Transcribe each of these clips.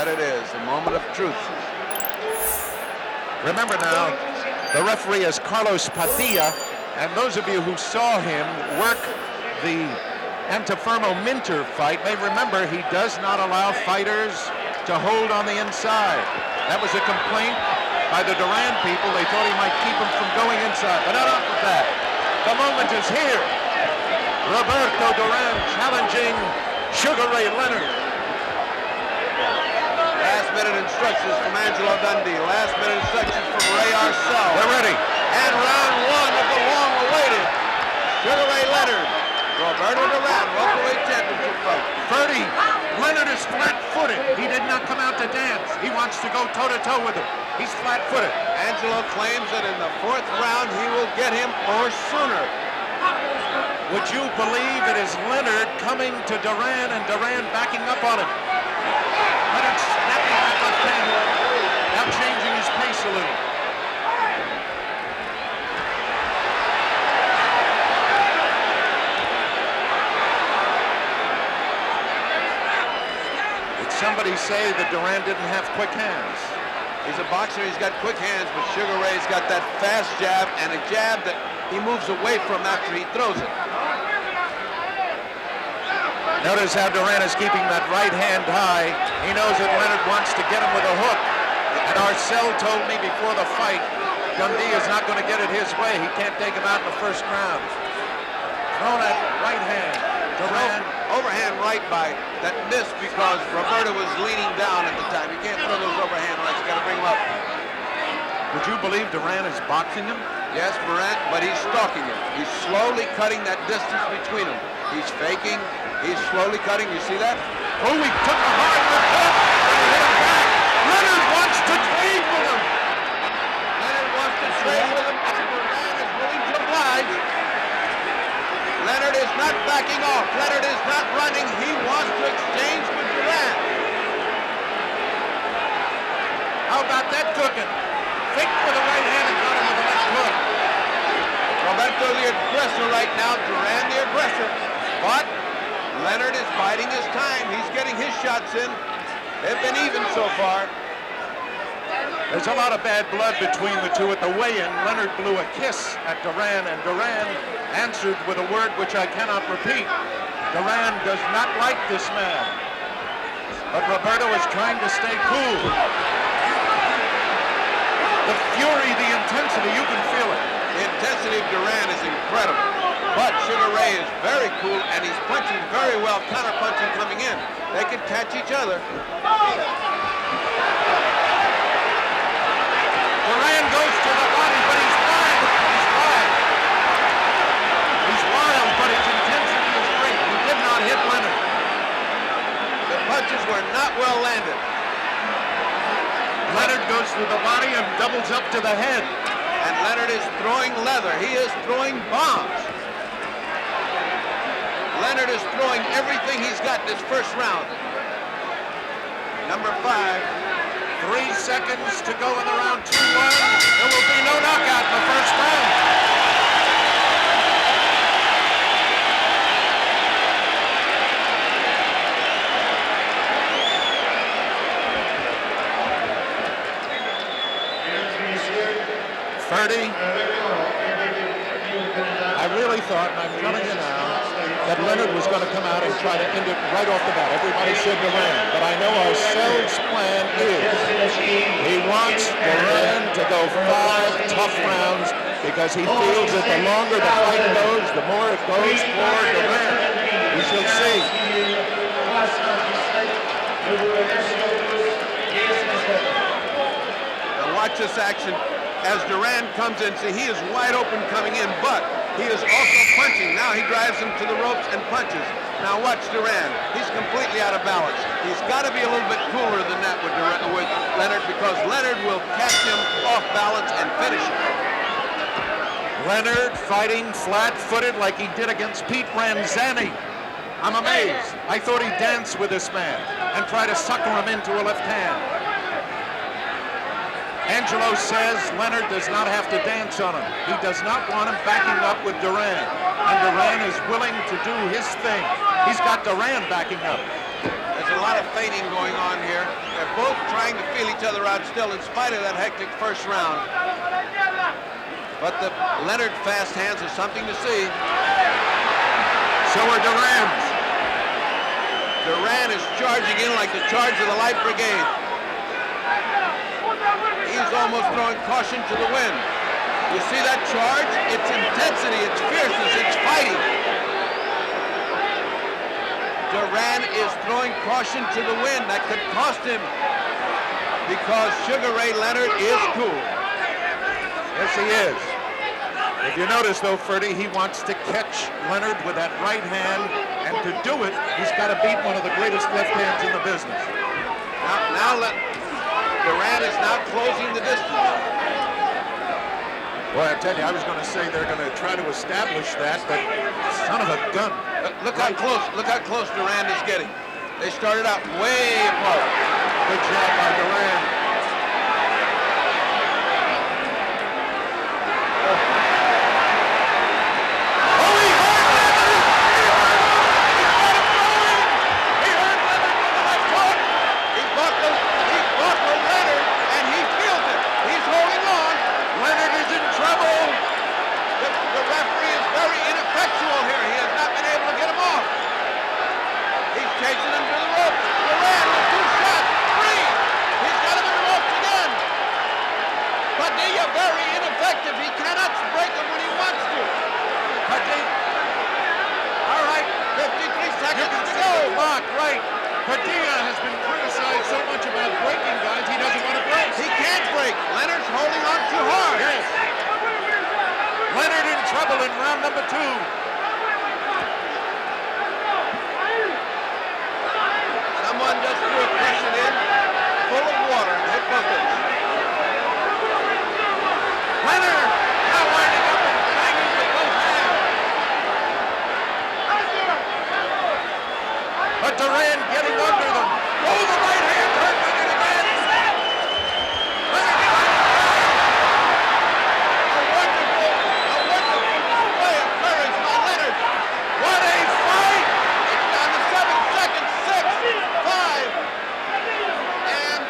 That it is, the moment of truth. Remember now, the referee is Carlos Padilla, and those of you who saw him work the Antifermo Minter fight may remember he does not allow fighters to hold on the inside. That was a complaint by the Duran people. They thought he might keep him from going inside, but enough of that. The moment is here. Roberto Duran challenging Sugar Ray Leonard. Last-minute instructions from Angelo Dundee. Last-minute instructions from Ray Arcel. They're ready. And round one of the long-awaited Sugar Ray Leonard, Roberto Duran, welterweight championship fight. 30. Leonard is flat-footed. He did not come out to dance. He wants to go toe-to-toe with him. He's flat-footed. Angelo claims that in the fourth round he will get him or sooner. Would you believe it is Leonard coming to Duran and Duran backing up on him? Leonard snapping that left hand, now changing his pace a little. Did somebody say that Duran didn't have quick hands? He's a boxer, he's got quick hands, but Sugar Ray's got that fast jab and a jab that he moves away from after he throws it. Notice how Duran is keeping that right hand high. He knows that Leonard wants to get him with a hook. And Arcel told me before the fight, Dundee is not going to get it his way. He can't take him out in the first round. Throw that right hand. Duran. Overhand right by that missed because Roberto was leaning down at the time. You can't throw those overhand rights. You got to bring him up. Would you believe Duran is boxing him? Yes, Morant, but he's stalking him. He's slowly cutting that distance between them. He's faking. He's slowly cutting. You see that? Oh, he took a hard look up and hit him back. Leonard wants to trade with him. Leonard wants to trade with him, and Duran is willing to oblige. Leonard is not backing off. Leonard is not running. He wants to exchange with Duran. How about that cooking? Faked with the right hand and got him with the left hook. Roberto the aggressor right now. Duran the aggressor. But Leonard is biding his time. He's getting his shots in. They've been even so far. There's a lot of bad blood between the two at the weigh-in. Leonard blew a kiss at Duran, and Duran answered with a word which I cannot repeat. Duran does not like this man. But Roberto is trying to stay cool. The fury, the intensity, you can feel it. The intensity of Duran is incredible. But Sugar Ray is very cool, and he's punching very well, counter-punching coming in. They could catch each other. Duran goes to the body, but he's wild. He's wild. He's wild, but his intensity is great. He did not hit Leonard. The punches were not well landed. Leonard goes to the body and doubles up to the head. And Leonard is throwing leather. He is throwing bombs. Leonard is throwing everything he's got this first round. Number 5. 3 seconds to go in the round 2-1. There will be no knockout in the first round. I really thought, and I'm telling you now, that Leonard was going to come out and try to end it right off the bat. Everybody said Duran, but I know Arcel's plan is he wants Duran to go 5 tough rounds because he feels that the longer the fight goes, the more it goes for Duran. We shall see. Now watch this action as Duran comes in. See, he is wide open coming in, but he is also punching. Now he drives him to the ropes and punches. Now watch Duran. He's completely out of balance. He's got to be a little bit cooler than that with Leonard because Leonard will catch him off balance and finish him. Leonard fighting flat-footed like he did against Pete Ranzani. I'm amazed. I thought he'd dance with this man and try to sucker him into a left hand. Angelo says Leonard does not have to dance on him. He does not want him backing up with Duran. And Duran is willing to do his thing. He's got Duran backing up. There's a lot of feinting going on here. They're trying to feel each other out still in spite of that hectic first round. But the Leonard fast hands are something to see. So are Duran's. Duran is charging in like the charge of the Light Brigade. He's almost throwing caution to the wind. You see that charge? It's intensity, it's fierceness, it's fighting. Duran is throwing caution to the wind. That could cost him because Sugar Ray Leonard is cool. Yes, he is. If you notice, though, Ferdy, he wants to catch Leonard with that right hand, and to do it, he's got to beat one of the greatest left hands in the business. Duran is now closing the distance. Boy, I tell you, I was going to say they're going to try to establish that, but son of a gun. Look how close Duran is getting. They started out way apart. Good job by Duran. Padilla has been criticized so much about breaking guys, he doesn't want to break. He can't break. Leonard's holding on too hard. Yes. Leonard in trouble in round number 2. Someone just threw a cushion in full of water and hit buckets. Leonard now winding up and banging with both hands. But Duran getting under them. Oh, the right hand hurt Leonard again. A wonderful display of courage by Leonard. What a fight! It's down to 7 seconds, 6, 5. And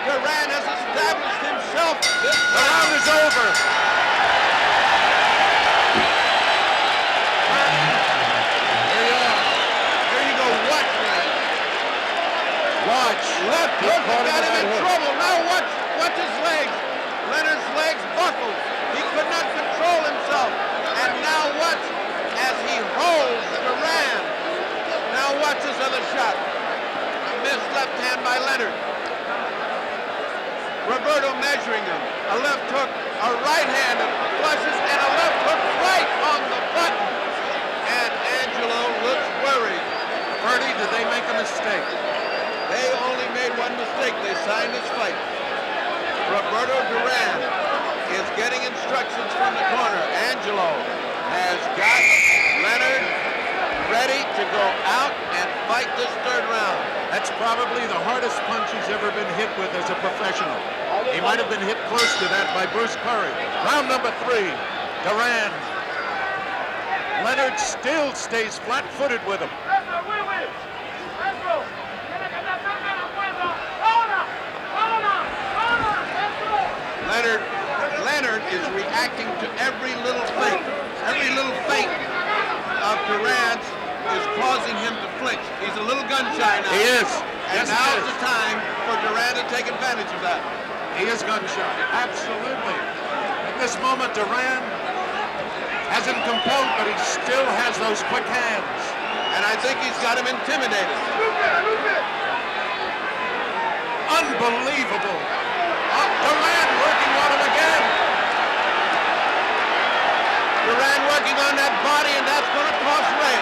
Duran has established himself. This The round is over. Watch. Left hook got him in trouble. Now watch his legs. Leonard's legs buckled. He could not control himself. And now watch as he holds Duran. Now watch this other shot. A missed left hand by Leonard. Roberto measuring him. A left hook, a right hand that flushes, and a left hook right on the button. And Angelo looks worried. Ferdy, did they make a mistake? They only made one mistake. They signed this fight. Roberto Duran is getting instructions from the corner. Angelo has got Leonard ready to go out and fight this third round. That's probably the hardest punch he's ever been hit with as a professional. He might have been hit close to that by Bruce Curry. Round number 3, Duran. Leonard still stays flat-footed with him. Leonard is reacting to every little thing. Every little feint of Duran's is causing him to flinch. He's a little gun-shy now. He is. And Yes, now's the time for Duran to take advantage of that. He is gun-shy. Absolutely. At this moment, Duran has him compelled, but he still has those quick hands. And I think he's got him intimidated. Unbelievable. Duran working on him again. Duran working on that body, and that's going to cost Ray.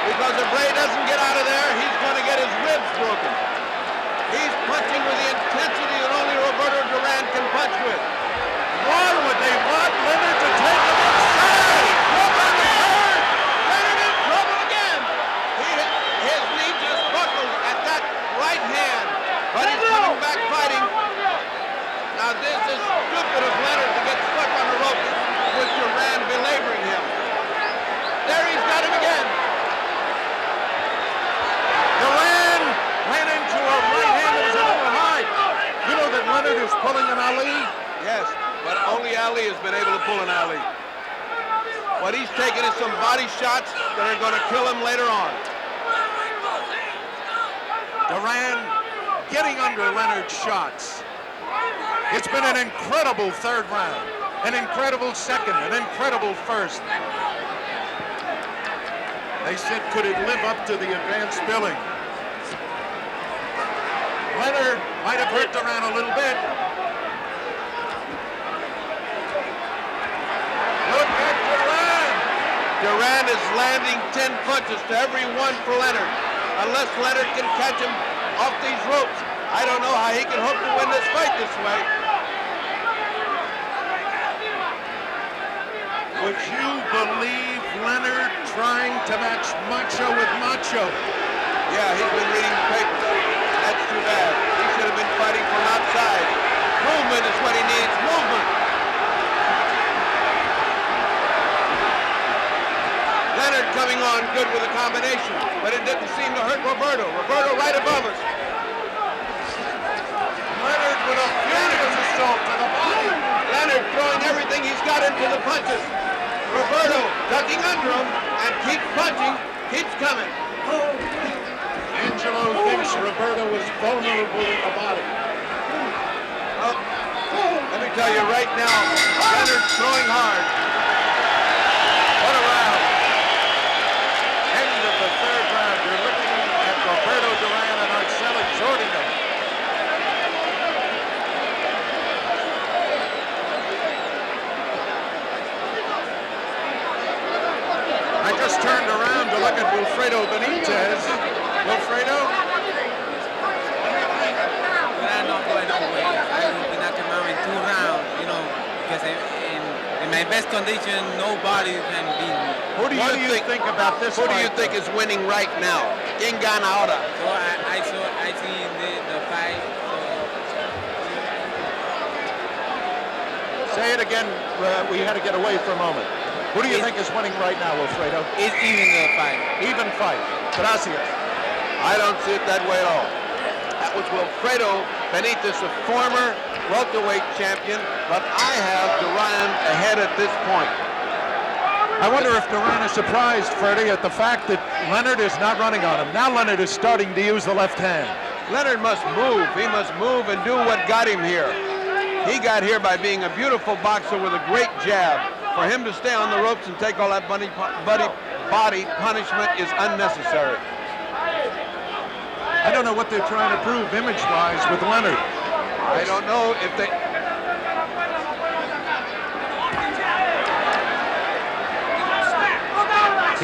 Because if Ray doesn't get out of there, he's going to get his ribs broken. He's punching with the intensity that only Roberto Duran can punch with. Why would they want Leonard to take him inside? Leonard in trouble again. His knee just buckled at that right hand. But he's coming back fighting. Now this is stupid of Leonard to get stuck on the rope with Duran belaboring him. There he's got him again. Duran ran into a right hand of his own. pulling an Ali? Yes, but only Ali has been able to pull an Ali. What he's taking is some body shots that are going to kill him later on. Duran getting under Leonard's shots. It's been an incredible third round, an incredible second, an incredible first. They said, could it live up to the advanced billing? Leonard might have hurt Duran a little bit. Look at Duran. Duran is landing 10 punches to every one for Leonard. Unless Leonard can catch him off these ropes, I don't know how he can hope to win this fight this way. Would you believe Leonard trying to match Macho with Macho? Yeah, he's been reading the papers. That's too bad. He should have been fighting from outside. Movement is what he needs. Movement. Leonard coming on good with a combination, but it didn't seem to hurt Roberto. Roberto right above us. Leonard with a furious assault to the body. Leonard throwing everything he's got into the punches. Roberto ducking under him and keeps punching, keeps coming. Angelo thinks Roberto was vulnerable in the body. Oh, let me tell you right now, Leonard's throwing hard. What a round. End of the third round. You're looking at Roberto Duran and Arcel exhorting them. I just turned around to look at Wilfredo Benitez. Wilfredo? Duran not going away. I will be knocking him out in 2 rounds, you know, because in my best condition, nobody can beat me. What do you think about this Who do fight, you think though? is winning right now? ¿Quién gana ahora? So I seen the fight. Say it again. We had to get away for a moment. Who do you think is winning right now, Wilfredo? It's even the fight. Even fight. Gracias. I don't see it that way at all. That was Wilfredo Benitez, a former welterweight champion, but I have Duran ahead at this point. I wonder if Duran is surprised, Freddie, at the fact that Leonard is not running on him. Now Leonard is starting to use the left hand. Leonard must move. He must move and do what got him here. He got here by being a beautiful boxer with a great jab. For him to stay on the ropes and take all that body punishment is unnecessary. I don't know what they're trying to prove image-wise with Leonard. I don't know if they...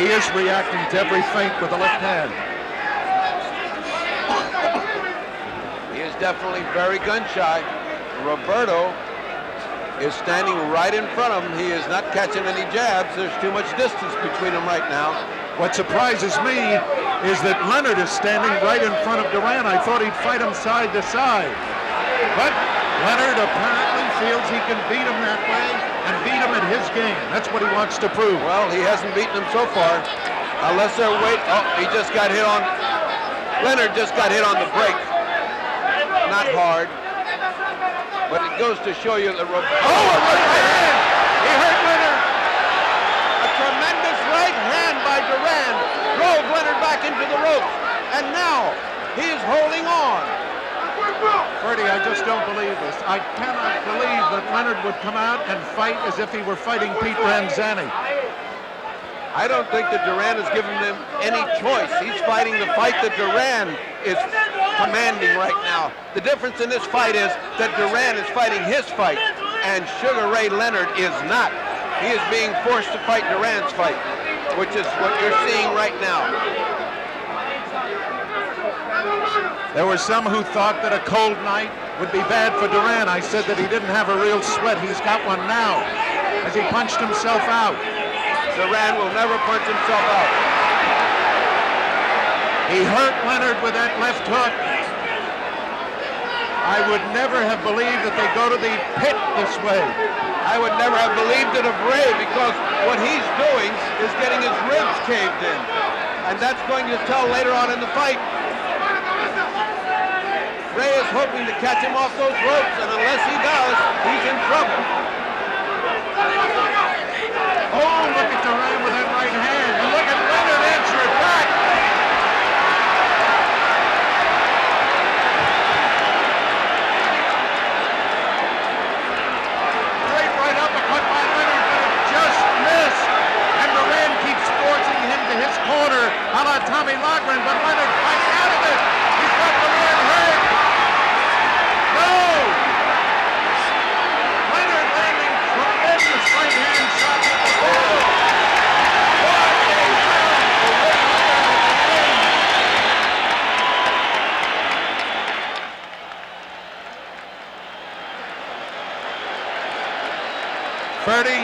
He is reacting to every feint with the left hand. He is definitely very gun-shy. Roberto is standing right in front of him. He is not catching any jabs. There's too much distance between them right now. What surprises me is that Leonard is standing right in front of Duran. I thought he'd fight him side to side. But Leonard apparently feels he can beat him that way and beat him at his game. That's what he wants to prove. Well, he hasn't beaten him so far. Unless they're waiting. Oh, he just got hit on. Leonard just got hit on the break. Not hard. But it goes to show you that Oh, a right hand! He hurt Leonard! a tremendous right hand by Duran drove Leonard back into the ropes. And now he is holding on. Freddie, I just don't believe this. I cannot believe that Leonard would come out and fight as if he were fighting Pete Ranzani. I don't think that Duran has given him any choice. He's fighting the fight that Duran is commanding right now. The difference in this fight is that Duran is fighting his fight and Sugar Ray Leonard is not. He is being forced to fight Duran's fight, which is what you're seeing right now. There were some who thought that a cold night would be bad for Duran. I said that he didn't have a real sweat. He's got one now as he punched himself out. Duran will never punch himself out. He hurt Leonard with that left hook. I would never have believed that they go to the pit this way. I would never have believed it of Ray because what he's doing is getting his ribs caved in. And that's going to tell later on in the fight. Ray is hoping to catch him off those ropes, and unless he does, he's in trouble. Oh, look at Duran with that right hand. And look at Leonard answer it back. Great right uppercut by Leonard, but it just missed. And Duran keeps forcing him to his corner, a la Tommy Loughran, but Leonard fights out of it. He's got Duran hurt. No! Leonard landing tremendous right hand shots at the ball. What a round for Ray Leonard. Ferdy,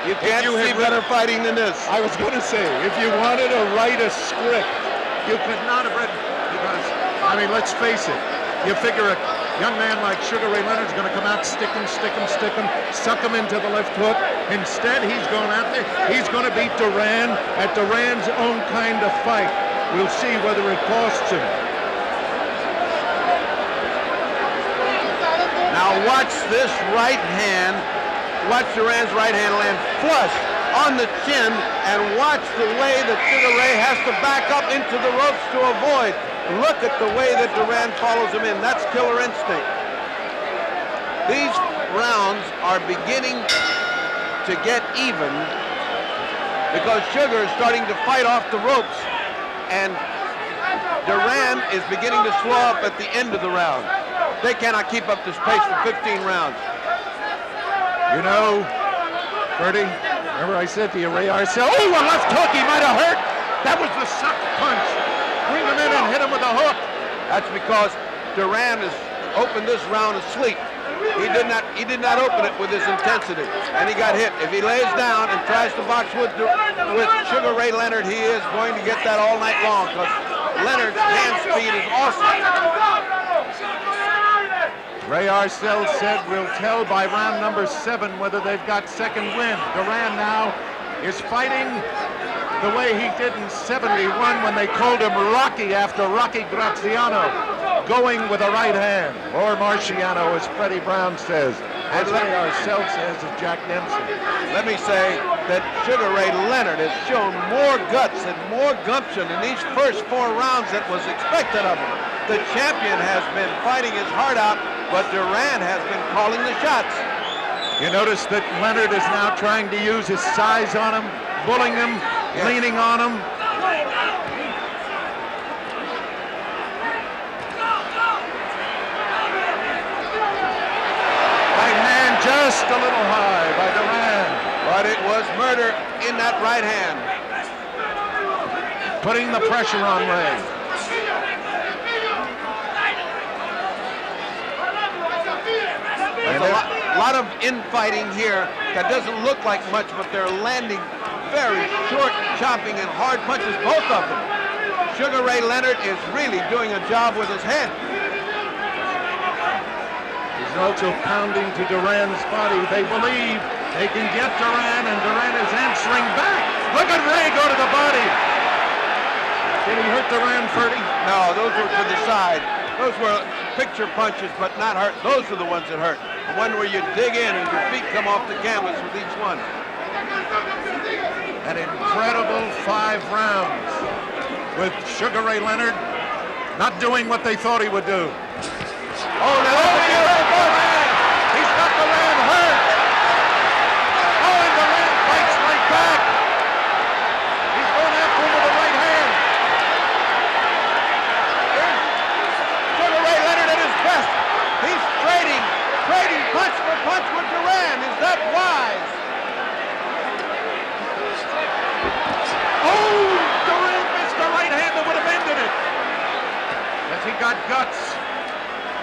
You can't see better fighting than this. I was going to say, if you wanted to write a script, you could not have written, because, I mean, let's face it, you figure a young man like Sugar Ray Leonard's going to come out, stick him, suck him into the left hook. Instead, he's going out there, he's going to beat Duran at Duran's own kind of fight. We'll see whether it costs him. Now watch this right hand. Watch Duran's right hand land flush on the chin, and watch the way that Sugar Ray has to back up into the ropes to avoid. Look at the way that Duran follows him in. That's killer instinct. These rounds are beginning to get even because Sugar is starting to fight off the ropes, and Duran is beginning to slow up at the end of the round. They cannot keep up this pace for 15 rounds. You know, Ferdy, remember I said to you, Ray Arcel, oh, a left hook, he might have hurt. That was the suck punch. Bring him in and hit him with a hook. That's because Duran has opened this round asleep. He did not open it with his intensity, and he got hit. If he lays down and tries to box with Sugar Ray Leonard, he is going to get that all night long, because Leonard's hand speed is awesome. Ray Arcel said we'll tell by round number 7 whether they've got second wind. Duran now is fighting the way he did in '71 when they called him Rocky after Rocky Graziano, going with a right hand, or Marciano, as Freddie Brown says, as Ray Arcel says of Jack Dempsey. Let me say that Sugar Ray Leonard has shown more guts and more gumption in these first 4 rounds than was expected of him. The champion has been fighting his heart out, but Duran has been calling the shots. You notice that Leonard is now trying to use his size on him, bullying him, yes, leaning on him. Right hand just a little high by Duran. But it was murder in that right hand. Putting the pressure on Ray. There's a lot of infighting here that doesn't look like much, but they're landing very short, chopping, and hard punches, both of them. Sugar Ray Leonard is really doing a job with his head. He's also pounding to Duran's body. They believe they can get Duran, and Duran is answering back. Look at Ray go to the body. Did he hurt Duran, Ferdy? No, those were to the side. Those were picture punches, but not hurt. Those are the ones that hurt. The one where you dig in and your feet come off the canvas with each one. An incredible 5 rounds with Sugar Ray Leonard not doing what they thought he would do. Oh, now he's got Duran hurt. Oh, and Duran fights right back. He's going after him with the right hand. Sugar Ray Leonard at his best. He's trading punch for punch with Duran. Is that wise? Oh, Duran missed the right hand that would have ended it. As he got guts.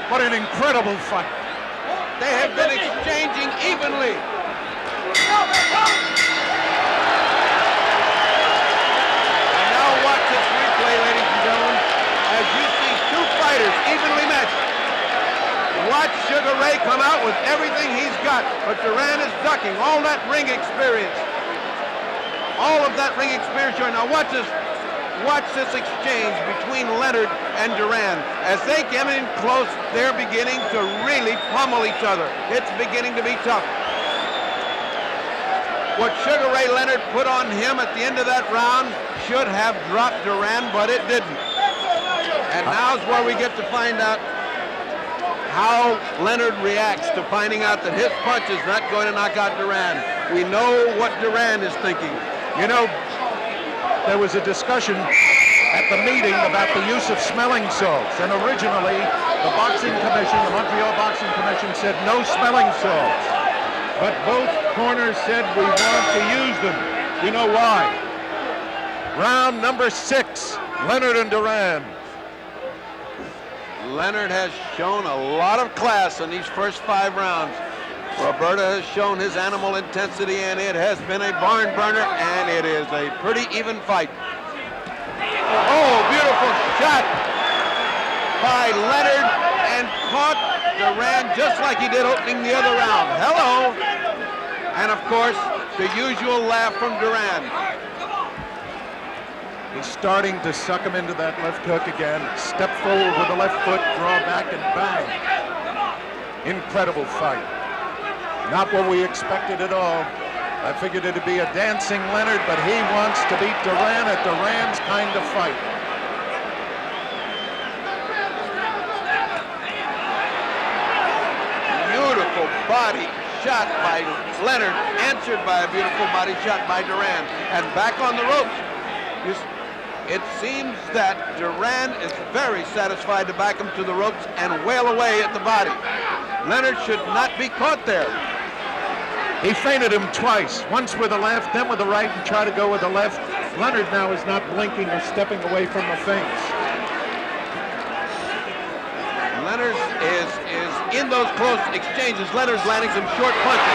What an incredible fight. They have been exchanging evenly. And now watch this replay, ladies and gentlemen, as you see 2 fighters evenly matched. Watch Sugar Ray come out with everything he's got, but Duran is ducking all that ring experience. All of that ring experience. Now watch this watch this exchange between Leonard and Duran. As they get in close, they're beginning to really pummel each other. It's beginning to be tough. What Sugar Ray Leonard put on him at the end of that round should have dropped Duran, but it didn't. And now's where we get to find out how Leonard reacts to finding out that his punch is not going to knock out Duran. We know what Duran is thinking. You know, there was a discussion at the meeting about the use of smelling salts, and originally the Boxing Commission, the Montreal Boxing Commission, said no smelling salts. But both corners said we want to use them. You know why? Round number 6, Leonard and Duran. Leonard has shown a lot of class in these first 5 rounds. Roberto has shown his animal intensity, and it has been a barn burner, and it is a pretty even fight. Oh, beautiful shot by Leonard, and caught Duran just like he did opening the other round. Hello. And of course, the usual laugh from Duran. He's starting to suck him into that left hook again. Step forward with the left foot, draw back, and bang. Incredible fight. Not what we expected at all. I figured it'd be a dancing Leonard, but he wants to beat Duran at Duran's kind of fight. Beautiful body shot by Leonard, answered by a beautiful body shot by Duran. And back on the ropes. It seems that Duran is very satisfied to back him to the ropes and wail away at the body. Leonard should not be caught there. He feinted him twice, once with the left, then with the right, and tried to go with the left. Leonard now is not blinking or stepping away from the feints. Leonard is in those close exchanges. Leonard's landing some short punches.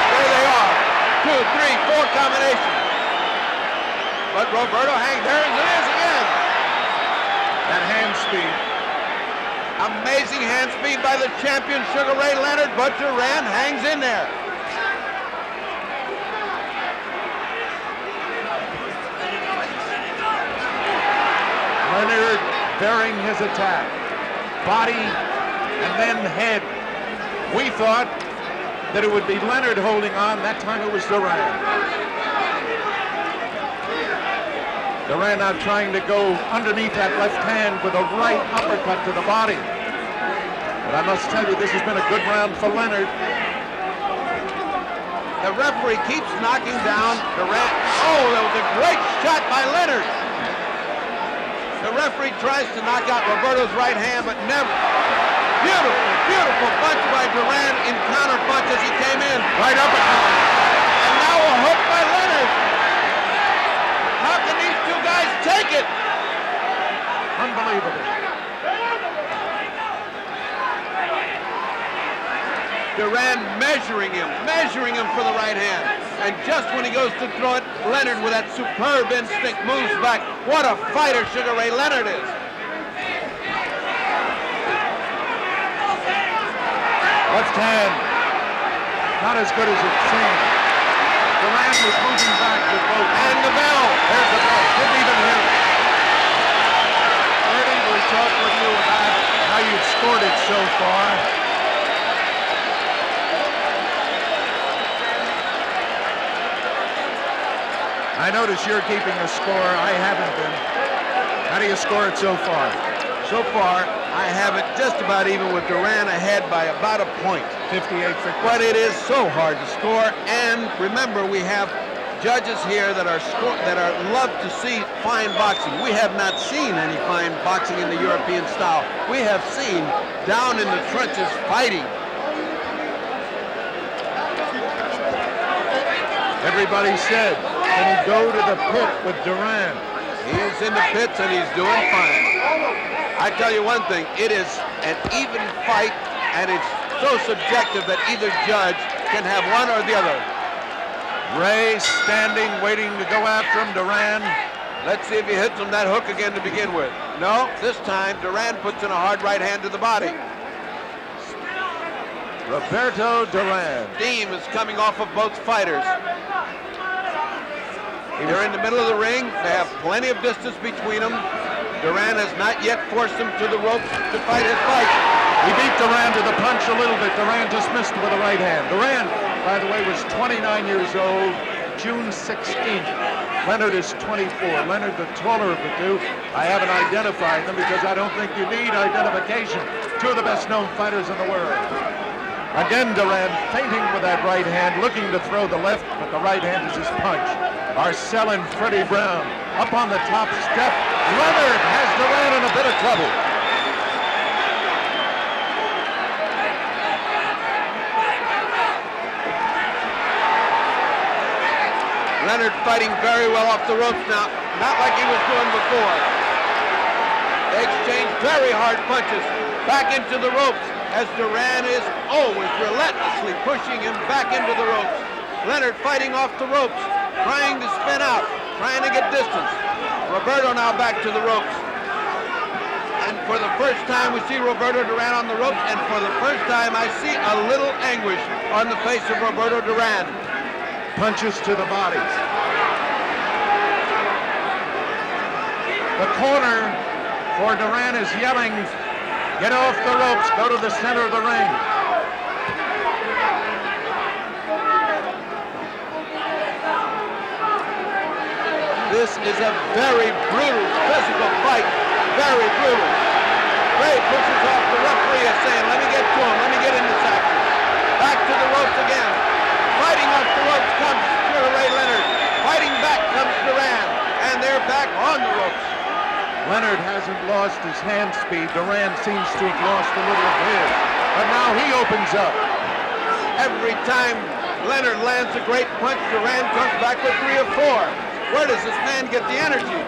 There they are. 2, 3, 4 combinations. But Roberto hangs. There it is again. That hand speed. Amazing hand speed by the champion Sugar Ray Leonard, but Duran hangs in there. Leonard bearing his attack. Body and then head. We thought that it would be Leonard holding on. That time it was Duran. Duran now trying to go underneath that left hand with a right uppercut to the body. But I must tell you, this has been a good round for Leonard. The referee keeps knocking down Duran. Oh, that was a great shot by Leonard. The referee tries to knock out Roberto's right hand, but never. Beautiful, beautiful punch by Duran in counter punch as he came in. Right uppercut. And now a hook by Leonard. How can these two guys take it? Unbelievable. Duran measuring him for the right hand. And just when he goes to throw it, Leonard with that superb instinct moves back. What a fighter Sugar Ray Leonard is. Left hand, not as good as it seemed. Duran was moving back with both. And the bell. There's the bell. Didn't even hear it. Ernie, we talked with you about how you've scored it so far. I notice you're keeping a score. I haven't been. How do you score it so far? So far, I have it just about even with Duran ahead by about a point. 58 for. But it is so hard to score. And remember, we have judges here that are love to see fine boxing. We have not seen any fine boxing in the European style. We have seen down in the trenches fighting. Everybody said, can he go to the pit with Duran? He is in the pits and he's doing fine. I tell you one thing, it is an even fight, and it's so subjective that either judge can have one or the other. Ray standing, waiting to go after him. Duran. Let's see if he hits him that hook again to begin with. No, this time Duran puts in a hard right hand to the body. Roberto Duran. Steam is coming off of both fighters. They're in the middle of the ring. They have plenty of distance between them. Duran has not yet forced him to the ropes to fight his fight. He beat Duran to the punch a little bit. Duran just missed with the right hand. Duran, by the way, was 29 years old, June 16th. Leonard is 24. Leonard, the taller of the two. I haven't identified them because I don't think you need identification. Two of the best-known fighters in the world. Again, Duran feinting with that right hand, looking to throw the left, but the right hand is his punch. Arcel and Freddie Brown up on the top step. Leonard has Duran in a bit of trouble. Leonard fighting very well off the ropes now, not like he was doing before. They exchange very hard punches back into the ropes as Duran is always relentlessly pushing him back into the ropes. Leonard fighting off the ropes, trying to spin out, trying to get distance. Roberto now back to the ropes. And for the first time we see Roberto Duran on the ropes, and for the first time I see a little anguish on the face of Roberto Duran. Punches to the body. The corner for Duran is yelling, "Get off the ropes, go to the center of the ring." This is a very brutal physical fight, very brutal. Ray pushes off the referee and saying, "Let me get to him, let me get in this action." Back to the ropes again. Fighting off the ropes comes Sugar Ray Leonard. Fighting back comes Duran, and they're back on the ropes. Leonard hasn't lost his hand speed. Duran seems to have lost a little of his. But now he opens up. Every time Leonard lands a great punch, Duran comes back with 3 or 4. Where does this man get the energy?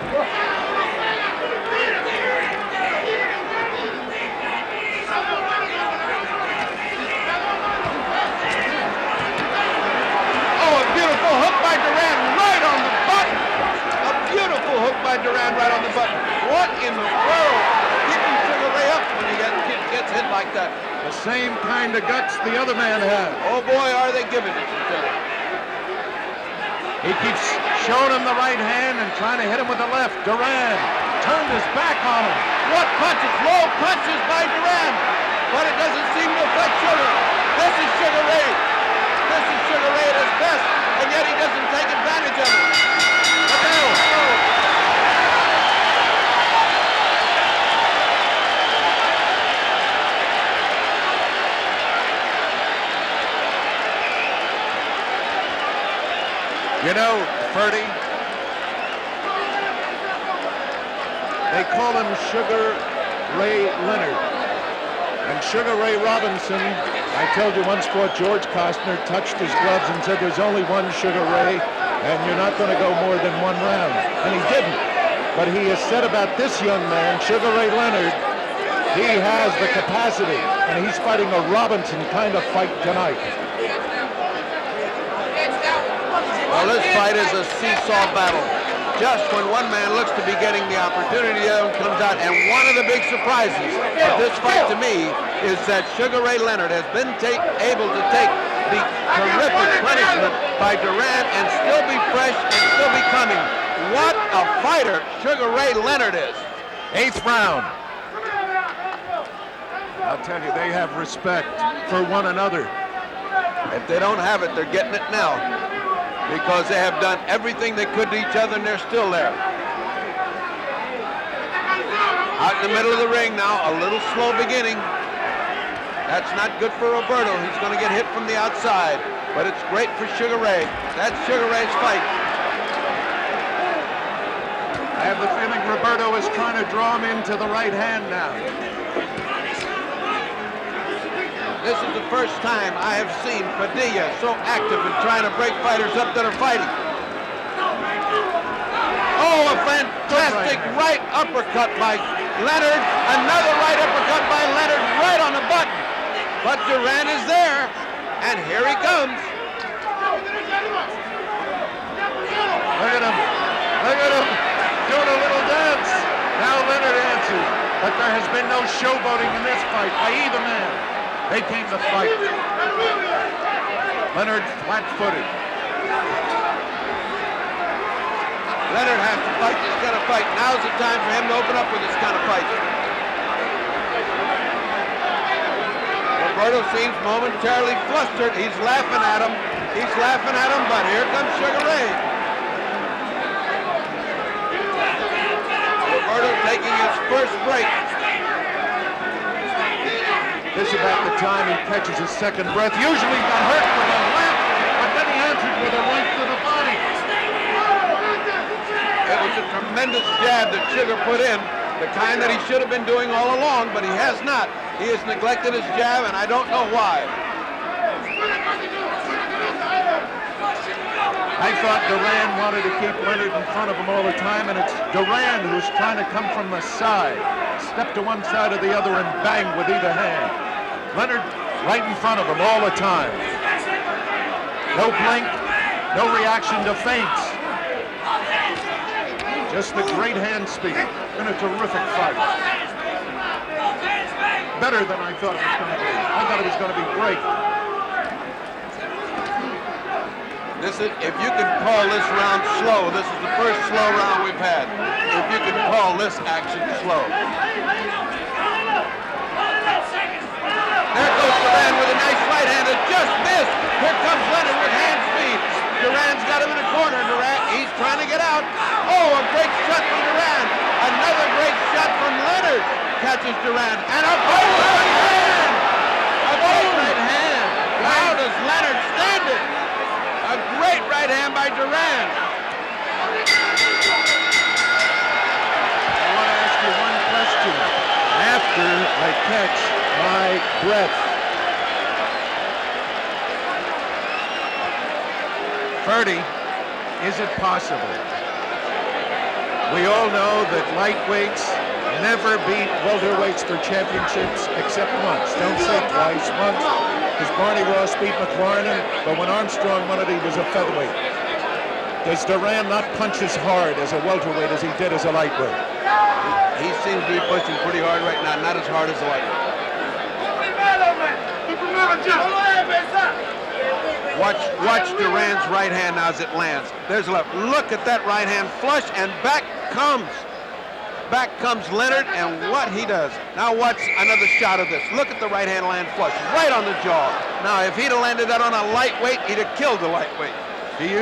Oh, a beautiful hook by Duran right on the button. A beautiful hook by Duran right on the button. What in the world? Keeping Sugar Ray up when he gets hit like that. The same kind of guts the other man had. Oh boy, are they giving it to each other. He keeps showing him the right hand and trying to hit him with the left. Duran turned his back on him. What punches? Low punches by Duran. But it doesn't seem to affect Sugar. This is Sugar Ray. This is Sugar Ray at his best, and yet he doesn't take advantage of it. But no. You know, Ferdy, they call him Sugar Ray Leonard. And Sugar Ray Robinson, I told you once before, George Costner touched his gloves and said there's only one Sugar Ray and you're not going to go more than 1 round. And he didn't. But he has said about this young man, Sugar Ray Leonard, he has the capacity and he's fighting a Robinson kind of fight tonight. Well, this fight is a seesaw battle. Just when one man looks to be getting the opportunity, the other one comes out. And one of the big surprises of this fight to me is that Sugar Ray Leonard has been able to take the terrific punishment by Duran and still be fresh and still be coming. What a fighter Sugar Ray Leonard is. 8th round. I'll tell you, they have respect for one another. If they don't have it, they're getting it now, because they have done everything they could to each other and they're still there. Out in the middle of the ring now, a little slow beginning. That's not good for Roberto. He's going to get hit from the outside, but it's great for Sugar Ray. That's Sugar Ray's fight. I have the feeling Roberto is trying to draw him into the right hand now. This is the first time I have seen Padilla so active in trying to break fighters up that are fighting. Oh, a fantastic right uppercut by Leonard. Another right uppercut by Leonard right on the button. But Duran is there, and here he comes. Look at him. Look at him doing a little dance. Now Leonard answers, but there has been no showboating in this fight by either man. They came to fight. Leonard flat-footed. Leonard has to fight this kind of fight. Now's the time for him to open up with this kind of fight. Roberto seems momentarily flustered. He's laughing at him. He's laughing at him, but here comes Sugar Ray. Roberto taking his first break. This is about the time he catches his second breath. Usually he got hurt with a left, but then he answered with a right to the body. It was a tremendous jab that Sugar put in, the kind that he should have been doing all along, but he has not. He has neglected his jab, and I don't know why. I thought Duran wanted to keep Leonard in front of him all the time, and it's Duran who's trying to come from the side. Step to one side or the other and bang with either hand. Leonard right in front of him all the time. No blink, no reaction to feints. Just the great hand speed in a terrific fight. Better than I thought it was going to be. I thought it was going to be great. If you can call this round slow, this is the first slow round we've had. If you can call this action slow. There goes Duran with a nice right hand that just missed. Here comes Leonard with hand speed. Duran's got him in the corner. Duran, he's trying to get out. Oh, a great shot from Duran. Another great shot from Leonard. Catches Duran. And a great right hand. A great right hand. How does Leonard stand it? A great right hand by Duran. I want to ask you one question. After I catch my breath, Ferdy, is it possible? We all know that lightweights never beat welterweights for championships except once. Don't say twice, once. Because Barney Ross beat McLaren, but when Armstrong won it, he was a featherweight. Does Duran not punch as hard as a welterweight as he did as a lightweight? He seems to be pushing pretty hard right now, not as hard as a lightweight. Watch Duran's right hand now as it lands. There's a left. Look at that right hand flush, and back comes Leonard, and what he does. Now watch another shot of this. Look at the right hand land flush, right on the jaw. Now if he'd have landed that on a lightweight, he'd have killed the lightweight. You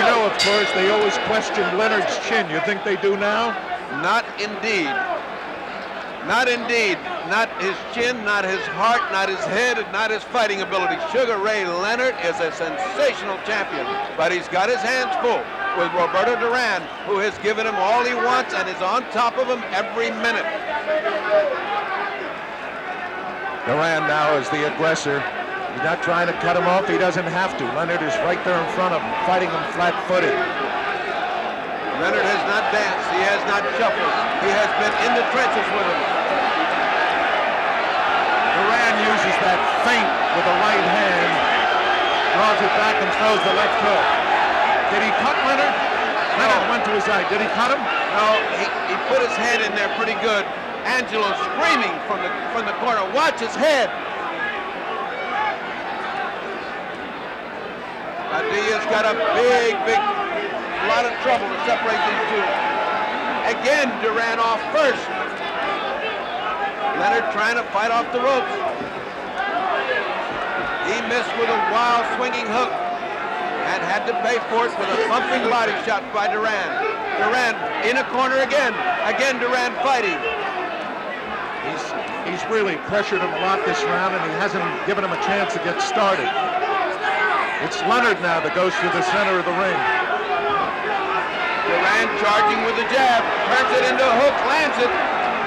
know, of course, they always question Leonard's chin. You think they do now? Not indeed. Not indeed. Not his chin, not his heart, not his head, and not his fighting ability. Sugar Ray Leonard is a sensational champion, but he's got his hands full with Roberto Duran, who has given him all he wants and is on top of him every minute. Duran now is the aggressor. He's not trying to cut him off. He doesn't have to. Leonard is right there in front of him, fighting him flat-footed. Leonard has not danced. He has not shuffled. He has been in the trenches with him. Duran uses that feint with the right hand, draws it back and throws the left hook. Did he cut Leonard? Leonard went to his eye. Did he cut him? No, he put his head in there pretty good. Angelo screaming from the corner. Watch his head. Padilla's got a big lot of trouble to separate these two. Again, Duran off first. Leonard trying to fight off the ropes. He missed with a wild swinging hook and had to pay for it with a thumping body shot by Duran. Duran in a corner again. Again, Duran fighting. He's really pressured him a lot this round, and he hasn't given him a chance to get started. It's Leonard now that goes to the center of the ring. Duran charging with the jab, turns it into a hook, lands it.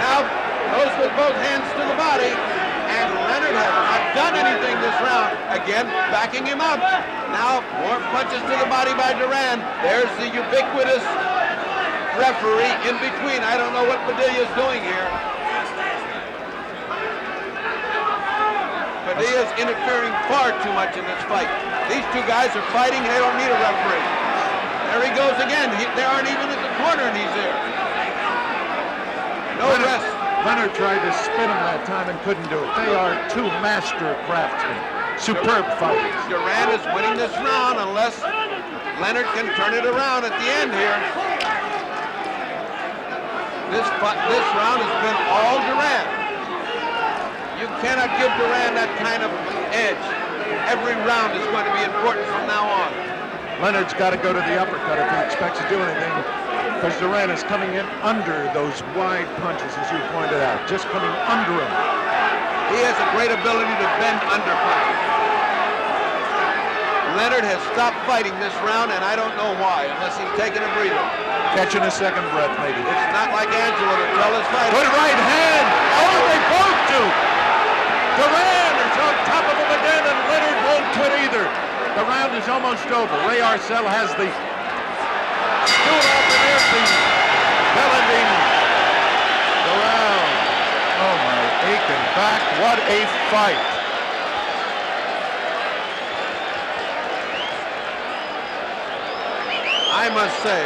Now goes with both hands to the body, and Leonard has not done anything this round. Again, backing him up. Now more punches to the body by Duran. There's the ubiquitous referee in between. I don't know what Padilla's doing here. Padilla's interfering far too much in this fight. These two guys are fighting. They don't need a referee. There he goes again. They aren't even at the corner, and he's there. No rest. Leonard tried to spin him that time and couldn't do it. They are two master craftsmen. Superb fighters. Duran is winning this round unless Leonard can turn it around at the end here. This round has been all Duran. You cannot give Duran that kind of edge. Every round is going to be important from now on. Leonard's got to go to the uppercut if he expects to do anything, because Duran is coming in under those wide punches, as you pointed out, just coming under him. He has a great ability to bend under punches. Leonard has stopped fighting this round, and I don't know why, unless he's taking a breather. Catching a second breath, maybe. It's not like Angelo to tell his fight. Good right hand. Oh, they both do. Duran is on top of him again, and Leonard won't quit either. The round is almost over. Ray Arcel has the stool off the airfield, bell-ending the round. Oh, my aching back. What a fight. I must say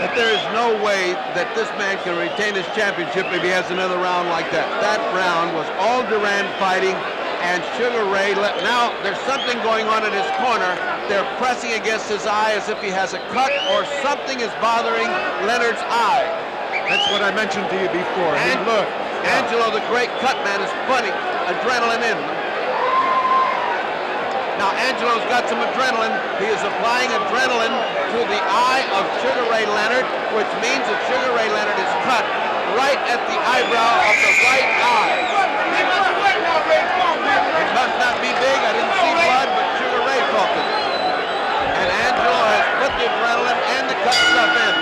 that there is no way that this man can retain his championship if he has another round like that. That round was all Duran fighting, and Sugar Ray, now there's something going on in his corner. They're pressing against his eye as if he has a cut or something is bothering Leonard's eye. That's what I mentioned to you before. And look. Angelo, the great cut man, is putting adrenaline in. Now Angelo's got some adrenaline. He is applying adrenaline to the eye of Sugar Ray Leonard, which means that Sugar Ray Leonard is cut right at the eyebrow of the right eye. It must not be big. I didn't see blood, but Sugar Ray felt it. And Angelo has put the adrenaline and the cut stuff in.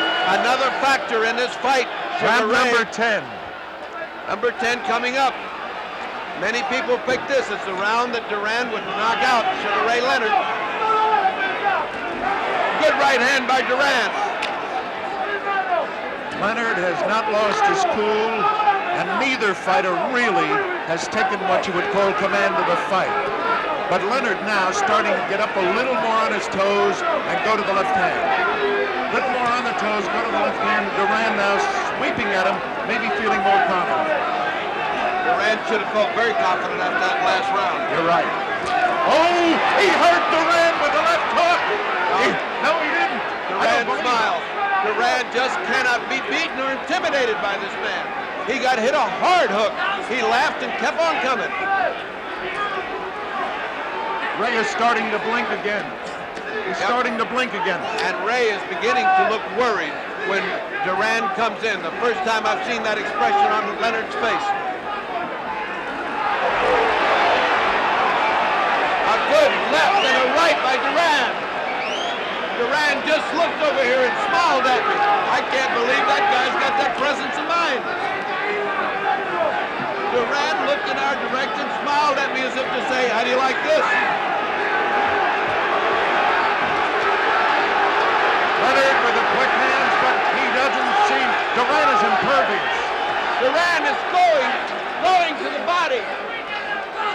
Another factor in this fight. Round number 10. Number 10 coming up. Many people pick this as the round that Duran would knock out Sugar Ray Leonard. Good right hand by Duran. Leonard has not lost his cool, and neither fighter really has taken what you would call command of the fight. But Leonard now starting to get up a little more on his toes and go to the left hand. A little more on the toes, go to the left hand. Duran now sweeping at him, maybe feeling more confident. Duran should have felt very confident after that last round. You're right. Oh, he hurt Duran with the left hook. No, he didn't. Duran smiles. Duran just cannot be beaten or intimidated by this man. He got hit a hard hook. He laughed and kept on coming. Ray is starting to blink again. He's starting to blink again. And Ray is beginning to look worried when Duran comes in. The first time I've seen that expression on Leonard's face. A good left and a right by Duran. Duran just looked over here and smiled at me. I can't believe that guy's got that presence of mind. Duran looked in our direction, smiled at me as if to say, how do you like this? Leonard with the quick hands, but he doesn't seem. Duran is impervious. Duran is going to the body.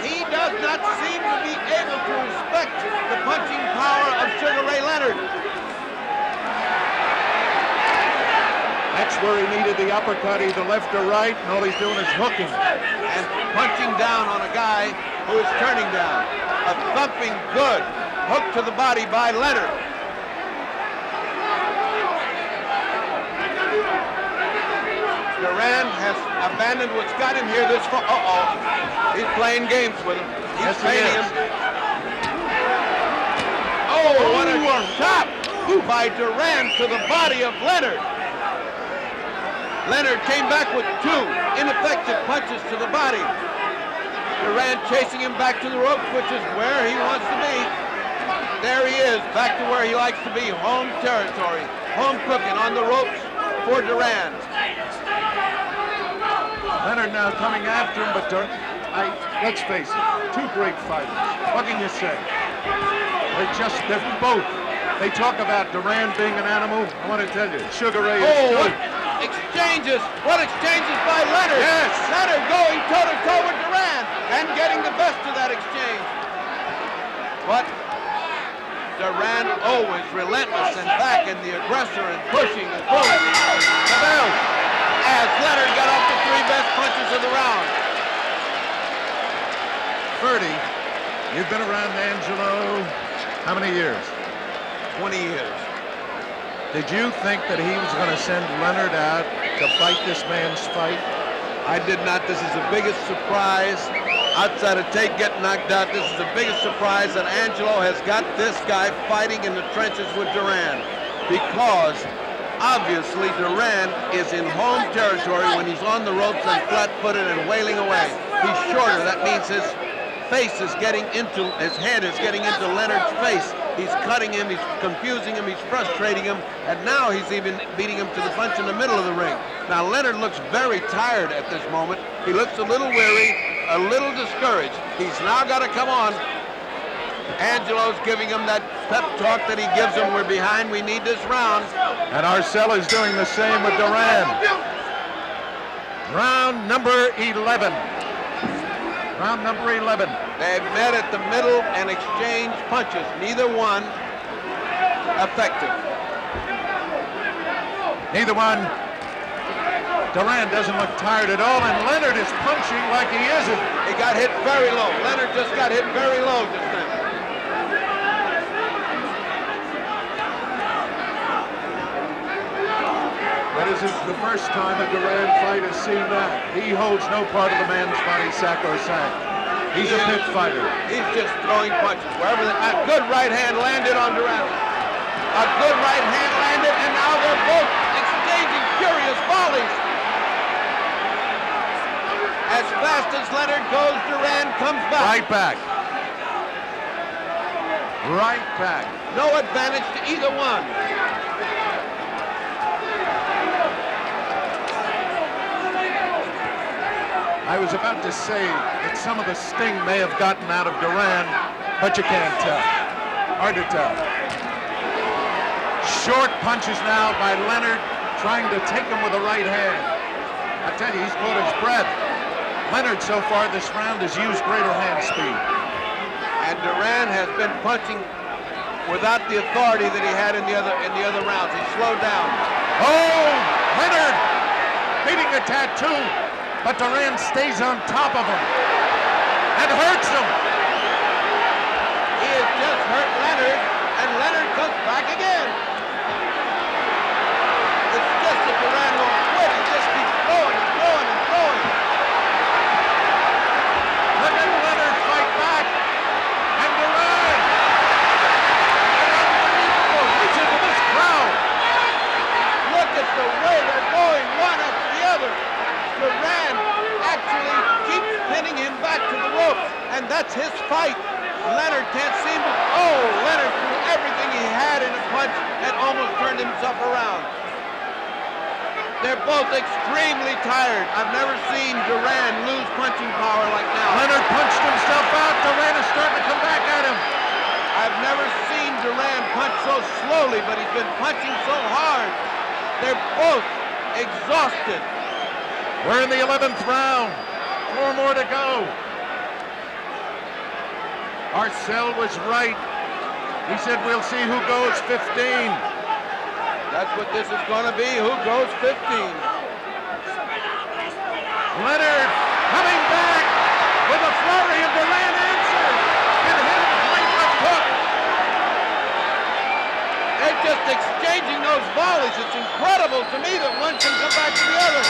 He does not seem to be able to respect the punching power of Sugar Ray Leonard. That's where he needed the uppercut, either left or right, and all he's doing is hooking. And punching down on a guy who is turning down. A thumping good hook to the body by Leonard. Duran has abandoned what's got him here this far. He's playing games with him. He's fading him. Oh, what a shot by Duran to the body of Leonard. Leonard came back with two ineffective punches to the body. Duran chasing him back to the ropes, which is where he wants to be. There he is, back to where he likes to be, home territory. Home cooking on the ropes for Duran. Leonard now coming after him, but let's face it, two great fighters. What can you say? They're both. They talk about Duran being an animal. I want to tell you, Sugar Ray is too. What exchanges by Leonard. Yes. Leonard going toe-to-toe with Duran and getting the best of that exchange. But Duran always relentless and back in the aggressor and pushing and pulling. As Leonard got off the three best punches of the round. Ferdy, you've been around Angelo how many years? 20 years. Did you think that he was going to send Leonard out to fight this man's fight? I did not. This is the biggest surprise. Outside of Tate getting knocked out, this is the biggest surprise that Angelo has got this guy fighting in the trenches with Duran. Because obviously Duran is in home territory when he's on the ropes and flat-footed and wailing away. He's shorter. That means his face is getting into, his head is getting into Leonard's face. He's cutting him, he's confusing him, he's frustrating him, and now he's even beating him to the punch in the middle of the ring. Now Leonard looks very tired at this moment. He looks a little weary, a little discouraged. He's now got to come on. Angelo's giving him that pep talk that he gives him. We're behind, we need this round. And Arcel is doing the same with Duran. Round number 11. Round number 11. They've met at the middle and exchanged punches. Neither one effective. Neither one. Duran doesn't look tired at all, and Leonard is punching like he isn't. He got hit very low. Leonard just got hit very low just then. That isn't the first time a Duran fight has seen that. He holds no part of the man's body sacrosanct. He's a pit fighter. He's just throwing punches wherever. A good right hand landed on Duran. A good right hand landed, and now they're both exchanging furious volleys. As fast as Leonard goes, Duran comes back. Right back. Right back. No advantage to either one. I was about to say that some of the sting may have gotten out of Duran, but you can't tell. Hard to tell. Short punches now by Leonard, trying to take him with the right hand. I tell you, he's caught his breath. Leonard so far this round has used greater hand speed. And Duran has been punching without the authority that he had in the other rounds. He slowed down. Oh, Leonard beating a tattoo, but Duran stays on top of him and hurts him. He has just hurt Leonard, and Leonard comes back again. It's just that Duran won't quit. He just keeps throwing and throwing and throwing. Look at Leonard fight back, and Duran, unbelievable, reach into this crowd. Look at the way they're going one after the other. Duran actually keeps pinning him back to the ropes, and that's his fight. Leonard can't seem to... Oh, Leonard threw everything he had in a punch and almost turned himself around. They're both extremely tired. I've never seen Duran lose punching power like now. Leonard punched himself out. Duran is starting to come back at him. I've never seen Duran punch so slowly, but he's been punching so hard. They're both exhausted. We're in the 11th round. 4 more to go. Arcel was right. He said we'll see who goes 15. That's what this is going to be. Who goes 15? Leonard coming back with a flurry, and Duran answers and hit him right left hook. They're just exchanging those volleys. It's incredible to me that one can come back to the other.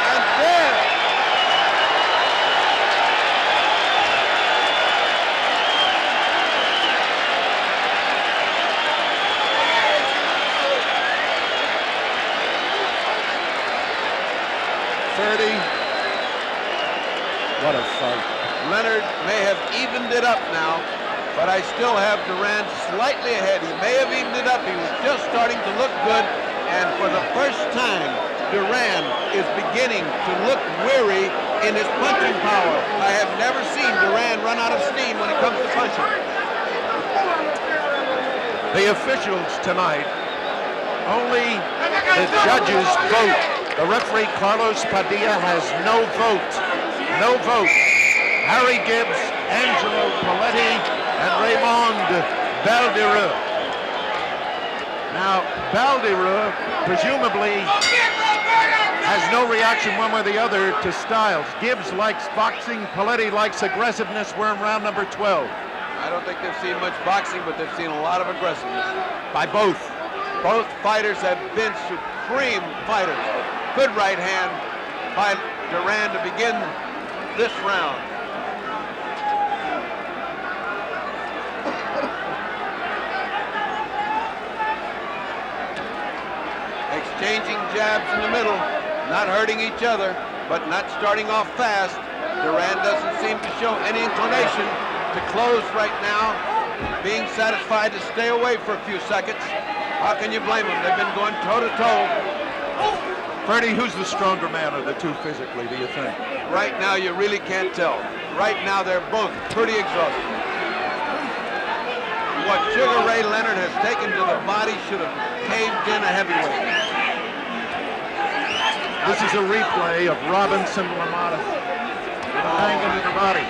And there. What a fight. Leonard may have evened it up now, but I still have Duran slightly ahead. He may have evened it up. He was just starting to look good, and for the first time, Duran is beginning to look weary in his punching power. I have never seen Duran run out of steam when it comes to punching. The officials tonight, only the judges vote. The referee, Carlos Padilla, has no vote. No vote. Harry Gibbs, Angelo Poletti, and Raymond Baldiru. Now, Baldiru presumably has no reaction one way or the other to Styles. Gibbs likes boxing. Poletti likes aggressiveness. We're in round number 12. I don't think they've seen much boxing, but they've seen a lot of aggressiveness by both. Both fighters have been supreme fighters. Good right hand by Duran to begin this round. Exchanging jabs in the middle, not hurting each other, but not starting off fast. Duran doesn't seem to show any inclination to close right now, being satisfied to stay away for a few seconds. How can you blame them? They've been going toe-to-toe. Freddie, who's the stronger man of the two physically, do you think? Right now, you really can't tell. Right now, they're both pretty exhausted. What Sugar Ray Leonard has taken to the body should have caved in a heavyweight. This is a replay of Robinson LaMotta with a bang into the body.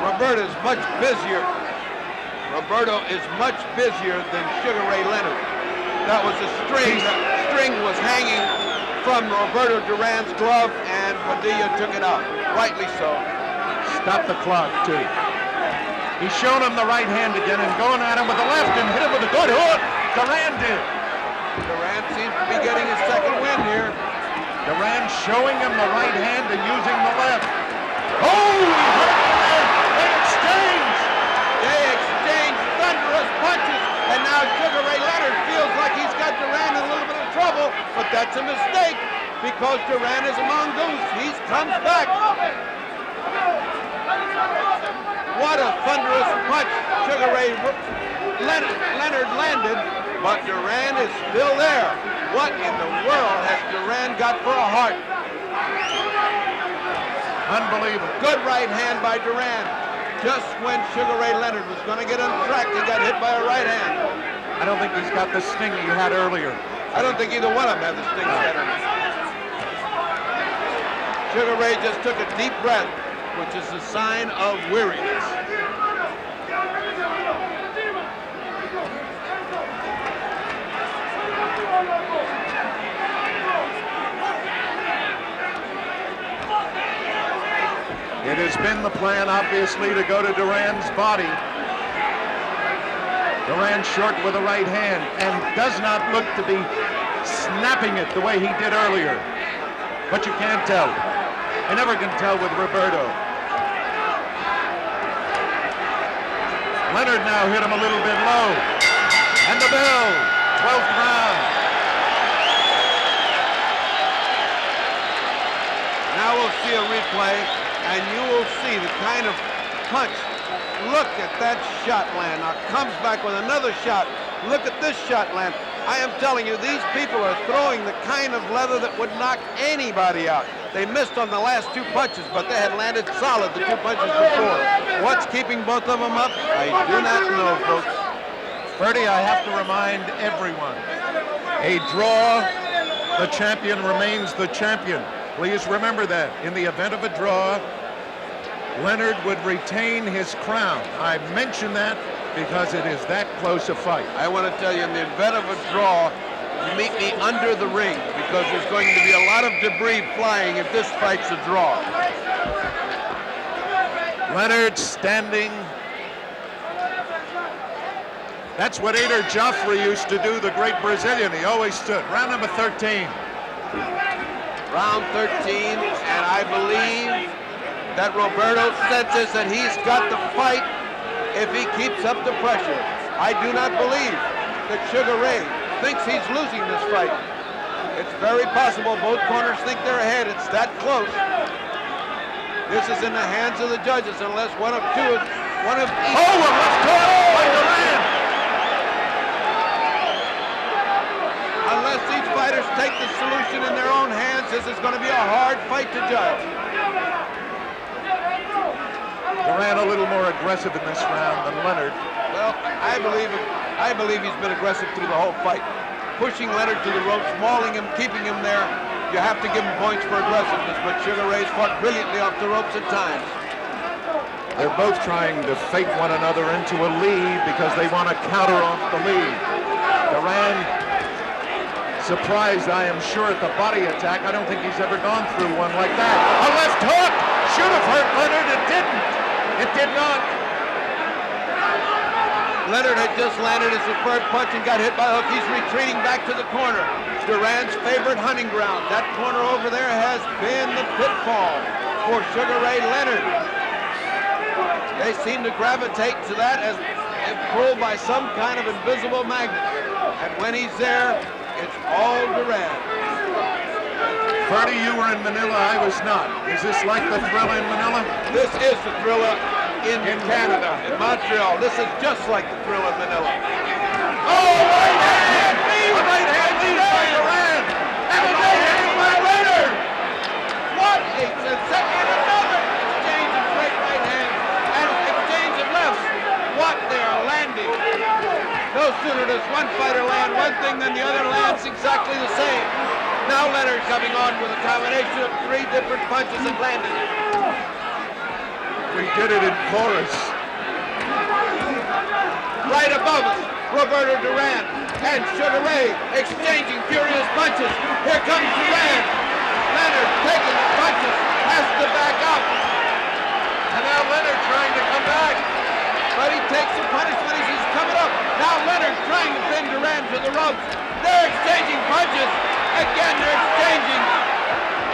Roberto is much busier. Roberto is much busier than Sugar Ray Leonard. That was a string. That string was hanging from Roberto Duran's glove, and Padilla took it out. Rightly so. Stop the clock, too. He's shown him the right hand again and going at him with the left and hit him with a good hook. Duran did. Duran seems to be getting his second win here. Duran showing him the right hand and using the left. Oh, he hurt him there. They exchange. They exchange thunderous punches, and now Sugar Ray Leonard feels like he's got Duran in a little bit of trouble, but that's a mistake because Duran is a mongoose. He comes back. What a thunderous punch Sugar Ray Leonard landed, but Duran is still there. What in the world has Duran got for a heart? Unbelievable. Good right hand by Duran. Just when Sugar Ray Leonard was going to get untracked, he got hit by a right hand. I don't think he's got the sting he had earlier. I don't think either one of them have the sting set on him. Sugar Ray just took a deep breath, which is a sign of weariness. It has been the plan, obviously, to go to Duran's body. Duran short with a right hand and does not look to be snapping it the way he did earlier. But you can't tell. You never can tell with Roberto. Leonard now hit him a little bit low. And the bell, 12th round. Now we'll see a replay, and you will see the kind of punch. Look at that shot land. Now comes back with another shot. Look at this shot land. I am telling you, these people are throwing the kind of leather that would knock anybody out. They missed on the last two punches, but they had landed solid the two punches before. What's keeping both of them up? I do not know, folks. Freddie, I have to remind everyone, a draw, the champion remains the champion. Please remember that. In the event of a draw, Leonard would retain his crown. I mention that because it is that close a fight. I want to tell you, in the event of a draw, meet me under the ring because there's going to be a lot of debris flying if this fight's a draw. Leonard standing. That's what Ader Joffrey used to do, the great Brazilian. He always stood. Round number 13. Round 13, and I believe that Roberto senses that he's got the fight if he keeps up the pressure. I do not believe that Sugar Ray thinks he's losing this fight. It's very possible both corners think they're ahead. It's that close. This is in the hands of the judges unless one of each. Oh, a left hook by Duran. Unless these fighters take the solution in their own hands, this is going to be a hard fight to judge. Duran a little more aggressive in this round than Leonard. Well, I believe he's been aggressive through the whole fight. Pushing Leonard to the ropes, mauling him, keeping him there. You have to give him points for aggressiveness, but Sugar Ray's fought brilliantly off the ropes at times. They're both trying to fake one another into a lead because they want to counter off the lead. Duran surprised, I am sure, at the body attack. I don't think he's ever gone through one like that. A left hook should have hurt Leonard. It didn't. It did not. Leonard had just landed a superb punch and got hit by the hook. He's retreating back to the corner. Duran's favorite hunting ground. That corner over there has been the pitfall for Sugar Ray Leonard. They seem to gravitate to that as if pulled by some kind of invisible magnet. And when he's there, it's all Duran. Ferdy, you were in Manila. I was not. Is this like the Thrilla in Manila? This is the Thrilla in Canada, in Montreal. This is just like the Thrilla in Manila. Oh, right hand! A right hand lead by Duran! And a right hand by Leonard! What a second, another exchange of great right hands and exchange of lefts. What they are landing. No sooner does one fighter land one thing than the other lands exactly the same. Now Leonard coming on with a combination of 3 different punches and landing it. We did it in chorus. Right above us, Roberto Duran and Sugar Ray exchanging furious punches. Here comes Duran. Leonard taking the punches, has to back up. And now Leonard trying to come back. But he takes the punishment as he's coming up. Now Leonard trying to pin Duran to the ropes. They're exchanging punches. Again, they're exchanging.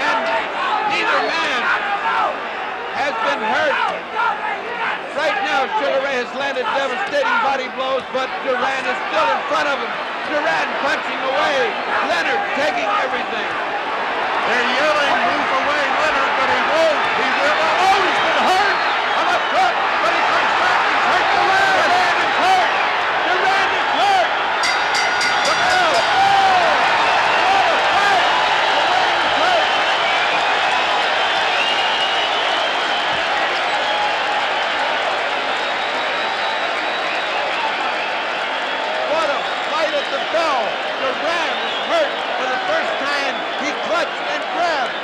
And neither man has been hurt. Right now, Sugar Ray has landed devastating body blows, but Duran is still in front of him. Duran punching away. Leonard taking everything. They're yelling, move away, Leonard, but he won't. He will. Oh, he's been hurt. On the foot, but he comes back. He's hurt Duran. Duran is hurt. Duran is hurt. Look out. What a fight at the bell. Duran was hurt for the first time. He clutched and grabbed.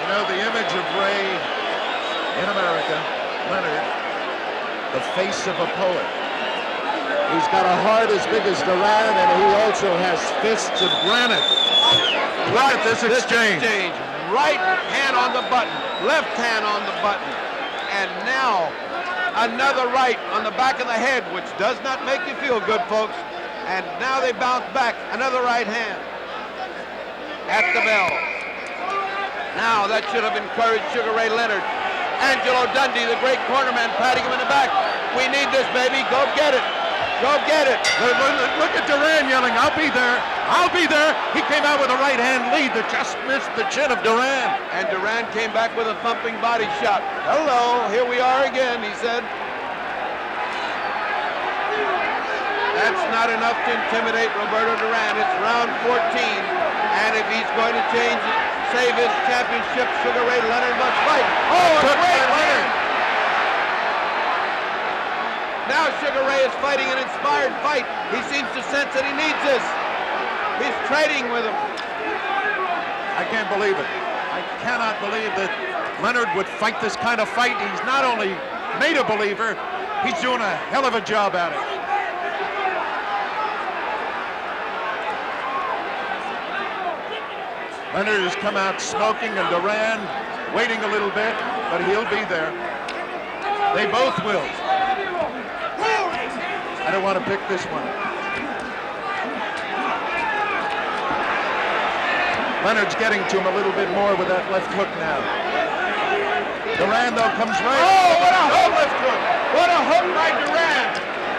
You know, the image of Ray in America, Leonard, the face of a poet. He's got a heart as big as Duran, and he also has fists of granite. Look at this exchange. Right hand on the button, left hand on the button. And now another right on the back of the head, which does not make you feel good, folks. And now they bounce back, another right hand at the bell. Now that should have encouraged Sugar Ray Leonard. Angelo Dundee, the great cornerman, patting him in the back. We need this, baby. Go get it. Go get it. Look at Duran yelling, I'll be there. I'll be there. He came out with a right hand lead that just missed the chin of Duran. And Duran came back with a thumping body shot. Hello, here we are again, he said. That's not enough to intimidate Roberto Duran. It's round 14. And if he's going to save his championship, Sugar Ray Leonard must fight. Oh, a great Leonard! Now Sugar Ray is fighting an inspired fight. He seems to sense that he needs this. He's trading with him. I can't believe it. I cannot believe that Leonard would fight this kind of fight. He's not only made a believer, he's doing a hell of a job at it. Leonard has come out smoking, and Duran waiting a little bit, but he'll be there. They both will. I don't want to pick this one. Leonard's getting to him a little bit more with that left hook now. Duran, though, comes right. Oh, what a hook! Left hook. What a hook by Duran.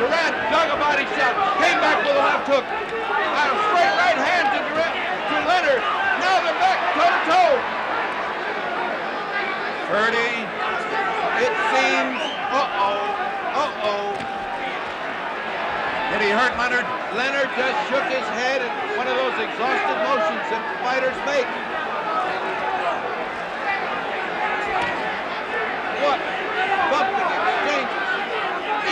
Duran dug a body shot, came back with a left hook. A straight right hand to Leonard. Now they're back toe-to-toe. Ferdy. It seems, Did he hurt Leonard? Leonard just shook his head in one of those exhausted motions that fighters make. What bumping exchanges,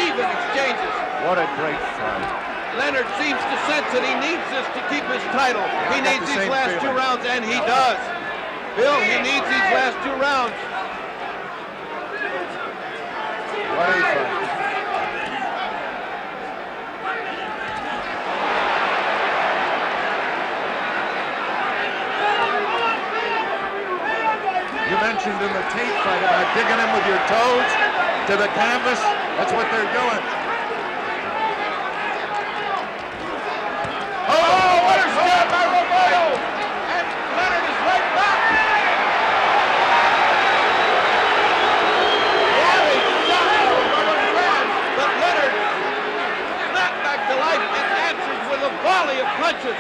even exchanges. What a great fight. Leonard seems to sense that he needs this to keep his title. He needs these last 2 rounds, and he does. Bill, he needs these last 2 rounds. What a fight. you mentioned in the tape fight about digging him with your toes to the canvas, that's what they're doing. Oh, what a shot by Roberto! And Leonard is right back. What a shot by Roberto Duran! But Leonard snapped back to life and answers with a volley of punches.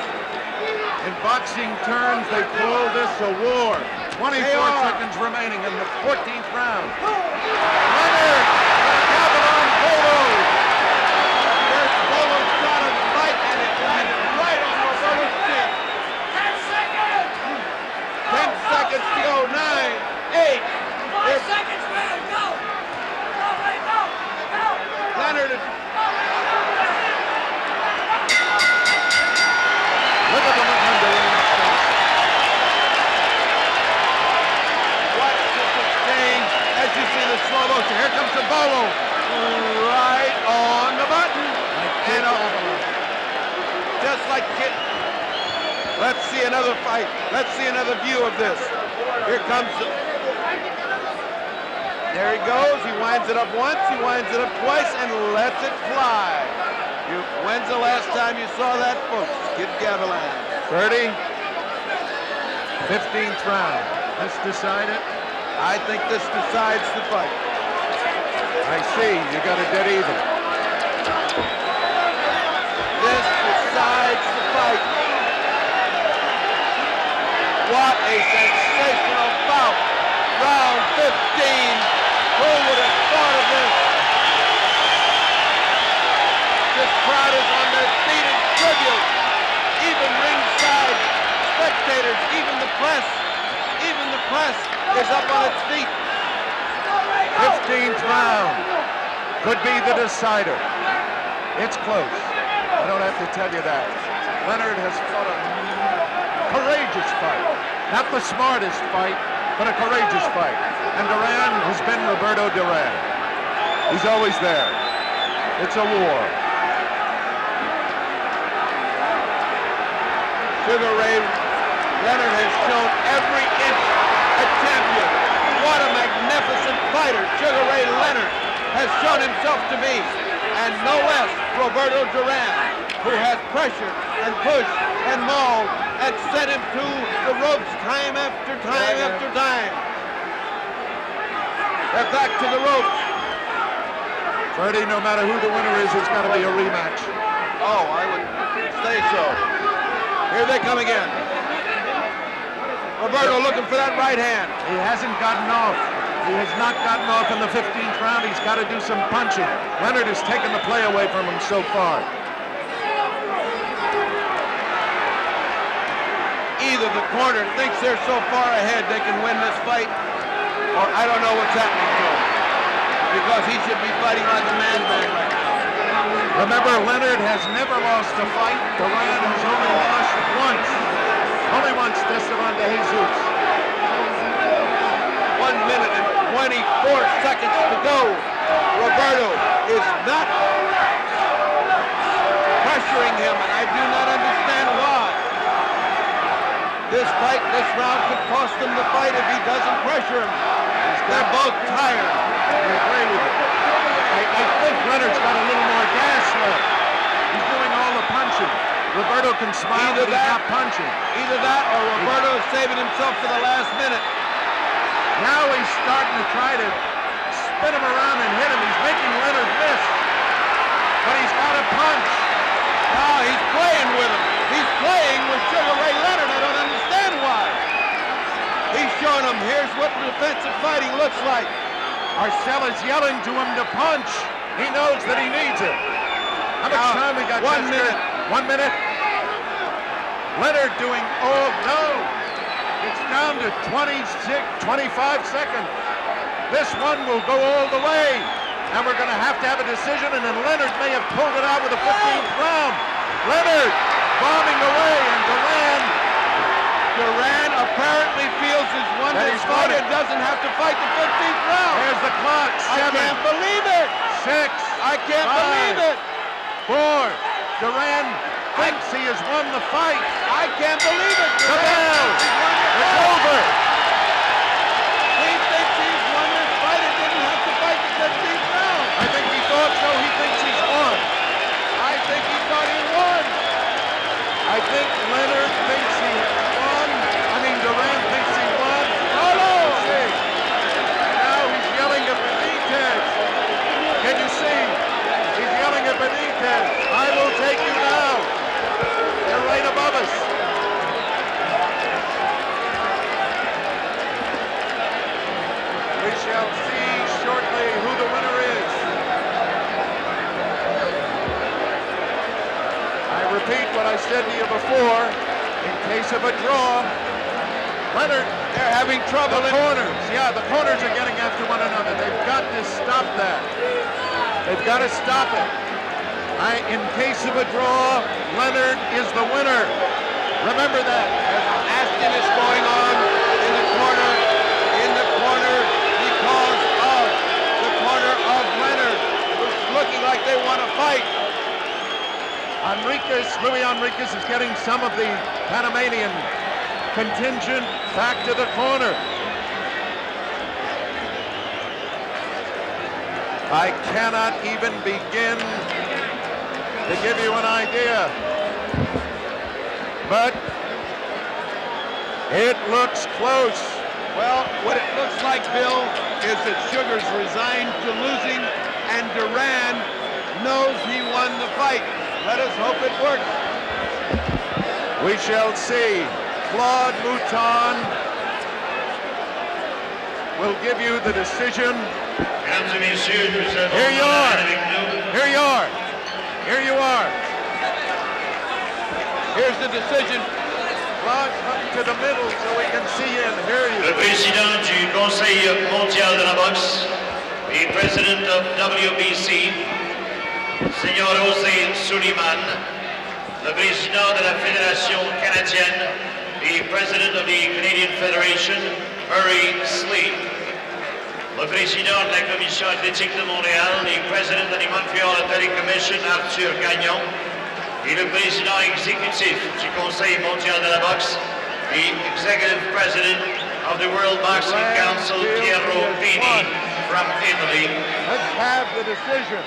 In boxing terms, they call this a war. 24 seconds remaining in the 14th round. Leonard, Gavilan Bolo. First Bolo shot of the fight, and it landed right on Roberto's chin. 10 seconds! 10 seconds to go. 9, 8. 5 seconds, Leonard, go! Go, Leonard, go! Go! Leonard is... Look at the look on Duran's face. Watch this exchange as you see the slow motion. Here comes the Bolo. Right on the button. And just like Kid. Let's see another fight. Let's see another view of this. Here comes the... There he goes. He winds it up once. He winds it up twice and lets it fly. When's the last time you saw that, folks? Kid Gavilan. 30. 15th round. Let's decide it. I think this decides the fight. I see. You got a dead even. This decides the fight. What a sensational bout. Round 15. Who would have thought of this? This crowd is on their feet in tribute. Even ringside spectators, even the press is up on its feet. 15th round. Could be the decider. It's close. I don't have to tell you that. Leonard has fought a courageous fight. Not the smartest fight, but a courageous fight. And Duran has been Roberto Duran. He's always there. It's a war. Sugar Ray Leonard has shown every inch a champion. What a magnificent fighter Sugar Ray Leonard has shown himself to be. And no less Roberto Duran, who has pressured and pushed and mauled and sent him to the ropes time after time after time. They're back to the ropes. Freddie, no matter who the winner is, it's got to be a rematch. Oh, I would say so. Here they come again. Roberto looking for that right hand. He hasn't gotten off. He has not gotten off in the 15th round. He's got to do some punching. Leonard has taken the play away from him so far. Either the corner thinks they're so far ahead they can win this fight, or I don't know what's happening to him. Because he should be fighting like a man bag right now. Remember, Leonard has never lost a fight. Duran has only lost once. Only once to Esteban de Jesus. 1 minute and 24 seconds to go. Roberto is not pressuring him, and I do not understand why. This fight, this round could cost him the fight if he doesn't pressure him. They're both tired. I agree with you. I think Leonard's got a little more gas left. He's doing all the punching. Roberto can smile, but he's not punching. Either that or Roberto is saving himself for the last minute. Now he's starting to try to spin him around and hit him. He's making Leonard miss. But he's got to punch. Now he's playing with him. He's playing with Sugar Ray Leonard. I don't understand why. He's showing him, here's what defensive fighting looks like. Marcella's yelling to him to punch. He knows that he needs it. How much time we got? 1 minute. 1 minute. Leonard doing all no. It's down to 25 seconds. This one will go all the way. And we're going to have a decision, and then Leonard may have pulled it out with the 15th round. Leonard bombing away, and Duran apparently feels he's won this fight and doesn't have to fight the 15th round. There's the clock. 7. I can't believe it. 6. I can't believe it. 4. Duran thinks he has won the fight. I can't believe it. The bell. It's over. said to you before, in case of a draw, Leonard, They're having trouble. the corners, the corners are getting after one another. They've got to stop that. They've got to stop it. In case of a draw, Leonard is the winner. Remember that. Ashton is going on in the corner because of the corner of Leonard, who's looking like they want to fight. Louis Enriquez is getting some of the Panamanian contingent back to the corner. I cannot even begin to give you an idea. But it looks close. Well, what it looks like, Bill, is that Sugar's resigned to losing, and Duran knows he won the fight. Let us hope it works. We shall see. Claude Mouton will give you the decision. Here you are. Here you are. Here you are. Here's the decision. Claude, come to the middle so we can see you and hear you. Le président du Conseil mondial de la boxe et president of WBC, Seigneur José Suleiman, le président de la Fédération canadienne et president of the Canadian Federation, Murray Sleep, le président de la Commission athlétique de Montréal et president of the Montreal Athletic Commission, Arthur Gagnon, et le président exécutif du Conseil mondial de la boxe et executive president of the World Boxing Council, Piero Pini, from Italy. Let's have the decision.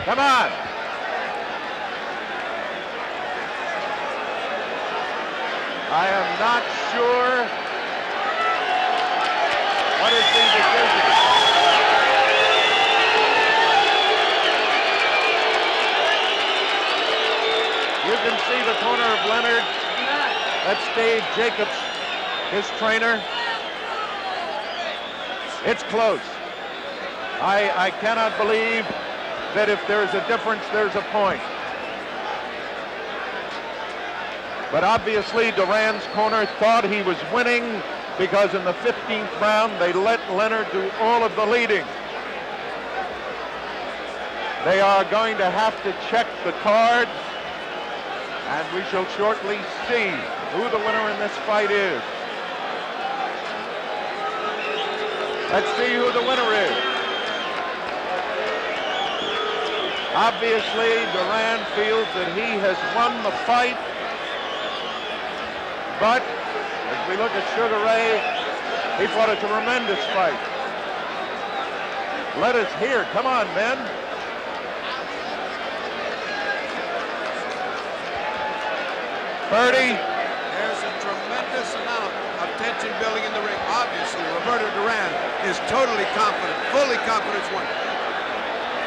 Come on. I am not sure what is the decision. You can see the corner of Leonard. That's Dave Jacobs, his trainer. It's close. I cannot believe that if there's a difference, there's a point. But obviously, Duran's corner thought he was winning because in the 15th round, they let Leonard do all of the leading. They are going to have to check the card, and we shall shortly see who the winner in this fight is. Let's see who the winner is. Obviously, Duran feels that he has won the fight, but as we look at Sugar Ray, he fought a tremendous fight. Let us hear. Come on, men. Bertie. There's a tremendous amount of tension building in the ring. Obviously, Roberto Duran is totally confident, fully confident he's won.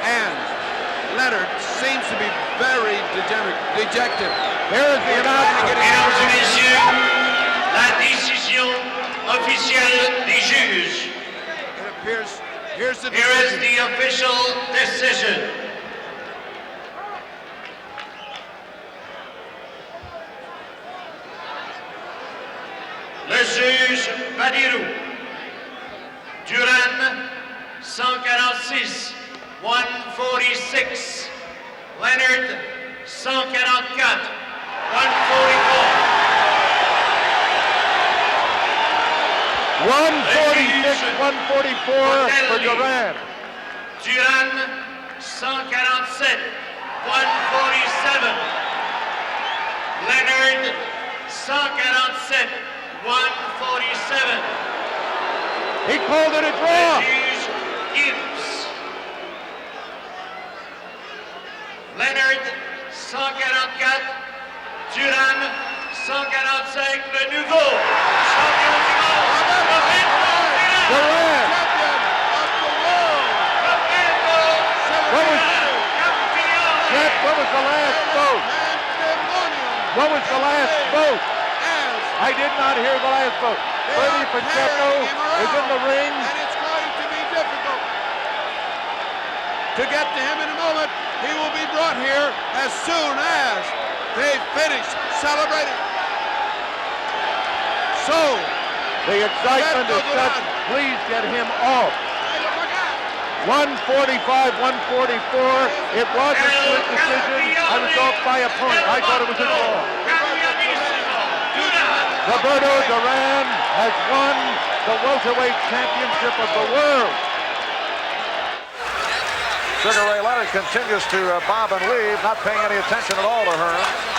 And Leonard seems to be very dejected. Here's the announcement. Mesdames et messieurs, la décision officielle des juges. It appears, here's the Here is decision. the official decision. Le juge Badirou. Duran, 146, 146. Leonard, 144, 144. 146, 144 for Duran. Duran, 147, 147. Leonard, 147, 147. He called it a draw. Juge Gibbs. Leonard, 144. Duran, 145. Le nouveau champion du monde. Duran. What was the last vote? What was the last vote? I did not hear the last vote. Bertie Pacheco is in the ring. And it's going to be difficult to get to him in a moment. He will be brought here as soon as They finished celebrating. So, The excitement is such, please get him off. 145, 144. It was a split decision. I was off by a point. I thought it was a draw. Roberto Duran has won the welterweight championship of the world. Sugar Ray Leonard continues to bob and weave, not paying any attention at all to Hearns.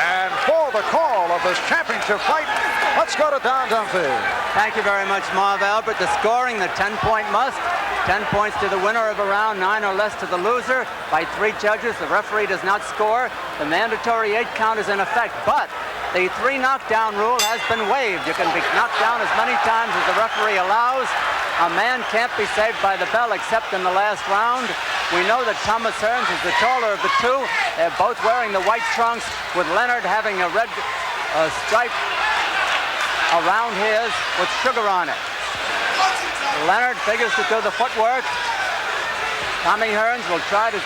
And for the call of this championship fight, let's go to Don Dunphy. Thank you very much, Marv Albert. The scoring, the 10-point must. 10 points to the winner of a round, 9 or less to the loser. By 3 judges, the referee does not score. The mandatory 8 count is in effect, but the 3 knockdown rule has been waived. You can be knocked down as many times as the referee allows. A man can't be saved by the bell except in the last round. We know that Thomas Hearns is the taller of the two. They're both wearing the white trunks, with Leonard having a red stripe around his with sugar on it. Leonard figures to do the footwork. Tommy Hearns will try to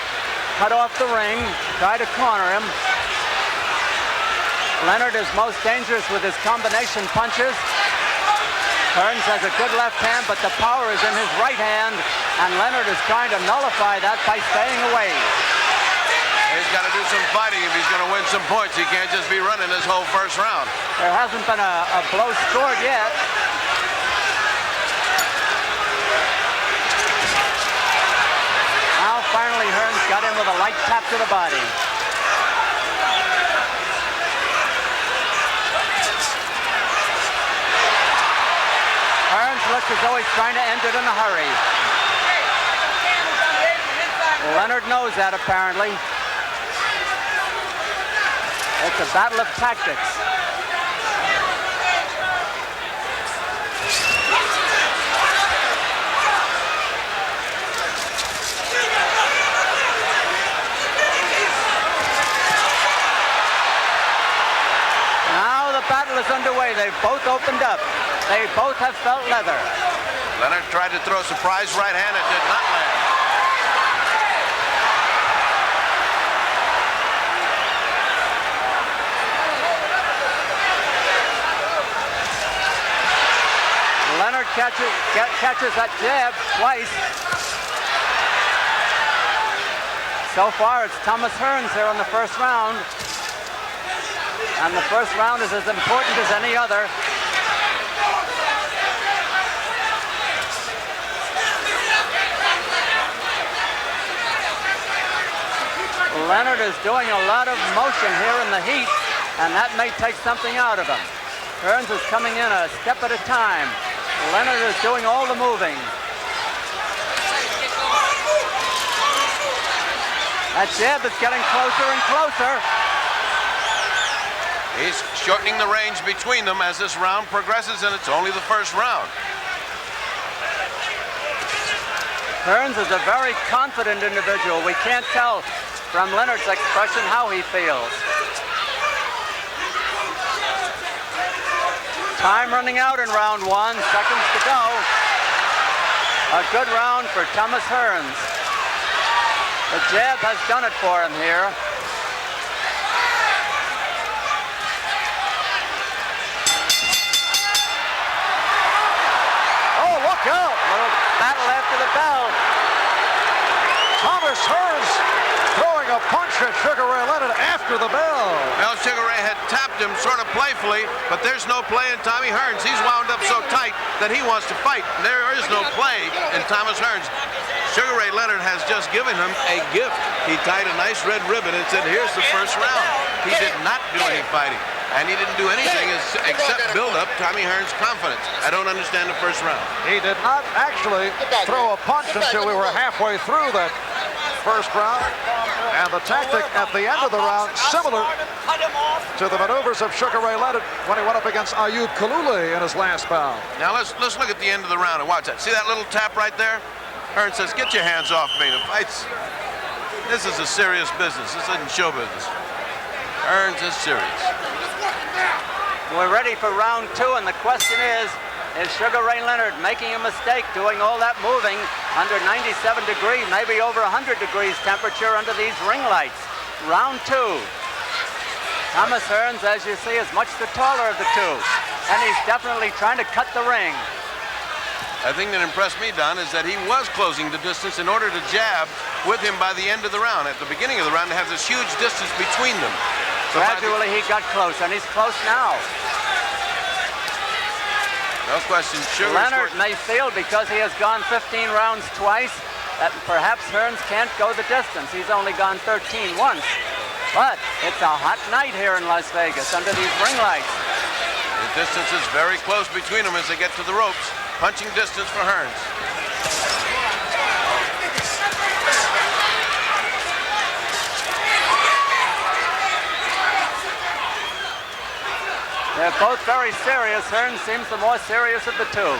cut off the ring, try to corner him. Leonard is most dangerous with his combination punches. Hearns has a good left hand, but the power is in his right hand, and Leonard is trying to nullify that by staying away. He's got to do some fighting if he's going to win some points. He can't just be running this whole first round. There hasn't been a blow scored yet. Now finally Hearns got in with a light tap to the body. Hearns looks as though he's trying to end it in a hurry. Leonard knows that, apparently. It's a battle of tactics. Now the battle is underway. They've both opened up. They both have felt leather. Leonard tried to throw a surprise right hand. It did not land. Leonard catches that jab twice. So far, it's Thomas Hearns here in the first round. And the first round is as important as any other. Leonard is doing a lot of motion here in the heat, and that may take something out of him. Hearns is coming in a step at a time. Leonard is doing all the moving. That jab is getting closer and closer. He's shortening the range between them as this round progresses, and it's only the first round. Hearns is a very confident individual. We can't tell from Leonard's expression how he feels. Time running out in round 1, seconds to go. A good round for Thomas Hearns. The jab has done it for him here. Oh, look out! Little battle after the bell. Thomas Hearns throwing a punch at Sugar Ray Leonard after the bell. Well, Sugar Ray had tapped him sort of playfully, but there's no play in Tommy Hearns. He's wound up so tight that he wants to fight. There is no play in Thomas Hearns. Sugar Ray Leonard has just given him a gift. He tied a nice red ribbon and said, here's the first round. He did not do any fighting, and he didn't do anything except build up Tommy Hearns' confidence. I don't understand the first round. He did not actually throw a punch until we were halfway through that first round. And the tactic at the end of the round, similar to the maneuvers of Sugar Ray Leonard when he went up against Ayub Kalule in his last bout. Now let's look at the end of the round and watch that. See that little tap right there? Hearns says, get your hands off me. The fight's, this is a serious business. This isn't show business. Hearns is serious. We're ready for round 2, and the question is Sugar Ray Leonard making a mistake doing all that moving? under 97 degrees, maybe over 100 degrees temperature under these ring lights. Round 2. Thomas Hearns, as you see, is much the taller of the two, and he's definitely trying to cut the ring. The thing that impressed me, Don, is that he was closing the distance in order to jab with him by the end of the round. At the beginning of the round, they have this huge distance between them. So gradually he got close, and he's close now. No question. Leonard may feel, because he has gone 15 rounds twice, that perhaps Hearns can't go the distance. He's only gone 13 once. But it's a hot night here in Las Vegas under these ring lights. The distance is very close between them as they get to the ropes. Punching distance for Hearns. They're both very serious. Hearns seems the more serious of the two.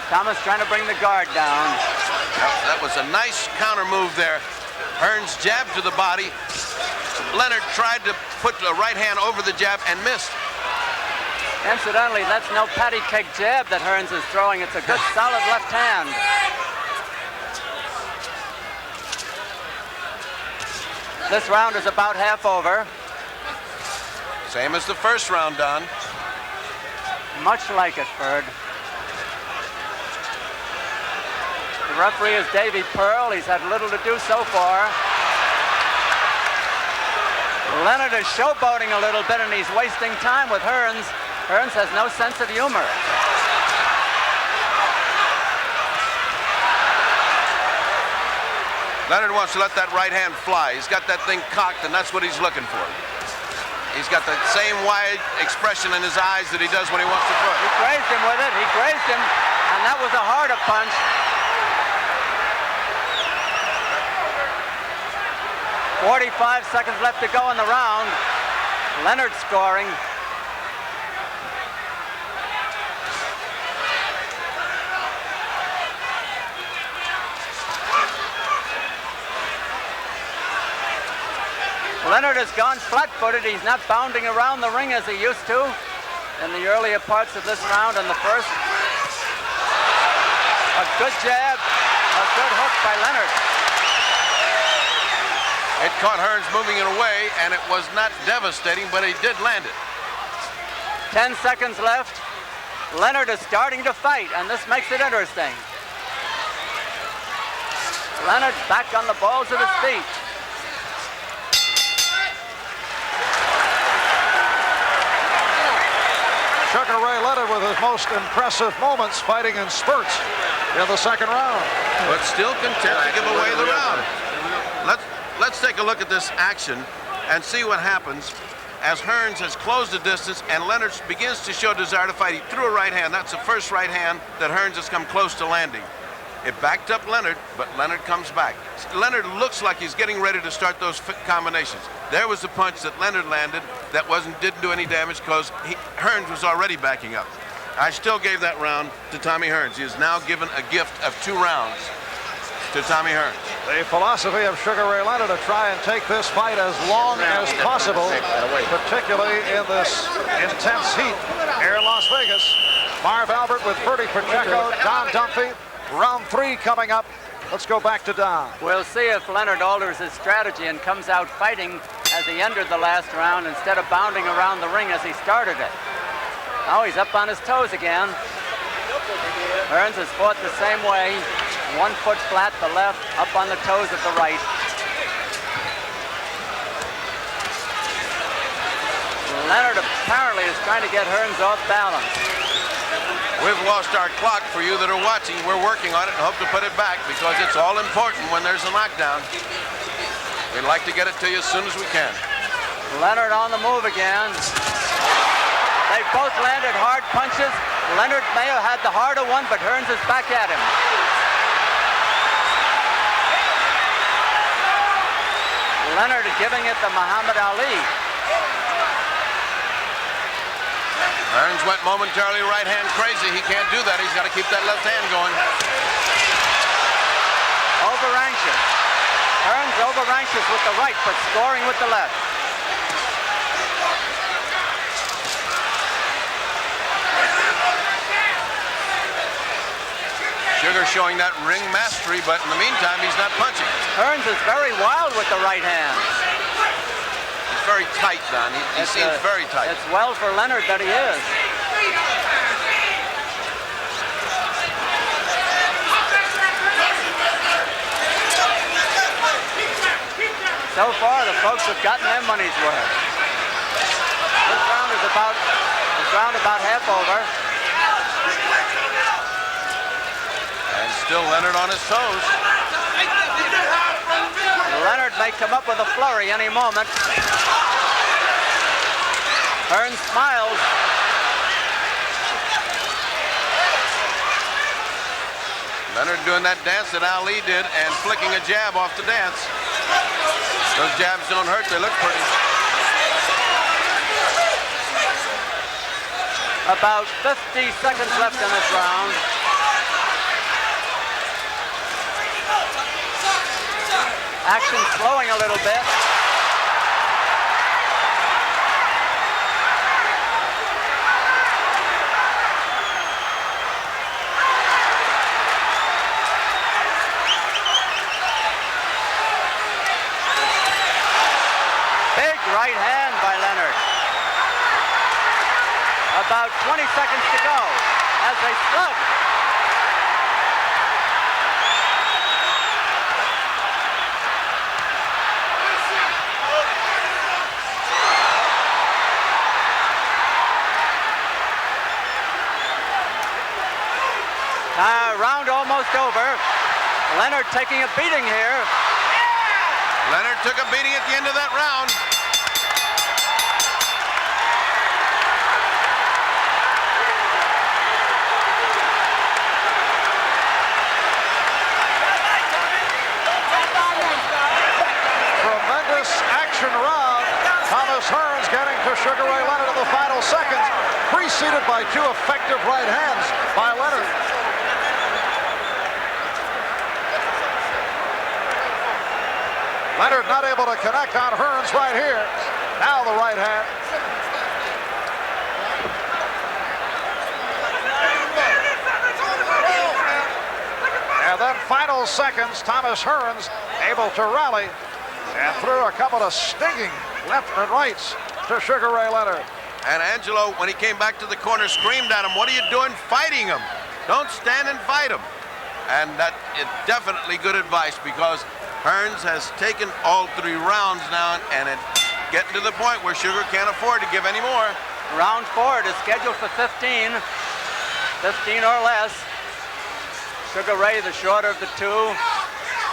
Thomas trying to bring the guard down. That was a nice counter move there. Hearns jabbed to the body. Leonard tried to put the right hand over the jab and missed. Incidentally, that's no patty cake jab that Hearns is throwing. It's a good solid left hand. This round is about half over. Same as the first round, Don. Much like it, Ferd. The referee is Davy Pearl. He's had little to do so far. Leonard is showboating a little bit, and he's wasting time with Hearns. Hearns has no sense of humor. Leonard wants to let that right hand fly. He's got that thing cocked, and that's what he's looking for. He's got the same wide expression in his eyes that he does when he wants to throw it. He grazed him with it. He grazed him, and that was a harder punch. .45 seconds left to go in the round. Leonard scoring. Leonard has gone flat-footed. He's not bounding around the ring as he used to in the earlier parts of this round and the first. A good jab, a good hook by Leonard. It caught Hearns moving it away, and it was not devastating, but he did land it. 10 seconds left. Leonard is starting to fight, and this makes it interesting. Leonard back on the balls of his feet. Sugar Ray Leonard with his most impressive moments fighting in spurts in the second round. But still content to give away the round. Let's take a look at this action and see what happens as Hearns has closed the distance and Leonard begins to show desire to fight. He threw a right hand. That's the first right hand that Hearns has come close to landing. It backed up Leonard, but Leonard comes back. Leonard looks like he's getting ready to start those combinations. There was a punch that Leonard landed that didn't do any damage because Hearns was already backing up. I still gave that round to Tommy Hearns. He is now given a gift of 2 rounds to Tommy Hearns. The philosophy of Sugar Ray Leonard to try and take this fight as long as possible, particularly in this intense heat here in Las Vegas. Marv Albert with Bertie Pacheco, Don Dunphy. Round 3 coming up. Let's go back to Don. We'll see if Leonard alters his strategy and comes out fighting as he entered the last round instead of bounding around the ring as he started it. Now he's up on his toes again. Hearns has fought the same way. 1 foot flat, the left, up on the toes of the right. Leonard apparently is trying to get Hearns off balance. We've lost our clock for you that are watching. We're working on it and hope to put it back because it's all important when there's a knockdown. We'd like to get it to you as soon as we can. Leonard on the move again. They both landed hard punches. Leonard may have had the harder one, but Hearns is back at him. Leonard giving it to Muhammad Ali. Hearns went momentarily right hand crazy. He can't do that. He's got to keep that left hand going. Over anxious. Hearns over anxious with the right, but scoring with the left. Sugar showing that ring mastery, but in the meantime, he's not punching. Hearns is very wild with the right hand. He's very tight, Don. He seems very tight. It's well for Leonard that he is. So far, the folks have gotten their money's worth. This round about half over. And still Leonard on his toes. Leonard may come up with a flurry any moment. Hearns smiles. Leonard doing that dance that Ali did and flicking a jab off the dance. Those jabs don't hurt, they look pretty. About 50 seconds left in this round. Action slowing a little bit. Big right hand by Leonard. About 20 seconds to go as they slug. Round almost over. Leonard taking a beating here. Leonard took a beating at the end of that round. Tremendous action round. Thomas Hearns getting to Sugar Ray Leonard in the final seconds, preceded by two effective right hands by Leonard. Leonard not able to connect on Hearns right here. Now the right hand. And then final seconds, Thomas Hearns able to rally and threw a couple of stinging left and rights to Sugar Ray Leonard. And Angelo, when he came back to the corner, screamed at him, "What are you doing fighting him? Don't stand and fight him." And that is definitely good advice, because Hearns has taken all 3 rounds now, and it's getting to the point where Sugar can't afford to give any more. Round 4 is scheduled for 15 or less. Sugar Ray, the shorter of the two.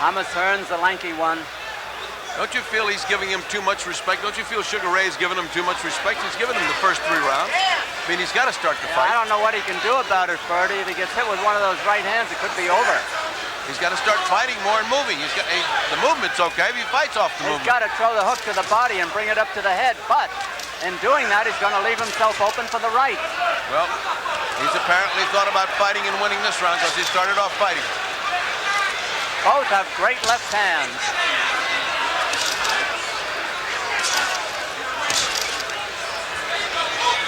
Thomas Hearns, the lanky one. Don't you feel he's giving him too much respect? Don't you feel Sugar Ray's giving him too much respect? He's given him the first 3 rounds. I mean, he's got to start the fight. I don't know what he can do about it, Ferdy. If he gets hit with one of those right hands, it could be over. He's got to start fighting more and moving. The movement's okay if he fights off the movement. He's got to throw the hook to the body and bring it up to the head, but in doing that, he's going to leave himself open for the right. Well, he's apparently thought about fighting and winning this round, because he started off fighting. Both have great left hands.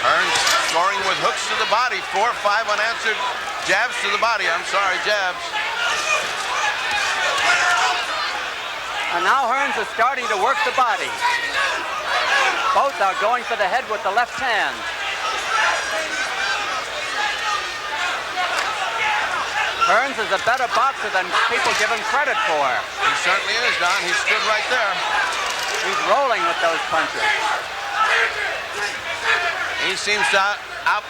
Hearns scoring with hooks to the body. 4 or 5 unanswered jabs to the body. I'm sorry, jabs. And now Hearns is starting to work the body. Both are going for the head with the left hand. Hearns is a better boxer than people give him credit for. He certainly is, Don. He stood right there. He's rolling with those punches. He seems to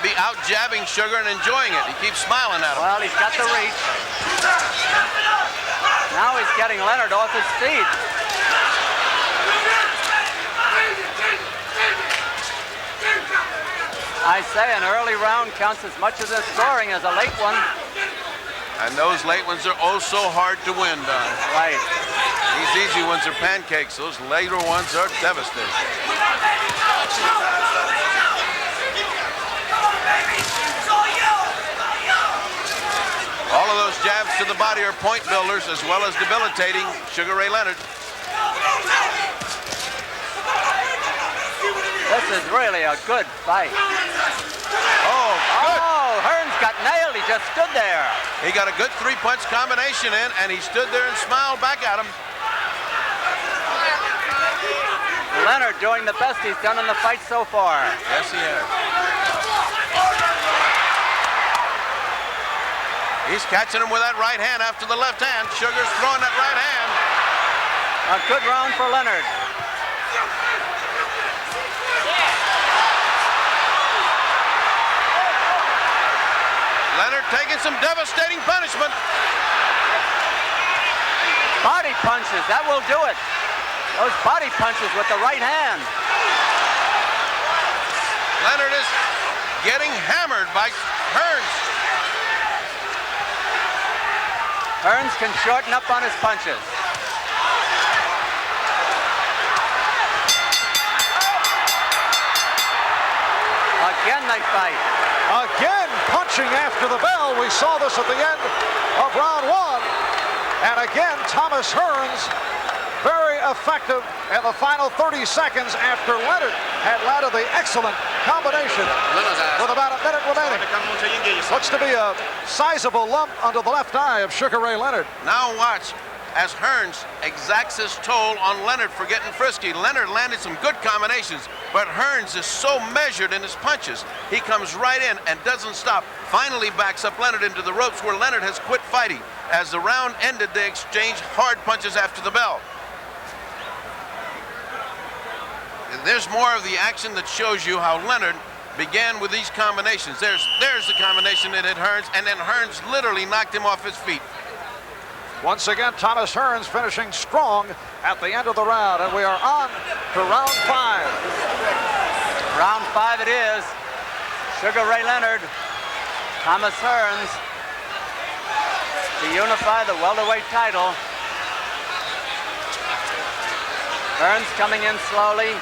be out jabbing Sugar and enjoying it. He keeps smiling at him. Well, he's got the reach. Now he's getting Leonard off his feet. I say an early round counts as much as a scoring as a late one. And those late ones are oh so hard to win, Don. Right. These easy ones are pancakes. Those later ones are devastating. All of those jabs to the body are point builders as well as debilitating Sugar Ray Leonard. This is really a good fight. Oh, good. Oh, Hearns Hearns got nailed. He just stood there. He got a good three-punch combination in, and he stood there and smiled back at him. Leonard doing the best he's done in the fight so far. Yes, he has. He's catching him with that right hand after the left hand. Sugar's throwing that right hand. A good round for Leonard. Leonard taking some devastating punishment. Body punches, that will do it. Those body punches with the right hand. Leonard is getting hammered by Hearns. Hearns can shorten up on his punches. Again they fight. Again, punching after the bell. We saw this at the end of round one. And again, Thomas Hearns, very effective in the final 30 seconds after Leonard had landed the excellent combination with about a minute remaining. Looks to be a sizable lump under the left eye of Sugar Ray Leonard. Now watch as Hearns exacts his toll on Leonard for getting frisky. Leonard landed some good combinations, but Hearns is so measured in his punches. He comes right in and doesn't stop. Finally backs up Leonard into the ropes where Leonard has quit fighting. As the round ended, they exchanged hard punches after the bell. There's more of the action that shows you how Leonard began with these combinations. There's the combination that hit Hearns, and then Hearns literally knocked him off his feet. Once again, Thomas Hearns finishing strong at the end of the round, and we are on to round 5. Round 5 it is. Sugar Ray Leonard, Thomas Hearns to unify the welterweight title. Hearns coming in slowly.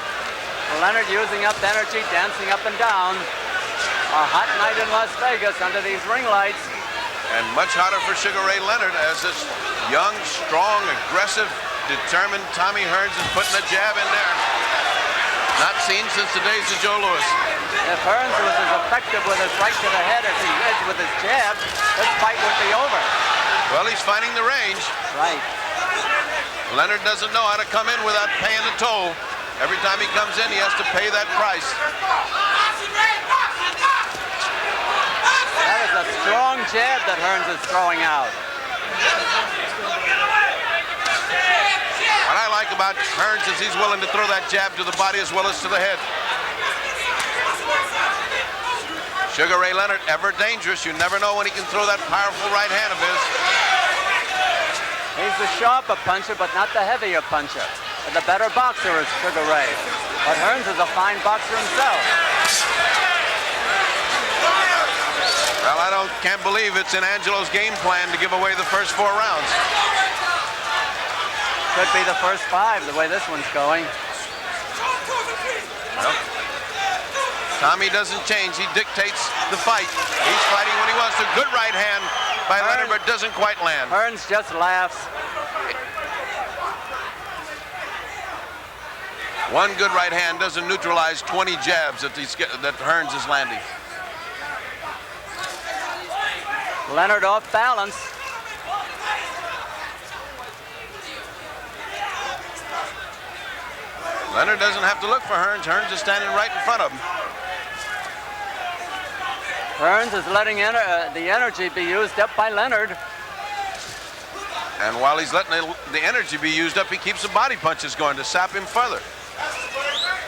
Leonard using up energy, dancing up and down. A hot night in Las Vegas under these ring lights. And much hotter for Sugar Ray Leonard as this young, strong, aggressive, determined Tommy Hearns is putting a jab in there. Not seen since the days of Joe Louis. If Hearns was as effective with his right to the head as he is with his jab, this fight would be over. Well, he's finding the range. Right. Leonard doesn't know how to come in without paying the toll. Every time he comes in, he has to pay that price. That is a strong jab that Hearns is throwing out. What I like about Hearns is he's willing to throw that jab to the body as well as to the head. Sugar Ray Leonard, ever dangerous. You never know when he can throw that powerful right hand of his. He's the sharper puncher, but not the heavier puncher. And the better boxer is Sugar Ray. But Hearns is a fine boxer himself. Well, I can't believe it's in Angelo's game plan to give away the first 4 rounds. Could be the first 5, the way this one's going. Well, Tommy doesn't change. He dictates the fight. He's fighting when he wants to. Good right hand by Leonard, but doesn't quite land. Hearns just laughs. One good right hand doesn't neutralize 20 jabs that Hearns is landing. Leonard off balance. Leonard doesn't have to look for Hearns. Hearns is standing right in front of him. Hearns is letting the energy be used up by Leonard. And while he's letting the energy be used up, he keeps the body punches going to sap him further.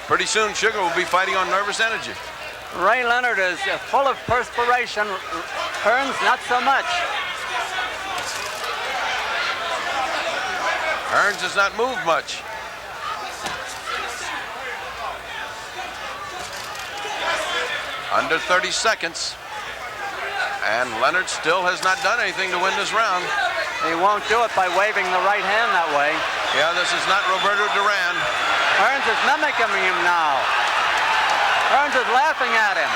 Pretty soon, Sugar will be fighting on nervous energy. Ray Leonard is full of perspiration. Hearns, not so much. Hearns does not move much. Under 30 seconds. And Leonard still has not done anything to win this round. He won't do it by waving the right hand that way. Yeah, this is not Roberto Duran. Hearns is mimicking him now. Hearns is laughing at him.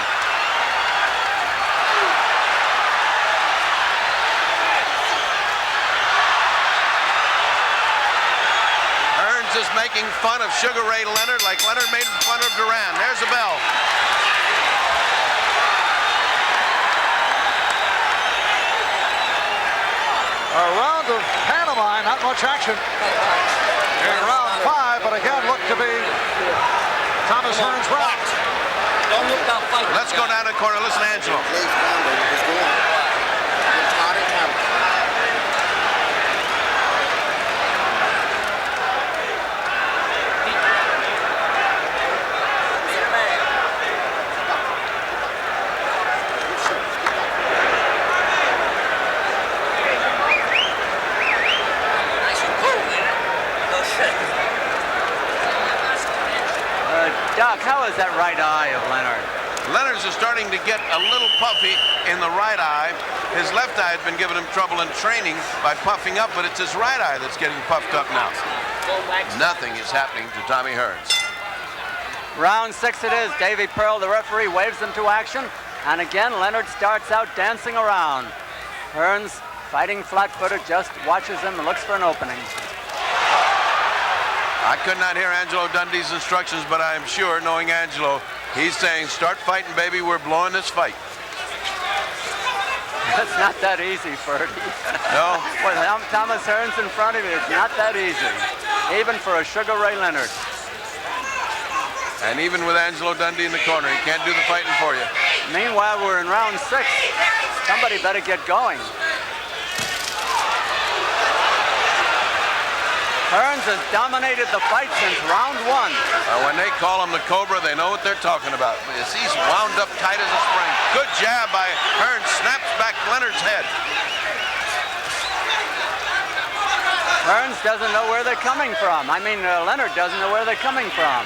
Hearns is making fun of Sugar Ray Leonard like Leonard made fun of Duran. There's the bell. A round of pantomime, not much action in round 5, but again looked to be Thomas Hearns' round. Don't look that fight. Let's go down the corner. Listen to Angelo. Doc, how is that right eye of Leonard? Leonard's is starting to get a little puffy in the right eye. His left eye has been giving him trouble in training by puffing up, but it's his right eye that's getting puffed up now. Nothing is happening to Tommy Hearns. Round 6 it is. Davy Pearl, the referee, waves them to action. And again, Leonard starts out dancing around. Hearns, fighting flat-footed, just watches him and looks for an opening. I could not hear Angelo Dundee's instructions, but I am sure, knowing Angelo, he's saying, start fighting, baby. We're blowing this fight. It's not that easy, Ferdy. No? With Thomas Hearns in front of you, it's not that easy. Even for a Sugar Ray Leonard. And even with Angelo Dundee in the corner, he can't do the fighting for you. Meanwhile, we're in round 6. Somebody better get going. Hearns has dominated the fight since round 1. When they call him the Cobra, they know what they're talking about. He's wound up tight as a spring. Good jab by Hearns. Snaps back Leonard's head. Hearns doesn't know where they're coming from. I mean, Leonard doesn't know where they're coming from.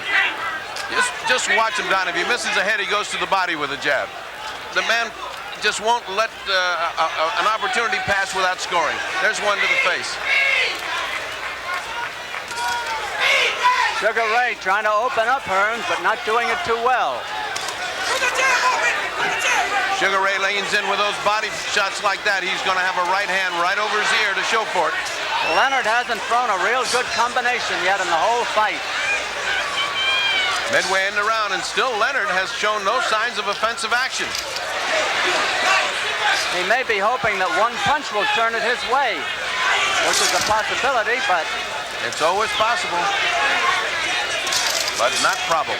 Just watch him, Don. If he misses a head, he goes to the body with a jab. The man just won't let an opportunity pass without scoring. There's one to the face. Sugar Ray trying to open up Hearns, but not doing it too well. Sugar Ray leans in with those body shots like that. He's going to have a right hand right over his ear to show for it. Leonard hasn't thrown a real good combination yet in the whole fight. Midway in the round, and still Leonard has shown no signs of offensive action. He may be hoping that one punch will turn it his way, which is a possibility, but... It's always possible, but not probable.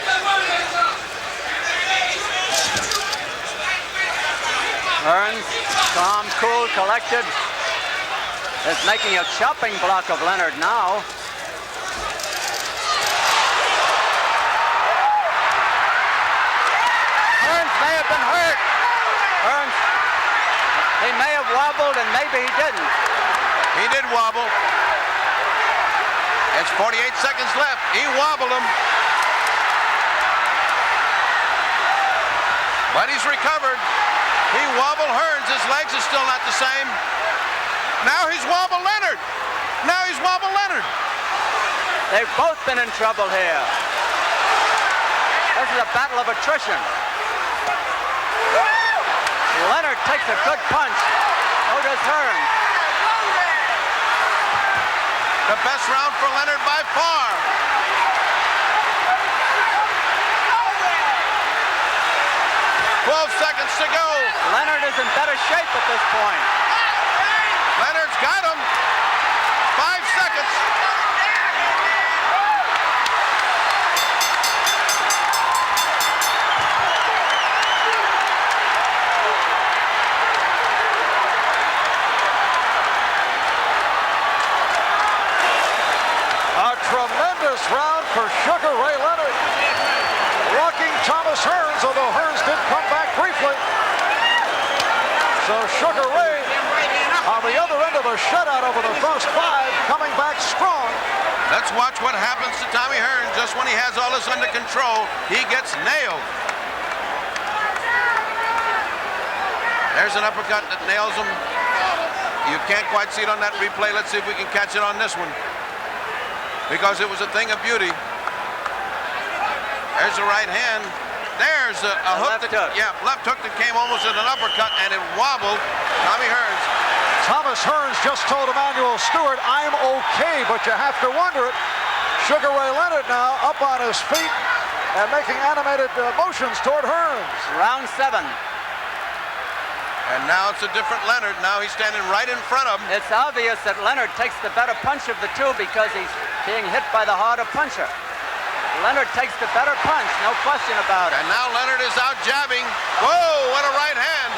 Hearns, calm, cool, collected, is making a chopping block of Leonard now. Hearns may have been hurt. Hearns, he may have wobbled and maybe he didn't. He did wobble. It's 48 seconds left. He wobbled him. But he's recovered. He wobbled Hearns. His legs are still not the same. Now he's wobbled Leonard. Now he's wobbled Leonard. They've both been in trouble here. This is a battle of attrition. Leonard takes a good punch. So does Hearns. The best round for Leonard by far. Seconds to go. Leonard is in better shape at this point. Leonard's got him. 5 seconds. A tremendous round for Sugar Ray Leonard. Rocking Thomas Hearns, although Hearns did come back briefly. So Sugar Ray on the other end of a shutout over the first 5, coming back strong. Let's watch what happens to Tommy Hearns. Just when he has all this under control, he gets nailed. There's an uppercut that nails him. You can't quite see it on that replay. Let's see if we can catch it on this one, because it was a thing of beauty. There's a right hand. There's a hook. Left hook. Yeah, left hook that came almost at an uppercut, and it wobbled Tommy Hearns. Thomas Hearns just told Emanuel Stewart, I'm okay, but you have to wonder it. Sugar Ray Leonard now up on his feet and making animated motions toward Hearns. Round 7. And now it's a different Leonard. Now he's standing right in front of him. It's obvious that Leonard takes the better punch of the two because he's being hit by the harder puncher. Leonard takes the better punch, no question about it. And now Leonard is out jabbing. Whoa, what a right hand.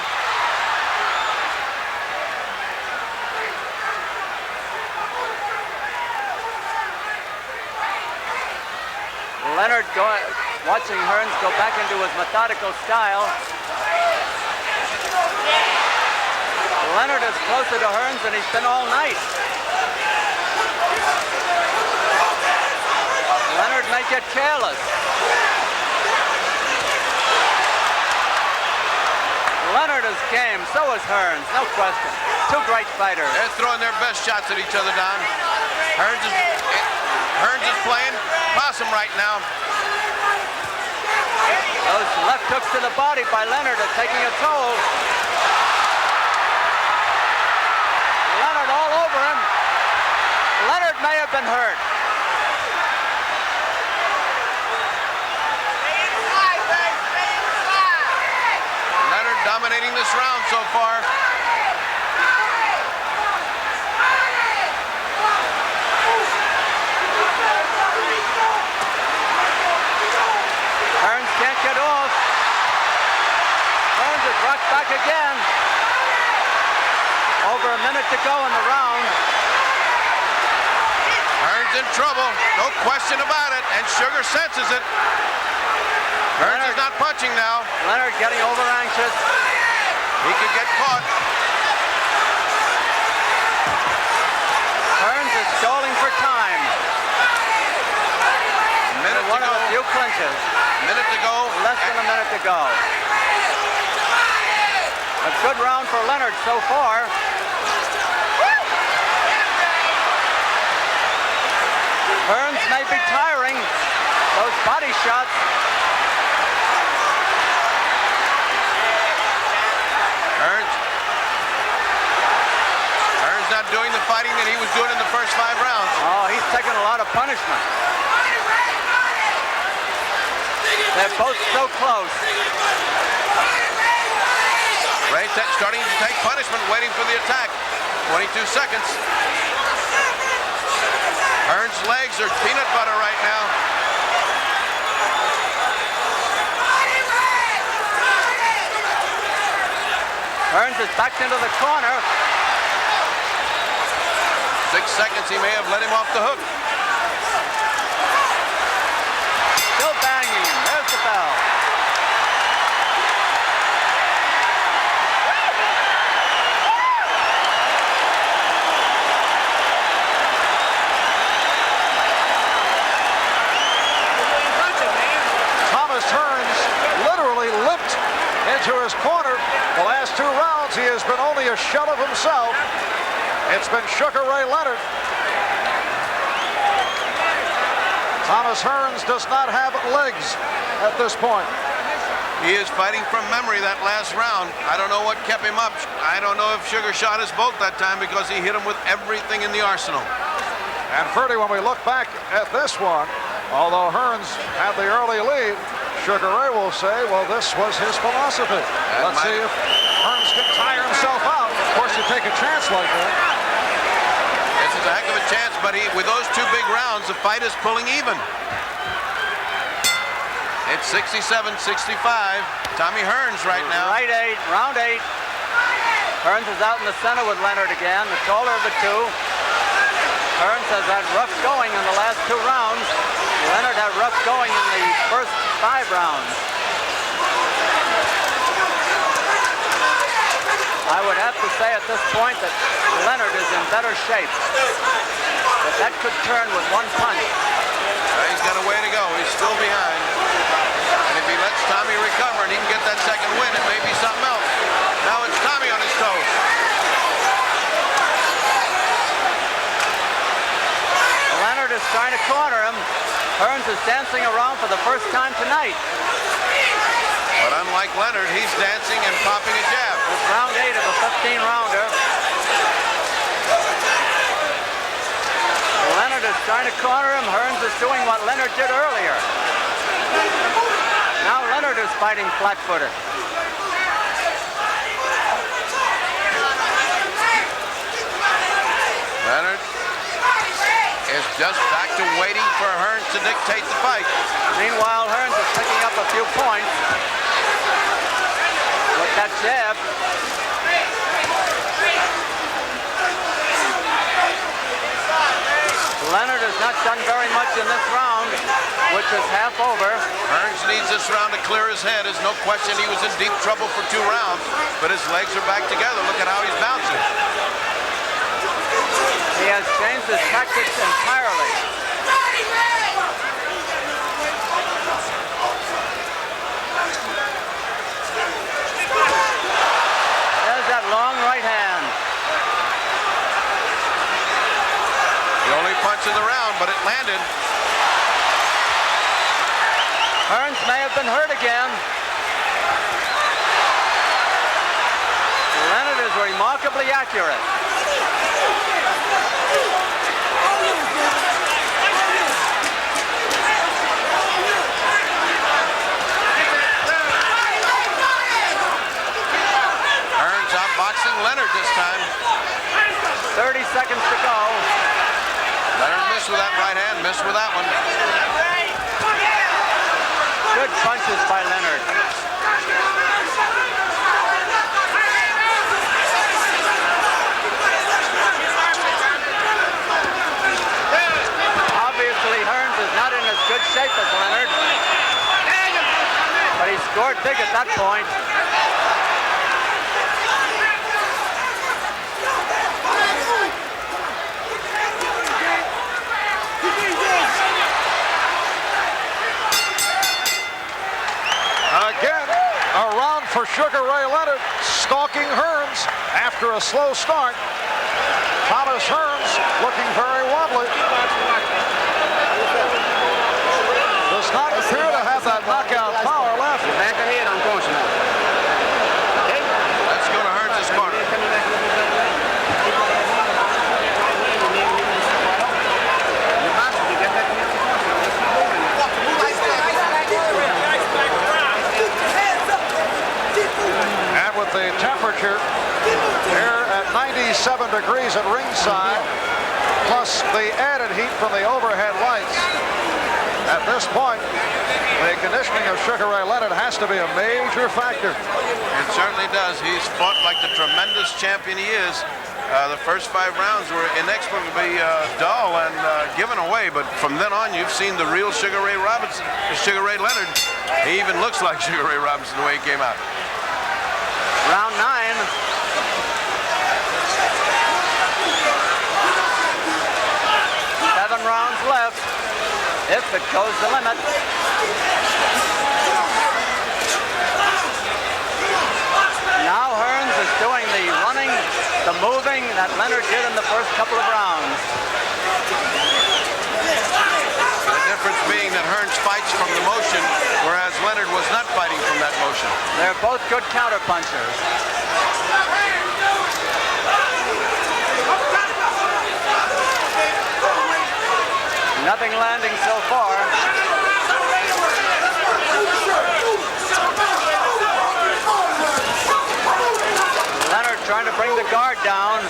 Leonard watching Hearns go back into his methodical style. Leonard is closer to Hearns than he's been all night. Leonard may get careless. Leonard is game, so is Hearns, no question. Two great fighters. They're throwing their best shots at each other, Don. Hearns is playing possum right now. Those left hooks to the body by Leonard are taking a toll. Leonard all over him. Leonard may have been hurt. Leonard dominating this round so far. Hearns can't get off. Hearns is rocked back again. Over a minute to go in the round. Hearns in trouble, no question about it, and Sugar senses it. Hearns is not punching now. Leonard getting over anxious. He could get caught. Hearns is stalling for time. Minute to One go. of the few clinches. Minute to go. Less than a minute to go. A good round for Leonard so far. Hearns may be tiring. Those body shots. Hearns not doing the fighting that he was doing in the first 5 rounds. Oh, he's taking a lot of punishment. They're both so close. Ray starting to take punishment, waiting for the attack. 22 seconds. Hearns' legs are peanut butter right now. Hearns is backed into the corner. 6 seconds, he may have let him off the hook. Still banging. There's the bell. Thomas Hearns literally limped into his corner. The last 2 rounds, he has been only a shell of himself. It's been Sugar Ray Leonard. Thomas Hearns does not have legs at this point. He is fighting from memory that last round. I don't know what kept him up. I don't know if Sugar shot his boat that time because he hit him with everything in the arsenal. And Ferdy, when we look back at this one, although Hearns had the early lead, Sugar Ray will say, well, this was his philosophy. Let's see if Hearns can tire himself out. Of course, you take a chance like that. This is a heck of a chance, but with those 2 big rounds, the fight is pulling even. It's 67-65. Tommy Hearns right now. Right 8, round 8. Hearns is out in the center with Leonard again, the taller of the two. Hearns has had rough going in the last 2 rounds. Leonard had rough going in the first 5 rounds. I would have to say at this point that Leonard is in better shape. But that could turn with 1 punch. He's got a way to go. He's still behind. And if he lets Tommy recover and he can get that second win, it may be something else. Now it's Tommy on his toes. Leonard is trying to corner him. Hearns is dancing around for the first time tonight. But unlike Leonard, he's dancing and popping a jab. It's round 8 of a 15-rounder. Leonard is trying to corner him. Hearns is doing what Leonard did earlier. Now Leonard is fighting flat-footed. Leonard is just back to waiting for Hearns to dictate the fight. Meanwhile, Hearns is picking up a few points with that jab. Leonard has not done very much in this round, which is half over. Hearns needs this round to clear his head. There's no question he was in deep trouble for 2 rounds, but his legs are back together. Look at how he's bouncing. He has changed his tactics entirely. There's that long right hand. The only punch in the round, but it landed. Hearns may have been hurt again. Leonard is remarkably accurate. Hearns outboxing Leonard this time. 30 seconds to go. Leonard missed with that right hand, missed with that one. Good punches by Leonard. Obviously, Hearns is not in as good shape as Leonard, but he scored big at that point. Again, a round for Sugar Ray Leonard, stalking Hearns after a slow start. Thomas Hearns looking very wobbly. Does not appear to have that knockout power left. Back ahead, unfortunately. Let's go to Hearns' corner. And with the temperature here at 97 degrees at ringside, plus the added heat from the overhead lights, at this point, the conditioning of Sugar Ray Leonard has to be a major factor. It certainly does. He's fought like the tremendous champion he is. The first 5 rounds were inexplicably dull and given away, but from then on, you've seen the real Sugar Ray Robinson, Sugar Ray Leonard. He even looks like Sugar Ray Robinson the way he came out. Round 9. 7 rounds left, if it goes the limit. Now Hearns is doing the running, the moving that Leonard did in the first couple of rounds. The difference being that Hearns fights from the motion, whereas Leonard was not fighting from that motion. They're both good counterpunchers. Nothing landing so far. Leonard trying to bring the guard down.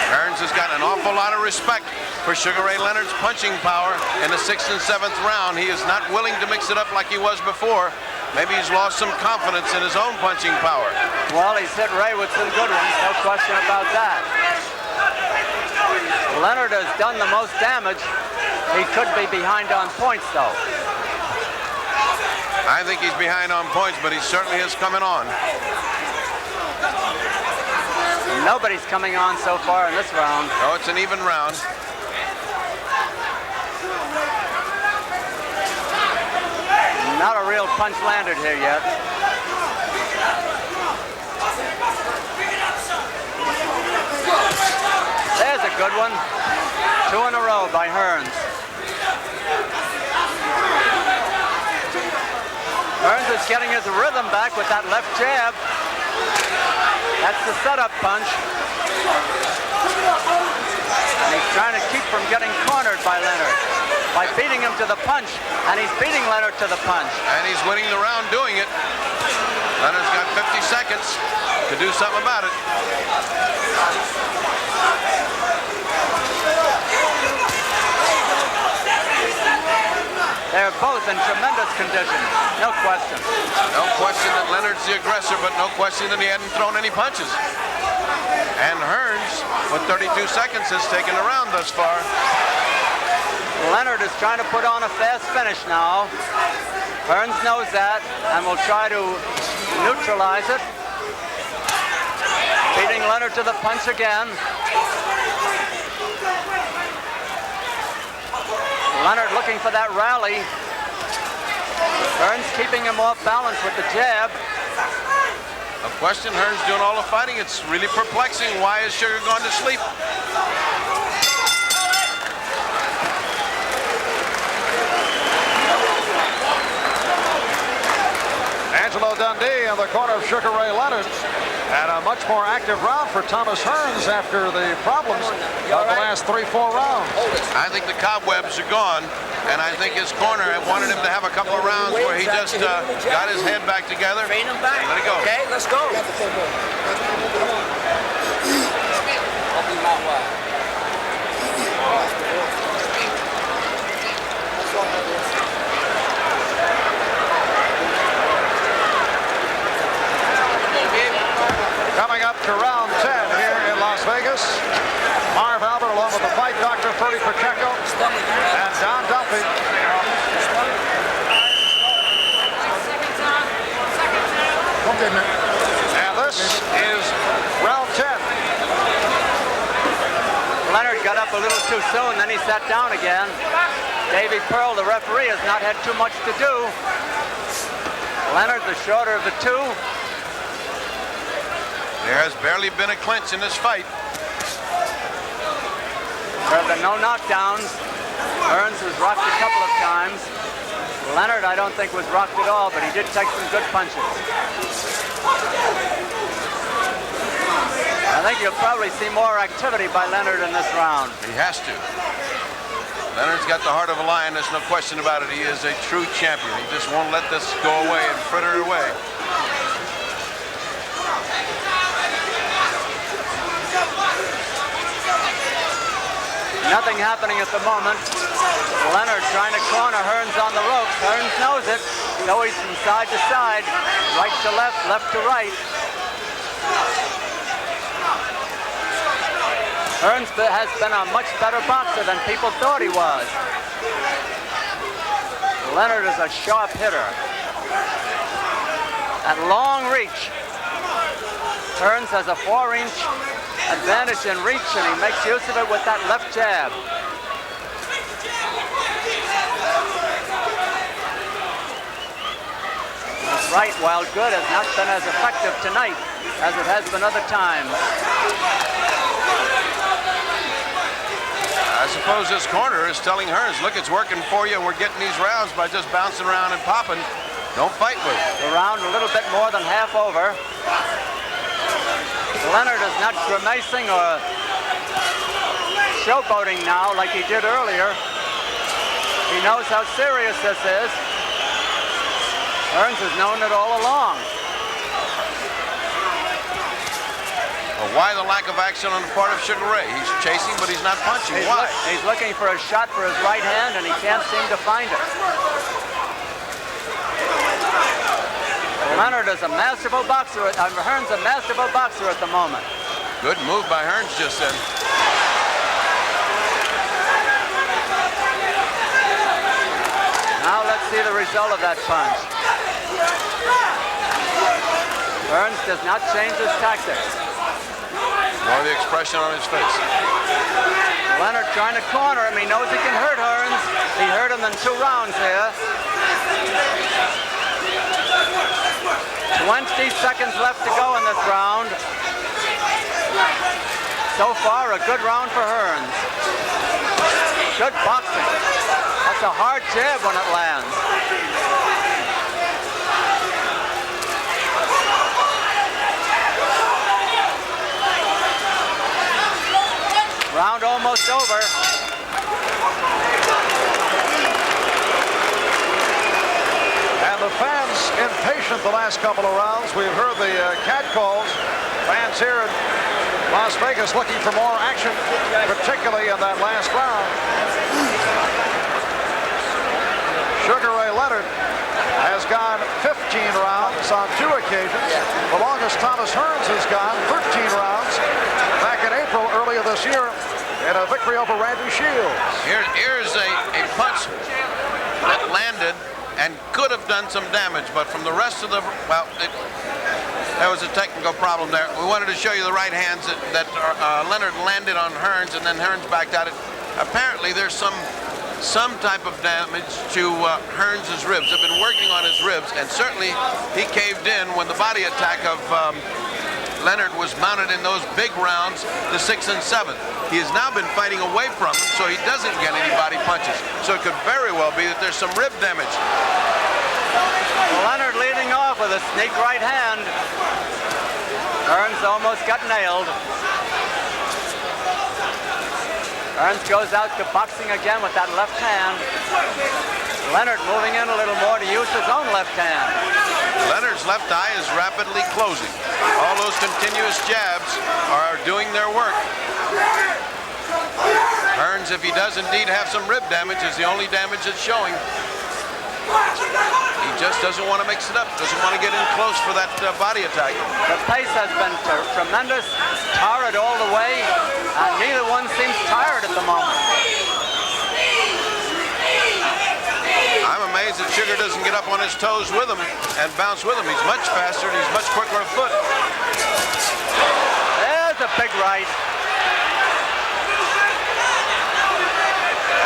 Hearns has got an awful lot of respect for Sugar Ray Leonard's punching power in the 6th and 7th round. He is not willing to mix it up like he was before. Maybe he's lost some confidence in his own punching power. Well, he's hit Ray with some good ones, no question about that. Leonard has done the most damage. He could be behind on points, though. I think he's behind on points, but he certainly is coming on. Nobody's coming on so far in this round. Oh, it's an even round. Not a real punch landed here yet. There's a good one. 2 in a row by Hearns. Hearns is getting his rhythm back with that left jab. That's the setup punch. And he's trying to keep from getting cornered by Leonard by beating him to the punch, and he's beating Leonard to the punch. And he's winning the round doing it. Leonard's got 50 seconds to do something about it. They're both in tremendous condition, no question. No question that Leonard's the aggressor, but no question that he hadn't thrown any punches. And Hearns, with 32 seconds, has taken the round thus far. Leonard is trying to put on a fast finish now. Hearns knows that and will try to neutralize it. Beating Leonard to the punch again. Leonard looking for that rally. Hearns keeping him off balance with the jab. No question, Hearns doing all the fighting. It's really perplexing. Why is Sugar gone to sleep? Angelo Dundee in the corner of Sugar Ray Leonard. And a much more active round for Thomas Hearns after the problems of the last 3-4 rounds. I think the cobwebs are gone, and I think his corner wanted him to have a couple of rounds where he just got his head back together. Train him back. Let it go. Okay, let's go. Coming up to round 10 here in Las Vegas. Marv Albert along with the fight doctor, Ferdy Pacheco, and Don Duffy. And this is round 10. Leonard got up a little too soon, then he sat down again. Davy Pearl, the referee, has not had too much to do. Leonard, the shorter of the two. There has barely been a clinch in this fight. There have been no knockdowns. Hearns was rocked a couple of times. Leonard, I don't think, was rocked at all, but he did take some good punches. I think you'll probably see more activity by Leonard in this round. He has to. Leonard's got the heart of a lion, there's no question about it. He is a true champion. He just won't let this go away and fritter away. Nothing happening at the moment. Leonard trying to corner Hearns on the ropes. Hearns knows it. Goes from side to side, right to left, left to right. Hearns has been a much better boxer than people thought he was. Leonard is a sharp hitter. At long reach. Hearns has a 4-inch advantage in reach, and he makes use of it with that left jab. His right, while good, has not been as effective tonight as it has been other times. I suppose this corner is telling Hearns, look, it's working for you. We're getting these rounds by just bouncing around and popping. Don't fight with it. The round a little bit more than half over. Leonard is not grimacing or showboating now like he did earlier. He knows how serious this is. Hearns has known it all along. Well, why the lack of action on the part of Sugar Ray? He's chasing, but he's not punching. Why? He's looking for a shot for his right hand, and he can't seem to find it. Leonard is a masterful boxer. Hearns a masterful boxer at the moment. Good move by Hearns just then. Now let's see the result of that punch. Hearns does not change his tactics. Nor the expression on his face. Leonard trying to corner him. He knows he can hurt Hearns. He hurt him in 2 rounds here. 20 seconds left to go in this round. So far, a good round for Hearns. Good boxing. That's a hard jab when it lands. Round almost over. And the fans in impatient the last couple of rounds. We've heard the cat calls. Fans here in Las Vegas looking for more action, particularly in that last round. Sugar Ray Leonard has gone 15 rounds on 2 occasions. The longest Thomas Hearns has gone 13 rounds back in April earlier this year in a victory over Randy Shields. Here's a punch that landed and could have done some damage, but from the rest of the, there was a technical problem there. We wanted to show you the right hands that Leonard landed on Hearns, and then Hearns backed out. Apparently there's some type of damage to Hearns' ribs. They've been working on his ribs, and certainly he caved in when the body attack of Leonard was mounted in those big rounds, the 6th and 7th. He has now been fighting away from him, so he doesn't get any body punches. So it could very well be that there's some rib damage. Leonard leading off with a sneak right hand. Hearns almost got nailed. Hearns goes out to boxing again with that left hand. Leonard moving in a little more to use his own left hand. Leonard's left eye is rapidly closing. All those continuous jabs are doing their work. Hearns, if he does indeed have some rib damage, is the only damage that's showing. He just doesn't want to mix it up, doesn't want to get in close for that body attack. The pace has been tremendous, torrid all the way, and neither one seems tired at the moment. I'm amazed that Sugar doesn't get up on his toes with him and bounce with him. He's much faster and he's much quicker of foot. There's a big right.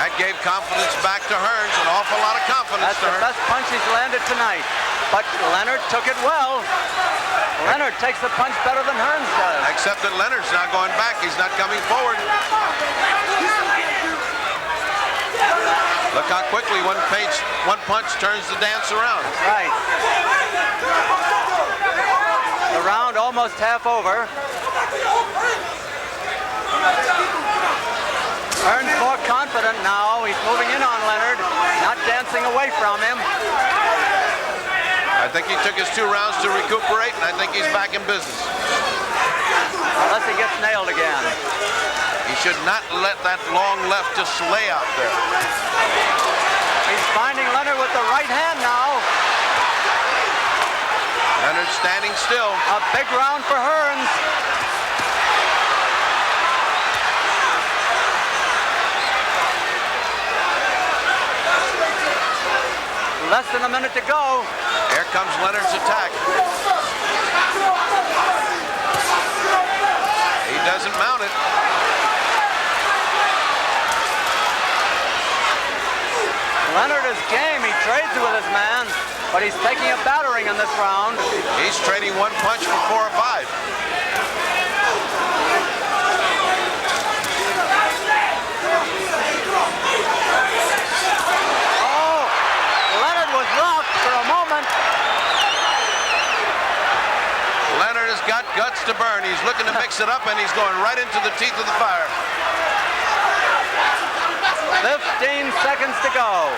That gave confidence back to Hearns, an awful lot of confidence. That's the best punch he's landed tonight. But Leonard took it well. Leonard takes the punch better than Hearns does. Except that Leonard's not going back. He's not coming forward. Look how quickly one punch turns the dance around. Right. The round almost half over. Hearns more confident now. He's moving in on Leonard, not dancing away from him. I think he took his 2 rounds to recuperate, and I think he's back in business. Unless he gets nailed again. He should not let that long left just lay out there. He's finding Leonard with the right hand now. Leonard standing still. A big round for Hearns. Less than a minute to go. Here comes Leonard's attack. He doesn't mount it. Leonard is game. He trades with his man, but he's taking a battering in this round. He's trading 1 punch for 4 or 5. Leonard has got guts to burn. He's looking to mix it up, and he's going right into the teeth of the fire. 15 seconds to go.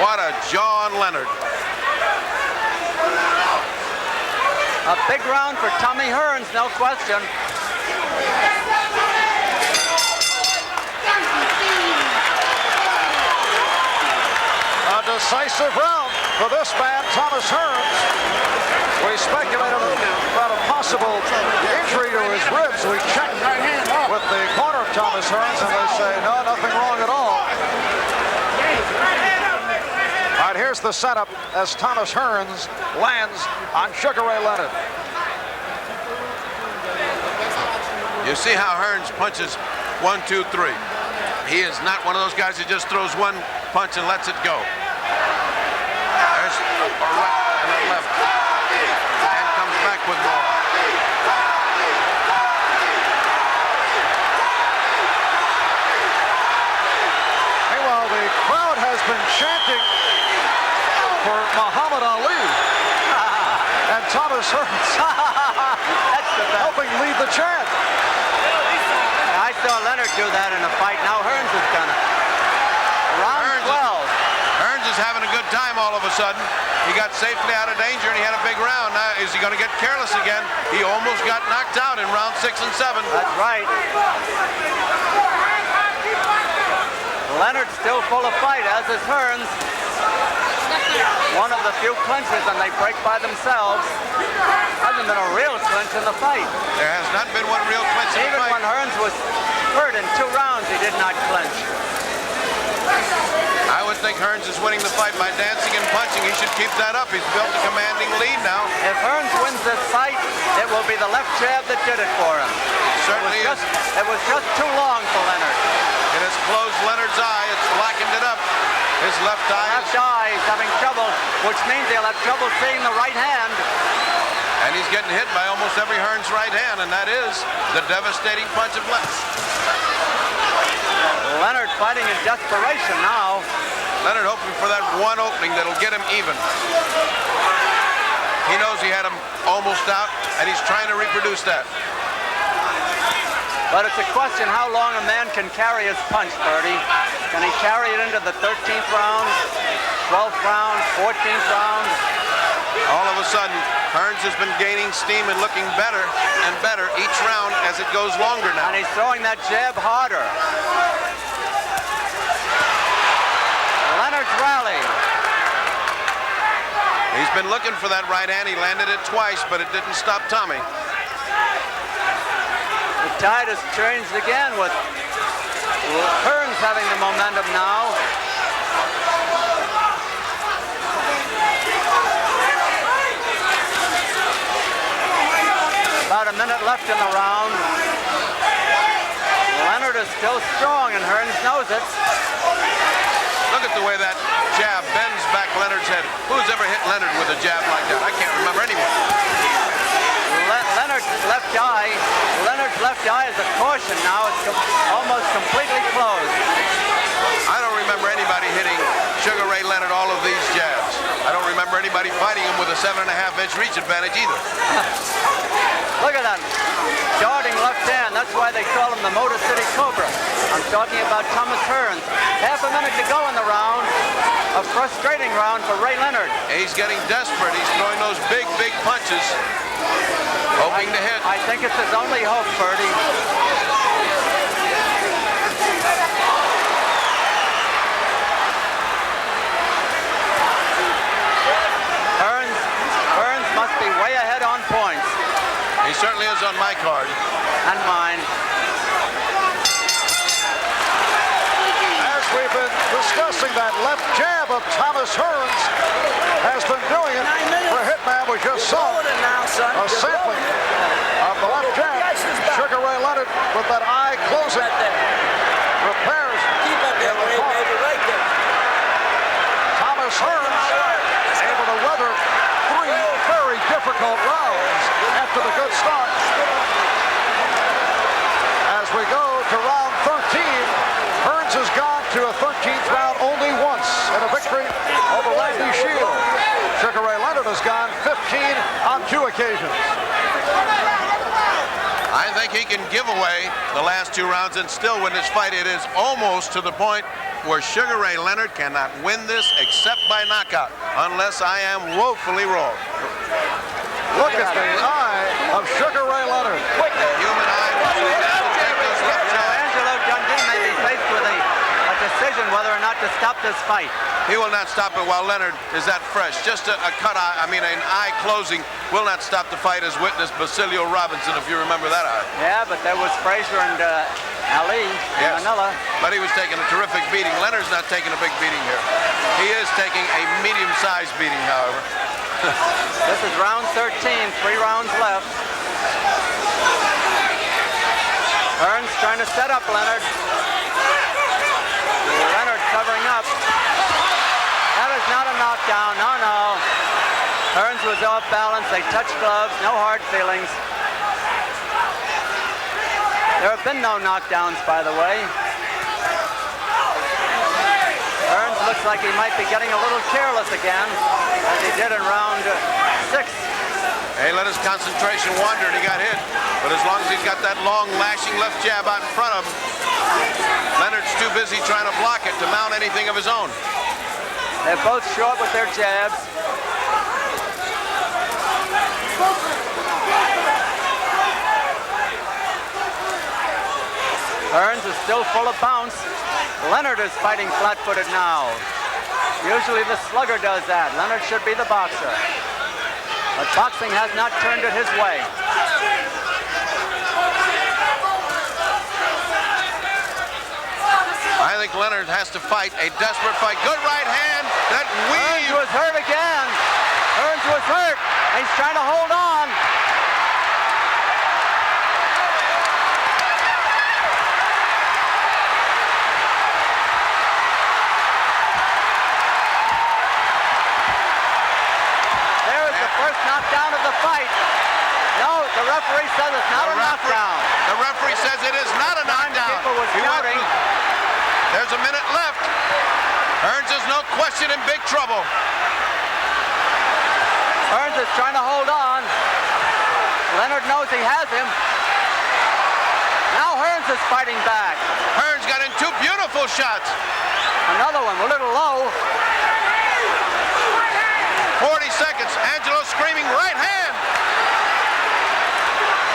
What a jaw on Leonard. A big round for Tommy Hearns, no question. A decisive round for this man, Thomas Hearns. We speculated about a possible injury to his ribs. We checked with the corner of Thomas Hearns, and they say, no, nothing wrong at all. All right, here's the setup as Thomas Hearns lands on Sugar Ray Leonard. You see how Hearns punches 1, 2, 3. He is not one of those guys who just throws one punch and lets it go. There's a right and a left. And comes back with more. Meanwhile, the crowd has been chanting for Muhammad Ali. And Thomas Hearns helping lead the chant. I saw Leonard do that in a fight. Now Hearns has done it. Round 12. Hearns is is having a good time all of a sudden. He got safely out of danger and he had a big round. Now, is he going to get careless again? He almost got knocked out in round 6 and 7. That's right. Leonard's still full of fight, as is Hearns. One of the few clinches, and they break by themselves. Hasn't been a real clinch in the fight. There has not been one real clinch in the Even fight. when Hearns was hurt in 2 rounds, he did not clinch. I would think Hearns is winning the fight by dancing and punching. He should keep that up. He's built a commanding lead now. If Hearns wins this fight, it will be the left jab that did it for him. Certainly is. It was just too long for Leonard. It has closed Leonard's eye. It's blackened it up. His left eye He's having trouble, which means he'll have trouble seeing the right hand. and he's getting hit by almost every Hearns right hand, and that is the devastating punch of left. Leonard fighting in desperation now. Leonard hoping for that one opening that'll get him even. He knows he had him almost out, and he's trying to reproduce that. But it's a question how long a man can carry his punch, Bertie. Can he carry it into the 13th round, 12th round, 14th round? All of a sudden, Hearns has been gaining steam and looking better and better each round as it goes longer now. And he's throwing that jab harder. Leonard's rallying. He's been looking for that right hand. He landed it twice, but it didn't stop Tommy. The tide has changed again with Hearns having the momentum now. About a minute left in the round. Leonard is still strong, and Hearns knows it. Look at the way that jab bends back Leonard's head. Who's ever hit Leonard with a jab like that? I can't remember anyone. Leonard's left eye is a caution now. It's almost completely closed. I don't remember anybody hitting Sugar Ray Leonard all of these jabs. I don't remember anybody fighting him with a 7.5-inch reach advantage either. Look at that. Darting left hand. That's why they call him the Motor City Cobra. I'm talking about Thomas Hearns. Half a minute to go in the round. A frustrating round for Ray Leonard. He's getting desperate. He's throwing those big, big punches, hoping to hit. I think it's his only hope, Bertie. Hearns must be way ahead on points. He certainly is on my card. And mine. As we've been discussing, that left jab of Thomas Hearns has been doing it for Hitman. We just saw a sampling of the left jab. Sugar Ray Leonard with that eye closing. Repairs. Keep up that way, baby, right there. Thomas Hearns able to weather 3 very difficult rounds after the good start. As we go to round 13, Hearns has gone to a 13th round only once in a victory over Randy Shields. Sugar Ray Leonard has gone 15 on 2 occasions. I think he can give away the last 2 rounds and still win this fight. It is almost to the point where Sugar Ray Leonard cannot win this except by knockout, unless I am woefully wrong. Look at the eye of Sugar Ray Leonard. The human eye will take those left jabs. Angelo Dundee may be faced with a decision whether or not to stop this fight. He will not stop it while Leonard is that fresh. Just an eye closing will not stop the fight, as witnessed Basilio Robinson, if you remember that eye. Yeah, but there was Frazier and Ali in Manila. But he was taking a terrific beating. Leonard's not taking a big beating here. He is taking a medium-sized beating, however. This is round 13, 3 rounds left. Hearns trying to set up Leonard. Leonard covering up. That is not a knockdown, no. Hearns was off balance, they touched gloves, no hard feelings. There have been no knockdowns, by the way. Hearns looks like he might be getting a little careless again, as he did in round 6. He let his concentration wander and he got hit. But as long as he's got that long lashing left jab out in front of him, Leonard's too busy trying to block it to mount anything of his own. They're both short with their jabs. Hearns is still full of bounce. Leonard is fighting flat-footed now. Usually the slugger does that. Leonard should be the boxer. But boxing has not turned it his way. I think Leonard has to fight a desperate fight. Good right hand. That Hearns weave. was hurt again. Hearns was hurt. He's trying to hold on. There is the first knockdown of the fight. No, the referee says it's not a knockdown. The referee says it is not a knockdown. People was He went shouting. There's a minute left. Hearns is no question in big trouble. Hearns is trying to hold on. Leonard knows he has him. Now Hearns is fighting back. Hearns got in two beautiful shots. Another one, a little low. 40 seconds. Angelo screaming right hand.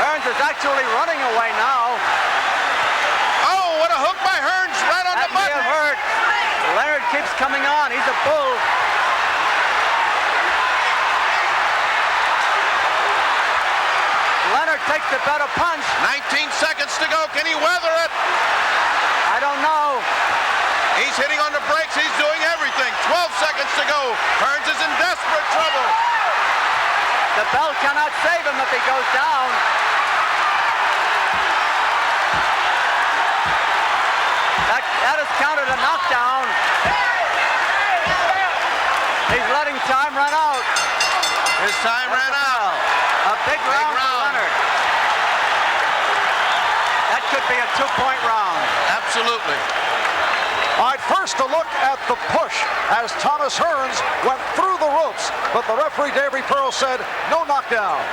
Hearns is actually running away now. Oh, what a hook by Hearns right on That the may button. have hurt. Leonard keeps coming on. He's a bull. Leonard takes the better punch. 19 seconds to go. Can he weather it? I don't know. He's hitting on the brakes. He's doing everything. 12 seconds to go. Hearns is in desperate trouble. The bell cannot save him if he goes down. That is counted a knockdown. He's letting time run out. His time ran out. A big round for Leonard. That could be a 2-point round. Absolutely. All right, first a look at the push as Thomas Hearns went through the ropes, but the referee, Davey Pearl, said no knockdown.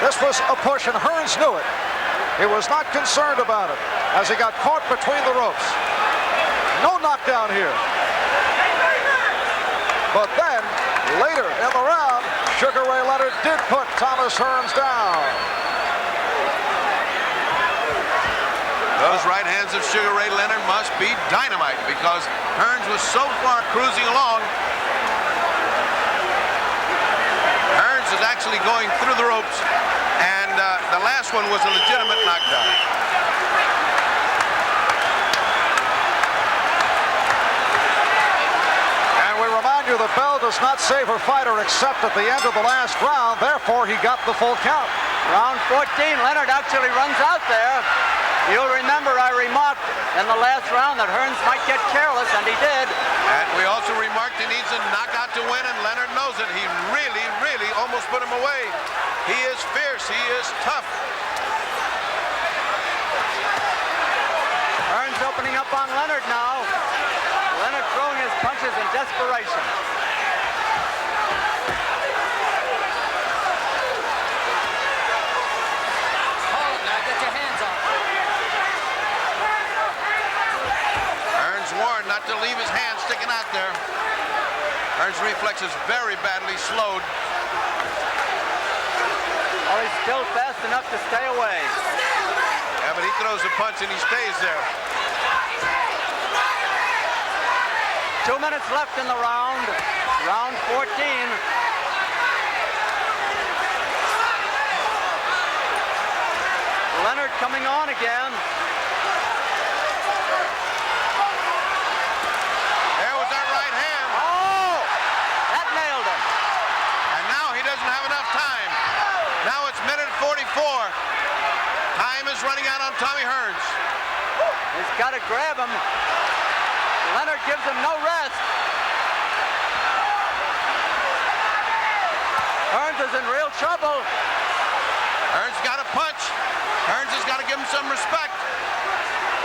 This was a push, and Hearns knew it. He was not concerned about it as he got caught between the ropes. No knockdown here. But then, later in the round, Sugar Ray Leonard did put Thomas Hearns down. Those right hands of Sugar Ray Leonard must be dynamite because Hearns was so far cruising along. Hearns is actually going through the ropes, and the last one was a legitimate knockdown. And we remind you the bell does not save a fighter except at the end of the last round. Therefore, he got the full count. Round 14, Leonard actually runs out there. You'll remember I remarked in the last round that Hearns might get careless, and he did. And we also remarked he needs a knockout to win, and Leonard knows it. He really, really almost put him away. He is fierce. He is tough. Hearns opening up on Leonard now. Leonard throwing his punches in desperation. Warned not to leave his hand sticking out there. Hearns' reflex is very badly slowed. Oh, he's still fast enough to stay away. Yeah, but he throws a punch and he stays there. 2 minutes left in the round. Round 14. Leonard coming on again. Time is running out on Tommy Hearns. He's got to grab him. Leonard gives him no rest. Hearns is in real trouble. Hearns got a punch. Hearns has got to give him some respect.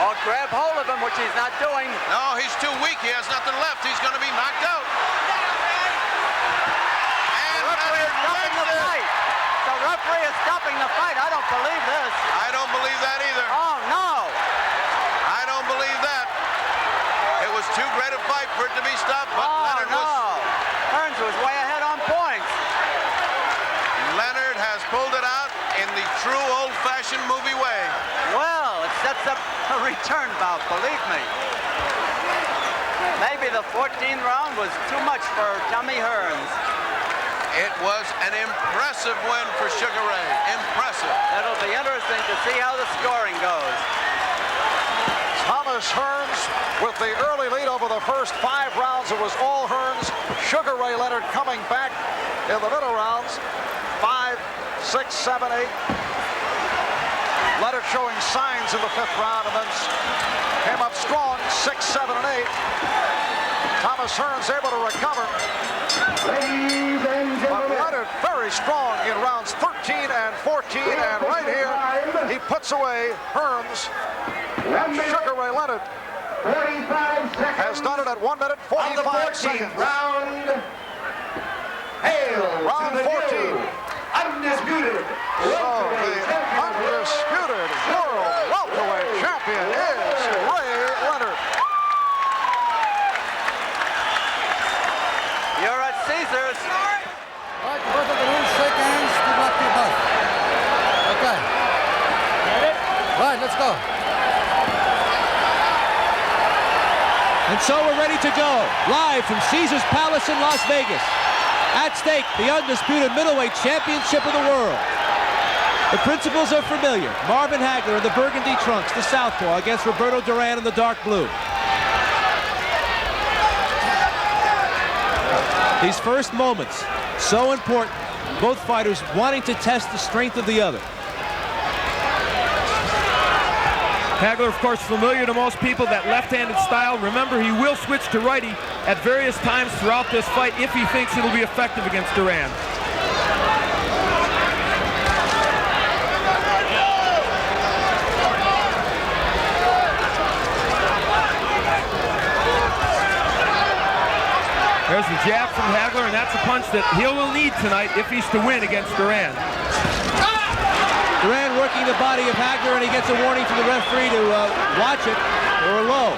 Or grab hold of him, which he's not doing. No, he's too weak. He has nothing left. He's going to be knocked out. And the referee is stopping the fight. The referee is stopping the fight. I don't believe this. I don't believe that either. Oh, no. I don't believe that. It was too great a fight for it to be stopped, but Oh, Leonard was way ahead on points. Leonard has pulled it out in the true old-fashioned movie way. Well, it sets up a return bout, believe me. Maybe the 14th round was too much for Tommy Hearns. It was an impressive win for Sugar Ray. Impressive. It'll be interesting to see how the scoring goes. Thomas Hearns with the early lead over the first 5 rounds. It was all Hearns. Sugar Ray Leonard coming back in the middle rounds. 5, 6, 7, 8. Leonard showing signs in the 5th round and then came up strong, 6, 7, and 8. Thomas Hearns able to recover. But Leonard very strong in rounds 13 and 14, and right here he puts away Hearns. And Sugar Ray Leonard has done it at 1 minute 45 seconds. Round. Hail Round 14. Undisputed. So the undisputed world welterweight champion is Ray Leonard. You're at Caesars. All right, both of the rules, shake hands, good luck to you both. Okay. All right, let's go. And so we're ready to go, live from Caesars Palace in Las Vegas. At stake, the undisputed middleweight championship of the world. The principles are familiar. Marvin Hagler in the burgundy trunks, the southpaw, against Roberto Duran in the dark blue. These first moments, so important. Both fighters wanting to test the strength of the other. Hagler, of course, familiar to most people, that left-handed style. Remember, he will switch to righty at various times throughout this fight if he thinks it'll be effective against Duran. There's the jab from Hagler, and that's a punch that he will need tonight if he's to win against Duran. Duran working the body of Hagler, and he gets a warning from the referee to watch it or low.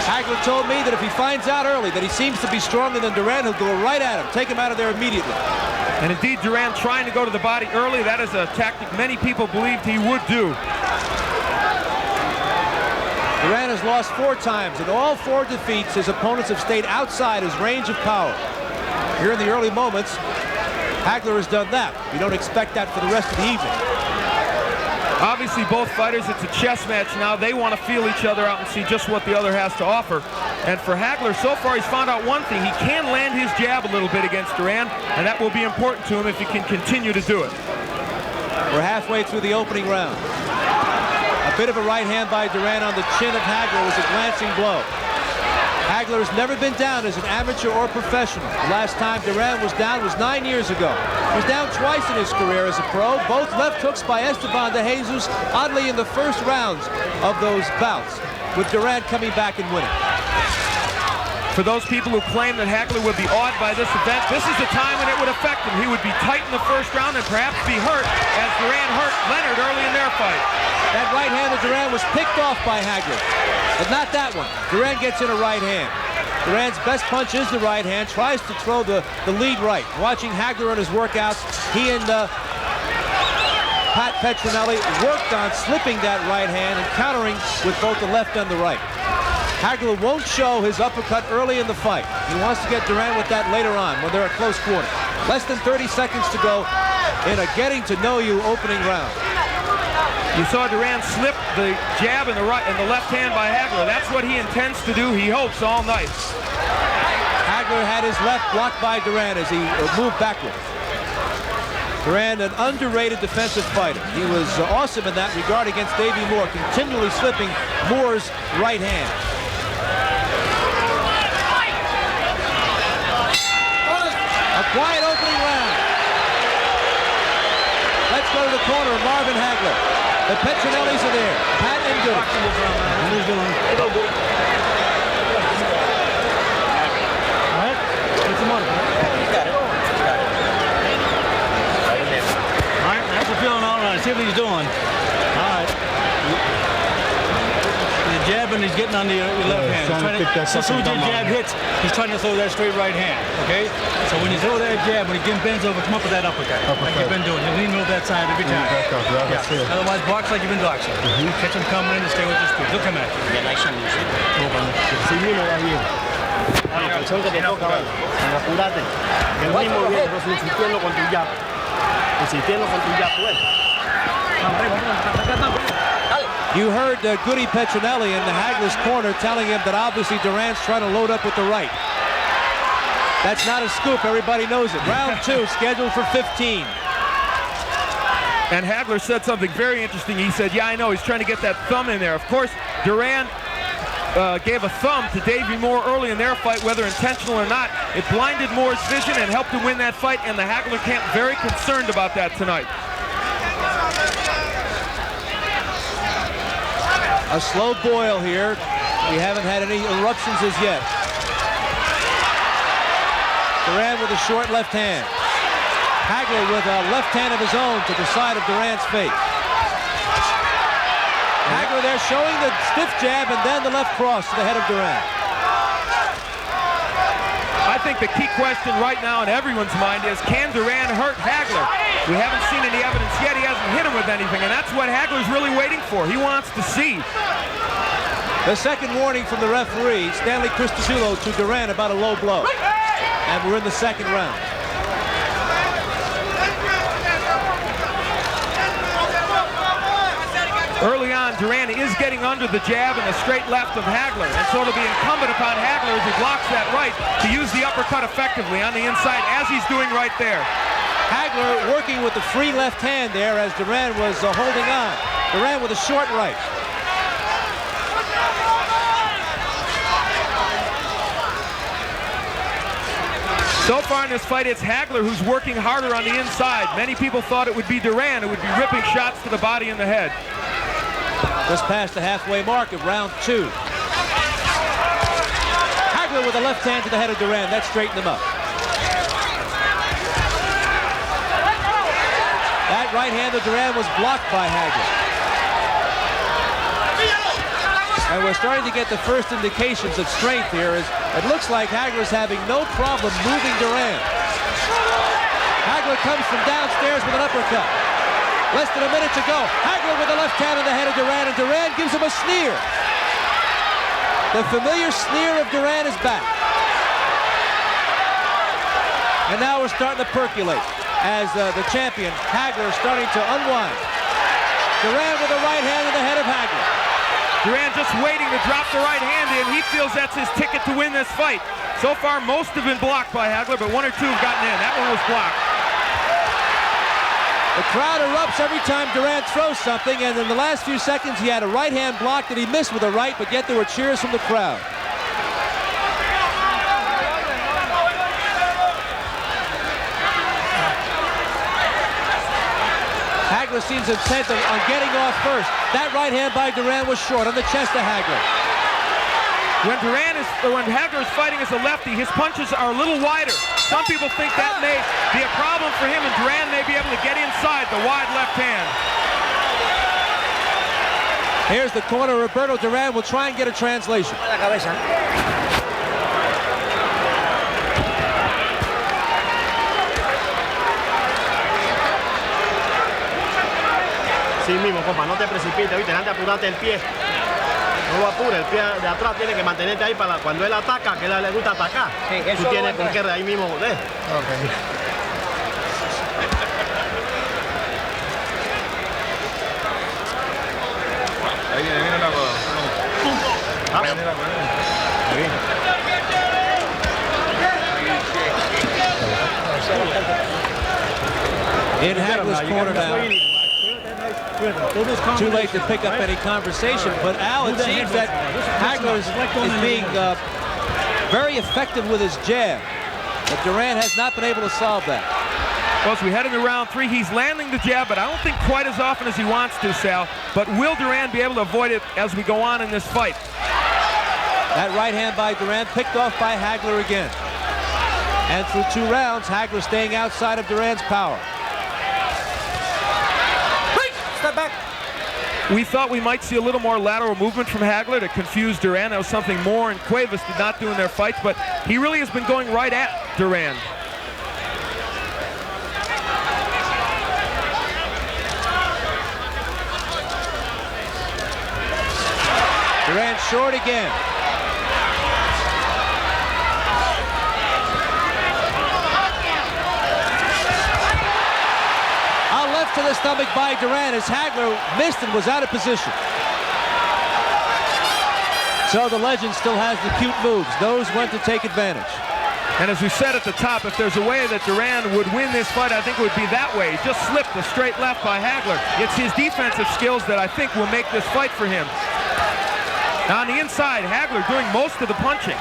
Hagler told me that if he finds out early that he seems to be stronger than Duran, he'll go right at him, take him out of there immediately. And indeed, Duran trying to go to the body early, that is a tactic many people believed he would do. Duran has lost 4 times. In all 4 defeats, his opponents have stayed outside his range of power. Here in the early moments, Hagler has done that. We don't expect that for the rest of the evening. Obviously, both fighters, it's a chess match now. They want to feel each other out and see just what the other has to offer. And for Hagler, so far, he's found out one thing. He can land his jab a little bit against Duran, and that will be important to him if he can continue to do it. We're halfway through the opening round. A bit of a right hand by Duran on the chin of Hagler was a glancing blow. Hagler has never been down as an amateur or professional. The last time Duran was down was 9 years ago. He was down twice in his career as a pro, both left hooks by Esteban de Jesus, oddly in the first rounds of those bouts, with Duran coming back and winning. For those people who claim that Hagler would be awed by this event, this is the time when it would affect him. He would be tight in the first round and perhaps be hurt, as Duran hurt Leonard early in their fight. That right hand of Duran was picked off by Hagler, but not that one. Duran gets in a right hand. Duran's best punch is the right hand, tries to throw the lead right. Watching Hagler in his workouts, he and Pat Petronelli worked on slipping that right hand and countering with both the left and the right. Hagler won't show his uppercut early in the fight. He wants to get Duran with that later on when they're at close quarter. Less than 30 seconds to go in a getting-to-know-you opening round. You saw Duran slip the jab in the right and the left hand by Hagler. That's what he intends to do, he hopes, all night. Hagler had his left blocked by Duran as he moved backward. Duran, an underrated defensive fighter. He was awesome in that regard against Davey Moore, continually slipping Moore's right hand. A quiet opening round. Let's go to the corner of Marvin Hagler. The Petronellis are there. Pat and Goody. All right, get some money. All right, that's a feeling all right. See what he's doing. All right. The jab and and he's getting on your left hand. As soon as your jab hits, he's trying to throw that straight right hand, okay? So when you throw that jab, when he bends over, come up with that uppercut. Like you've been doing. You lean over that side every time. Otherwise, box like you've been boxing. Catch him coming in and stay with your speed. He'll come at you. Sí mismo va bien. La posición que te toca, apúrate. El mismo viene, pero insistiendo con tu jab. Insistiendo con tu jab, pues. You heard Goody Petronelli in the Hagler's corner telling him that obviously Duran's trying to load up with the right. That's not a scoop. Everybody knows it. Round 2 scheduled for 15. And Hagler said something very interesting. He said, yeah, I know. He's trying to get that thumb in there. Of course, Duran gave a thumb to Davey Moore early in their fight, whether intentional or not. It blinded Moore's vision and helped him win that fight, and the Hagler camp very concerned about that tonight. A slow boil here. We haven't had any eruptions as yet. Duran with a short left hand. Hagler with a left hand of his own to the side of Duran's face. Hagler there showing the stiff jab and then the left cross to the head of Duran. I think the key question right now in everyone's mind is, can Duran hurt Hagler? We haven't seen any evidence yet. He hasn't hit him with anything, and that's what Hagler's really waiting for. He wants to see. The second warning from the referee, Stanley Cristasulo to Duran about a low blow. And we're in the second round. Early on, Duran is getting under the jab and the straight left of Hagler, and so it'll be incumbent upon Hagler as he blocks that right to use the uppercut effectively on the inside, as he's doing right there. Hagler working with the free left hand there as Duran was holding on. Duran with a short right. So far in this fight, it's Hagler who's working harder on the inside. Many people thought it would be Duran who would be ripping shots to the body and the head. Just past the halfway mark of round 2. Hagler with a left hand to the head of Duran. That straightened him up. That right hand of Duran was blocked by Hagler. And we're starting to get the first indications of strength here. As it looks like Hagler's having no problem moving Duran. Hagler comes from downstairs with an uppercut. Less than a minute to go. Hagler with the left hand on the head of Duran, and Duran gives him a sneer. The familiar sneer of Duran is back. And now we're starting to percolate as the champion, Hagler, is starting to unwind. Duran with the right hand on the head of Hagler. Duran just waiting to drop the right hand in. He feels that's his ticket to win this fight. So far, most have been blocked by Hagler, but 1 or 2 have gotten in. That one was blocked. The crowd erupts every time Duran throws something, and in the last few seconds, he had a right hand block that he missed with a right, but yet there were cheers from the crowd. Hagler seems intent on getting off first. That right hand by Duran was short on the chest of Hagler. When Hagler is fighting as a lefty, his punches are a little wider. Some people think that may be a problem for him, and Duran may be able to get inside the wide left hand. Here's the corner. Roberto Duran will try and get a translation. Sí mismo, compa, no te precipites, ¿viste? Antes apurate el pie. No lo apure, el pie de atrás tiene que mantenerte ahí para cuando él ataca, que él le gusta atacar. Sí, tú tienes con qué ahí mismo, ¿ves? Okay. Ahí viene la bola. In Hagler's corner now. Too late to pick up any conversation, but Al, it seems that Hagler is being very effective with his jab, but Duran has not been able to solve that. Well, as we head into round 3, he's landing the jab, but I don't think quite as often as he wants to, Sal. But will Duran be able to avoid it as we go on in this fight? That right hand by Duran picked off by Hagler again. And through 2 rounds, Hagler staying outside of Duran's power. Step back. We thought we might see a little more lateral movement from Hagler to confuse Duran. That was something Moore and Cuevas did not do in their fights, but he really has been going right at Duran. Duran short again. Left to the stomach by Duran as Hagler missed and was out of position. So the legend still has the cute moves, knows when to take advantage. And as we said at the top, if there's a way that Duran would win this fight, I think it would be that way. He just slipped a straight left by Hagler. It's his defensive skills that I think will make this fight for him. Now on the inside, Hagler doing most of the punching.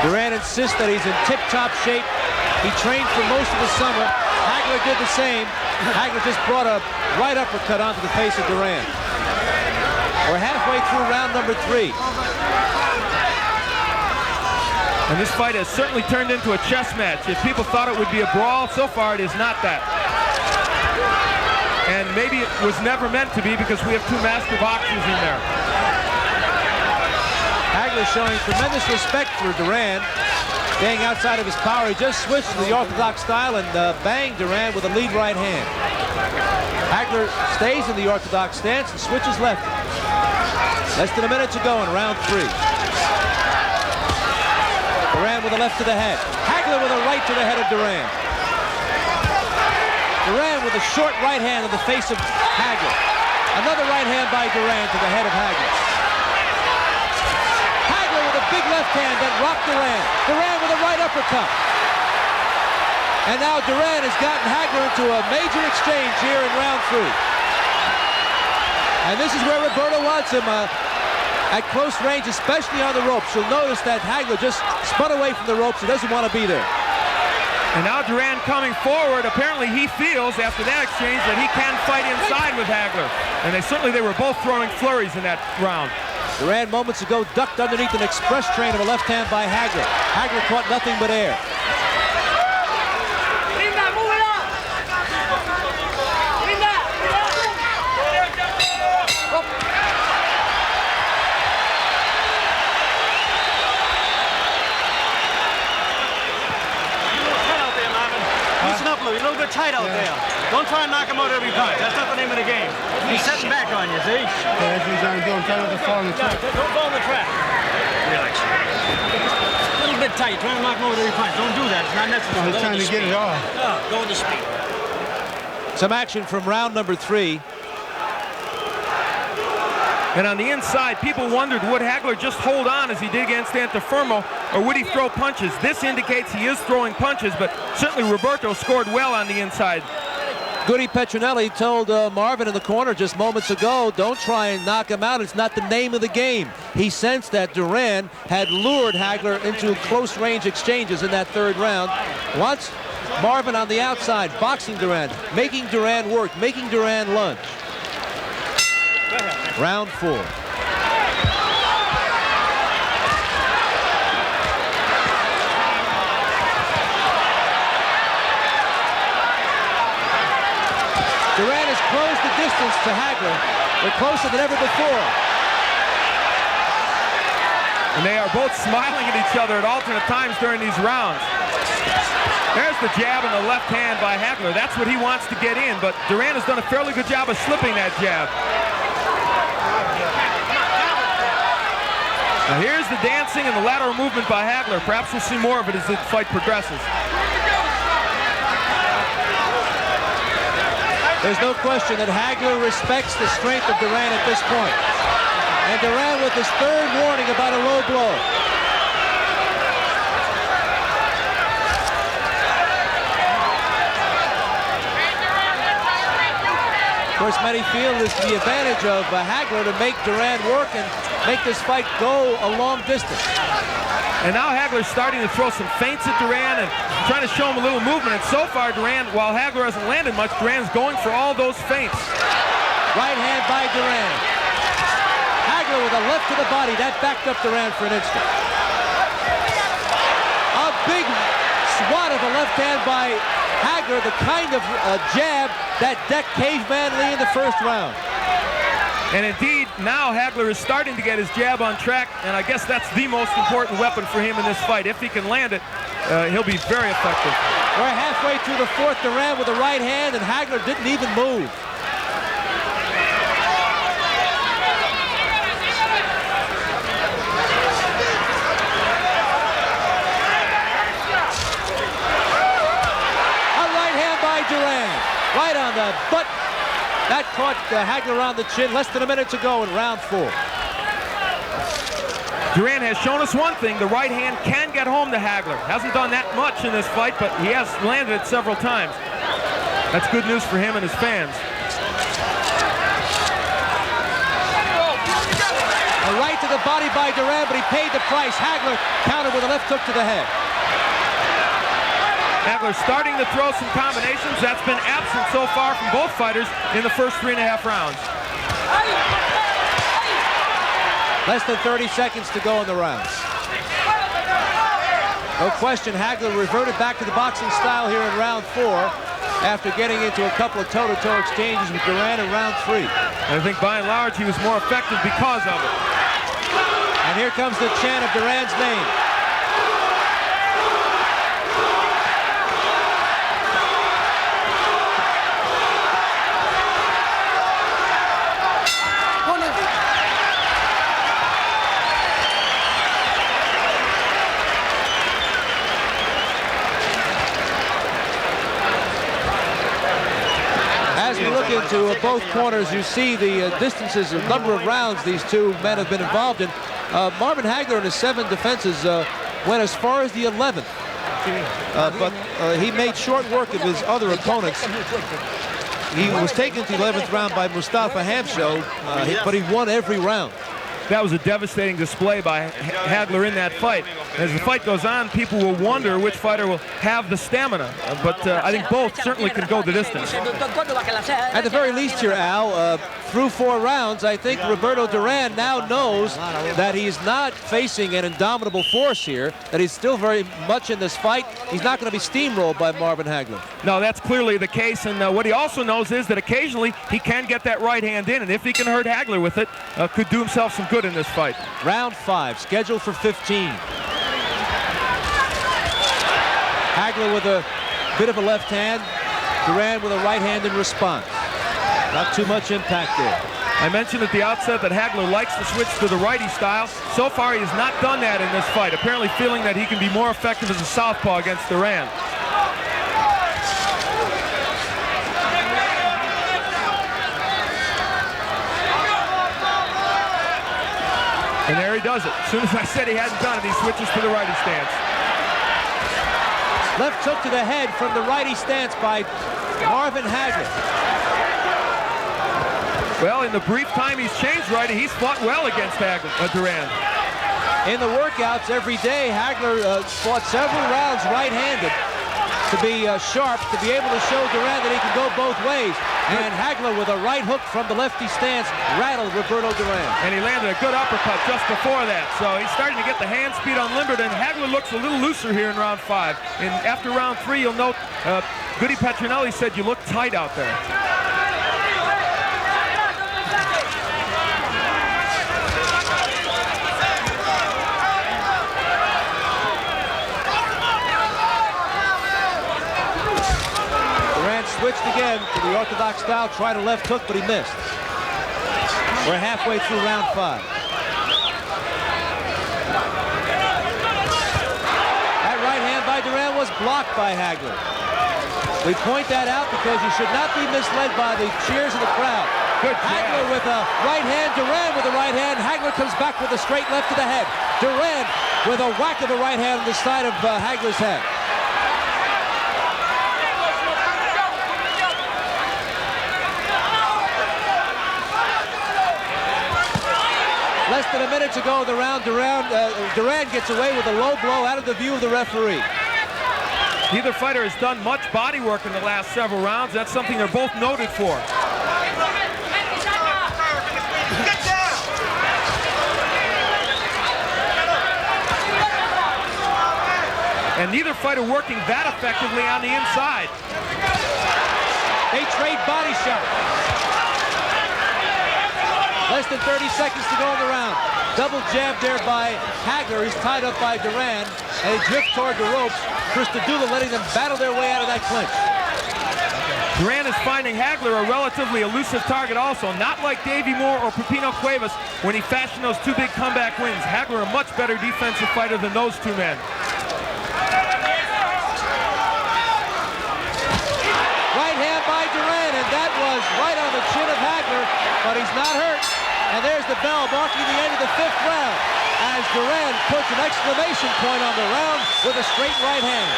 Duran insists that he's in tip-top shape. He trained for most of the summer. Hagler did the same. Hagler just brought a right uppercut onto the face of Duran. We're halfway through round number 3. And this fight has certainly turned into a chess match. If people thought it would be a brawl, so far it is not that. And maybe it was never meant to be because we have 2 master boxers in there. Hagler showing tremendous respect for Duran, staying outside of his power. He just switched to the orthodox style and banged Duran with a lead right hand. Hagler stays in the orthodox stance and switches left. Less than a minute to go in round 3. Duran with a left to the head. Hagler with a right to the head of Duran. Duran with a short right hand in the face of Hagler. Another right hand by Duran to the head of Hagler. Big left hand that rocked Duran. Duran with a right uppercut. And now Duran has gotten Hagler into a major exchange here in round 3. And this is where Roberto wants him at close range, especially on the ropes. You'll notice that Hagler just spun away from the ropes. He doesn't want to be there. And now Duran coming forward. Apparently he feels after that exchange that he can fight inside with Hagler. And they were both throwing flurries in that round. Duran moments ago ducked underneath an express train of a left hand by Hagler. Hagler caught nothing but air. Linda, move it up! Linda! Tight out there, Marvin. Loosen up, Lou. You're a little bit tight out there. Don't try and knock him out every punch. That's not the name of the game. He's setting back on you, see? Yeah, that's what he's trying to do. I'm trying not to fall in the trap. Don't fall in the trap. Relax. A little bit tight. Trying to knock him over every punch. Don't do that. It's not necessary. No, he's trying to get it off. Go with the speed. Some action from round number 3. And on the inside, people wondered, would Hagler just hold on as he did against Antuofermo, or would he throw punches? This indicates he is throwing punches, but certainly Roberto scored well on the inside. Goody Petronelli told Marvin in the corner just moments ago, don't try and knock him out. It's not the name of the game. He sensed that Duran had lured Hagler into close range exchanges in that 3rd round. Wants Marvin on the outside, boxing Duran, making Duran work, making Duran lunge. Round 4. Duran has closed the distance to Hagler. They're closer than ever before. And they are both smiling at each other at alternate times during these rounds. There's the jab and the left hand by Hagler. That's what he wants to get in, but Duran has done a fairly good job of slipping that jab. Now here's the dancing and the lateral movement by Hagler. Perhaps we'll see more of it as the fight progresses. There's no question that Hagler respects the strength of Duran at this point. And Duran with his 3rd warning about a low blow. Of course, many feel it's the advantage of Hagler to make Duran work and make this fight go a long distance. And now Hagler's starting to throw some feints at Duran and trying to show him a little movement. And so far, Duran, while Hagler hasn't landed much, Duran's going for all those feints. Right hand by Duran. Hagler with a left to the body. That backed up Duran for an instant. A big swat of a left hand by Hagler, the kind of jab that decked Caveman Lee in the first round. And indeed, now Hagler is starting to get his jab on track, and I guess that's the most important weapon for him in this fight. If he can land it, he'll be very effective. We're halfway through the fourth. Duran with the right hand, and Hagler didn't even move. A right hand by Duran, right on the butt. That caught Hagler on the chin. Less than a minute to go in round 4. Duran has shown us one thing. The right hand can get home to Hagler. Hasn't done that much in this fight, but he has landed it several times. That's good news for him and his fans. A right to the body by Duran, but he paid the price. Hagler countered with a left hook to the head. Hagler starting to throw some combinations. That's been absent so far from both fighters in the first 3.5 rounds. Less than 30 seconds to go in the round. No question, Hagler reverted back to the boxing style here in round 4 after getting into a couple of toe-to-toe exchanges with Duran in round 3. And I think by and large he was more effective because of it. And here comes the chant of Duran's name. Into both corners, you see the distances, the number of rounds these two men have been involved in. Marvin Hagler in his 7 defenses went as far as the 11th, but he made short work of his other opponents. He was taken to the 11th round by Mustafa Hamsho, but he won every round. That was a devastating display by Hagler in that fight. As the fight goes on, people will wonder which fighter will have the stamina. But I think both certainly can go the distance. At the very least here, Al, through 4 rounds, I think Roberto Duran now knows that he's not facing an indomitable force here, that he's still very much in this fight. He's not going to be steamrolled by Marvin Hagler. No, that's clearly the case. And what he also knows is that occasionally he can get that right hand in. And if he can hurt Hagler with it, could do himself some good in this fight. Round 5, scheduled for 15. Hagler with a bit of a left hand, Duran with a right hand in response. Not too much impact there. I mentioned at the outset that Hagler likes to switch to the righty style. So far, he has not done that in this fight, apparently feeling that he can be more effective as a southpaw against Duran. And there he does it. As soon as I said he hadn't done it, he switches to the righty stance. Left hook to the head from the righty stance by Marvin Hagler. Well, in the brief time he's changed righty, he's fought well against Duran. In the workouts every day, Hagler fought several rounds right-handed to be sharp, to be able to show Duran that he can go both ways. And Hagler with a right hook from the lefty stance rattled Roberto Duran. And he landed a good uppercut just before that. So he's starting to get the hand speed unlimited, and Hagler looks a little looser here in round 5. And after round 3, you'll note Goody Petronelli said you look tight out there. Switched again to the orthodox style, tried a left hook, but he missed. We're halfway through round 5. That right hand by Duran was blocked by Hagler. We point that out because you should not be misled by the cheers of the crowd. Good Hagler with a right hand, Duran with a right hand. Hagler comes back with a straight left to the head. Duran with a whack of a right hand on the side of Hagler's head. Less than a minute to go in the round. Duran gets away with a low blow out of the view of the referee. Neither fighter has done much body work in the last several rounds. That's something they're both noted for. and neither fighter working that effectively on the inside. They trade body shots. Less than 30 seconds to go in the round. Double jab there by Hagler. He's tied up by Duran, and they drift toward the ropes. Christodoulou letting them battle their way out of that clinch. Duran is finding Hagler a relatively elusive target also, not like Davey Moore or Pepino Cuevas when he fashioned those two big comeback wins. Hagler a much better defensive fighter than those two men. Right hand by Duran, and that was right on the chin of Hagler, but he's not hurt. And there's the bell marking the end of the 5th round as Duran puts an exclamation point on the round with a straight right hand.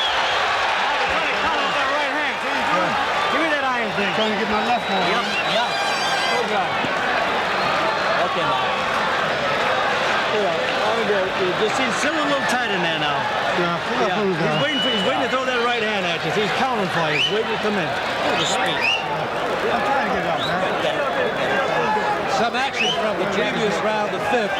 Give me that iron thing. Trying to get my left one. Yep. Good job. Okay, man. You just see it's still a little tight in there now. Yeah. He's waiting to throw that right hand at you. He's counting for you. He's waiting to come in. I'm trying to get up, man. Some action from the previous round, the 5th,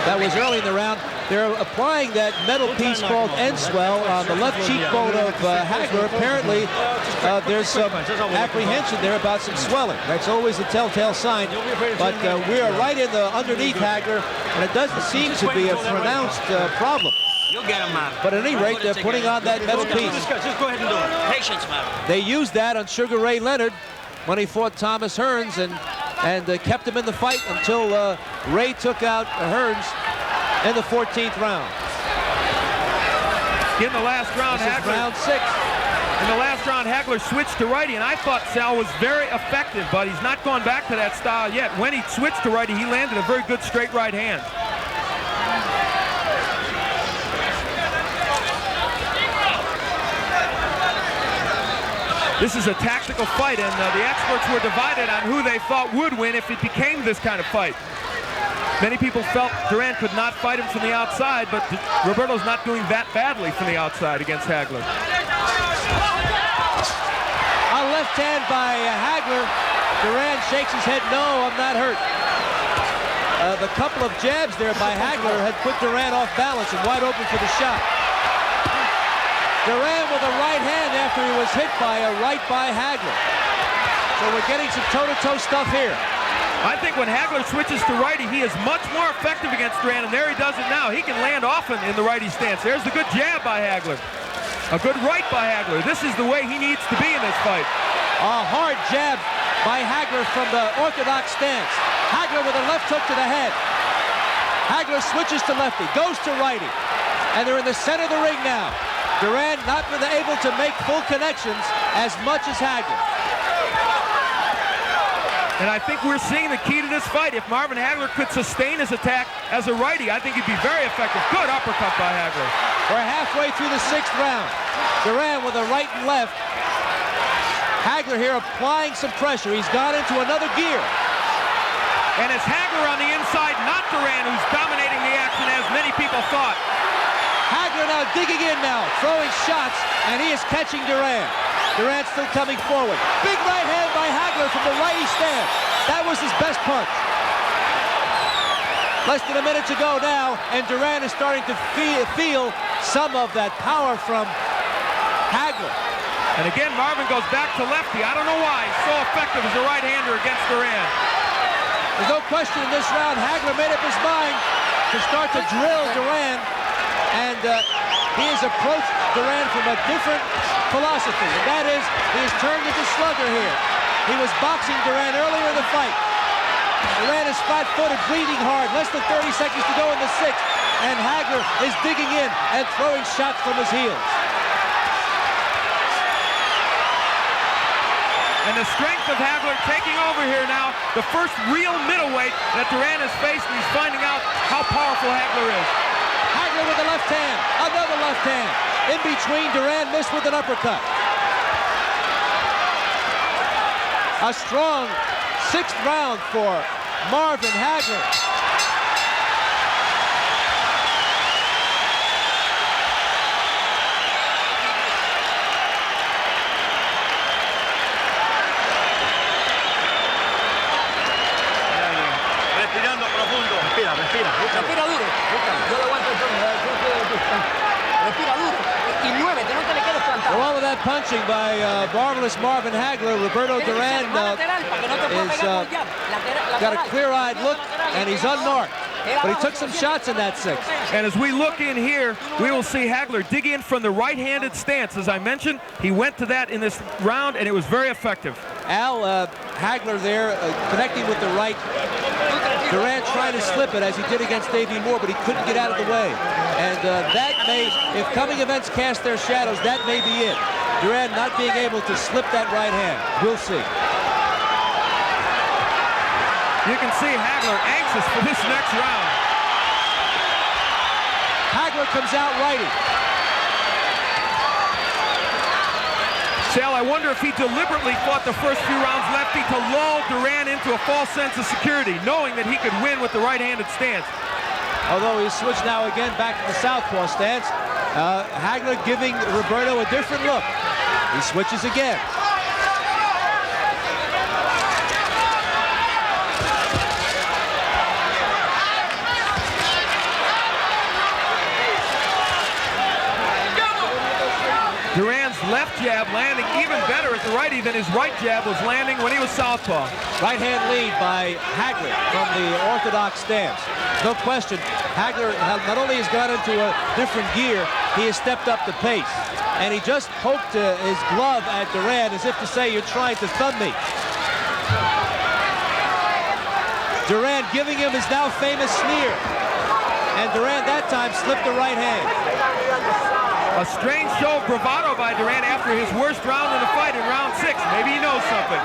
that was early in the round. They're applying that metal piece called Enswell on the left cheekbone of Hagler. Apparently, there's some apprehension there about some swelling. That's always a telltale sign. But we are right in the underneath Hagler, and it doesn't seem to be a pronounced problem. You'll get him, man. But at any rate, they're putting on that metal piece. Just go ahead and do it. Patience, man. They used that on Sugar Ray Leonard when he fought Thomas Hearns and kept him in the fight until Ray took out Hearns in the 14th round. In the last round, round 6. In the last round, Hagler switched to righty, and I thought Sal was very effective, but he's not gone back to that style yet. When he switched to righty, he landed a very good straight right hand. This is a tactical fight, and the experts were divided on who they thought would win if it became this kind of fight. Many people felt Duran could not fight him from the outside, but Roberto's not doing that badly from the outside against Hagler. A left hand by Hagler. Duran shakes his head, no, I'm not hurt. The couple of jabs there by Hagler had put Duran off balance and wide open for the shot. Duran with a right hand after he was hit by a right by Hagler. So we're getting some toe-to-toe stuff here. I think when Hagler switches to righty, he is much more effective against Duran, and there he does it now. He can land often in the righty stance. There's the good jab by Hagler. A good right by Hagler. This is the way he needs to be in this fight. A hard jab by Hagler from the orthodox stance. Hagler with a left hook to the head. Hagler switches to lefty, goes to righty, and they're in the center of the ring now. Duran not been able to make full connections as much as Hagler. And I think we're seeing the key to this fight. If Marvin Hagler could sustain his attack as a righty, I think he'd be very effective. Good uppercut by Hagler. We're halfway through the 6th round. Duran with a right and left. Hagler here applying some pressure. He's gone into another gear. And it's Hagler on the inside, not Duran, who's dominating the action as many people thought. Hagler now digging in now, throwing shots, and he is catching Duran. Duran still coming forward. Big right hand by Hagler from the righty stance. That was his best punch. Less than a minute to go now, and Duran is starting to feel some of that power from Hagler. And again, Marvin goes back to lefty. I don't know why he's so effective as a right-hander against Duran. There's no question in this round, Hagler made up his mind to start to drill Duran, and he has approached Duran from a different philosophy, and that is he has turned into slugger here. He was boxing Duran earlier in the fight. Duran is flat-footed, breathing hard. Less than 30 seconds to go in the 6th, and Hagler is digging in and throwing shots from his heels. And the strength of Hagler taking over here now. The first real middleweight that Duran has faced, and he's finding out how powerful Hagler is. Hagler with the left hand, another left hand. In between, Duran missed with an uppercut. A strong 6th round for Marvin Hagler. Respirando profundo. Respira. Respira duro. Yo lo aguanto entonces. Respira duro. Y that punching by marvelous Marvin Hagler. Roberto Duran is got a clear-eyed look, and he's unmarked. But he took some shots in that 6th. And as we look in here, we will see Hagler dig in from the right-handed stance. As I mentioned, he went to that in this round, and it was very effective. Al, Hagler there connecting with the right. Duran trying to slip it as he did against Davey Moore, but he couldn't get out of the way. And that may, if coming events cast their shadows, that may be it. Duran not being able to slip that right hand. We'll see. You can see Hagler anxious for this next round. Hagler comes out righty. Sal, I wonder if he deliberately fought the first few rounds lefty to lull Duran into a false sense of security, knowing that he could win with the right-handed stance. Although he's switched now again back to the southpaw stance. Hagler giving Roberto a different look. He switches again. Duran's left jab landing even better at the righty than his right jab was landing when he was southpaw. Right hand lead by Hagler from the orthodox stance. No question, Hagler not only has gone into a different gear, he has stepped up the pace. And he just poked his glove at Duran as if to say, you're trying to thumb me. Duran giving him his now famous sneer. And Duran that time slipped the right hand. A strange show of bravado by Duran after his worst round in the fight in round 6. Maybe he knows something.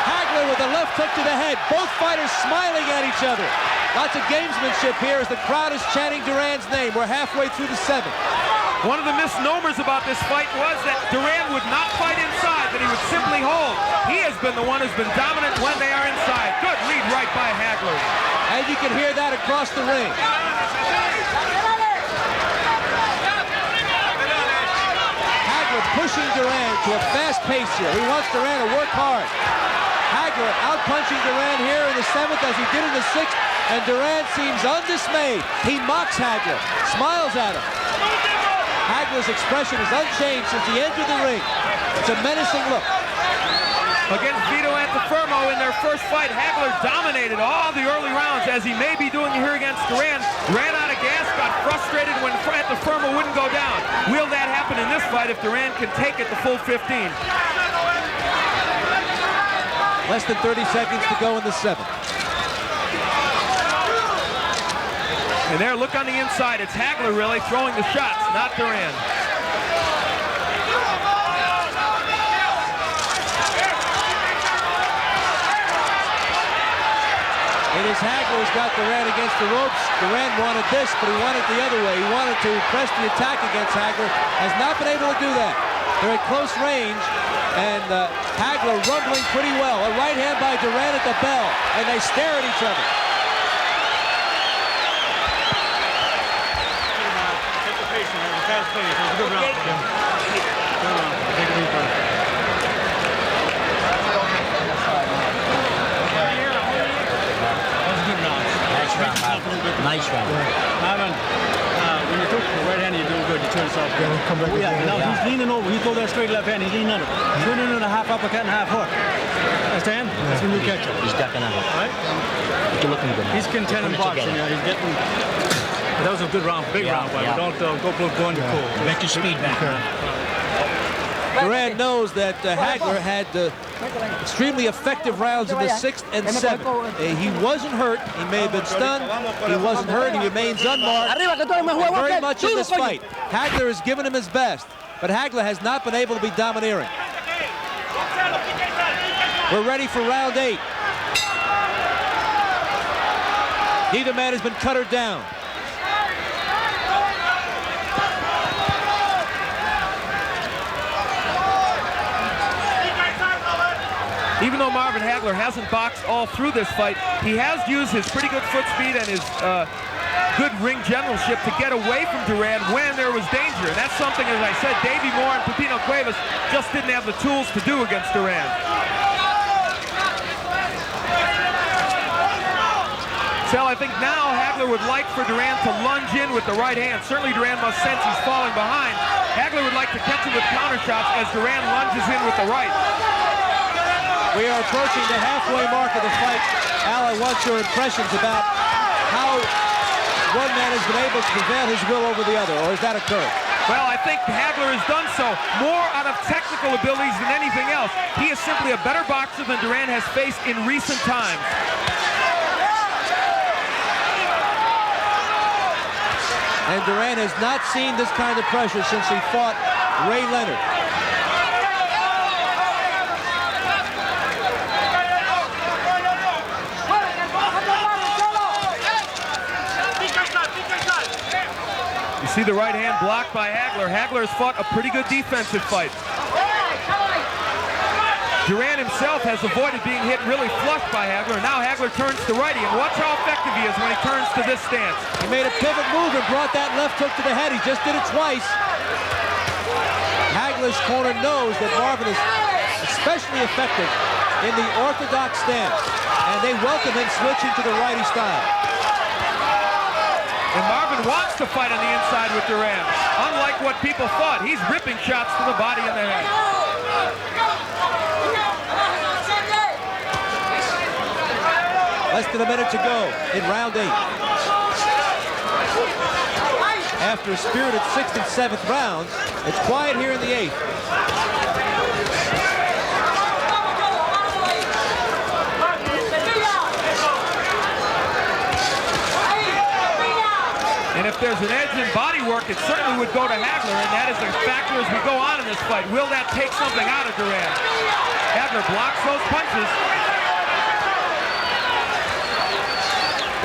Hagler with a left hook to the head. Both fighters smiling at each other. Lots of gamesmanship here as the crowd is chanting Duran's name. We're halfway through the 7th. One of the misnomers about this fight was that Duran would not fight inside, that he would simply hold. He has been the one who's been dominant when they are inside. Good lead right by Hagler. And you can hear that across the ring. Hagler pushing Duran to a fast pace here. He wants Duran to work hard. Hagler out-punching Duran here in the 7th as he did in the 6th, and Duran seems undismayed. He mocks Hagler, smiles at him. Hagler's expression is unchanged since he entered the ring. It's a menacing look. Against Vito Antuofermo in their first fight, Hagler dominated all the early rounds, as he may be doing here against Duran. Ran out of gas, got frustrated when Antuofermo wouldn't go down. Will that happen in this fight if Duran can take it the full 15? Less than 30 seconds to go in the 7th. And there, look on the inside. It's Hagler really throwing the shots, not Duran. It is Hagler who's got Duran against the ropes. Duran wanted this, but he wanted the other way. He wanted to press the attack against Hagler. Has not been able to do that. They're at close range, and Hagler rumbling pretty well. A right hand by Duran at the bell, and they stare at each other. Take the pace, man. Fast pace. It was a good round. Good round. Take a deep breath. Nice round. Ivan, when you took the right hand, you're doing good. You turn yourself good. Come back Now he's leaning over. You throw that straight left hand, he's leaning under. Turn into a half uppercut and half hook. Understand? That's when you catch him. He's ducking out. Right? You're looking good. He's contending boxing. Yeah, he's getting. That was a good round, big round, but don't go going cool. Make your speed back. Duran knows that Hagler had extremely effective rounds in the 6th and 7th. He wasn't hurt. He may have been stunned. He wasn't hurt. He remains unmarked. Very much in this fight. Hagler has given him his best, but Hagler has not been able to be domineering. We're ready for round 8. Neither man has been cuttered down. Even though Marvin Hagler hasn't boxed all through this fight, he has used his pretty good foot speed and his good ring generalship to get away from Duran when there was danger. And that's something, as I said, Davey Moore and Pepino Cuevas just didn't have the tools to do against Duran. Sal, I think now Hagler would like for Duran to lunge in with the right hand. Certainly Duran must sense he's falling behind. Hagler would like to catch him with counter shots as Duran lunges in with the right. We are approaching the halfway mark of the fight. Al, I want your impressions about how one man has been able to prevail his will over the other, or has that occurred? Well, I think Hagler has done so more out of technical abilities than anything else. He is simply a better boxer than Duran has faced in recent times. And Duran has not seen this kind of pressure since he fought Ray Leonard. You see the right hand blocked by Hagler. Hagler has fought a pretty good defensive fight. Duran himself has avoided being hit really flush by Hagler. Now Hagler turns to righty, and watch how effective he is when he turns to this stance. He made a pivot move and brought that left hook to the head. He just did it twice. Hagler's corner knows that Marvin is especially effective in the orthodox stance, and they welcome him switching to the righty style. And Marvin wants to fight on the inside with Duran. Unlike what people thought, he's ripping shots to the body and the head. Less than a minute to go in round 8. After a spirited 6th and 7th rounds, it's quiet here in the 8th. And if there's an edge in body work, it certainly would go to Hagler, and that is a factor as we go on in this fight. Will that take something out of Duran? Hagler blocks those punches.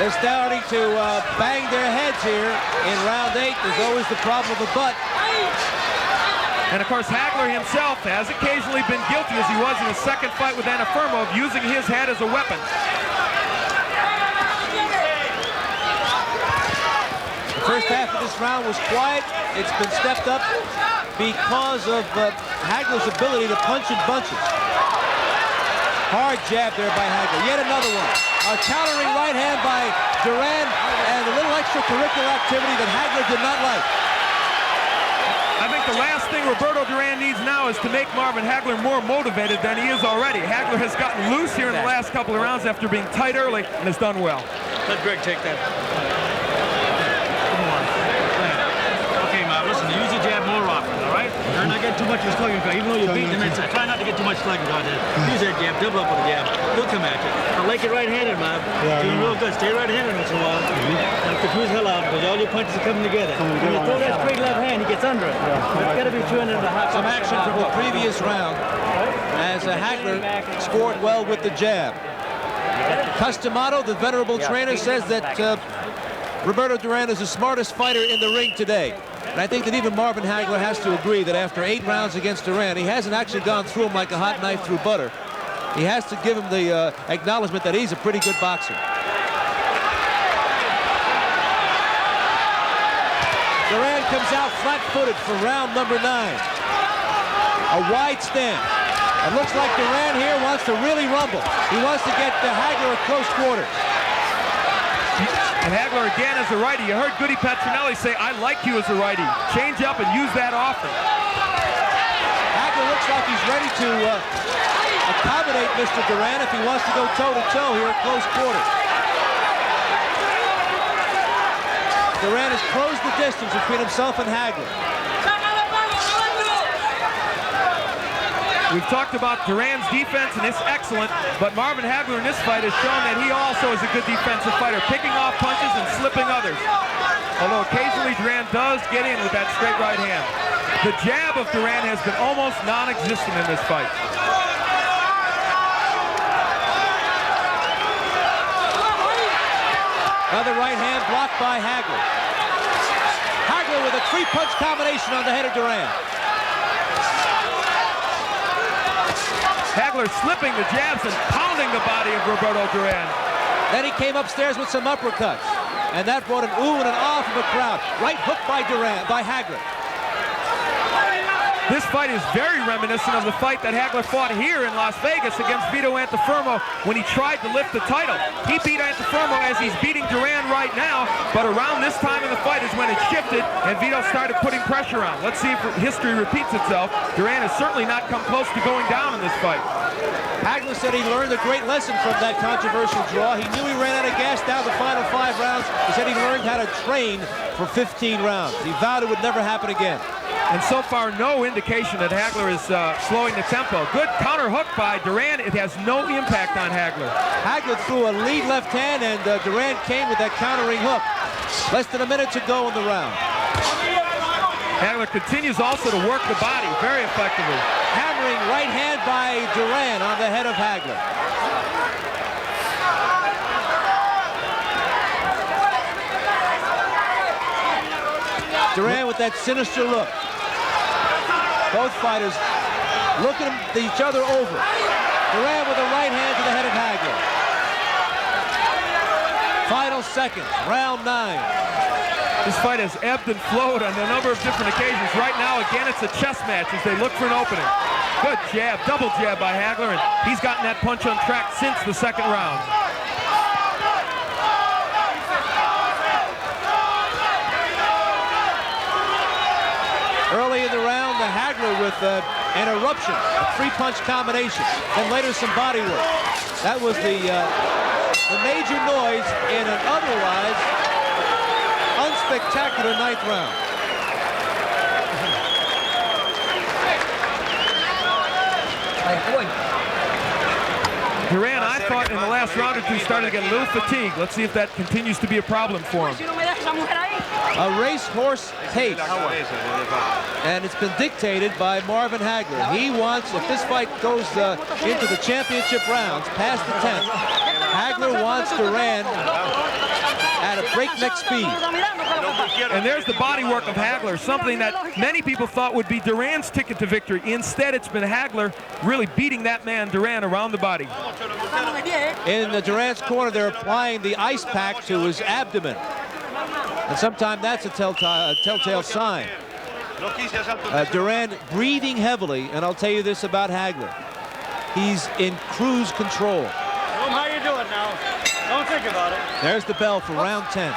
They're starting to bang their heads here in round 8. There's always the problem of the butt. And of course, Hagler himself has occasionally been guilty, as he was in his second fight with Antuofermo, of using his head as a weapon. The first half of this round was quiet. It's been stepped up because of Hagler's ability to punch in bunches. Hard jab there by Hagler. Yet another one. A countering right hand by Duran, and a little extracurricular activity that Hagler did not like. I think the last thing Roberto Duran needs now is to make Marvin Hagler more motivated than he is already. Hagler has gotten loose here in the last couple of rounds after being tight early and has done well. Let Greg take that. Come on. Okay, Marv, listen, use your jab more often, all right? You're not getting too much of a slugging guy. Even though you're beating him, try not to get too much slugging guy there. Use that jab, double up with the jab. He'll come at you. I like it right-handed, Marv. Yeah, doing real good. Stay right-handed once in a while. Don't confuse the hell out because all your punches are coming together. When you throw that straight left hand, he gets under it. It's got to be 200 and a half. Some action from the previous round as Hagler scored well with the jab. Customato, the venerable trainer, says that Roberto Duran is the smartest fighter in the ring today. And I think that even Marvin Hagler has to agree that after 8 rounds against Duran, he hasn't actually gone through him like a hot knife through butter. He has to give him the acknowledgement that he's a pretty good boxer. Duran comes out flat-footed for round number 9. A wide stance. It looks like Duran here wants to really rumble. He wants to get Hagler at close quarters. And Hagler again as a righty. You heard Goody Petronelli say, I like you as a righty. Change up and use that often. Hagler looks like he's ready to accommodate Mr. Duran if he wants to go toe-to-toe here at close quarters. Duran has closed the distance between himself and Hagler. We've talked about Duran's defense, and it's excellent, but Marvin Hagler in this fight has shown that he also is a good defensive fighter, picking off punches and slipping others. Although occasionally Duran does get in with that straight right hand. The jab of Duran has been almost non-existent in this fight. Another right hand blocked by Hagler. Hagler with a 3-punch combination on the head of Duran. Hagler slipping the jabs and pounding the body of Roberto Duran. Then he came upstairs with some uppercuts. And that brought an ooh and an ah from the crowd. Right hook by Hagler. This fight is very reminiscent of the fight that Hagler fought here in Las Vegas against Vito Antuofermo when he tried to lift the title. He beat Antuofermo as he's beating Duran right now, but around this time in the fight is when it shifted and Vito started putting pressure on. Let's see if history repeats itself. Duran has certainly not come close to going down in this fight. Hagler said he learned a great lesson from that controversial draw. He knew he ran out of gas down the final 5 rounds. He said he learned how to train for 15 rounds. He vowed it would never happen again. And so far, no indication that Hagler is slowing the tempo. Good counter hook by Duran. It has no impact on Hagler. Hagler threw a lead left hand, and Duran came with that countering hook. Less than a minute to go in the round. Hagler continues also to work the body very effectively. Hammering right hand by Duran on the head of Hagler. Duran with that sinister look. Both fighters looking at each other over. Duran with a right hand to the head of Hagler. Final seconds, round 9. This fight has ebbed and flowed on a number of different occasions. Right now, again, it's a chess match as they look for an opening. Good jab, double jab by Hagler, and he's gotten that punch on track since the second round. Early in the round, the Hagler with an eruption, a 3-punch combination, and later some body work. That was the major noise in an otherwise unspectacular 9th round. Duran, I thought in the last round or two started to get a little fatigued. Let's see if that continues to be a problem for him. A racehorse pace, and it's been dictated by Marvin Hagler. He wants, if this fight goes into the championship rounds, past the 10th, Hagler wants Duran at a breakneck speed. And there's the body work of Hagler, something that many people thought would be Duran's ticket to victory. Instead, it's been Hagler really beating that man, Duran, around the body. In Duran's corner, they're applying the ice pack to his abdomen. And sometimes that's a telltale sign. Duran breathing heavily, and I'll tell you this about Hagler. He's in cruise control. How you doing now? Don't think about it. There's the bell for round 10.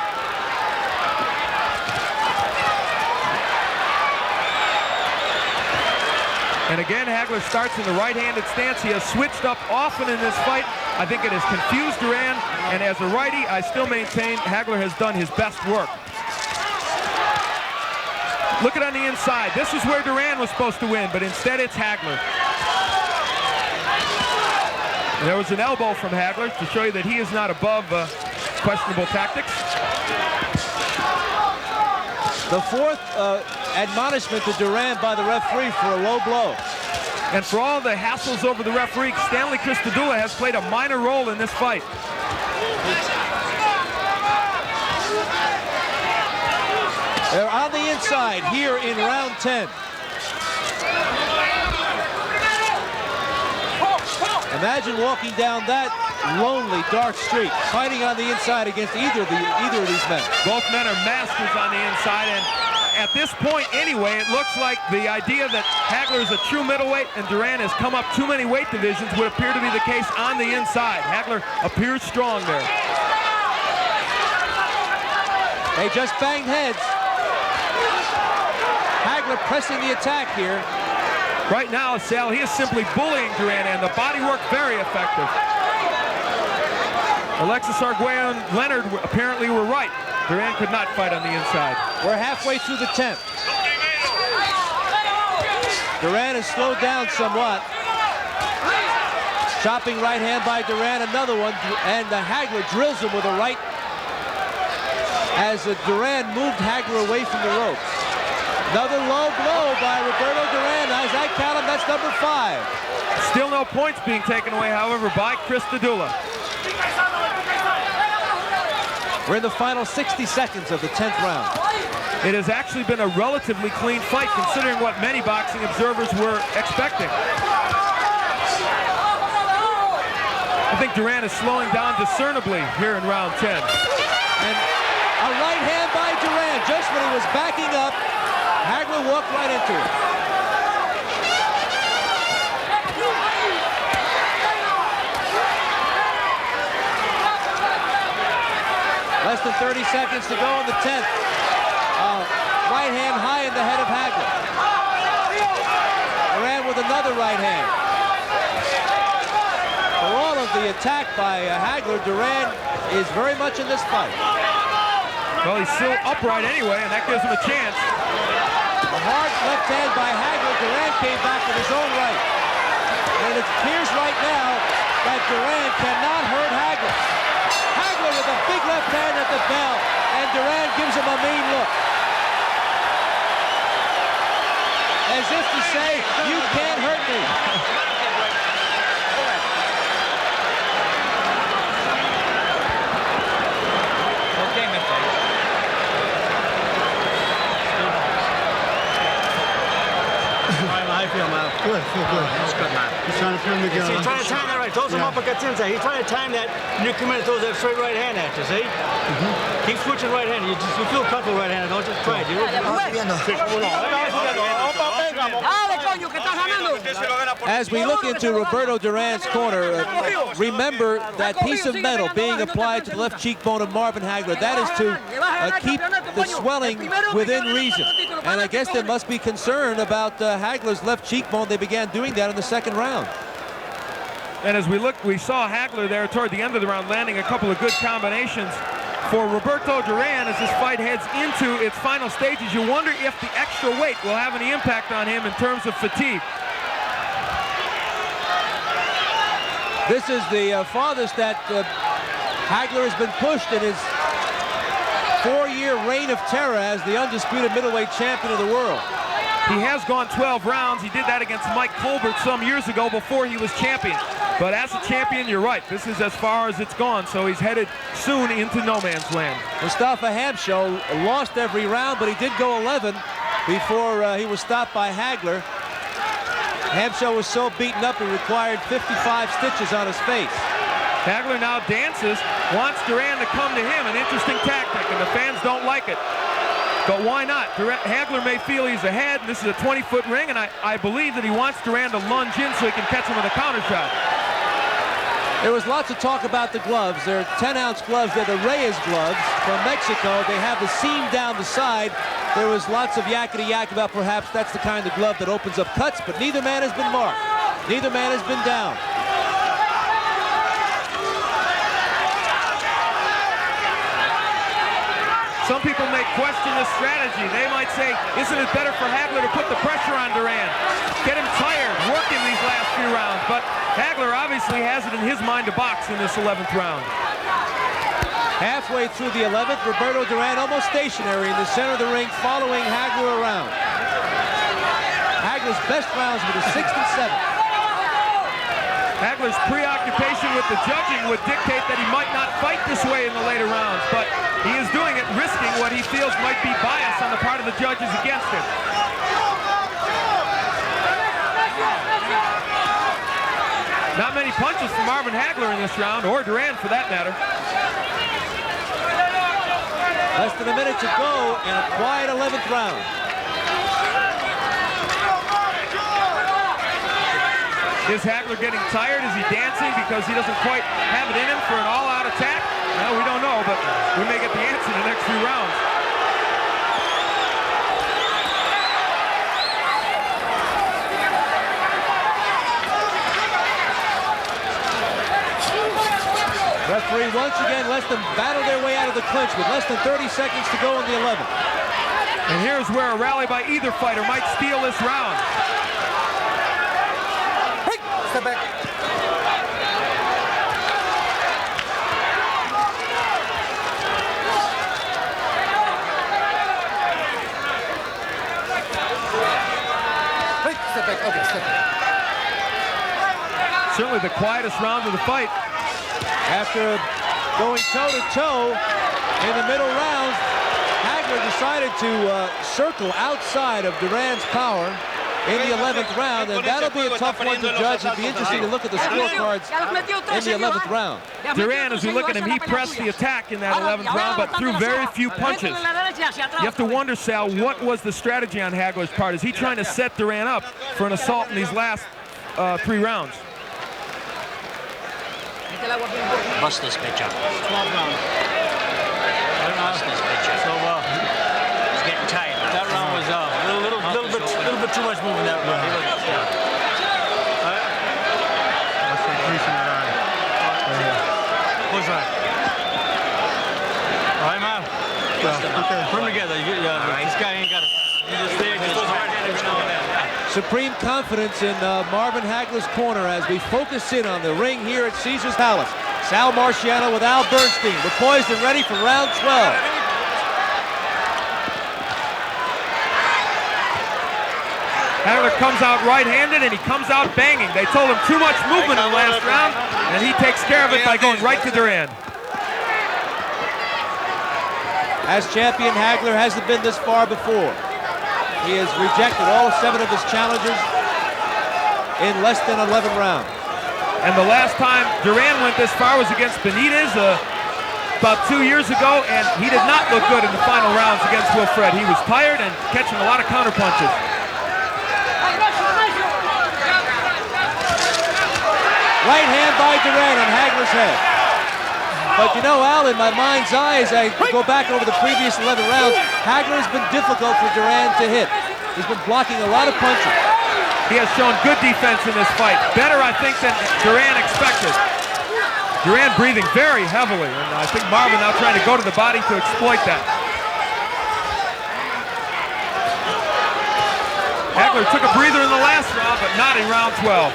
And again, Hagler starts in the right-handed stance. He has switched up often in this fight. I think it has confused Duran, and as a righty, I still maintain Hagler has done his best work. Look at on the inside. This is where Duran was supposed to win, but instead it's Hagler. And there was an elbow from Hagler to show you that he is not above questionable tactics. The 4th admonishment to Duran by the referee for a low blow. And for all the hassles over the referee, Stanley Christodoulou has played a minor role in this fight. They're on the inside here in round 10. Imagine walking down that lonely, dark street, fighting on the inside against either of these men. Both men are masters on the inside, and at this point anyway, it looks like the idea that Hagler is a true middleweight and Duran has come up too many weight divisions would appear to be the case on the inside. Hagler appears strong there. They just banged heads. Hagler pressing the attack here. Right now, Sal, he is simply bullying Duran, and the body work very effective. Alexis Arguello and Leonard apparently were right. Duran could not fight on the inside. We're halfway through the 10th. Duran has slowed down somewhat. Chopping right hand by Duran, another one, and Hagler drills him with a right as Duran moved Hagler away from the ropes. Another low blow by Roberto Duran. As I count him, that's number 5. Still no points being taken away, however, by Christodoulou. We're in the final 60 seconds of the 10th round. It has actually been a relatively clean fight, considering what many boxing observers were expecting. I think Duran is slowing down discernibly here in round 10. And a right hand by Duran. Just when he was backing up, Hagler walked right into it. Less than 30 seconds to go in the 10th. Right hand high in the head of Hagler. Duran with another right hand. For all of the attack by Hagler, Duran is very much in this fight. Well, he's still upright anyway, and that gives him a chance. A hard left hand by Hagler. Duran came back with his own right. And it appears right now that Duran cannot hurt Hagler. Hagler with a big left hand at the bell, and Duran gives him a mean look. As if to say, you can't hurt me. Okay, Mr. How you feel, man? Good, feel good. That's good, man. He's trying to pin him together. He's trying to time that right. Throw some uppercuts inside. He's trying to time that. When you come in and throws that straight right hand at you, see? Keep switching right hand. You feel comfortable right hand. Don't just try it. As we look into Roberto Duran's corner, remember that piece of metal being applied to the left cheekbone of Marvin Hagler. That is to keep the swelling within reason. And I guess there must be concern about Hagler's left cheekbone. They began doing that in the second round. And as we look, we saw Hagler there toward the end of the round landing a couple of good combinations. For Roberto Duran, as this fight heads into its final stages, you wonder if the extra weight will have any impact on him in terms of fatigue. This is the farthest that Hagler has been pushed in his 4-year reign of terror as the undisputed middleweight champion of the world. He has gone 12 rounds. He did that against Mike Colbert some years ago before he was champion. But as a champion, you're right. This is as far as it's gone, so he's headed soon into no man's land. Mustafa Hamsho lost every round, but he did go 11 before he was stopped by Hagler. Hamsho was so beaten up he required 55 stitches on his face. Hagler now dances, wants Duran to come to him, an interesting tactic, and the fans don't like it. But why not? Hagler may feel he's ahead, and this is a 20-foot ring, and I believe that he wants Duran to lunge in so he can catch him with a counter shot. There was lots of talk about the gloves. They're 10-ounce gloves. They're the Reyes gloves from Mexico. They have the seam down the side. There was lots of yakety-yak about perhaps that's the kind of glove that opens up cuts, but neither man has been marked. Neither man has been down. Some people may question this strategy. They might say, isn't it better for Hagler to put the pressure on Duran? Get him tired, working these last few rounds. But Hagler obviously has it in his mind to box in this 11th round. Halfway through the 11th, Roberto Duran almost stationary in the center of the ring, following Hagler around. Hagler's best rounds were the 6th and 7th. Hagler's preoccupation with the judging would dictate that he might not fight this way in the later rounds, but he is doing it, risking what he feels might be bias on the part of the judges against him. Not many punches from Marvin Hagler in this round, or Duran for that matter. Less than a minute to go in a quiet 11th round. Is Hagler getting tired? Is he dancing because he doesn't quite have it in him for an all-out attack? Well, we don't know, but we may get the answer in the next few rounds. Referee once again lets them battle their way out of the clinch with less than 30 seconds to go in the 11th. And here's where a rally by either fighter might steal this round. Step back. Hey, step back. Okay, step back. Certainly the quietest round of the fight. After going toe-to-toe in the middle rounds, Hagler decided to circle outside of Duran's power. in the 11th round, and that'll be a tough one to judge. It'd be interesting to look at the scorecards in the 11th round. Duran, as we look at him, he pressed the attack in that 11th round, but threw very few punches. You have to wonder, Sal, what was the strategy on Hagler's part? Is he trying to set Duran up for an assault in these last 3 rounds? Bust this bitch up. 12 rounds. Bust this bitch up. So, he's getting tired now. that round was a little bit too much moving that round. What's right? All right, man. Put them together. This guy ain't got it. He just there. Just goes right-handed every now and then. Supreme confidence in Marvin Hagler's corner as we focus in on the ring here at Caesars Palace. Sal Marciano with Al Bernstein. We're poised and ready for round 12. Hagler comes out right-handed and he comes out banging. They told him too much movement in the last round, and he takes care of it by going right to Duran. As champion, Hagler hasn't been this far before. He has rejected all 7 of his challengers in less than 11 rounds. And the last time Duran went this far was against Benitez about 2 years ago, and he did not look good in the final rounds against Wilfred. He was tired and catching a lot of counter punches. Right hand by Duran on Hagler's head. But you know, Al, in my mind's eye, as I go back over the previous 11 rounds, Hagler has been difficult for Duran to hit. He's been blocking a lot of punches. He has shown good defense in this fight. Better, I think, than Duran expected. Duran breathing very heavily, and I think Marvin now trying to go to the body to exploit that. Hagler took a breather in the last round, but not in round 12.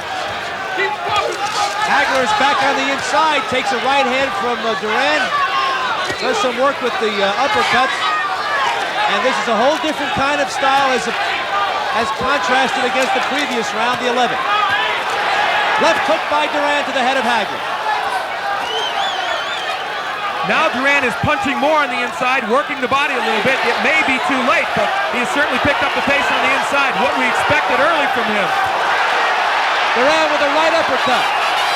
Hagler is back on the inside, takes a right hand from Duran, does some work with the uppercuts, and this is a whole different kind of style as contrasted against the previous round, the 11th. Left hook by Duran to the head of Hagler. Now Duran is punching more on the inside, working the body a little bit. It may be too late, but he has certainly picked up the pace on the inside, what we expected early from him. Duran with a right uppercut.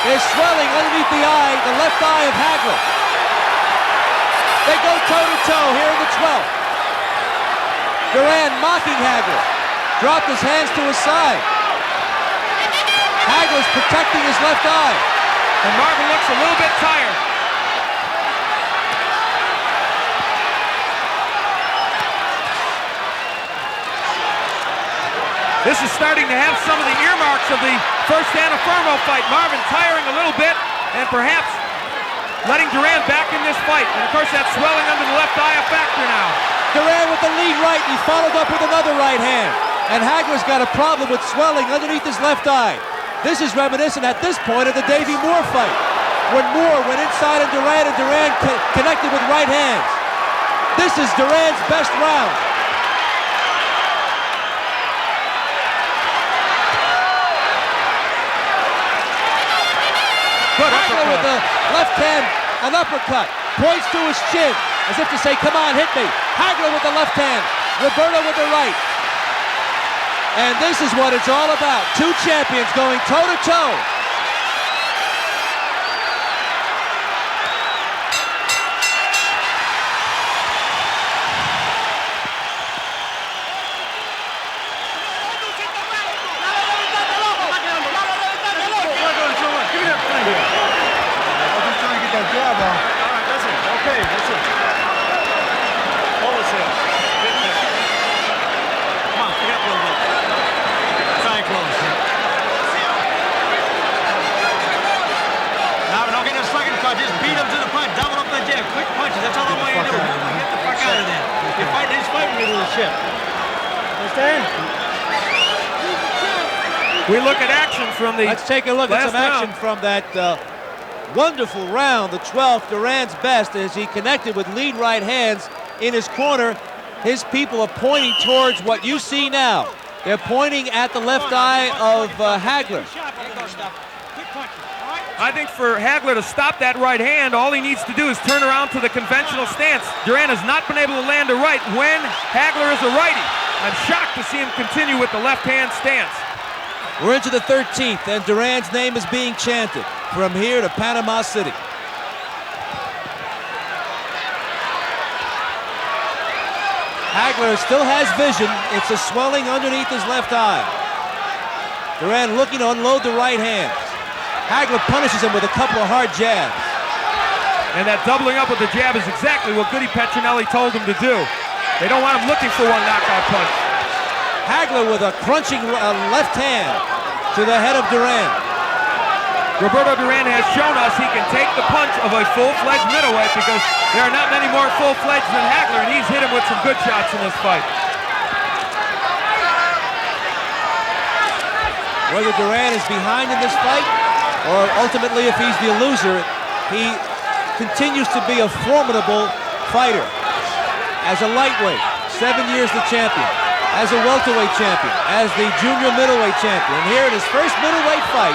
There's swelling underneath the eye, the left eye of Hagler. They go toe-to-toe here in the 12th. Duran mocking Hagler. Dropped his hands to his side. Hagler's protecting his left eye. And Marvin looks a little bit tired. This is starting to have some of the earmarks of the first Antuofermo fight. Marvin tiring a little bit and perhaps letting Duran back in this fight. And of course that swelling under the left eye a factor now. Duran with the lead right, he followed up with another right hand. And Hagler's got a problem with swelling underneath his left eye. This is reminiscent at this point of the Davey Moore fight, when Moore went inside on Duran and Duran connected with right hands. This is Duran's best round. Hagler with the left hand, an uppercut, points to his chin, as if to say, come on, hit me. Hagler with the left hand, Roberto with the right. And this is what it's all about. 2 champions going toe-to-toe. We look at action from the Let's take a look at some action from that wonderful round, the 12th, Duran's best, as he connected with lead right hands in his corner. His people are pointing towards what you see now. They're pointing at the left eye of Hagler. I think for Hagler to stop that right hand, all he needs to do is turn around to the conventional stance. Duran has not been able to land a right when Hagler is a righty. I'm shocked to see him continue with the left-hand stance. We're into the 13th, and Duran's name is being chanted from here to Panama City. Hagler still has vision. It's a swelling underneath his left eye. Duran looking to unload the right hand. Hagler punishes him with a couple of hard jabs. And that doubling up with the jab is exactly what Goody Petronelli told him to do. They don't want him looking for one knockout punch. Hagler with a crunching left hand to the head of Duran. Roberto Duran has shown us he can take the punch of a full-fledged middleweight because there are not many more full-fledged than Hagler, and he's hit him with some good shots in this fight. Whether Duran is behind in this fight, or ultimately if he's the loser, he continues to be a formidable fighter. As a lightweight, 7 years the champion. As a welterweight champion. As the junior middleweight champion. And here in his first middleweight fight,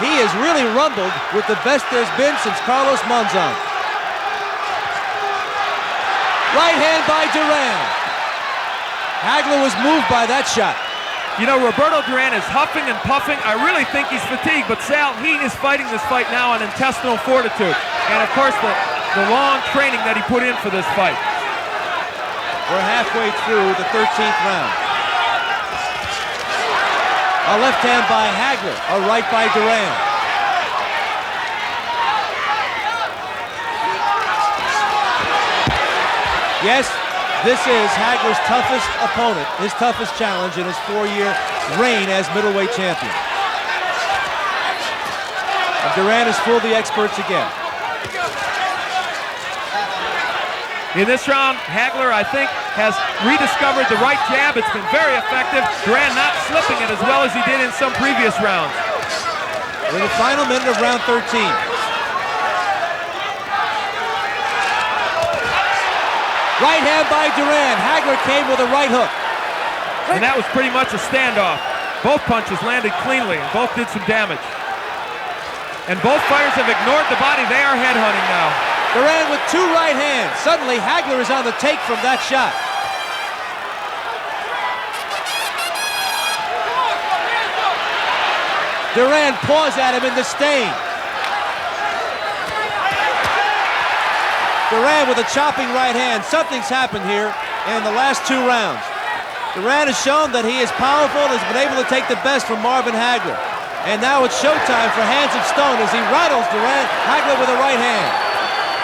he has really rumbled with the best there's been since Carlos Monzon. Right hand by Duran. Hagler was moved by that shot. You know, Roberto Duran is huffing and puffing. I really think he's fatigued, but Sal, he is fighting this fight now on intestinal fortitude. And of course, the long training that he put in for this fight. We're halfway through the 13th round. A left hand by Hagler, a right by Duran. Yes, this is Hagler's toughest opponent, his toughest challenge in his 4-year reign as middleweight champion. And Duran has fooled the experts again. In this round, Hagler, I think, has rediscovered the right jab. It's been very effective. Duran not slipping it as well as he did in some previous rounds. We're in the final minute of round 13. Right hand by Duran. Hagler came with a right hook. And that was pretty much a standoff. Both punches landed cleanly and both did some damage. And both fighters have ignored the body. They are headhunting now. Duran with 2 right hands. Suddenly Hagler is on the take from that shot. Duran paws at him in disdain. Duran with a chopping right hand. Something's happened here in the last 2 rounds. Duran has shown that he is powerful and has been able to take the best from Marvin Hagler. And now it's showtime for Hands of Stone as he rattles Hagler with a right hand.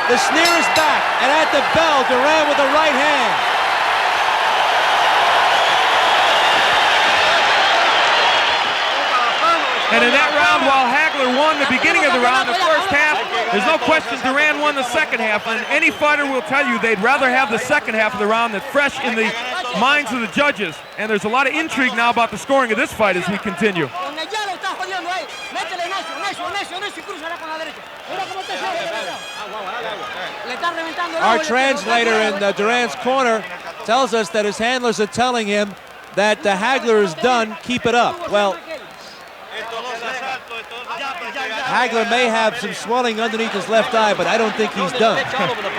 The sneer is back, and at the bell, Duran with a right hand. And in that round, while Hagler won the beginning of the round, the first half, there's no question Duran won the second half. And any fighter will tell you they'd rather have the second half of the round that's fresh in the minds of the judges. And there's a lot of intrigue now about the scoring of this fight as we continue. Our translator in Duran's corner tells us that his handlers are telling him that the Hagler is done, keep it up. Well, Hagler may have some swelling underneath his left eye, but I don't think he's done.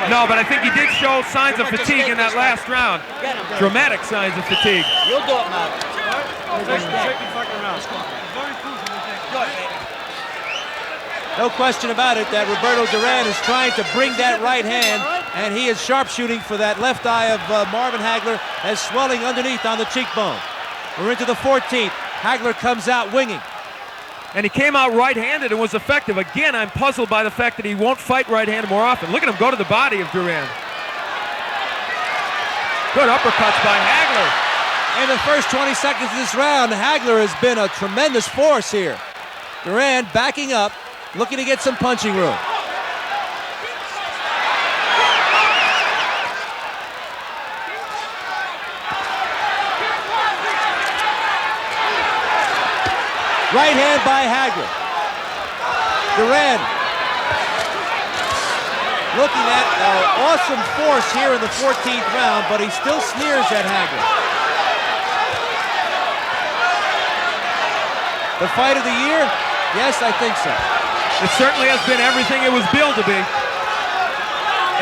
No, but I think he did show signs of fatigue in that last round. Dramatic signs of fatigue. You'll do it, Matt. No question about it that Roberto Duran is trying to bring that right hand, and he is sharpshooting for that left eye of Marvin Hagler as swelling underneath on the cheekbone. We're into the 14th. Hagler comes out winging. And he came out right-handed and was effective. Again, I'm puzzled by the fact that he won't fight right-handed more often. Look at him go to the body of Duran. Good uppercuts by Hagler. In the first 20 seconds of this round, Hagler has been a tremendous force here. Duran backing up, looking to get some punching room. Right hand by Hagler. Duran looking at awesome force here in the 14th round, but he still sneers at Hagler. The fight of the year? Yes, I think so. It certainly has been everything it was billed to be.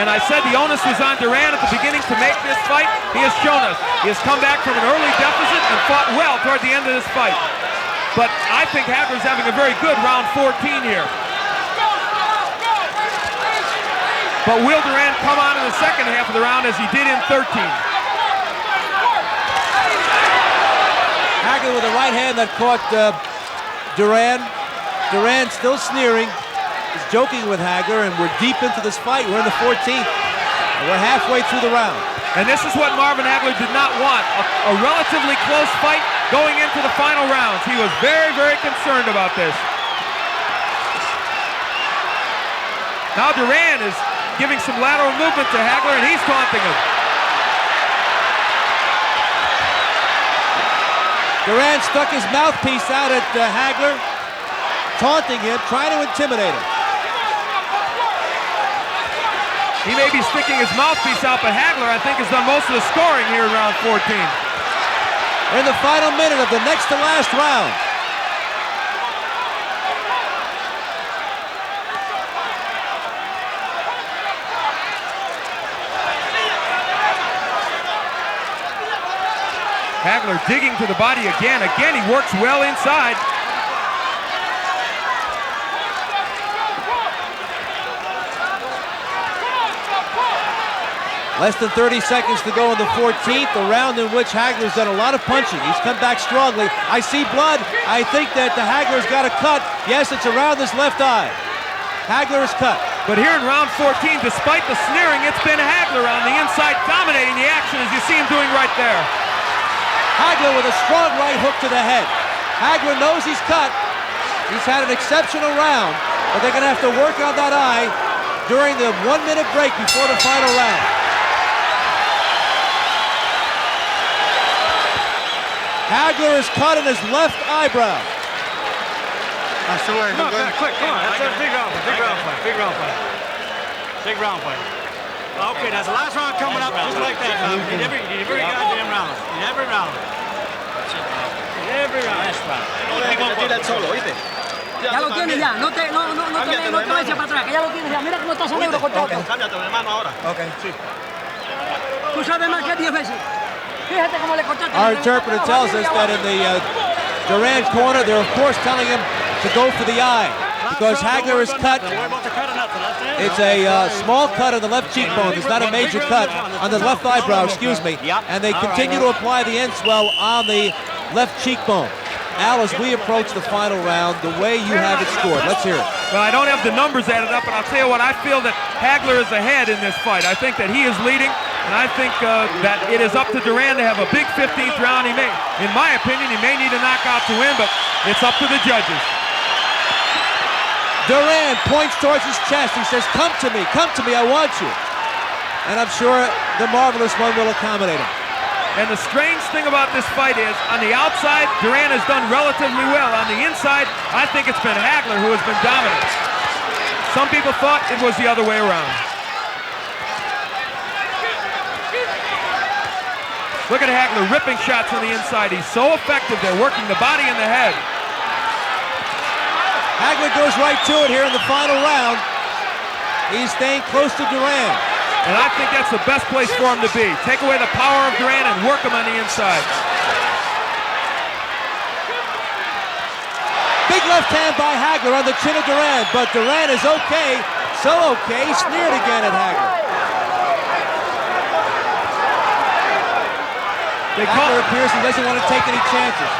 And I said the onus was on Duran at the beginning to make this fight. He has shown us. He has come back from an early deficit and fought well toward the end of this fight. But I think Hagler's having a very good round 14 here. But will Duran come on in the second half of the round as he did in 13? Hagler with a right hand that caught Duran. Duran still sneering. He's joking with Hagler, and we're deep into this fight. We're in the 14th, and we're halfway through the round. And this is what Marvin Hagler did not want, a relatively close fight going into the final rounds. He was very, very concerned about this. Now Duran is giving some lateral movement to Hagler, and he's taunting him. Duran stuck his mouthpiece out at Hagler, taunting him, trying to intimidate him. He may be sticking his mouthpiece out, but Hagler, I think, has done most of the scoring here in round 14. We're in the final minute of the next to last round. Hagler digging to the body again. Again, he works well inside. Less than 30 seconds to go in the 14th, a round in which Hagler's done a lot of punching. He's come back strongly. I see blood. I think that the Hagler's got a cut. Yes, it's around his left eye. Hagler is cut. But here in round 14, despite the sneering, it's been Hagler on the inside dominating the action, as you see him doing right there. Hagler with a strong right hook to the head. Hagler knows he's cut. He's had an exceptional round, but they're going to have to work on that eye during the 1-minute break before the final round. Hagler is cut in his left eyebrow. I swear. Come on, quick, come on. That's a big round fight. Big round fight. Big round fight. Okay, that's the last round coming up just like that. You need every goddamn round. You need every round. Every round. Last round. Ya lo tienes ya, no te vayas para atrás, que ya lo tienes ya. Mira cómo está sonando cortado. Cámbiate de mano ahora. Ok. Sí. Tú sabes más que 10 veces. Fíjate cómo le cortaste. Our interpreter tells us that in the Duran corner, they're of course telling him to go for the eye because Hagler is cut. It's a small cut on the left cheekbone. It's not a major cut on the left eyebrow, excuse me. And they continue to apply the end swell on the left cheekbone. Al, as we approach the final round, the way you have it scored, let's hear it. Well, I don't have the numbers added up, but I'll tell you what, I feel that Hagler is ahead in this fight. I think that he is leading, and I think that it is up to Duran to have a big 15th round. He may, in my opinion, he may need a knockout to win, but it's up to the judges. Duran points towards his chest. He says, come to me, I want you. And I'm sure the Marvelous One will accommodate him. And the strange thing about this fight is, on the outside, Duran has done relatively well. On the inside, I think it's been Hagler who has been dominant. Some people thought it was the other way around. Look at Hagler ripping shots on the inside. He's so effective. They're working the body and the head. Hagler goes right to it here in the final round. He's staying close to Duran. And I think that's the best place for him to be. Take away the power of Duran and work him on the inside. Big left hand by Hagler on the chin of Duran, but Duran is okay, so okay, he sneered again at Hagler. Hagler appears he doesn't want to take any chances.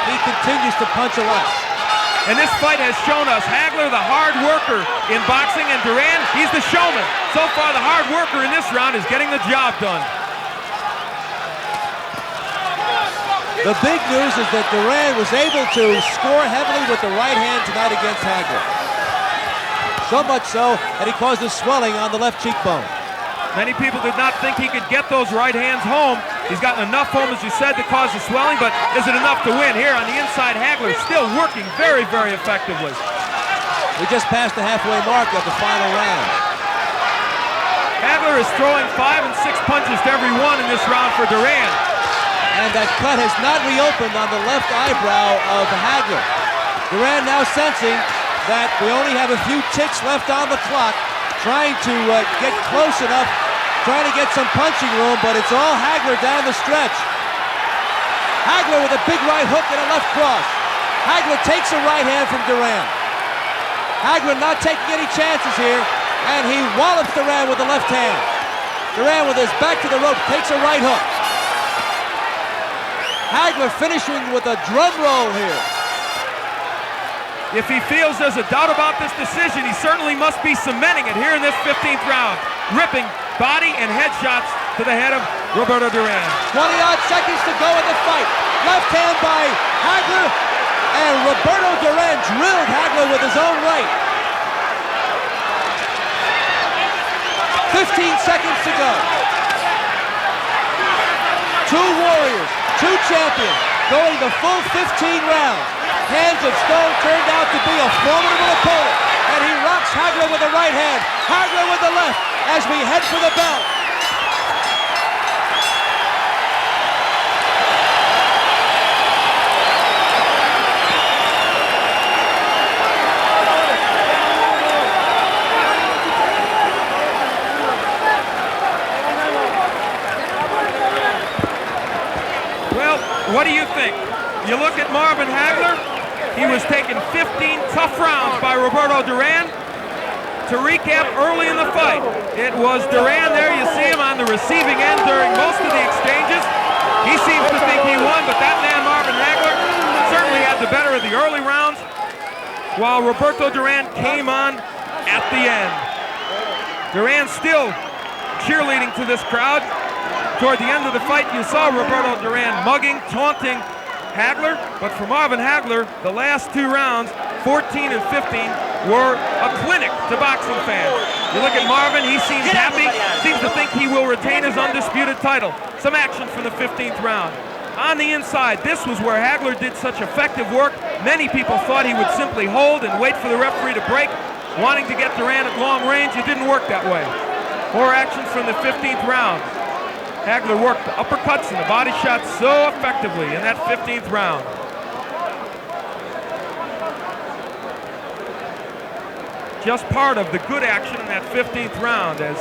He continues to punch a lot. And this fight has shown us Hagler, the hard worker in boxing, and Duran, he's the showman. So far, the hard worker in this round is getting the job done. The big news is that Duran was able to score heavily with the right hand tonight against Hagler. So much so that he caused a swelling on the left cheekbone. Many people did not think he could get those right hands home. He's gotten enough home, as you said, to cause the swelling, but is it enough to win? Here on the inside, Hagler still working very, very effectively. We just passed the halfway mark of the final round. Hagler is throwing 5 and 6 punches to every one in this round for Duran. And that cut has not reopened on the left eyebrow of Hagler. Duran now sensing that we only have a few ticks left on the clock. trying to get close enough, trying to get some punching room, but it's all Hagler down the stretch. Hagler with a big right hook and a left cross. Hagler takes a right hand from Duran. Hagler not taking any chances here, and he wallops Duran with the left hand. Duran with his back to the rope takes a right hook. Hagler finishing with a drum roll here. If he feels there's a doubt about this decision, he certainly must be cementing it here in this 15th round. Ripping body and head shots to the head of Roberto Duran. 20-odd seconds to go in the fight. Left hand by Hagler, and Roberto Duran drilled Hagler with his own right. 15 seconds to go. Two warriors, two champions, going the full 15 rounds. Hands of Stone turned out to be a formidable opponent, and he rocks Hagler with the right hand, Hagler with the left, as we head for the belt. Well, what do you think? You look at Marvin Hagler, he was taking 15 tough rounds by Roberto Duran. To recap early in the fight, it was Duran there, you see him on the receiving end during most of the exchanges. He seems to think he won, but that man Marvin Hagler certainly had the better of the early rounds, while Roberto Duran came on at the end. Duran still cheerleading to this crowd. Toward the end of the fight, you saw Roberto Duran mugging, taunting Hagler, but for Marvin Hagler, the last two rounds, 14 and 15, were a clinic to boxing fans. You look at Marvin, he seems happy, seems to think he will retain his undisputed title. Some action from the 15th round. On the inside, this was where Hagler did such effective work. Many people thought he would simply hold and wait for the referee to break, wanting to get Duran at long range. It didn't work that way. More action from the 15th round. Hagler worked the uppercuts and the body shots so effectively in that 15th round. Just part of the good action in that 15th round, as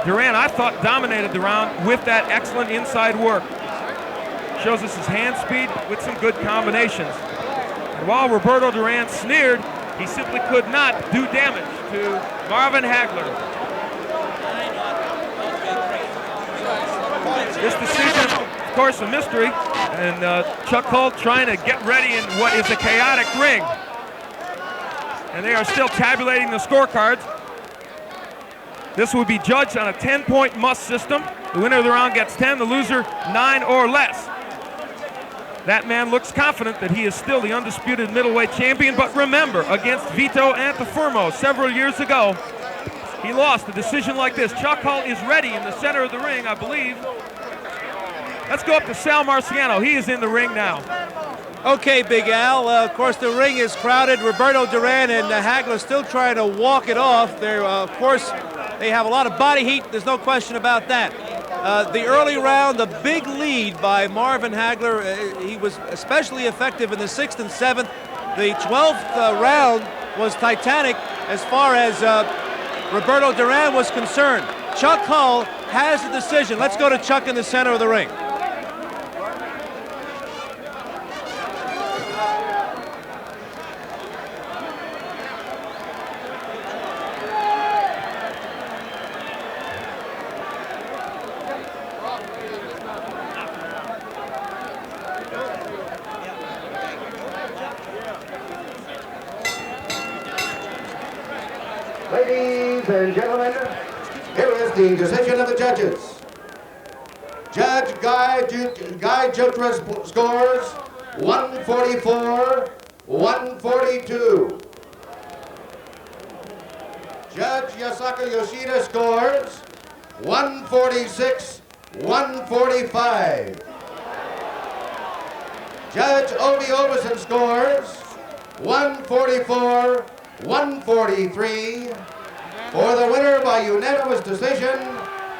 Duran, I thought, dominated the round with that excellent inside work. Shows us his hand speed with some good combinations. And while Roberto Duran sneered, he simply could not do damage to Marvin Hagler. This decision, of course, a mystery, and Chuck Hull trying to get ready in what is a chaotic ring. And they are still tabulating the scorecards. This will be judged on a 10-point must system. The winner of the round gets 10, the loser 9 or less. That man looks confident that he is still the undisputed middleweight champion, but remember, against Vito Antuofermo several years ago, he lost a decision like this. Chuck Hull is ready in the center of the ring, I believe. Let's go up to Sal Marciano. He is in the ring now. Okay, Big Al. Of course, the ring is crowded. Roberto Duran and Hagler still trying to walk it off. They're, of course, they have a lot of body heat. There's no question about that. The early round, the big lead by Marvin Hagler. He was especially effective in the 6th and 7th. The 12th round was titanic as far as Roberto Duran was concerned. Chuck Hull has the decision. Let's go to Chuck in the center of the ring. Ladies and gentlemen, here is the decision of the judges. Judge Guy Jutra's scores 144-142. Judge Yasaka Yoshida scores 146-145. Judge Obi Oberson scores 144-143 for the winner by unanimous decision,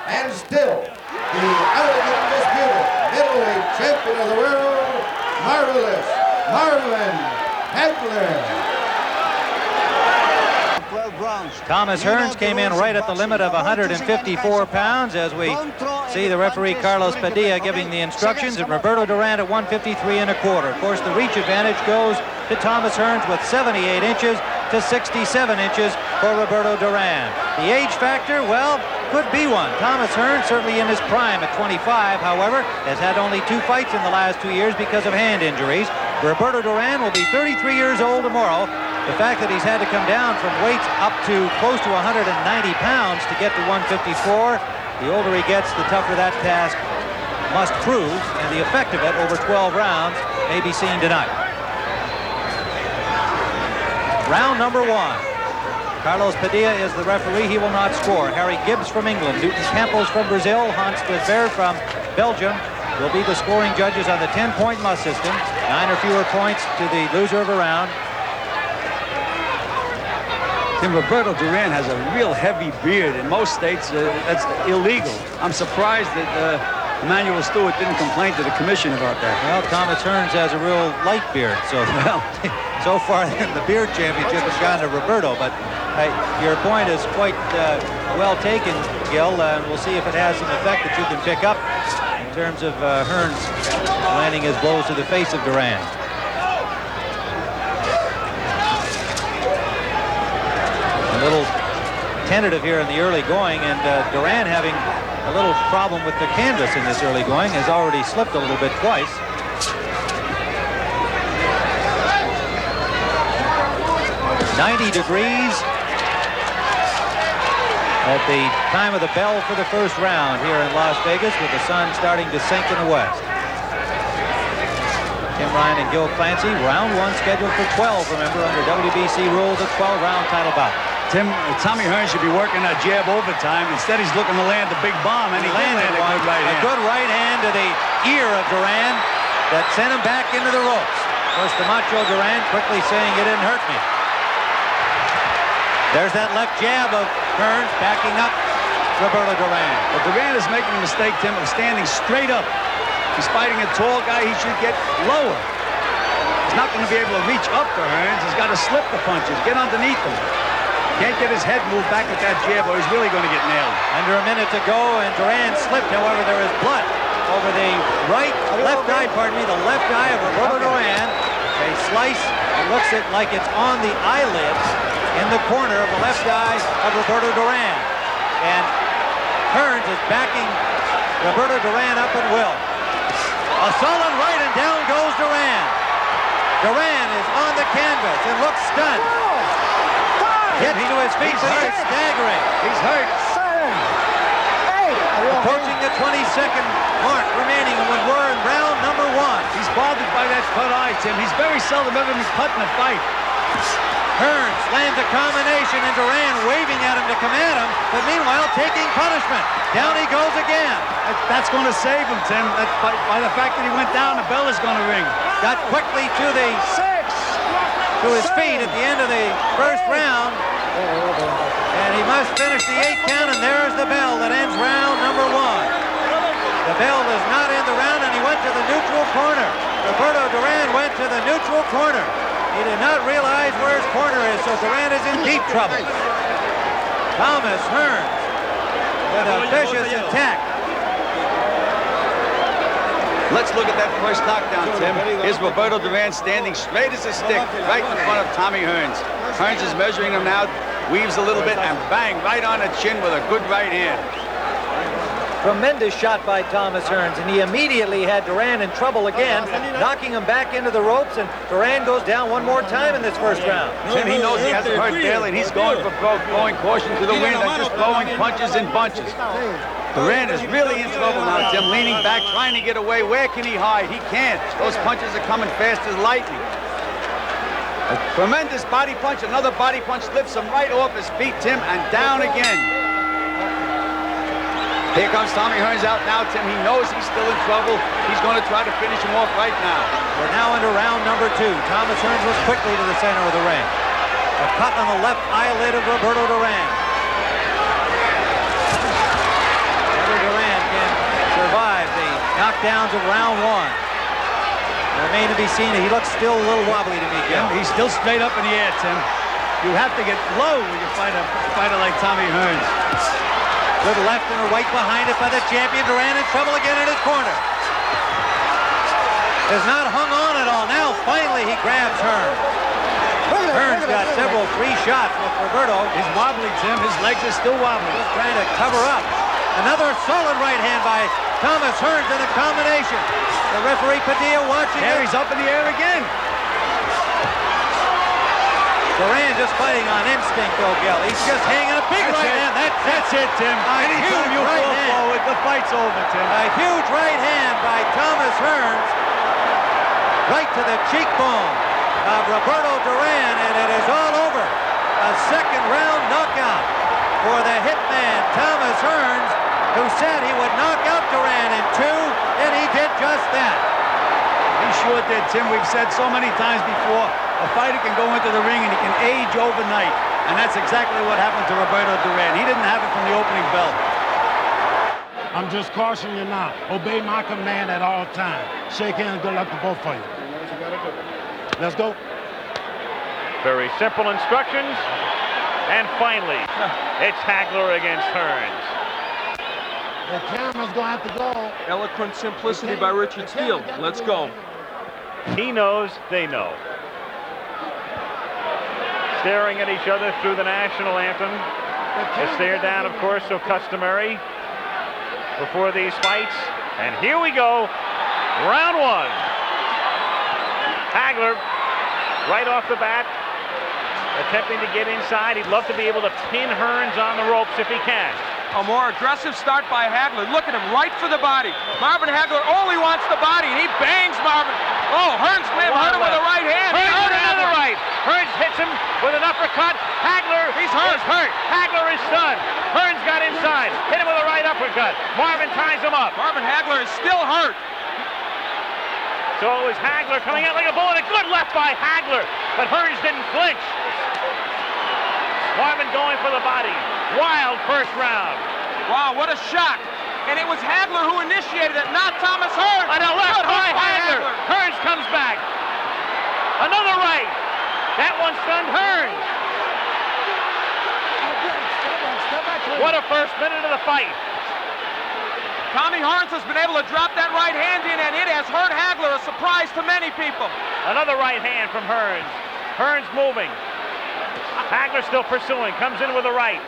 and still the undisputed middleweight champion of the world, Marvelous Marvin Hagler. 12 Thomas Hearns came in right at the limit of 154 pounds as we see the referee Carlos Padilla giving the instructions, and Roberto Duran at 153 1/4. Of course, the reach advantage goes to Thomas Hearns with 78 inches to 67 inches for Roberto Duran. The age factor, well, could be one. Thomas Hearns, certainly in his prime at 25, however, has had only 2 fights in the last 2 years because of hand injuries. Roberto Duran will be 33 years old tomorrow. The fact that he's had to come down from weights up to close to 190 pounds to get to 154, the older he gets, the tougher that task must prove, and the effect of it over 12 rounds may be seen tonight. Round number 1. Carlos Padilla is the referee. He will not score. Harry Gibbs from England, Newton Campos from Brazil, Hans Desver from Belgium will be the scoring judges on the 10-point must system. 9 or fewer points to the loser of a round. Tim, Roberto Duran has a real heavy beard. In most states, that's illegal. I'm surprised that Emmanuel Stewart didn't complain to the commission about that. Well, Thomas Hearns has a real light beard, so well, so far the beard championship has gone to Roberto. But your point is quite well taken, Gil, and we'll see if it has an effect that you can pick up in terms of Hearns landing his blows to the face of Duran. A little tentative here in the early going, and Duran having a little problem with the canvas in this early going, has already slipped a little bit twice. .90 degrees at the time of the bell for the first round here in Las Vegas, with the sun starting to sink in the west. Tim Ryan and Gil Clancy, round 1 scheduled for 12, remember, under WBC rules, a 12-round title bout. Tim, Tommy Hearns should be working that jab overtime. Instead, he's looking to land the big bomb, and he landed a good right hand. A good right hand to the ear of Duran that sent him back into the ropes. Of course, the Macho Duran quickly saying, "It didn't hurt me." There's that left jab of Hearns backing up Roberto Duran. But Duran is making the mistake, Tim, of standing straight up. He's fighting a tall guy. He should get lower. He's not going to be able to reach up to Hearns. He's got to slip the punches, get underneath him. Can't get his head moved back with that jab, or he's really going to get nailed. Under a minute to go, and Duran slipped. However, there is blood over the left eye of Roberto Duran. A slice, it looks like it's on the eyelid in the corner of the left eye of Roberto Duran. And Hearns is backing Roberto Duran up at will. A solid right, and down goes Duran. Duran is on the canvas and looks stunned. Gets to his feet, but he's staggering. He's hurt. Approaching the 22nd mark remaining, and we're in round number 1. He's bothered by that cut eye, Tim. He's very seldom ever been cut in a fight. Hearns lands a combination, and Duran waving at him to come at him, but meanwhile taking punishment. Down he goes again. That's going to save him, Tim. By the fact that he went down, the bell is going to ring. Got quickly to his feet at the end of the first round, and he must finish the 8 count, and there's the bell that ends round number 1. The bell does not end the round, and he went to the neutral corner. Roberto Duran went to the neutral corner. He did not realize where his corner is, so Duran is in deep trouble. Thomas Hearns with a vicious attack. Let's look at that first knockdown, Tim. Here's Roberto Duran standing straight as a stick right in front of Tommy Hearns. Hearns is measuring him now, weaves a little bit, and bang, right on the chin with a good right hand. Tremendous shot by Thomas Hearns, and he immediately had Duran in trouble again, knocking him back into the ropes, and Duran goes down one more time in this first round. Tim, he knows he hasn't hurt Bailey, and he's going for throwing caution to the wind and just throwing punches in bunches. Duran is really in trouble now, Tim, leaning back, trying to get away. Where can he hide? He can't. Those punches are coming fast as lightning. A tremendous body punch, another body punch lifts him right off his feet, Tim, and down again. Here comes Tommy Hearns out now, Tim. He knows he's still in trouble. He's going to try to finish him off right now. We're now into round number 2. Thomas Hearns was quickly to the center of the ring. A cut on the left eyelid of Roberto Duran. Whether Duran can survive the knockdowns of round 1 remain to be seen. He looks still a little wobbly to me, Jim. He's still straight up in the air, Tim. You have to get low when you fight a fighter like Tommy Hearns. Good left and a right behind it by the champion. Duran in trouble again in his corner. Has not hung on at all. Now finally he grabs Hearns. Hearns got several free shots with Roberto. He's wobbly, Tim. His legs are still wobbly. Just trying to cover up. Another solid right hand by Thomas Hearns in a combination. The referee Padilla watching. There, he's up in the air again. Duran just fighting on instinct, though, Gil. He's just hanging a big right hand. That's it, Tim. Anytime you fall forward, the fight's over, Tim. A huge right hand by Thomas Hearns. Right to the cheekbone of Roberto Duran, and it is all over. A second-round knockout for the hitman, Thomas Hearns, who said he would knock out Duran in 2, and he did just that. He sure did, Tim. We've said so many times before, a fighter can go into the ring and he can age overnight. And that's exactly what happened to Roberto Duran. He didn't have it from the opening bell. I'm just cautioning you now. Obey my command at all times. Shake hands. Good luck to both of you. Let's go. Very simple instructions. And finally, it's Hagler against Hearns. The camera's going to have to go. Eloquent simplicity by Richard Steele. Let's go. He knows, they know. Staring at each other through the national anthem. A stare down, of course, so customary before these fights. And here we go. Round 1. Hagler, right off the bat, attempting to get inside. He'd love to be able to pin Hearns on the ropes if he can. A more aggressive start by Hagler. Look at him, right for the body. Marvin Hagler only wants the body, and he bangs Marvin. Oh, Hearns may have hurt him with a right hand. Hearns with another right. Hearns hits him with an uppercut. Hagler is hurt. Hagler is stunned. Hearns got inside. Hit him with a right uppercut. Marvin ties him up. Marvin Hagler is still hurt. So it was Hagler coming out like a bullet. A good left by Hagler, but Hearns didn't flinch. Marvin going for the body. Wild first round. Wow, what a shot. And it was Hagler who initiated it, not Thomas Hearns. On a left by Hagler. Hearns comes back. Another right. That one stunned Hearns. What a first minute of the fight. Tommy Hearns has been able to drop that right hand in, and it has hurt Hagler, a surprise to many people. Another right hand from Hearns. Hearns moving. Hagler still pursuing. Comes in with a right.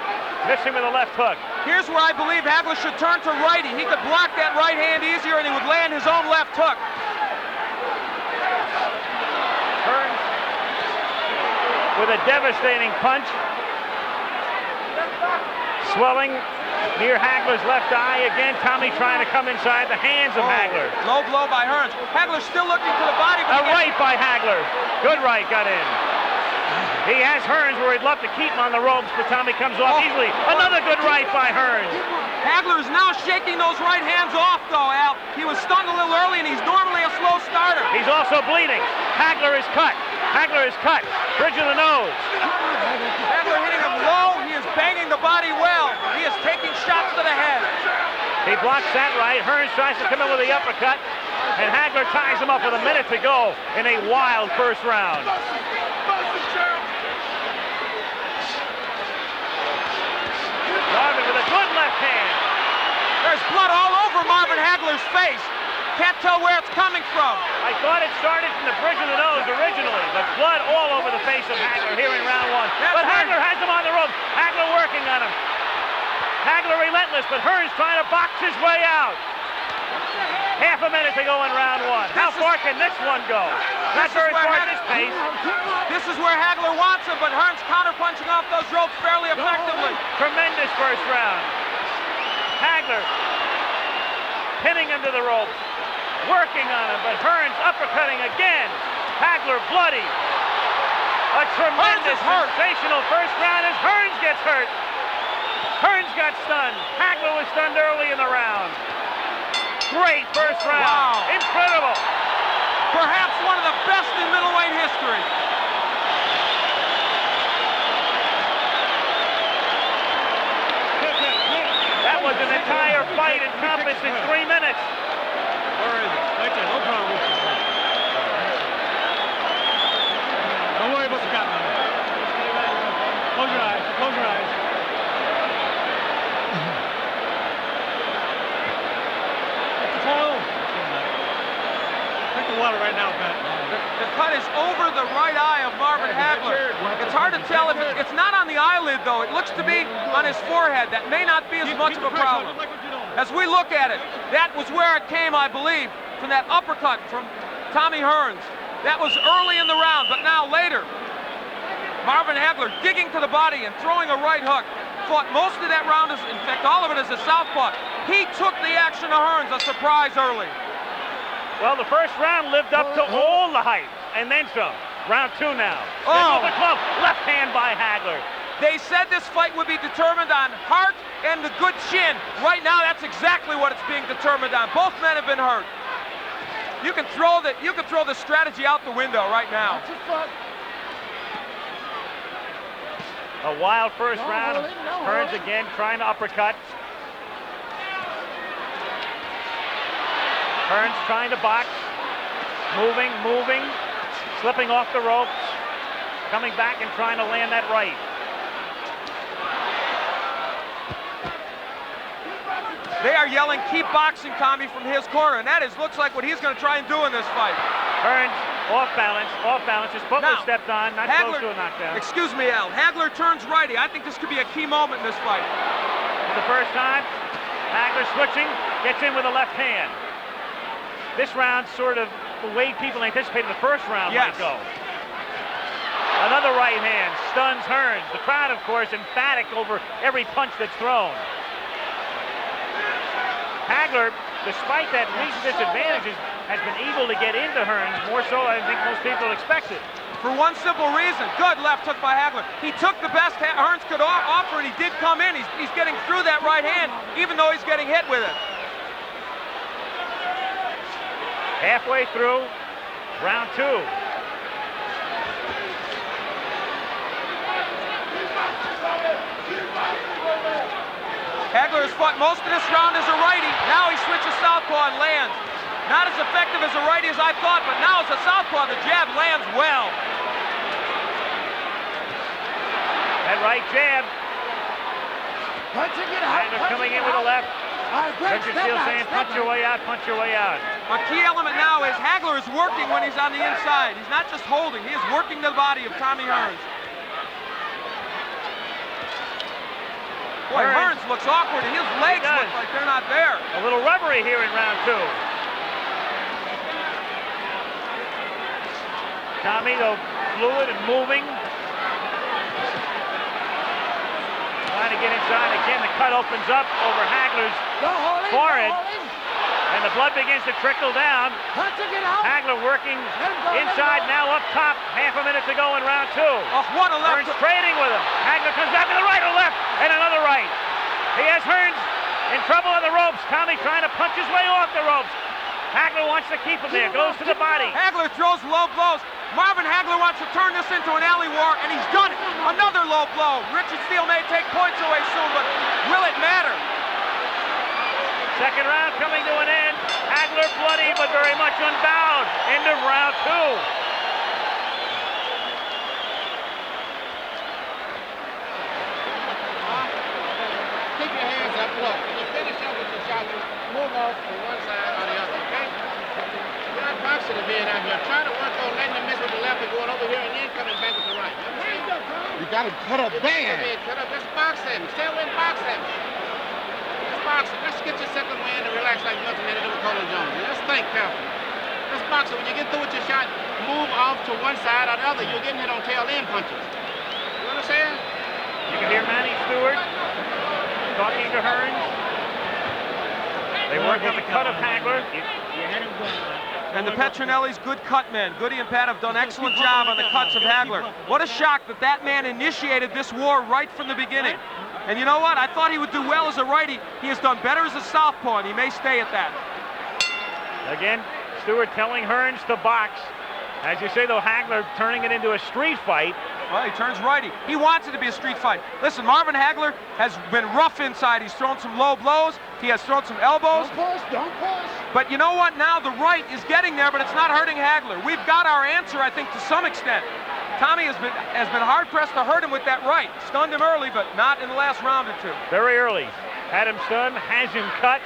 Missing with a left hook. Here's where I believe Hagler should turn to righty. He could block that right hand easier, and he would land his own left hook. Hearns with a devastating punch. Swelling near Hagler's left eye. Again, Tommy trying to come inside the hands of Hagler. Low blow by Hearns. Hagler still looking to the body. A right by Hagler. Good right got in. He has Hearns where he'd love to keep him on the ropes, but Tommy comes off easily. Another good right by Hearns. Hagler is now shaking those right hands off, though, Al. He was stunned a little early, and he's normally a slow starter. He's also bleeding. Hagler is cut. Hagler is cut. Bridge of the nose. Hagler hitting him low. He is banging the body well. He is taking shots to the head. He blocks that right. Hearns tries to come in with the uppercut, and Hagler ties him up with a minute to go in a wild first round. Marvin with a good left hand. There's blood all over Marvin Hagler's face. Can't tell where it's coming from. I thought it started from the bridge of the nose originally, but blood all over the face of Hagler here in round 1. But Hagler has him on the ropes. Hagler working on him. Hagler relentless, but Hearns trying to box his way out. Half a minute to go in round 1. How far can this one go? Not very far at this pace. This is where Hagler wants him, but Hearns counter-punching off those ropes fairly effectively. Tremendous first round. Hagler pinning him to the ropes, working on him, but Hearns uppercutting again. Hagler bloody. A tremendous, sensational first round as Hearns gets hurt. Hearns got stunned. Hagler was stunned early in the round. Great first round. Wow. Incredible. Perhaps one of the best in middleweight history. That was an entire fight encompassed in 3 minutes. Where is it? Right there, no problem. Don't worry about the gun. water right now, Pat. The cut is over the right eye of Marvin Hagler. It's hard to tell if it's not on the eyelid, though. It looks to be on his forehead. That may not be as much of a problem. As we look at it, that was where it came, I believe, from that uppercut from Tommy Hearns. That was early in the round, but now later, Marvin Hagler digging to the body and throwing a right hook. Fought most of that round, in fact, all of it as a southpaw. He took the action of Hearns, a surprise early. Well, the first round lived up to all the hype, and then some. Round 2 now. Oh! The glove, left hand by Hagler. They said this fight would be determined on heart and the good chin. Right now, that's exactly what it's being determined on. Both men have been hurt. You can throw the strategy out the window right now. A wild first round. Hearns again trying to uppercut. Hearns trying to box. Moving, slipping off the ropes. Coming back and trying to land that right. They are yelling, keep boxing, Tommy, from his corner, and that looks like what he's going to try and do in this fight. Hearns off balance. His foot was stepped on, not close to a knockdown. Excuse me, Al. Hagler turns righty. I think this could be a key moment in this fight. For the first time, Hagler switching, gets in with a left hand. This round sort of the way people anticipated the first round might go. Another right hand stuns Hearns. The crowd, of course, emphatic over every punch that's thrown. Hagler, despite that recent disadvantages, has been able to get into Hearns more so than I think most people expected. For one simple reason, good left hook by Hagler. He took the best Hearns could offer, and he did come in. He's getting through that right hand, even though he's getting hit with it. Halfway through round 2. Hagler has fought most of this round as a righty. Now he switches southpaw and lands. Not as effective as a righty as I thought, but now as a southpaw, the jab lands well. That right jab. Hagler coming in with a left. Richard Steele saying, punch your way out, punch your way out. A key element now is Hagler is working when he's on the inside. He's not just holding, he is working the body of Tommy Hearns. Boy, Hearns looks awkward, and his legs look like they're not there. A little rubbery here in round 2. Tommy, though, fluid and moving. Trying to get inside again. The cut opens up over Hagler's forehead. And the blood begins to trickle down. Hagler working inside, now up top. Half a minute to go in round 2. What a left. Hearns trading with him. Hagler comes back to the right or left, and another right. He has Hearns in trouble on the ropes. Tommy trying to punch his way off the ropes. Hagler wants to keep him there, goes to the body. Hagler throws low blows. Marvin Hagler wants to turn this into an alley war, and he's done it. Another low blow. Richard Steele may take points away soon, but will it matter? Second round coming to an end. Hagler bloody, but very much unbowed. End of round 2. Keep your hands up. Look, when you finish up with the shot, you move off to one side or the other, okay? You're not boxing to being out here. Try to work on letting him miss with the left and going over here and then coming back with the right. You got to cut up bad. Cut up. Just box him. Stay away and box him. Boxing. Let's get your second win and relax like nothing had to do with Colo Jones. Let's think carefully. Let's box it. When you get through with your shot, move off to one side or the other. You're getting hit on tail end punches. You understand? You can hear Manny Stewart talking to Hearns. They work on the cut of Hagler. And the Petronelli's good cut men. Goody and Pat have done an excellent job on the cuts of Hagler. What a shock that that man initiated this war right from the beginning. And you know what? I thought he would do well as a righty. He has done better as a southpaw, and he may stay at that. Again, Stewart telling Hearns to box. As you say, though, Hagler turning it into a street fight. Well, he turns righty. He wants it to be a street fight. Listen, Marvin Hagler has been rough inside. He's thrown some low blows. He has thrown some elbows. Don't push. But you know what? Now the right is getting there, but it's not hurting Hagler. We've got our answer, I think, to some extent. Tommy has been hard-pressed to hurt him with that right. Stunned him early, but not in the last round or two. Very early. Had him stunned, has him cut.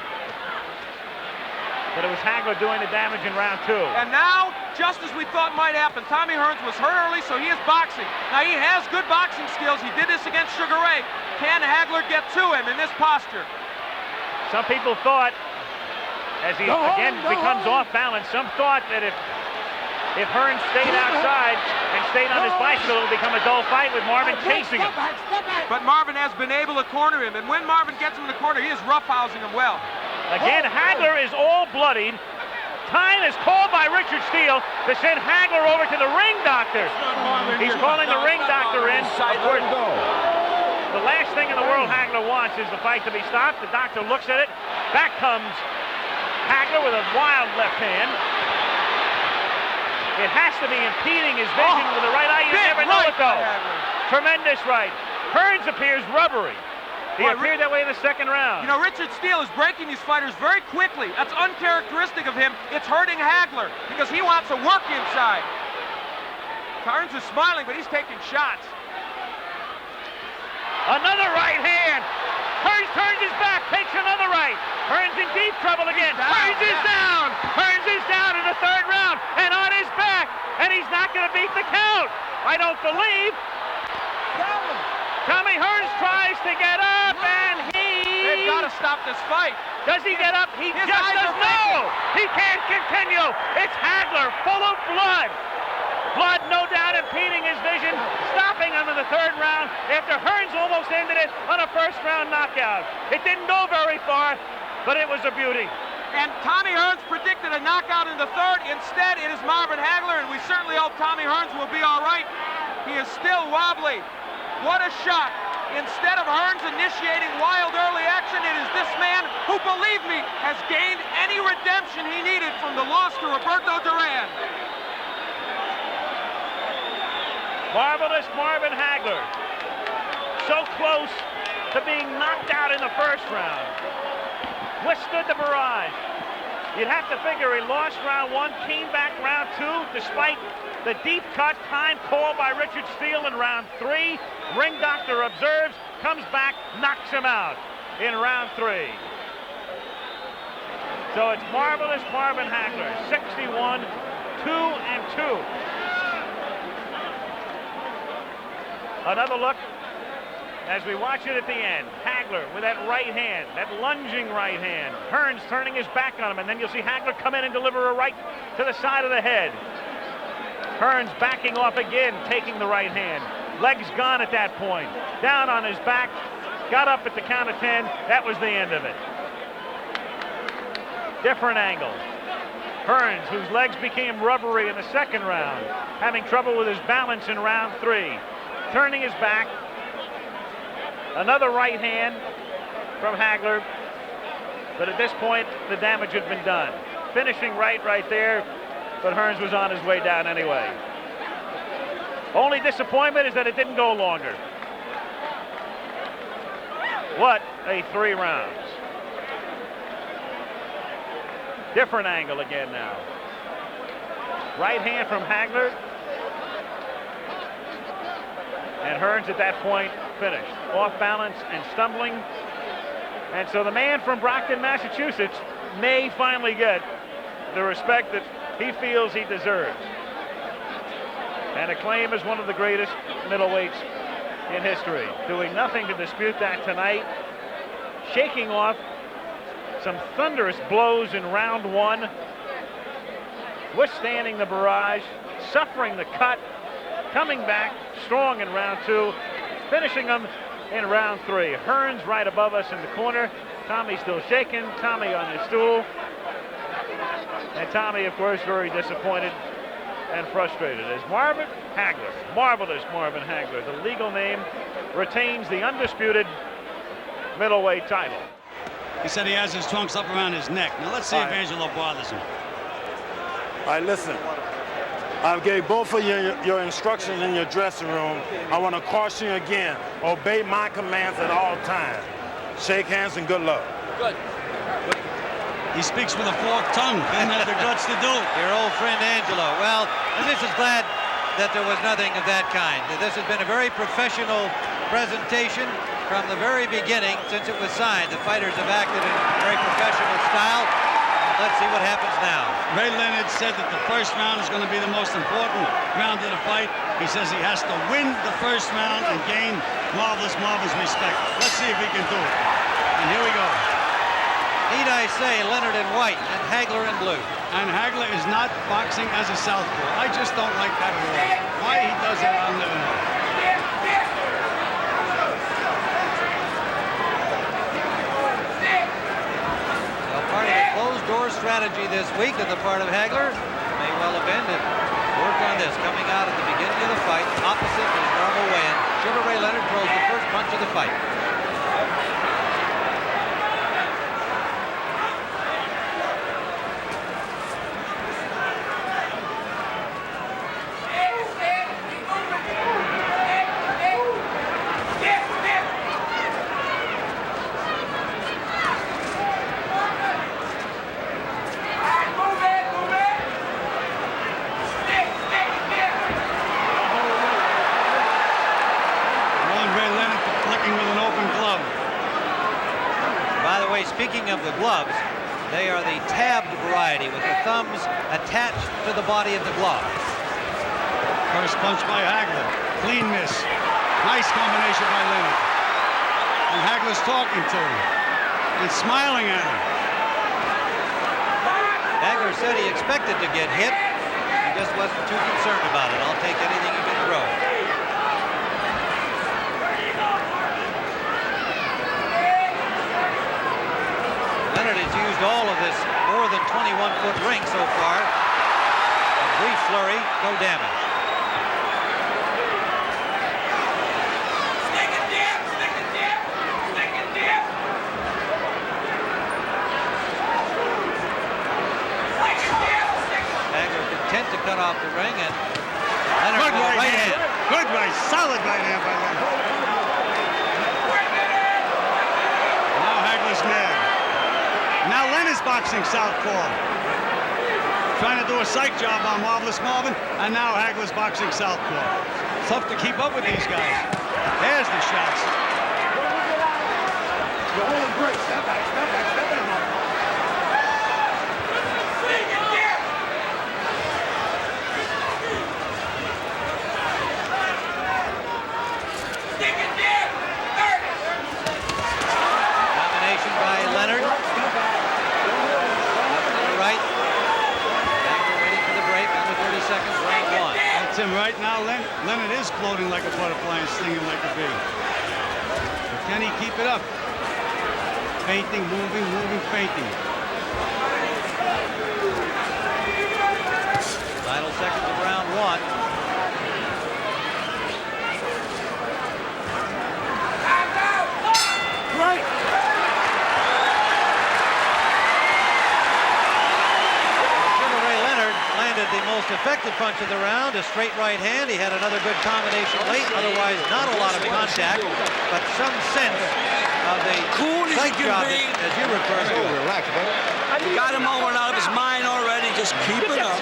but it was Hagler doing the damage in round 2. And now, just as we thought might happen, Tommy Hearns was hurt early, so he is boxing. Now, he has good boxing skills. He did this against Sugar Ray. Can Hagler get to him in this posture? Some people thought, as he again becomes off balance, some thought that if Hearns stayed outside and stayed on his bicycle, it would become a dull fight with Marvin chasing him. But Marvin has been able to corner him, and when Marvin gets him in the corner, he is roughhousing him well. Again, Hagler is all bloodied. Time is called by Richard Steele to send Hagler over to the ring doctor. He's calling the ring doctor in. Of course, the last thing in the world Hagler wants is the fight to be stopped. The doctor looks at it. Back comes Hagler with a wild left hand. It has to be impeding his vision with the right eye. You never know it, though. Tremendous right. Hearns appears rubbery. He appeared that way in the second round. You know, Richard Steele is breaking these fighters very quickly. That's uncharacteristic of him. It's hurting Hagler because he wants to work inside. Hearns is smiling, but he's taking shots. Another right hand. Hearns turns his back, takes another right. Hearns in deep trouble again. Hearns is down. Hearns is down in the third round and on his back. And he's not going to beat the count. I don't believe. Tommy Hearns tries to get up and They've got to stop this fight. Does he get up? He just does no. He can't continue. It's Hagler full of blood. Blood, no doubt, impeding his vision, stopping him in the third round after Hearns almost ended it on a first-round knockout. It didn't go very far, but it was a beauty. And Tommy Hearns predicted a knockout in the third. Instead, it is Marvin Hagler, and we certainly hope Tommy Hearns will be all right. He is still wobbly. What a shot. Instead of Hearns initiating wild early action, it is this man who, believe me, has gained any redemption he needed from the loss to Roberto Duran. Marvelous Marvin Hagler. So close to being knocked out in the first round. Withstood the barrage. You'd have to figure he lost round 1, came back round 2, despite the deep cut time called by Richard Steele in round 3. Ring doctor observes, comes back, knocks him out in round 3. So it's Marvelous Marvin Hagler, 61, 2-2. Another look as we watch it at the end. Hagler with that right hand, that lunging right hand. Hearns turning his back on him, and then you'll see Hagler come in and deliver a right to the side of the head. Hearns backing off again, taking the right hand. Legs gone at that point. Down on his back, got up at the count of 10. That was the end of it. Different angle. Hearns, whose legs became rubbery in the second round, having trouble with his balance in round 3. Turning his back. Another right hand from Hagler. But at this point, the damage had been done. Finishing right there, but Hearns was on his way down anyway. Only disappointment is that it didn't go longer. What a 3 rounds. Different angle again now. Right hand from Hagler. And Hearns at that point finished. Off balance and stumbling. And so the man from Brockton, Massachusetts may finally get the respect that he feels he deserves. And acclaim as one of the greatest middleweights in history. Doing nothing to dispute that tonight. Shaking off some thunderous blows in round 1. Withstanding the barrage. Suffering the cut. Coming back strong in round 2. Finishing them in round 3. Hearns right above us in the corner. Tommy still shaking. Tommy on his stool. And Tommy, of course, very disappointed and frustrated as Marvin Hagler, Marvelous Marvin Hagler, the legal name, retains the undisputed middleweight title. He said he has his trunks up around his neck. Now let's see if Angelo bothers him. All right, listen. I gave both of you your instructions in your dressing room. I want to caution you again. Obey my commands at all times. Shake hands and good luck. Good. He speaks with a forked tongue. Didn't have the guts to do it. Your old friend Angelo. Well, I'm just as glad that there was nothing of that kind. This has been a very professional presentation from the very beginning since it was signed. The fighters have acted in a very professional style. Let's see what happens now. Ray Leonard said that the first round is going to be the most important round of the fight. He says he has to win the first round and gain Marvelous Marvin's respect. Let's see if he can do it. And here we go. Need I say, Leonard in white and Hagler in blue. And Hagler is not boxing as a southpaw. I just don't like that at all. Why he does that, I'll never know. Well, part of the closed-door strategy this week on the part of Hagler may well have been to work on this. Coming out at the beginning of the fight, opposite his normal weigh-in. Sugar Ray Leonard throws the first punch of the fight. Speaking of the gloves, they are the tabbed variety with the thumbs attached to the body of the glove. First punch by Hagler. Clean miss. Nice combination by Leonard. And Hagler's talking to him and smiling at him. Hagler said he expected to get hit. He just wasn't too concerned about it. I'll take anything he can throw. Leonard has used all of this more than 21-foot ring so far. A brief flurry, no damage. Hagler content to cut off the ring, and Leonard good with right hand. Good right, solid right hand by Leonard. Now Hagler's mad. Now Leonard's boxing southpaw. Trying to do a psych job on Marvelous Marvin, and now Hagler's boxing southpaw. Tough to keep up with these guys. There's the shots. You're holding great. Step back, step back, step back. Combination by Leonard. Right. Hagler waiting for the break. Under 30 seconds, round one. That's him right now. Leonard is floating like a butterfly and stinging like a bee. But can he keep it up? Feinting, moving, moving, feinting. Final seconds of round one. Right. Sugar Ray Leonard landed the most effective punch of the round, a straight right hand. He had another good combination late, otherwise not a lot of contact, but some sense of the psych job, as you refer to it. Relax, buddy. You got him all out of his mind already. Just keep it up.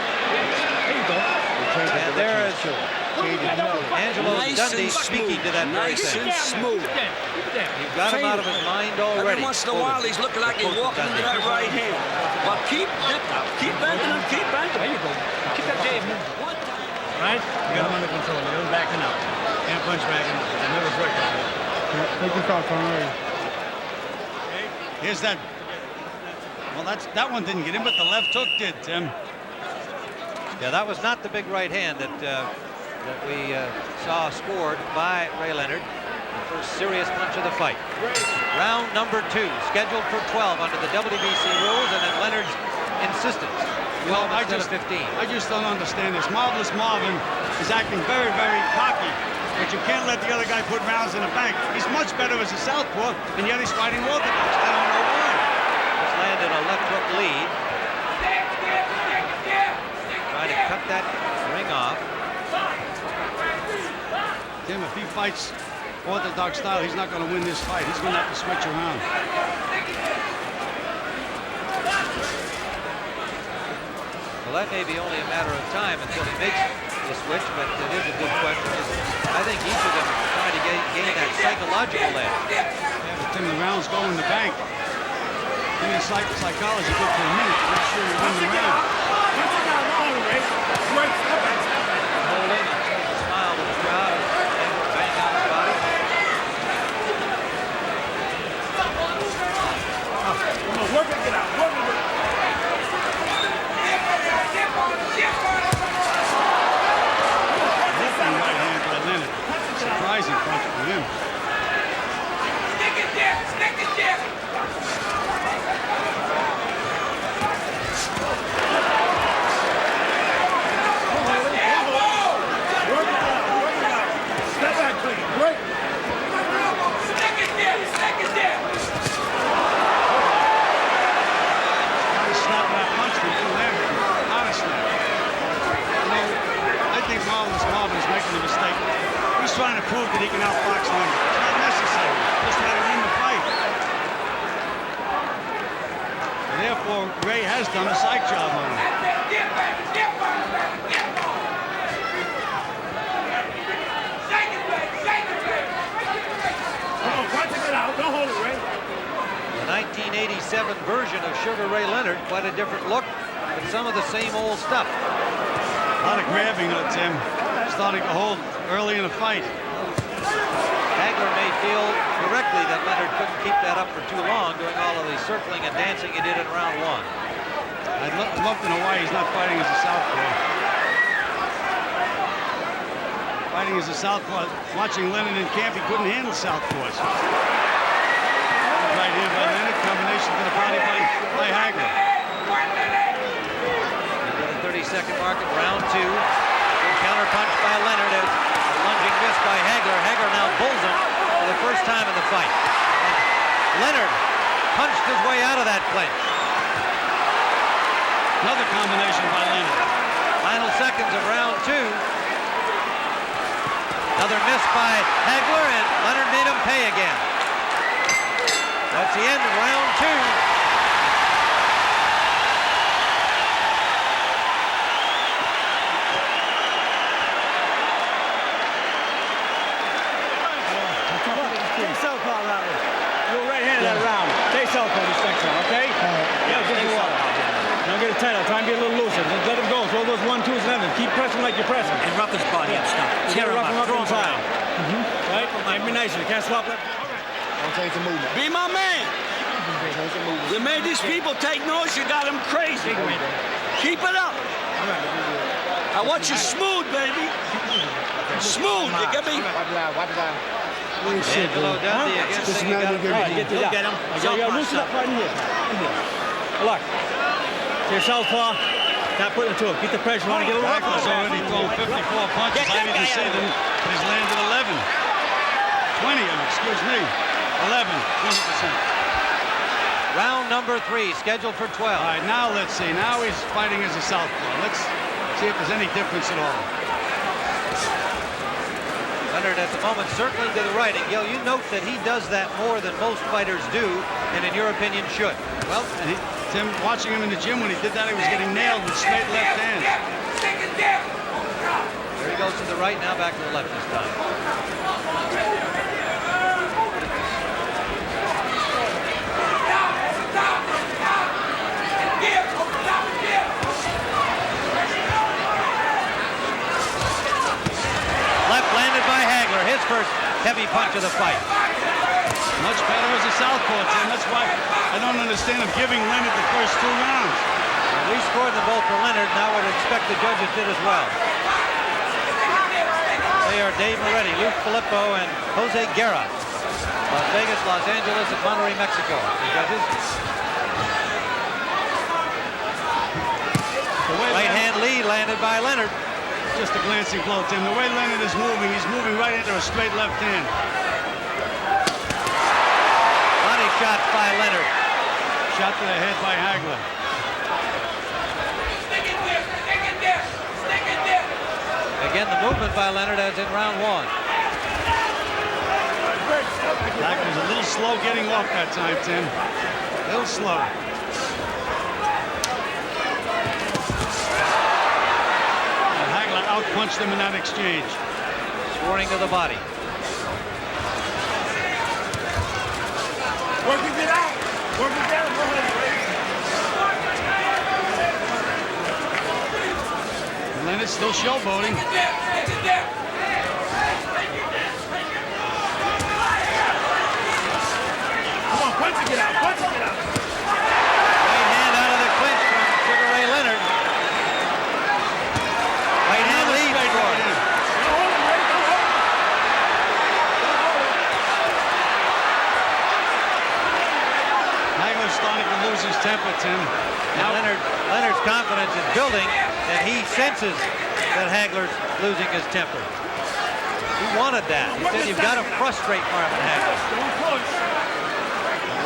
And there is Angelo Dundee speaking to that very nice thing. and smooth. You've got him out of his mind already. Every once in a while, he's looking like he's walking into that right hand. But keep bending him, keep bending him. There you go. Keep that jab. Right? You got him under control. You got him backing up. Can't punch back in. They never break that. Take your thoughts on it. Here's that. Well, that one didn't get in, but the left hook did, Tim. Yeah, that was not the big right hand that we saw scored by Ray Leonard. The first serious punch of the fight. Round number 2, scheduled for 12 under the WBC rules, and at Leonard's insistence. 12 instead of 15. I just don't understand this. Marvelous Marvin is acting very, very cocky, but you can't let the other guy put rounds in the bank. He's much better as a southpaw, and yet he's fighting orthodox. I don't know why. Just landed a left hook lead. Trying to cut that ring off. Tim, if he fights orthodox style, he's not going to win this fight. He's going to have to switch around. Well, that may be only a matter of time until he makes the switch, but it is a good question. I think each of them is trying to gain that psychological edge. Yeah, but Tim, the rounds go in the bank. Give me psychology good for a minute to make sure you win the round. Hold in and smile to the crowd and bang on his body. Come on, work it, get out. Work it. Right hand by Leonard. Surprising punch for him. Stick it there. Step back, clean. Break. Stick it there. Snap that punch from Leonard. Honestly. I think Marvin is making a mistake. He's trying to prove that he can outbox Leonard. It's not necessary. Just try to win the fight. And therefore, Ray has done a psych job on him. Don't hold it, Ray. The 1987 version of Sugar Ray Leonard, quite a different look, but some of the same old stuff. A lot of grabbing, Tim. Starting to hold early in the fight. Hagler may feel correctly that Leonard couldn't keep that up for too long, doing all of the circling and dancing he did in round one. I'd love to know why he's not fighting as a southpaw. Fighting as a southpaw, watching Leonard in camp, he couldn't handle southpaws. Right hand by Leonard, combination to the body by Hagler. Into the 30-second mark in round two. Good counter punch by Leonard as a lunging miss by Hagler. Hagler now bulls him for the first time in the fight. And Leonard punched his way out of that clinch. Another combination by Leonard. Final seconds of round two. Another miss by Hagler, and Leonard made him pay again. That's the end of round two. Take southpaw that one. You're right-handed that round. Take southpaw this next round, okay? Yeah, get the water. Don't get it tight. I'll try and be a little looser. Just let him go. Throw those 1-2s and then keep pressing like you're pressing. And rough his body up, stop. Tear him up. Throw him inside. Right? And be nice. You can't swap left. Don't change the movement. Be my man. You made these people take noise. You got them crazy. Keep it up. I want you smooth, baby. Smooth. You get me? Wipe it down. Angelo Dundee against Singh. You'll get him. Loosen up right in here. Look. To your southpaw. Not putting it to him. Keep the pressure on. Get a little up. Hagler's already thrown 54 punches. I even say that he's landed 11. 20, excuse me. 11, 20%. Round number 3, scheduled for 12. All right, now let's see. Now he's fighting as a southpaw. Let's see if there's any difference at all. Leonard at the moment circling to the right. And Gil, you note that he does that more than most fighters do, and in your opinion should. Well, Tim, watching him in the gym when he did that, he was getting nailed with straight left hands. There he goes to the right, now back to the left this time. Left landed by Hagler, his first heavy punch of the fight. Much better as a southpaw, Tim. That's why I don't understand him giving Leonard the first 2 rounds. Well, we scored them both for Leonard, and I would expect the judges did as well. They are Dave Moretti, Luke Filippo, and Jose Guerra. Las Vegas, Los Angeles, and Monterrey, Mexico. The judges. Right hand lead landed by Leonard. Just a glancing blow, Tim. The way Leonard is moving, he's moving right into a straight left hand. Body shot by Leonard. Shot to the head by Hagler. Again, the movement by Leonard as in round 1. Hagler's a little slow getting off that time, Tim. A little slow. Hagler outpunched him in that exchange. Scoring to the body. Work it out. Work it down. Leonard still showboating. Come on, punch it out, punch it out. Right hand out of the clinch from Sugar Ray Leonard. Right hand lead for him. Hagler's starting to lose his temper, Tim. Now Leonard's confidence is building, and he senses that Hagler's losing his temper. He wanted that. He said, you've got to frustrate Marvin Hagler.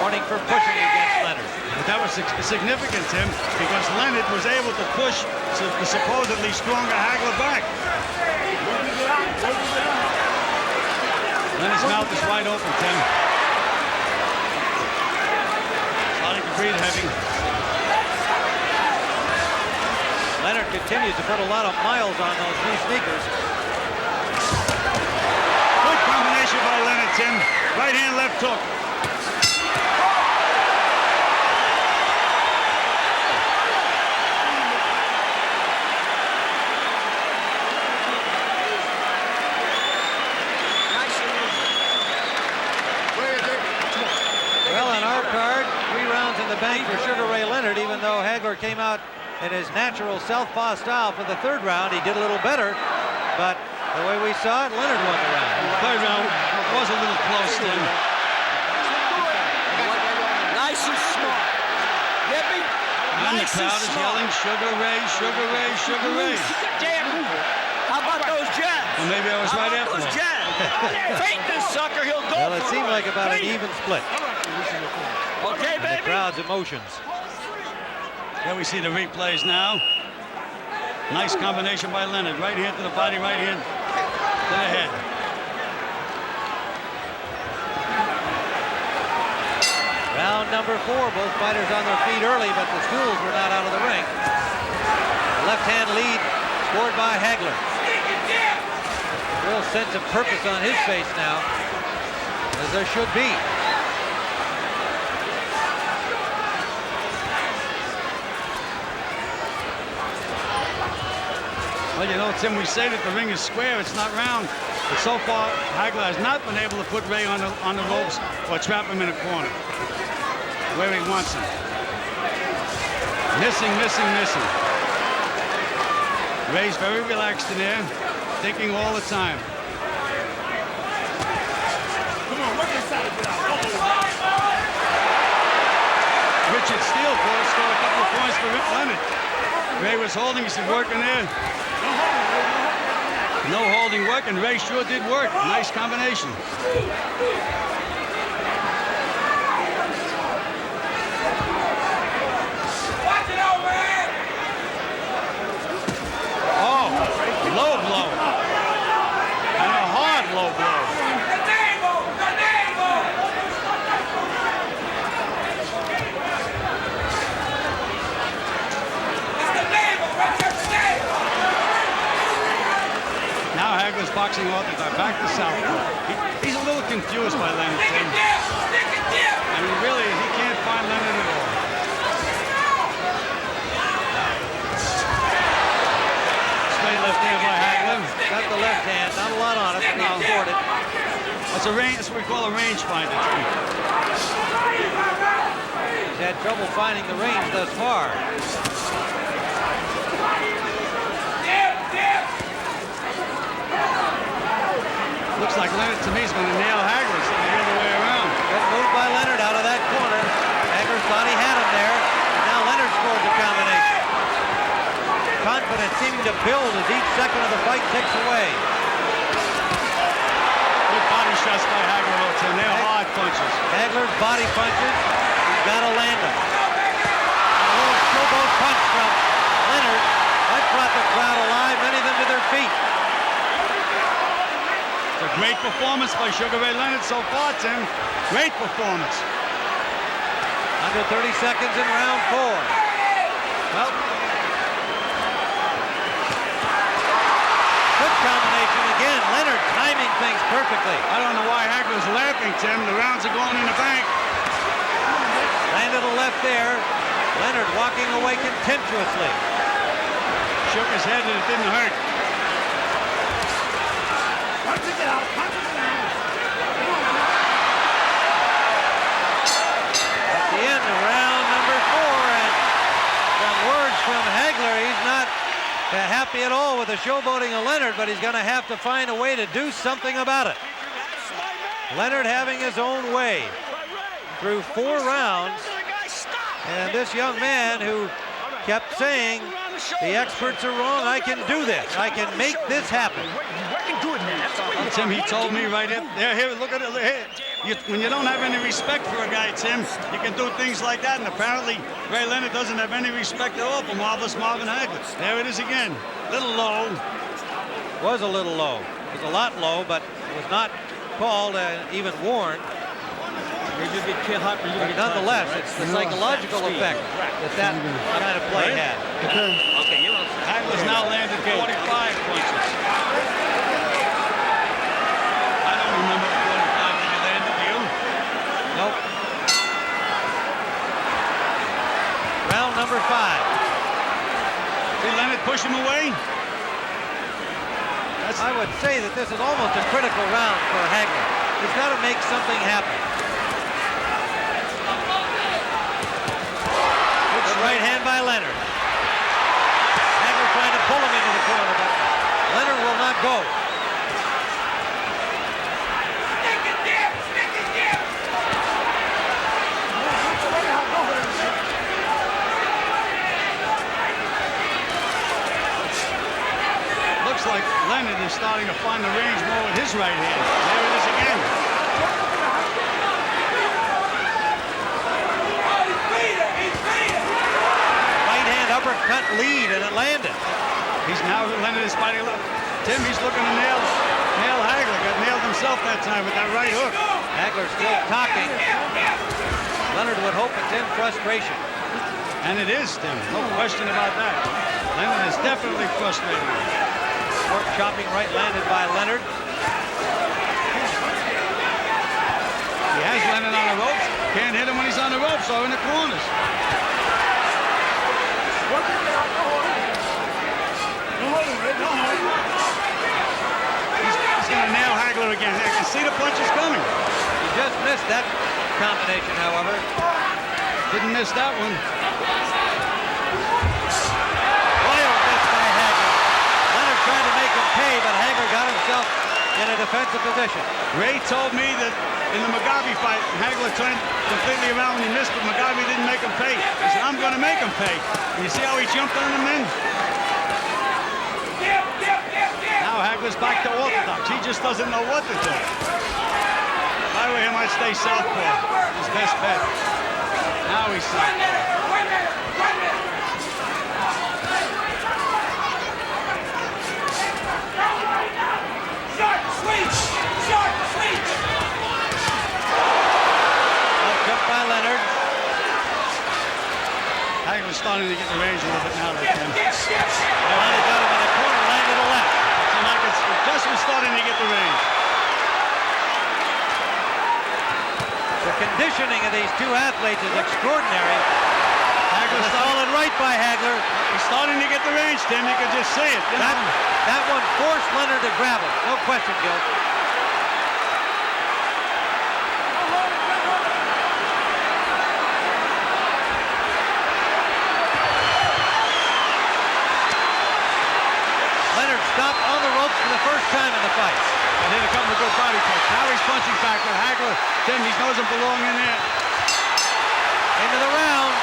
Warning for pushing against Leonard. But that was significant, Tim, because Leonard was able to push the supposedly stronger Hagler back. Leonard's mouth is wide open, Tim. Starting to breathe heavy. Leonard continues to put a lot of miles on those new sneakers. Good combination by Leonard, Tim. Right hand, left hook. Well, on our card, 3 rounds in the bank for Sugar Ray Leonard, even though Hagler came out in his natural southpaw style for the 3rd round. He did a little better, but the way we saw it, Leonard won the round. The 3rd round was a little close, Tim. Nice and smart. Get me? And the crowd is yelling, Sugar Ray, Sugar Ray, Sugar Ray. How about those jabs? Well, maybe I was right after those all. jabs? Fake this sucker, he'll go. Well, it seemed like about an even split. Okay, The crowd's emotions. Here we see the replays now. Nice combination by Leonard. Right hand to the body, right hand to the head. Round number 4, both fighters on their feet early, but the stools were not out of the ring. Left-hand lead scored by Hagler. Real sense of purpose on his face now, as there should be. Well, you know, Tim, we say that the ring is square, it's not round. But so far, Hagler has not been able to put Ray on the ropes or trap him in a corner where he wants him. Missing, missing, missing. Ray's very relaxed in there, thinking all the time. Richard Steele scored a couple of points for Rick Leonard. Ray was holding, he said, working there. No holding work, and Ray sure did work. Nice combination. Oh, low blow. And a hard low blow. Now Hagler's boxing orthodox, back to southpaw. He's a little confused by Leonard, Tim. I mean, really, he can't find Leonard at all. Straight left hand by Hagler. Got the left hand, not a lot on it, but he scored it. That's a range. That's what we call a range finder. He's had trouble finding the range thus far. Looks like Leonard, to me, is going to nail Hagler the other way around. Good move by Leonard out of that corner. Hagler thought he had him there. And now Leonard scored the combination. Confidence seeming to build as each second of the fight ticks away. Good body shots by Hagler, though, Tim. They're hard punches. Hagler's body punches. He's got to land them. A little showboat punch from Leonard. That brought the crowd alive, many of them to their feet. It's a great performance by Sugar Ray Leonard so far, Tim. Great performance. Under 30 seconds in round 4. Well, good combination again. Leonard timing things perfectly. I don't know why Hagler's laughing, Tim. The rounds are going in the bank. Landed a left there. Leonard walking away contemptuously. shook his head and it didn't hurt. At the end of round number 4, and some words from Hagler. He's not happy at all with the showboating of Leonard, but he's going to have to find a way to do something about it. Leonard having his own way through 4 rounds, and this young man who kept saying, the experts are wrong, I can do this, I can make this happen. Tim, he told me right there, here, look at it, here. When you don't have any respect for a guy, Tim, you can do things like that, and apparently Ray Leonard doesn't have any respect at all for Marvelous Marvin Hagler. There it is again, little low. Was a little low, it was a lot low, but it was not called and even warned. But nonetheless, it's the psychological effect that kind of play had. Okay, Hagler's now landed 45 punches. I don't remember the 45 that he landed, do you? Nope. Round number 5. Did Leonard push him away? I would say that this is almost a critical round for Hagler. He's got to make something happen. Good right hand by Leonard. Hagler trying to pull him into the corner, but Leonard will not go. Looks like Leonard is starting to find the range more with his right hand. There it is again. Right hand uppercut lead, and it landed. He's now, Leonard is fighting. Tim, he's looking to nail Hagler. Got nailed himself that time with that right hook. Hagler still talking. Leonard would hope it's in frustration. And it is, Tim. No question about that. Leonard is definitely frustrated. Short chopping right landed by Leonard. He has Leonard on the ropes. Can't hit him when he's on the ropes or in the corners. He's going to nail Hagler again. I can see the punches coming. He just missed that combination, however. Didn't miss that one. Trying to make him pay, but Hagler got himself in a defensive position. Ray told me that in the Mugabe fight, Hagler turned completely around when he missed, but Mugabe didn't make him pay. He said, I'm going to make him pay. And you see how he jumped on him then? Now Hagler's back to orthodox. He just doesn't know what to do. If I were him, I'd stay southpaw. His best bet. Now he's southpaw. By Leonard. Hagler's starting to get the range a little bit now. Got him in the corner, landed a left. And Hagler's just starting to get the range. The conditioning of these two athletes is extraordinary. Hagler solid right by Hagler. He's starting to get the range, Tim. You can just see it. That one forced Leonard to grab him. No question, Gil. Stopped on the ropes for the first time in the fight. And then a couple of good body punches. Now he's punching back with Hagler. Tim, he doesn't belong in there. Into the round.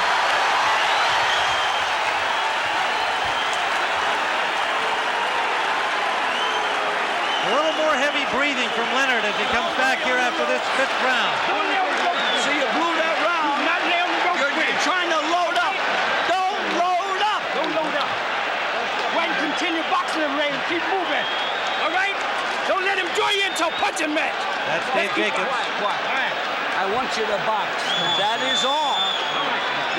A little more heavy breathing from Leonard as he comes back here after this 5th round. See, you blew that round. You're trying to load up. Don't load up. Don't load up. Continue boxing him, Ray, and keep moving. All right? Don't let him draw you into a punching match. That's Dave Jacobs. Quiet. I want you to box. That is all.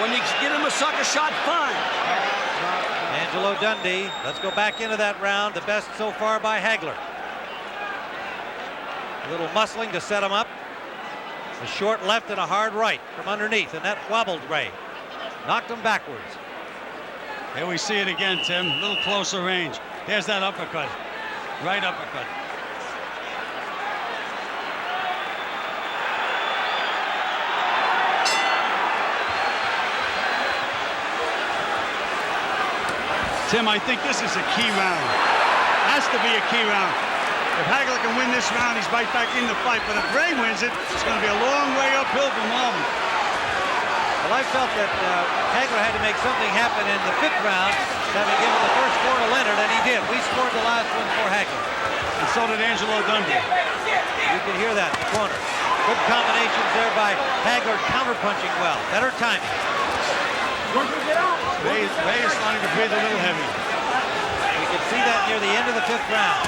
When you get him a sucker shot, fine. Angelo Dundee. Let's go back into that round. The best so far by Hagler. A little muscling to set him up. A short left and a hard right from underneath, and that wobbled Ray. Knocked him backwards. Here we see it again, Tim. A little closer range. There's that uppercut. Right uppercut. Tim, I think this is a key round. Has to be a key round. If Hagler can win this round, he's right back in the fight. But if Ray wins it, it's going to be a long way uphill for Marvin. Well, I felt that Hagler had to make something happen in the 5th round, having given the first 4 to Leonard, and he did. We scored the last one for Hagler. And so did Angelo Dundee. You can hear that in the corner. Good combinations there by Hagler, counter-punching well. Better timing. Ray is starting to breathe a little heavy. You can see that near the end of the 5th round.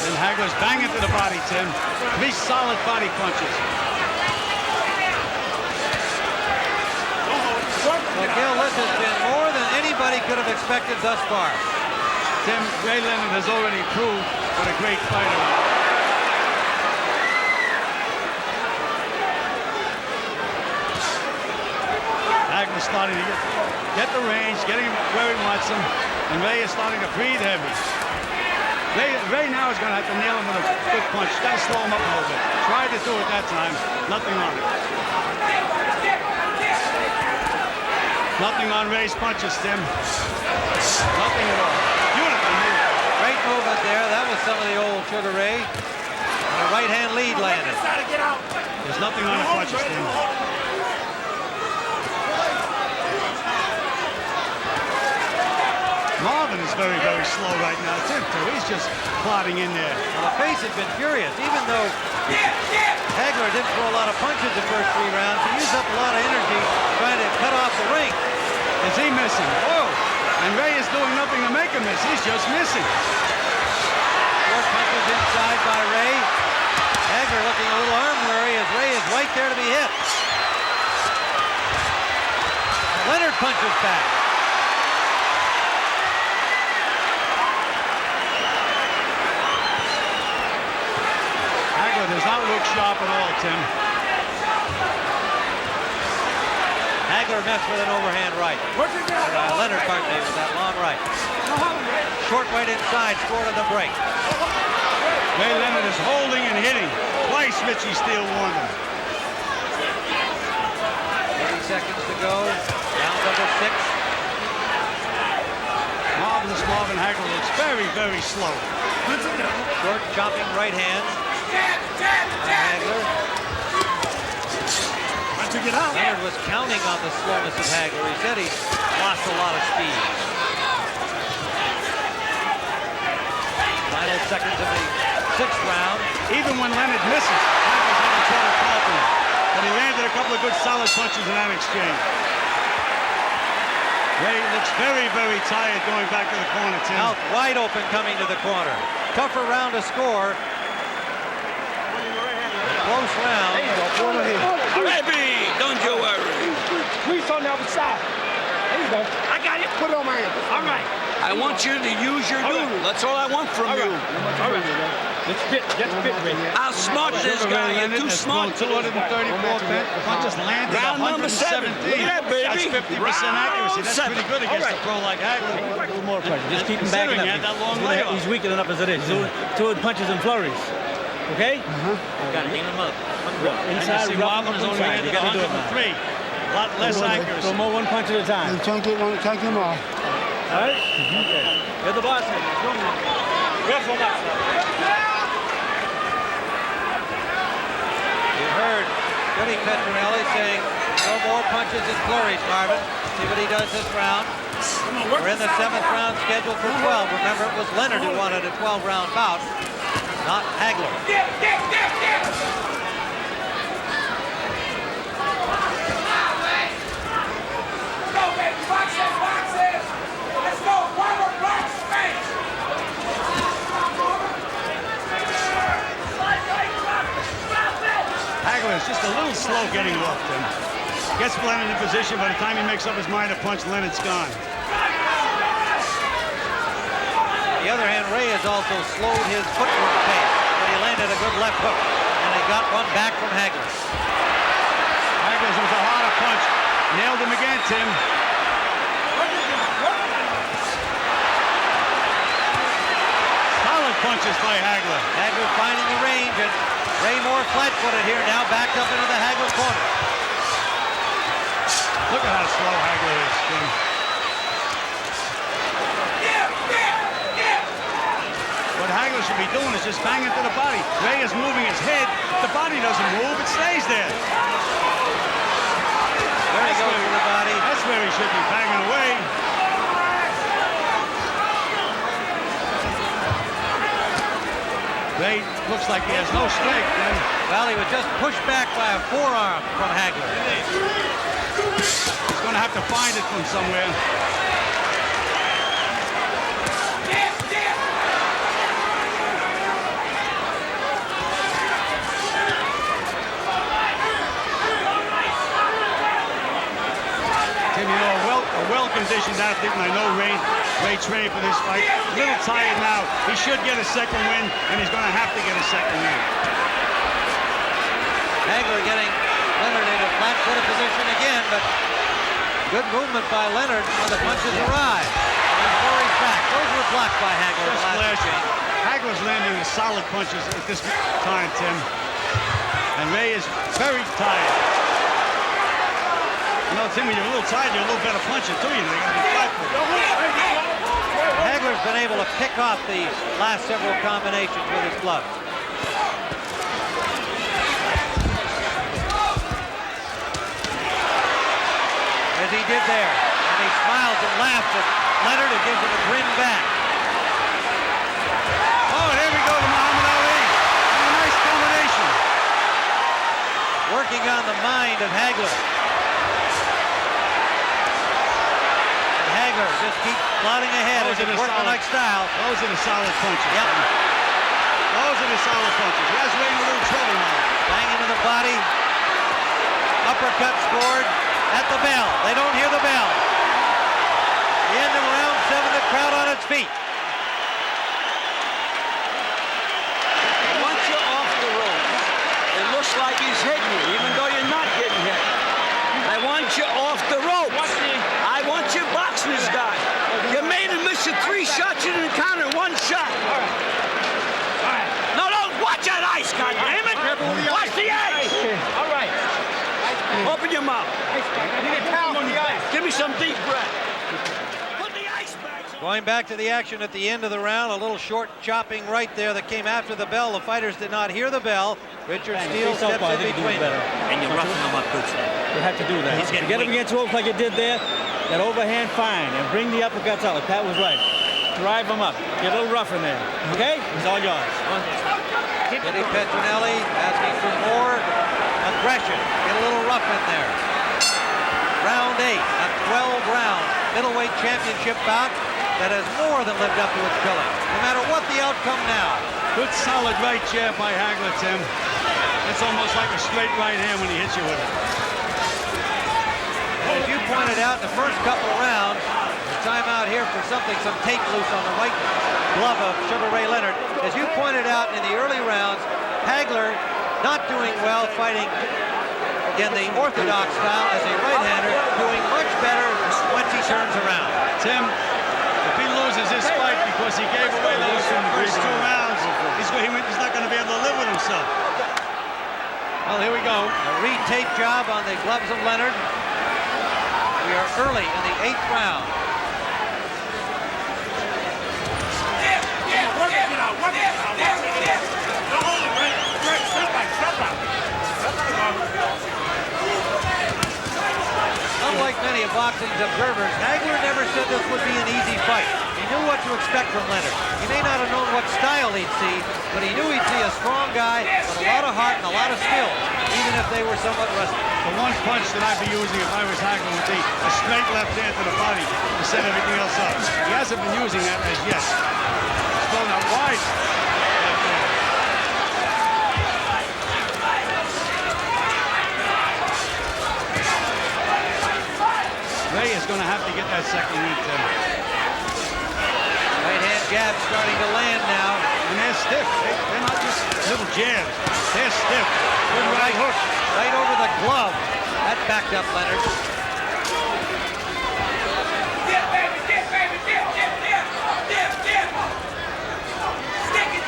And Hagler's banging to the body, Tim. 3 solid body punches. So, Gil, this has been more than anybody could have expected thus far. Tim, Ray Leonard has already proved what a great fighter is. Hagler's starting to get the range, getting where he wants him, and Ray is starting to breathe heavy. Ray now is going to have to nail him with a good punch. Got to slow him up a little bit. Tried to do it that time. Nothing on it. Nothing on Ray's punches, Tim. Nothing at all. Beautiful move. Great movement there. That was some of the old Sugar Ray. And a right-hand lead landed. There's nothing on the punches, Tim. Marvin is very, very slow right now, Tim, too. He's just plodding in there. Well, the pace had been furious. Even though Hagler didn't throw a lot of punches the first 3 rounds, he used up a lot of energy trying to cut off the ring. Is he missing? Whoa! And Ray is doing nothing to make him miss. He's just missing. 4 punches inside by Ray. Hagler looking a little arm weary as Ray is right there to be hit. Leonard punches back. Hagler does not look sharp at all, Tim. Hagler messed with an overhand right. Leonard, pardon me, with that long right. Short right inside, scored on the break. Ray Leonard is holding and hitting. Twice Richie Steele warned him. 30 seconds to go. Round number 6. Marvin Hagler looks very, very slow. Short chopping right hand. Hagler. Leonard was counting on the slowness of Hagler. He said he lost a lot of speed. Final seconds of the 6th round. Even when Leonard misses, Hagler's having trouble popping him. But he landed a couple of good solid punches in that exchange. Ray looks very, very tired going back to the corner, Tim. Mouth wide open coming to the corner. Tougher round to score. Close round. Baby, don't you worry. Squeeze on the other side. There you go. I got it. Put it on my hand. All right. I want you to use your noodle. That's all I want from you. All right. Let's fit, Ray. I'll smart this guy. You're too smart. 234 punches landed. Round number 7. Look at that, baby. That's 50% accuracy. That's pretty good against a pro like Hagler. A little more pressure. Just keep him Considering backing up. he had that long layoff. He's weak enough as it is. Two punches and flurries. Okay? Got to keep him up. Inside, Marvin is only inside. You got to do it now. 103. A lot less accuracy. Throw more 1 punch at a time. Try and get them all. All right? Okay. You're the boss here. Ref on that. You heard Billy Petronelli saying no more punches and flurries, Marvin. See what he does this round. We're in the 7th round scheduled for 12. Remember, it was Leonard who wanted a 12-round bout, not Hagler. Hagler is just a little slow getting off him. Gets Leonard in position. By the time he makes up his mind to punch, Leonard's gone. On the other hand, Ray has also slowed his footwork pace, but he landed a good left hook, and he got one back from Hagler. Hagler's was a harder punch. Nailed him again, Tim. punches by Hagler. Hagler finding the range, and Ray Moore flat-footed here, now backed up into the Hagler corner. Look at how slow Hagler is, Jim. What Hagler should be doing is just banging to the body. Ray is moving his head. The body doesn't move, it stays there. There he goes to the body. That's where he should be banging away. Ray looks like he has no strength. Well, he was just pushed back by a forearm from Hagler. He's going to have to find it from somewhere. Tim, you know, a well-conditioned athlete, and I know Ray trained for this fight. A little tired now. He should get a second win, and he's going to have to get a second win. Hagler getting Leonard in a flat-footed position again, but good movement by Leonard when the punches arrive. And Corey's back. Those were blocked by Hagler. Hagler's landing the solid punches at this time, Tim. And Ray is very tired. You know, Tim, when you're a little tired, you're a little better puncher, too. You know, you got to be flat-footed. Hagler's been able to pick off the last several combinations with his gloves. As he did there. And he smiles and laughs at Leonard and gives him a grin back. Oh, there we go to Muhammad Ali. A nice combination. Working on the mind of Hagler. And Hagler just keeps plodding ahead in his workmanlike style. Those are the solid punches. Yep. Those are the solid punches. He has Ray in a little trouble now. Banging to the body. Uppercut scored. At the bell. They don't hear the bell. The end of round 7, the crowd on its feet. Once you're off the rope, it looks like he's hitting you, even though you're not getting hit. I want you off the rope. I want you boxing this guy. You made him miss your 3 shots. You didn't count it 1 shot. All right. No, watch that ice, goddammit. Watch the ice. All right. Open your mouth. Give me some deep breath. Put the ice back. Going back to the action at the end of the round, a little short chopping right there that came after the bell. The fighters did not hear the bell. Richard Steele steps in between them. And you're roughing him up good, Stan. You have to do that. Get him against ropes like you did there. That overhand fine. And bring the uppercuts out like Pat was right. Drive him up. Get a little rough in there. Okay? It's all yours. Eddie Petronelli asking for more aggression. Get a little rough in there. Round 8, a 12-round middleweight championship bout that has more than lived up to its billing, no matter what the outcome now. Good solid right jab by Hagler, Tim. It's almost like a straight right hand when he hits you with it. And as you pointed out in the first couple of rounds, time out here for some tape loose on the right glove of Sugar Ray Leonard. As you pointed out in the early rounds, Hagler not doing well fighting in the orthodox style as a right-hander, doing much better once he turns around. Tim, if he loses this fight because he gave away those first 2 rounds, he's not going to be able to live with himself. Well, here we go. A re-tape job on the gloves of Leonard. We are early in the 8th round. Unlike many of boxing's observers, Hagler never said this would be an easy fight. He knew what to expect from Leonard. He may not have known what style he'd see, but he knew he'd see a strong guy with a lot of heart and a lot of skill, even if they were somewhat rusty. The one punch that I'd be using if I was Hagler would be a straight left hand to the body to set everything else up. He hasn't been using that as yet. He's throwing out wide. Ray is going to have to get that second win, Tim. Right hand jab starting to land now. And they're stiff. They're not just little jabs. They're stiff. Good right hook. Right over the glove. That backed up Leonard. Stick it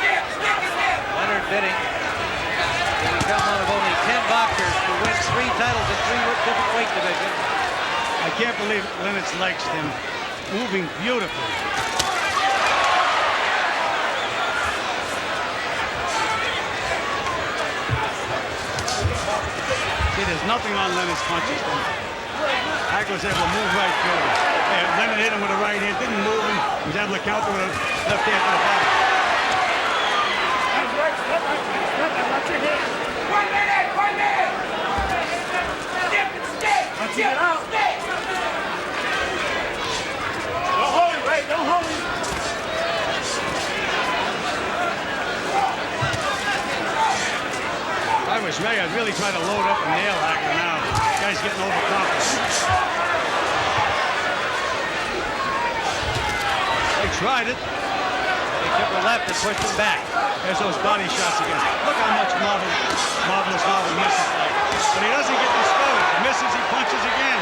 can't believe Leonard's legs, Tim. Moving beautifully. See, there's nothing on Leonard's punches. Hagler's able to move right through him. Leonard hit him with a right hand, didn't move him. He was able to counter with a left hand to the body. 1 minute! 1 minute! Get out! Don't hold him, Ray. Don't hold him. If I was Ray, I'd really try to load up and nail Hagler now. This guy's getting overconfident. They tried it. He took the left and pushed him back. There's those body shots again. Look how much Marvelous Marvin misses. But he doesn't get discouraged. He misses, he punches again.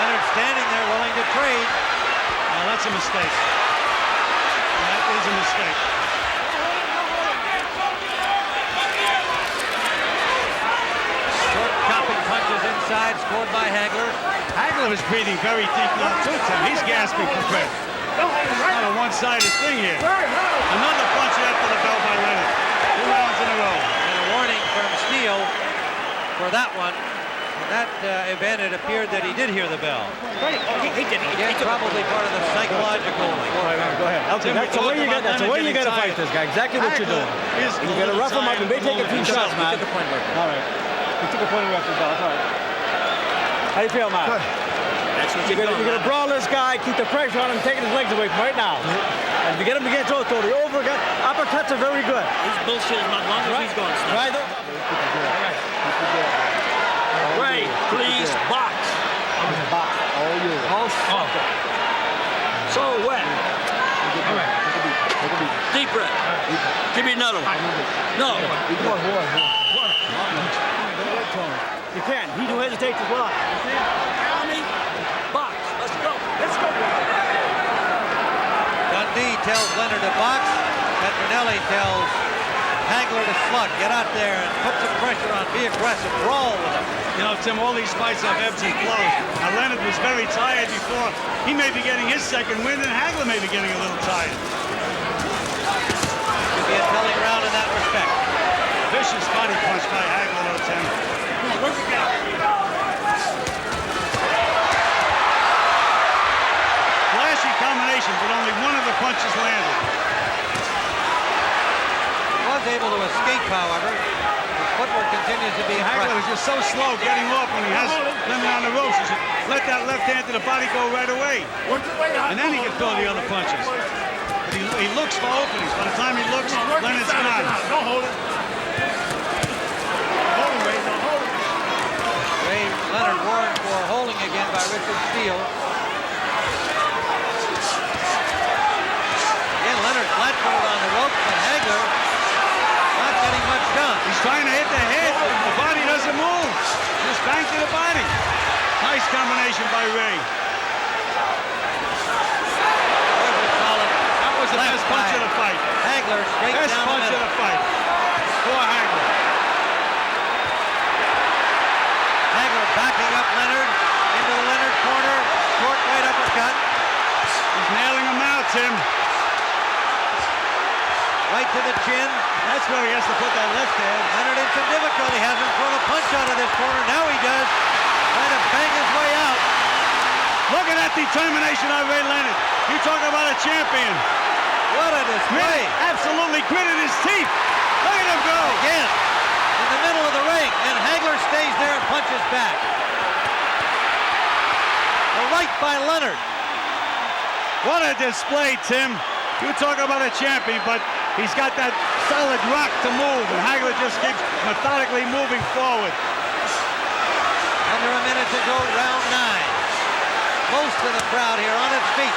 Leonard standing there willing to trade. Now that's a mistake. That is a mistake. Short chopping punches inside, scored by Hagler. Hagler is breathing very deep now too, Tim. He's gasping for breath. It's not a one-sided thing here. Another punch after the bell by Leonard. 2 rounds in a row. And a warning from Steele for that one. In that event, it appeared that he did hear the bell. Again, probably part of the psychological. Go ahead. That's the way you got to fight this guy. Exactly what you're doing. You got to rough him up and maybe take a few shots, man. All right. He took a point of reference. All right. How do you feel, man? Good. You're gonna brawl this guy, keep the pressure on him, taking his legs away from right now. And if you get him to get through, the uppercuts are very good. He's bullshit as long as he's going. Right. Ray, please box. Box. All you. All sucker. So wet. All right. Deep breath. Give me another one. No. You can. He who hesitates is lost. Box. Let's go. Let's go. Dundee tells Leonard to box. Petronelli tells Hagler to slug. Get out there and put some pressure on. Be aggressive. Brawl with him. You know, Tim, all these fights have ebbs and flows. Now, Leonard was very tired before. He may be getting his second win, and Hagler may be getting a little tired. Could be a telling round in that respect. Vicious body punch by Hagler, though, Tim. Where's the guy? Flashy combination, but only one of the punches landed. He was able to escape, however. His footwork continues to be Hagler is just so slow getting off when he has Leonard on the ropes. He should let that left hand to the body go right away. And then he can throw the other punches. But he looks for openings. By the time he looks, Leonard's gone. Don't hold it. Leonard warned for holding again by Richard Steele. Again, Leonard flat-footed on the ropes, but Hagler not getting much done. He's trying to hit the head. The body doesn't move. Just bang to the body. Nice combination by Ray. That was the best punch of the fight. Hagler straight down the middle. Best punch of the fight for Hagler. Backing up Leonard into the Leonard corner. Short right uppercut. He's nailing him now, Tim. Right to the chin. That's where he has to put that left hand. Leonard in some difficulty. Hasn't thrown a punch out of this corner. Now he does. Trying to bang his way out. Look at that determination on Ray Leonard. You talk about a champion. What a display. Absolutely gritted his teeth. Look at him go. Again. In the middle of the ring, and Hagler stays there and punches back. A right by Leonard. What a display, Tim. You talk about a champion, but he's got that solid rock to move, and Hagler just keeps methodically moving forward. Under a minute to go, round 9. Most of the crowd here on its feet.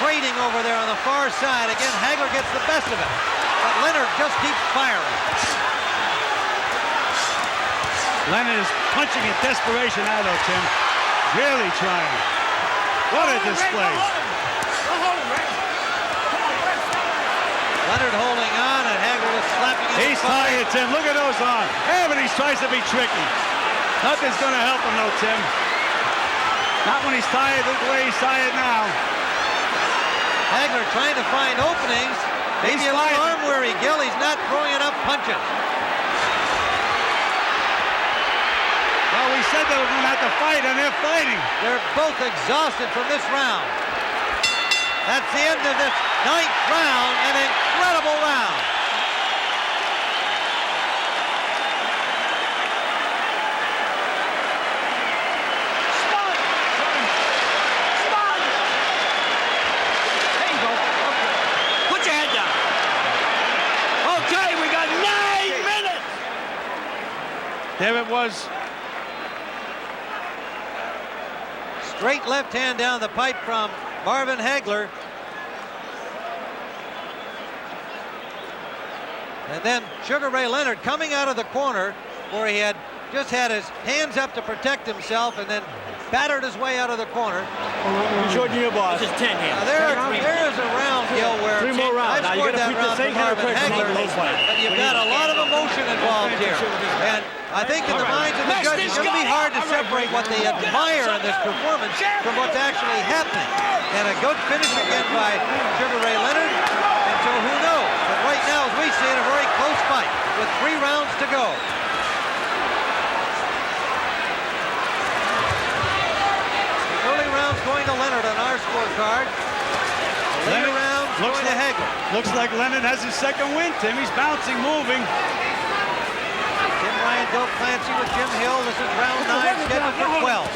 Trading over there on the far side. Again, Hagler gets the best of it. But Leonard just keeps firing. Leonard is punching in desperation now, though, Tim. Really trying. What a display. Leonard holding on, and Hagler slapping him. He's tired, Tim. Look at those arms. Yeah, but he tries to be tricky. Nothing's going to help him, though, Tim. Not when he's tired the way he's tired now. Hagler trying to find openings. Maybe a little arm weary, Gil. He's not throwing enough punches. Well, we said they were going to have to fight, and they're fighting. They're both exhausted from this round. That's the end of this 9th round, an incredible round. There it was. Straight left hand down the pipe from Marvin Hagler. And then Sugar Ray Leonard coming out of the corner where he had just had his hands up to protect himself and then battered his way out of the corner. Short your boss. Just 10 hands. There is a round, Gil, where 3 more rounds. I've scored that round for Marvin Hagler, but you've got a lot of emotion involved here. And I think in the minds of the judges, it's going to be hard to separate what they admire in this performance from what's actually happening. And a good finish again by Sugar Ray Leonard. And so who knows? But right now, as we see it, a very close fight with 3 rounds to go. The early rounds going to Leonard on our scorecard. The later rounds going to Hagler. Looks like Leonard has his second win, Tim. He's bouncing, moving. Tim Ryan, Bill Clancy with Jim Hill. This is round 9, scheduled for 12.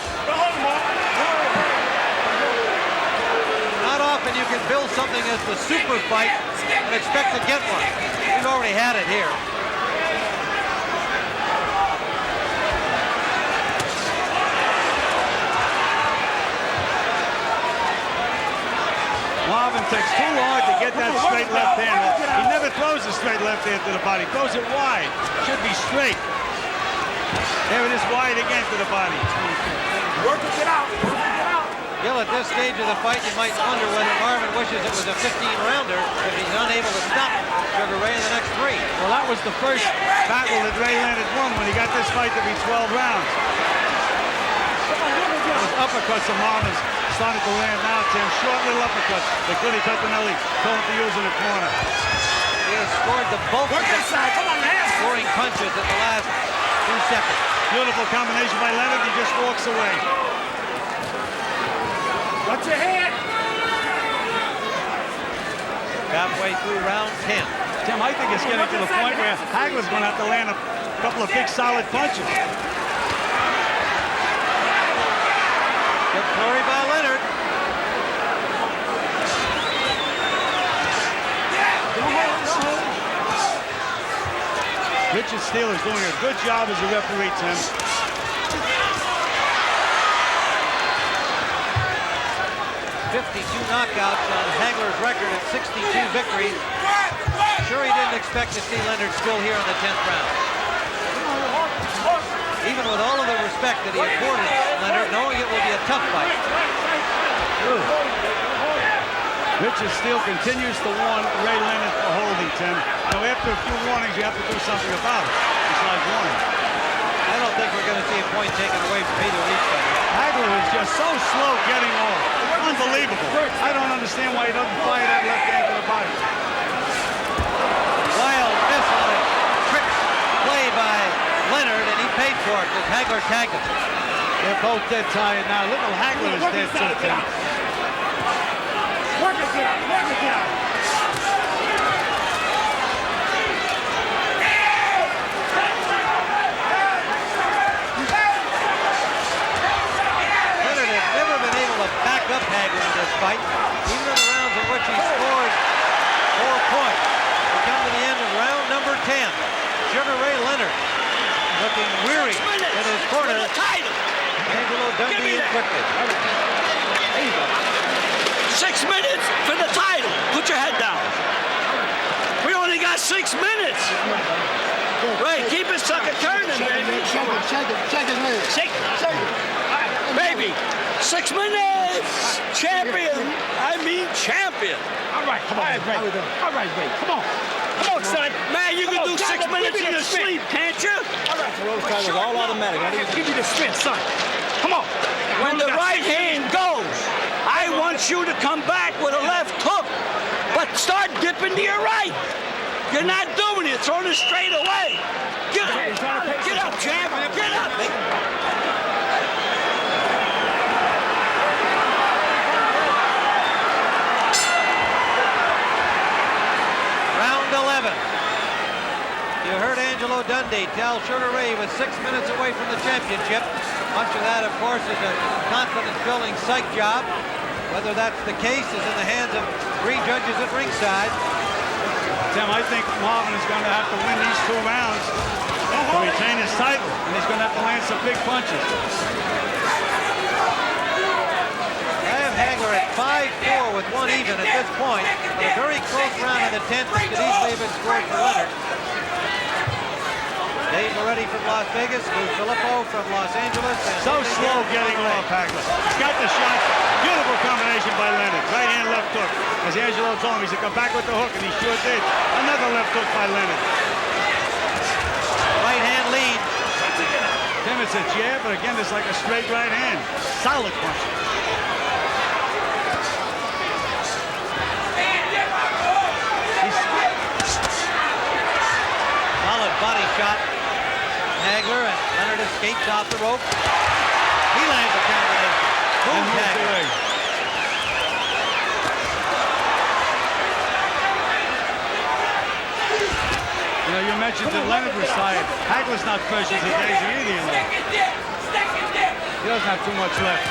Not often you can build something as the super fight and expect to get one. We've already had it here. Marvin takes too long to get that straight left hand. He never throws a straight left hand to the body. Throws it wide. Should be straight. There it is, wide again to the body. Work it out. Gil, at this stage of the fight, you might wonder whether Marvin wishes it was a 15-rounder if he's unable to stop Sugar Ray in the next 3. Well, that was the first battle that Ray Leonard won when he got this fight to be 12 rounds. Those uppercuts of Marvin's started to land now, Tim. Short little uppercuts that Goody Petronelli told him to use in the corner. He has scored the bulk of the scoring punches at the last 2 seconds. Beautiful combination by Leonard. He just walks away. Watch your head. Halfway through round 10. Tim, I think it's getting to the point where Hagler's going to have to land a couple of big, solid punches. Good flurry by Leonard. Richard Steele is doing a good job as a referee, Tim. 52 knockouts on Hagler's record at 62 victories. Sure, he didn't expect to see Leonard still here in the 10th round. Even with all of the respect that he accorded Leonard, knowing it will be a tough fight. Richard Steele continues to warn Ray Leonard for holding, Tim. Now, after a few warnings, you have to do something about it. Besides warning. I don't think we're going to see a point taken away from either of these fighters. Hagler is just so slow getting off. Unbelievable. I don't understand why he doesn't fire that left hand to the body. Wild miss on a trick play by Leonard, and he paid for it as Hagler tagged him. They're both dead tired now. Little Hagler is dead too, Tim. Work it down. Work it down. Leonard has never been able to back up Hagler in this fight, even in the rounds in which he scored 4 points. We come to the end of round number 10. Sugar Ray Leonard looking weary in his corner. Angelo Dundee in quickly. 6 minutes for the title. Put your head down. We only got 6 minutes. Ray, keep his sucker turning, baby. Shake his leg. Shake it. Baby, 6 minutes! Champion! I mean champion! All right, come on. All right, Ray. Come on. Come on, son. Man, you can do 6 minutes in your sleep, can't you? All right. It's all automatic. Give me the spin, son. Come on. When the right hand goes, I want you to come back with a left hook, but start dipping to your right. You're not doing it. Throwing it straight away. Get up, champ. Get up. Round 11. You heard Angelo Dundee tell Sugar Ray he was 6 minutes away from the championship. Much of that, of course, is a confidence-building psych job. Whether that's the case is in the hands of 3 judges at ringside. Tim, I think Marvin is going to have to win these 2 rounds to retain his title, and he's going to have to land some big punches. I have Hagler at 5-4 with 1 even at this point, but a very close round in the 10th that could easily have been scored for Leonard. Dave Moretti from Las Vegas, Lou Filippo from Los Angeles. And So slow getting off, Hagler. He's got the shot. Beautiful combination by Leonard. Right hand, left hook. As Angelo told him, he said, come back with the hook, and he sure did. Another left hook by Leonard. Right hand lead. Tim, it's a jab, but again, it's like a straight right hand. Solid punch. Solid body shot. Hagler, and Leonard escapes off the rope. He lands a combination. Boom, Hagler. You know, you mentioned that Leonard was tired. Hagler's not fresh as a daisy either, you know. He doesn't have too much left.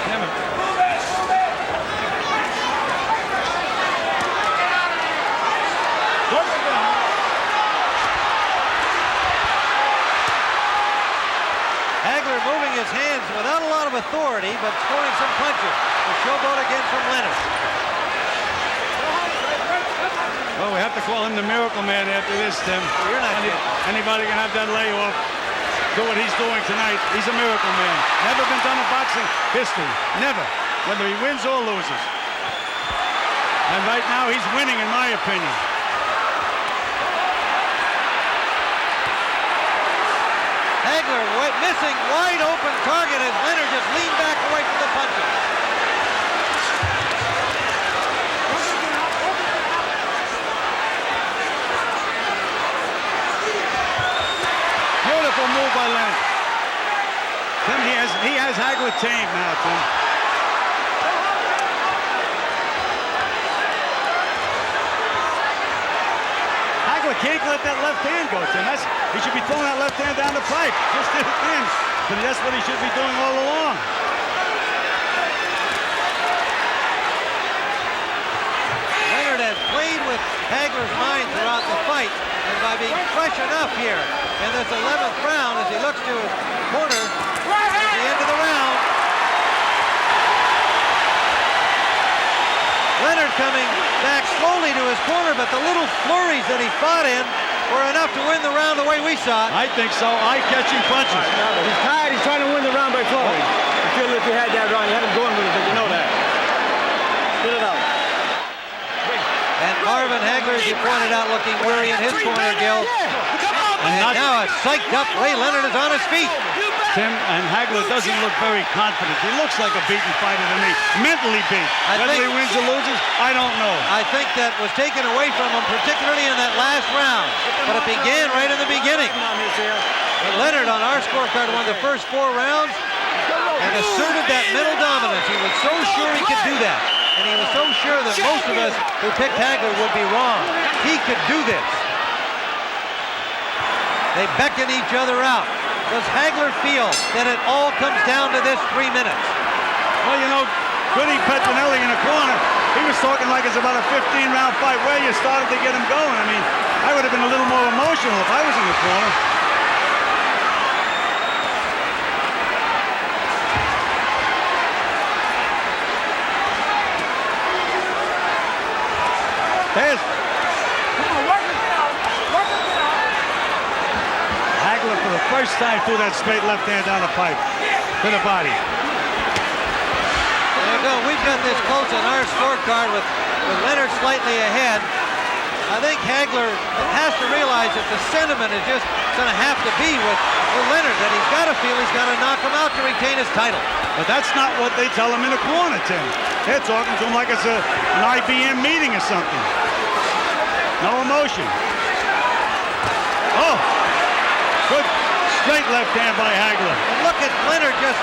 Damn it. Hagler moving his hands without a lot of authority, but scoring some punches. The showboat again from Leonard. Well, we have to call him the Miracle Man after this, Tim. You're not Anybody can have that layoff, do what he's doing tonight. He's a Miracle Man. Never been done in boxing history. Never. Whether he wins or loses. And right now, he's winning, in my opinion. Hagler missing wide open target as Leonard just leaned back away from the punches. Beautiful move by Leonard. Tim, he has Hagler tamed now, Tim. Hagler can't let that left hand go, Tim. He should be throwing that left hand down the pipe, just to the pin. But that's what he should be doing all along. Leonard has played with Hagler's mind throughout the fight, and by being fresh enough here in this 11th round as he looks to his corner at the end of the round. Leonard coming back slowly to his corner, but the little flurries that he fought in were enough to win the round the way we saw it. I think so. Eye-catching punches. He's tired. He's trying to win the round by flurry. I feel if he had that round, he had him going with it, but you know that. Get it out. And Marvin Hagler, as you pointed out, looking weary in his corner, Gil. And now a psyched up Ray Leonard is on his feet. Tim, and Hagler doesn't look very confident. He looks like a beaten fighter to me. Mentally beat. Whether he wins or loses, I don't know. I think that was taken away from him, particularly in that last round. But it began right in the beginning. But Leonard on our scorecard won the first 4 rounds and asserted that mental dominance. He was so sure he could do that. And he was so sure that most of us who picked Hagler would be wrong. He could do this. They beckon each other out. Does Hagler feel that it all comes down to this 3 minutes? Well, you know, Goody Petronelli in the corner, he was talking like it's about a 15-round fight. Where you started to get him going. I mean, I would have been a little more emotional if I was in the corner. There's... Come on, work it down. Work it down. the first time threw that straight left hand down the pipe to the body. There you go. We've got this close on our scorecard with Leonard slightly ahead. I think Hagler has to realize that the sentiment is just going to have to be with Leonard, that he's got to feel he's got to knock him out to retain his title. But that's not what they tell him in the corner, Tim. They're talking to him like it's an IBM meeting or something. No emotion. Oh, good straight left hand by Hagler. And look at Leonard just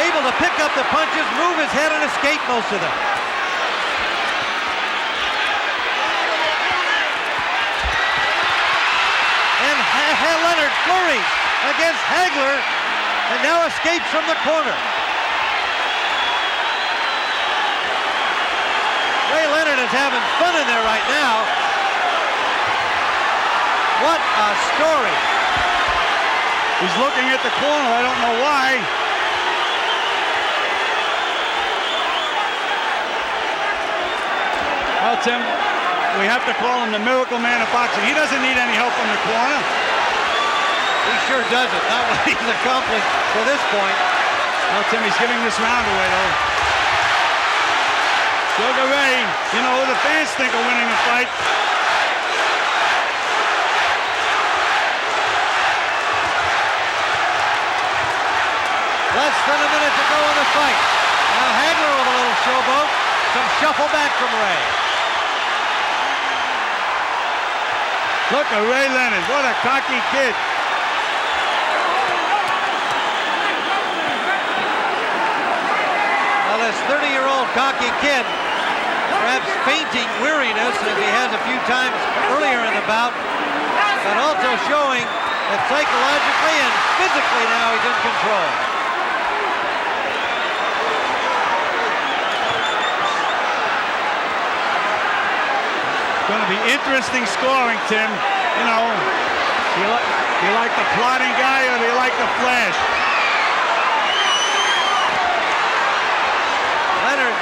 able to pick up the punches, move his head, and escape most of them. Leonard flurries against Hagler and now escapes from the corner. Ray Leonard is having fun in there right now. What a story. He's looking at the corner. I don't know why. Well, Tim, we have to call him the miracle man of boxing. He doesn't need any help from the corner. He sure doesn't. Not what he's accomplished to this point. Well, Tim, he's giving this round away, though. Sugar Ray, you know who the fans think are winning the fight. Less than a minute to go in the fight. Now Hagler with a little showboat. Some shuffle back from Ray. Look at Ray Leonard. What a cocky kid. Well, this 30-year-old cocky kid, perhaps fainting weariness as he has a few times earlier in the bout, but also showing that psychologically and physically now he's in control. It's going to be interesting scoring, Tim. You know, do you like the plotting guy or do you like the flash? Leonard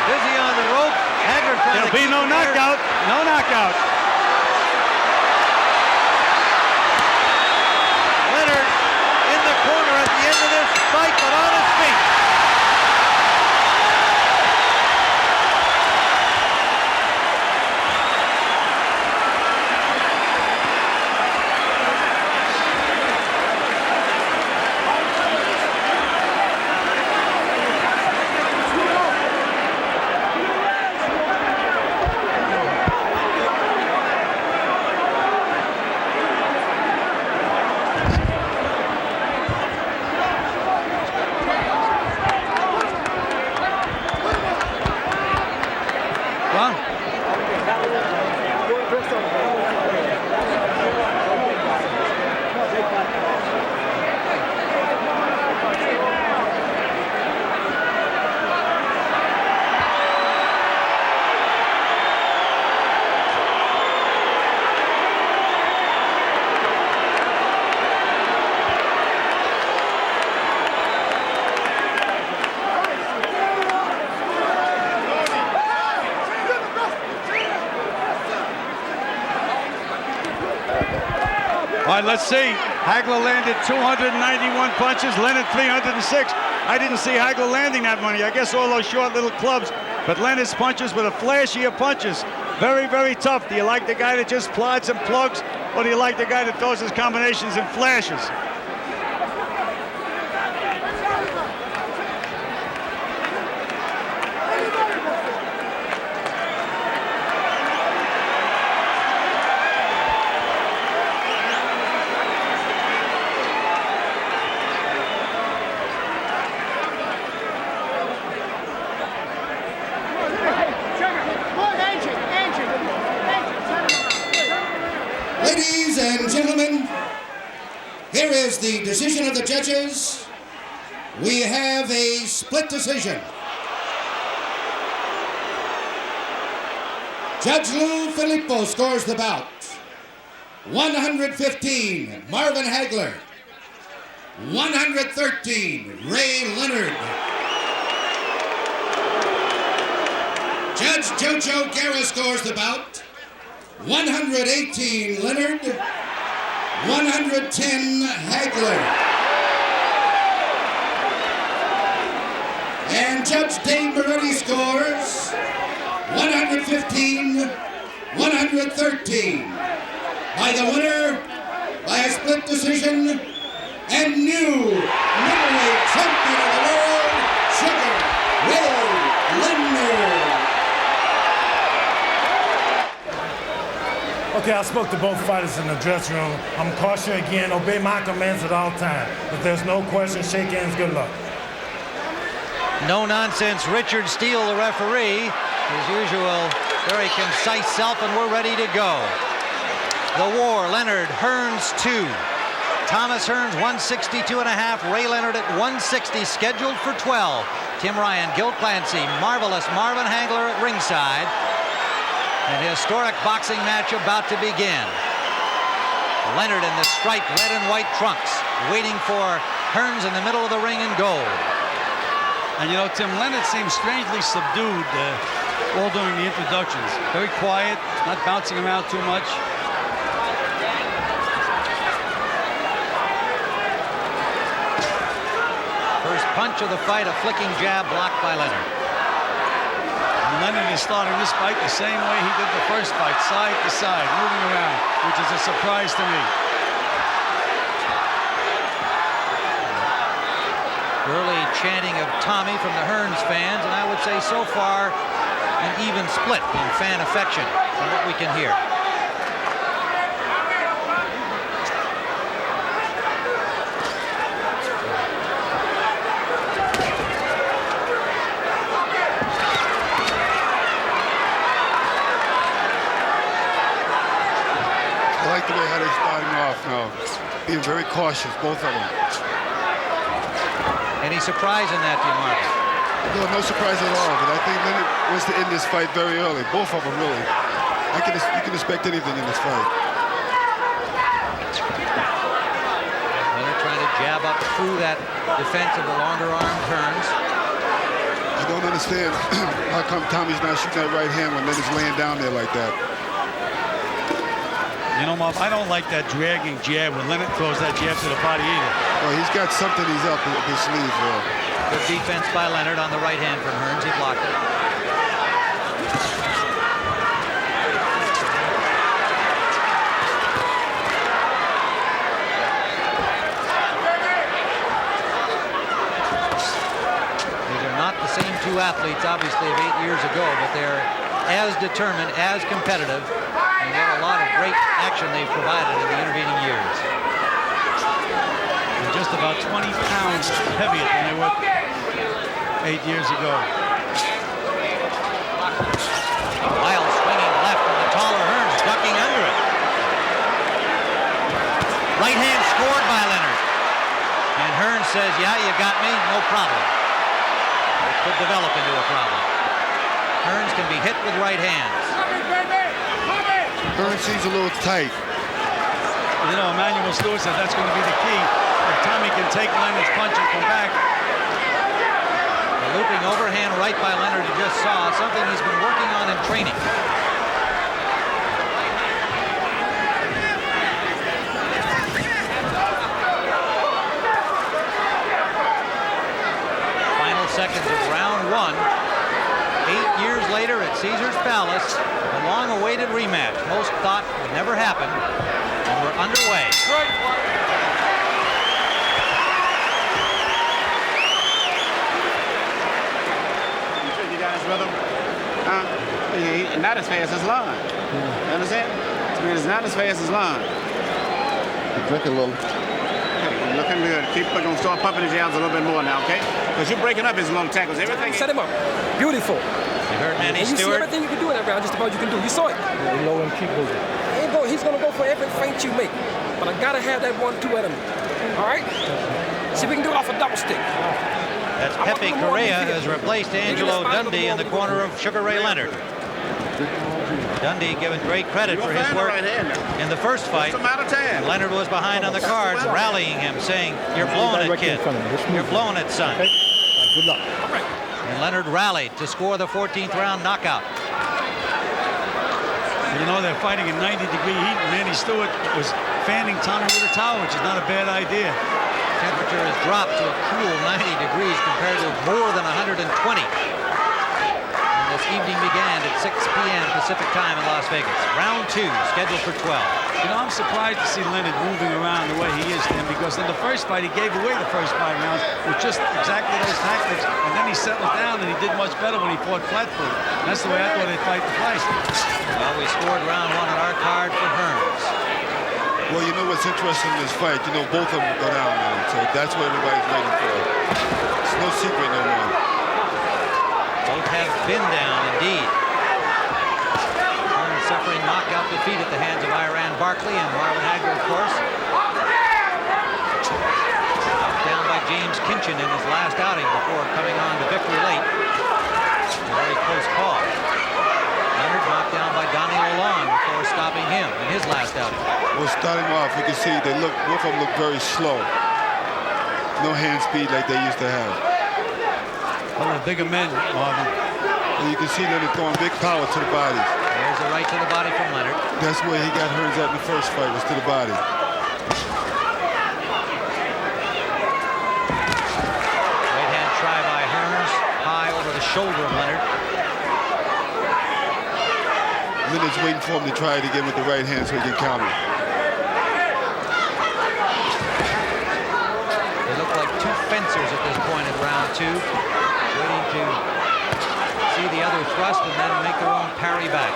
busy on the rope. Hagler trying There'll to be no knockout. No knockout. Leonard in the corner at the end of this fight, but on his feet. All right, let's see. Hagler landed 291 punches, Leonard 306. I didn't see Hagler landing that many. I guess all those short little clubs. But Leonard's punches were the flashier punches. Very, very tough. Do you like the guy that just plods and plugs, or do you like the guy that throws his combinations and flashes? Ladies and gentlemen, here is the decision of the judges. We have a split decision. Judge Lou Filippo scores the bout. 115, Marvin Hagler. 113, Ray Leonard. Judge Jojo Guerra scores the bout. 118, Leonard. 110 Hagler. And Judge Dave Moretti scores 115-113. By the winner, by a split decision, and new middleweight champion of the world, Sugar Ray Leonard. Okay, I spoke to both fighters in the dressing room. I'm caution again, obey my commands at all times. If there's no question, shake hands, good luck. No nonsense, Richard Steele, the referee. His usual very concise self, and we're ready to go. The war, Leonard, Hearns 2. Thomas Hearns 162.5, Ray Leonard at 160, scheduled for 12. Tim Ryan, Gil Clancy, marvelous Marvin Hagler at ringside. An historic boxing match about to begin. Leonard in the striped red and white trunks, waiting for Hearns in the middle of the ring in gold. And you know, Tim, Leonard seems strangely subdued all during the introductions. Very quiet, not bouncing around too much. First punch of the fight, a flicking jab blocked by Leonard. And Leonard is starting this fight the same way he did the first fight, side to side, moving around, which is a surprise to me. Early chanting of Tommy from the Hearns fans, and I would say so far an even split in fan affection from what we can hear. I like the way how they're starting off now, being very cautious, both of them. Any surprise in that, DeMarco? No, no surprise at all, but I think Leonard wants to end this fight very early. Both of them, really. You can expect anything in this fight. Leonard trying to jab up through that defense of the longer-armed Hearns. I don't understand how come Tommy's not shooting that right hand when Leonard's laying down there like that. You know, Marv, I don't like that dragging jab when Leonard throws that jab to the body either. Well, he's got something he's up his sleeve for. Good defense by Leonard on the right hand from Hearns. He blocked it. These are not the same two athletes, obviously, of 8 years ago, but they're as determined, as competitive, and what a lot of great action they've provided in the intervening years. And just about 20 pounds heavier than they were 8 years ago. Wild swinging left from the taller Hearns, ducking under it. Right hand scored by Leonard. And Hearns says, yeah, you got me, no problem. It could develop into a problem. Hearns can be hit with right hands. Hearns seems a little tight. You know, Emmanuel Stewart said that's going to be the key. If Tommy can take Leonard's punch and come back. The looping overhand right by Leonard you just saw, something he's been working on in training. Final seconds of round one. 8 years later at Caesars Palace, a long-awaited rematch. Most thought would never happen, and we're underway. You guys, brother, not as fast as Lon. You understand? I mean, it's not as fast as Lon. You're drinking a little. Okay, you're looking good. Keep gonna start pumping the jabs a little bit more now, okay? Because you're breaking up his little tackles. Everything. Set him up. Beautiful. You heard Manny and you Stewart. see everything you can do in that round, just about you can do. You saw it. Yeah, low and keep moving. He's going to go for every feint you make. But I got to have that 1-2 at him. All right? See if we can do it off a double stick. That's Pepe Correa has replaced Angelo Dundee in the corner of Sugar Ray Leonard. Dundee given great credit for his work in the first fight. And Leonard was behind on the cards, rallying him, saying, "You're blowing it, kid. You're blowing it, son." Good luck. And Leonard rallied to score the 14th round knockout. You know, they're fighting in 90-degree heat. Manny Stewart was fanning Tommy with a towel, which is not a bad idea. Temperature has dropped to a cool 90 degrees compared to more than 120. And this evening began at 6 p.m. Pacific time in Las Vegas. Round 2, scheduled for 12. You know, I'm surprised to see Leonard moving around the way he is, Tim, because in the first fight, he gave away the first 5 rounds with just exactly those tactics, and then he settled down and he did much better when he fought flat-footed. That's the way I thought he'd fight the fight. Well, we scored round 1 on our card for Hearns. Well, you know what's interesting in this fight? You know, both of them go down now, so that's what everybody's waiting for. It's no secret no more. Both have been down, indeed. Hearns suffering knockout defeat at the hands of Iran Barkley and Marvin Hagler, of course. Knocked down by James Kinchin in his last outing before coming on to victory late. A very close call. Leonard knocked down by Donnie Lalonde before stopping him in his last outing. Well, starting off, you can see both of them look very slow. No hand speed like they used to have. Well, the bigger men, Marvin. And you can see Leonard throwing big power to the bodies. There's a right to the body from Leonard. That's where he got Hearns at in the first fight, was to the body. Right hand try by Hearns, high over the shoulder of Leonard. Leonard's waiting for him to try it again with the right hand so he can counter. They look like two fencers at this point in round 2, waiting to see the other thrust and then make their own parry back.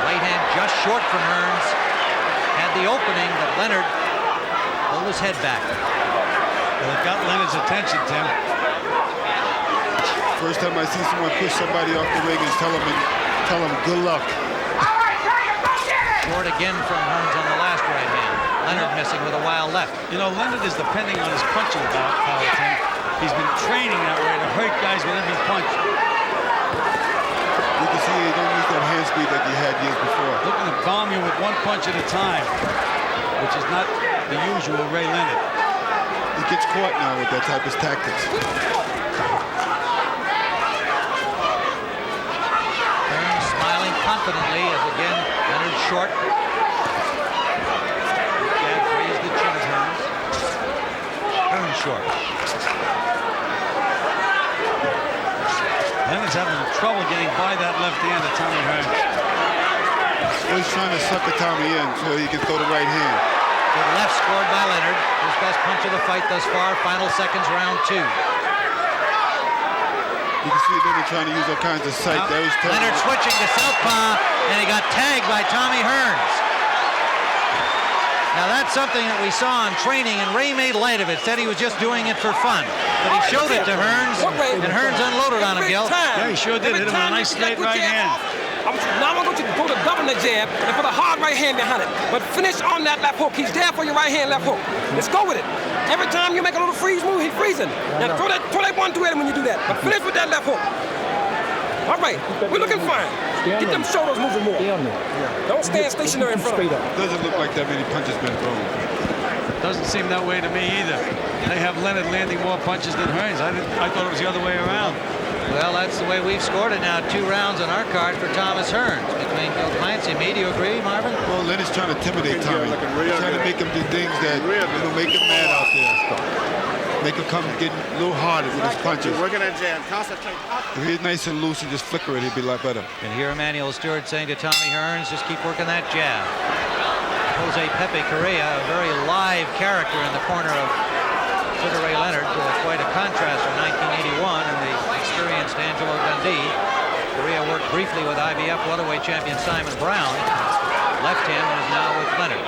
Right hand just short from Hearns. Had the opening, but Leonard pulled his head back. Well, it got Leonard's attention, Tim. First time I see someone push somebody off the ring and tell him good luck. Short again from Hearns on the last right hand. Leonard missing with a wild left. You know, Leonard is depending on his punching power, Tim. He's been training that way to hurt guys with every punch. You can see he don't use that hand speed like he had years before. Looking to bomb you with one punch at a time, which is not the usual Ray Leonard. He gets caught now with that type of tactics. Confidently as again Leonard short. Jab raised the chin of Hearns. Hearns short. Leonard's having trouble getting by that left hand of Tommy Hearns. Well, he's trying to sucker Tommy in so he can throw the right hand. Good left scored by Leonard. His best punch of the fight thus far. Final seconds, round 2. You can see Leonard trying to use all kinds of sight. Leonard switching to southpaw, and he got tagged by Tommy Hearns. Now that's something that we saw in training, and Ray made light of it, said he was just doing it for fun. But he showed it to Hearns, and Hearns unloaded on him, Gil. Yeah, he sure did. Hit him with a nice straight right hand. Now I'm going to go to double the jab and put a hard right hand behind it. But finish on that left hook. He's there for your right hand, left hook. Let's go with it. Every time you make a little freeze move, he's freezing. Now throw that 1-2 at him when you do that. But finish with that left hook. All right, we're looking fine. Get them shoulders moving more. Don't stand stationary in front of him. Doesn't look like that many punches been thrown. Doesn't seem that way to me either. They have Leonard landing more punches than Hearns. I thought it was the other way around. Well, that's the way we've scored it now. 2 rounds on our card for Thomas Hearns. Between Gil Clancy and me, do you agree, Marvin? Well, Leonard's trying to intimidate Tommy. He's trying to make him do things that make him mad out there. Make him come get a little harder with his punches. Working that jab. Concentrate. If he's nice and loose and just flicker it, he'd be a lot better. And here Emmanuel Stewart saying to Tommy Hearns, just keep working that jab. Jose Pepe Correa, a very live character in the corner of Sugar Ray Leonard, quite a contrast from 1981 and the experienced Angelo Dundee. Correa worked briefly with IBF welterweight champion Simon Brown. Left hand and is now with Leonard.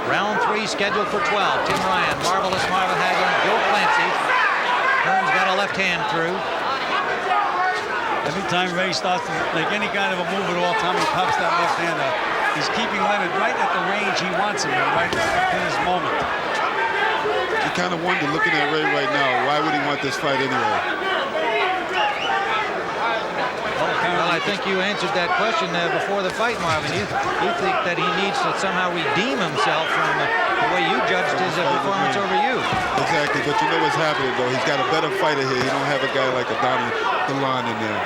Round 3 scheduled for 12. Tim Ryan, Marvelous Marvin Hagler, Gil Clancy. Hearns got a left hand through. Every time Ray starts to make any kind of a move at all, Tommy pops that left hand out. He's keeping Leonard right at the range he wants him in, right in his moment. You kind of wonder, looking at Ray right now, why would he want this fight anyway? Well, I think you answered that question before the fight, Marvin. You think that he needs to somehow redeem himself from the way you judged his performance over you. Exactly, but you know what's happening, though. He's got a better fighter here. He don't have a guy like a Donnie DeLon in there.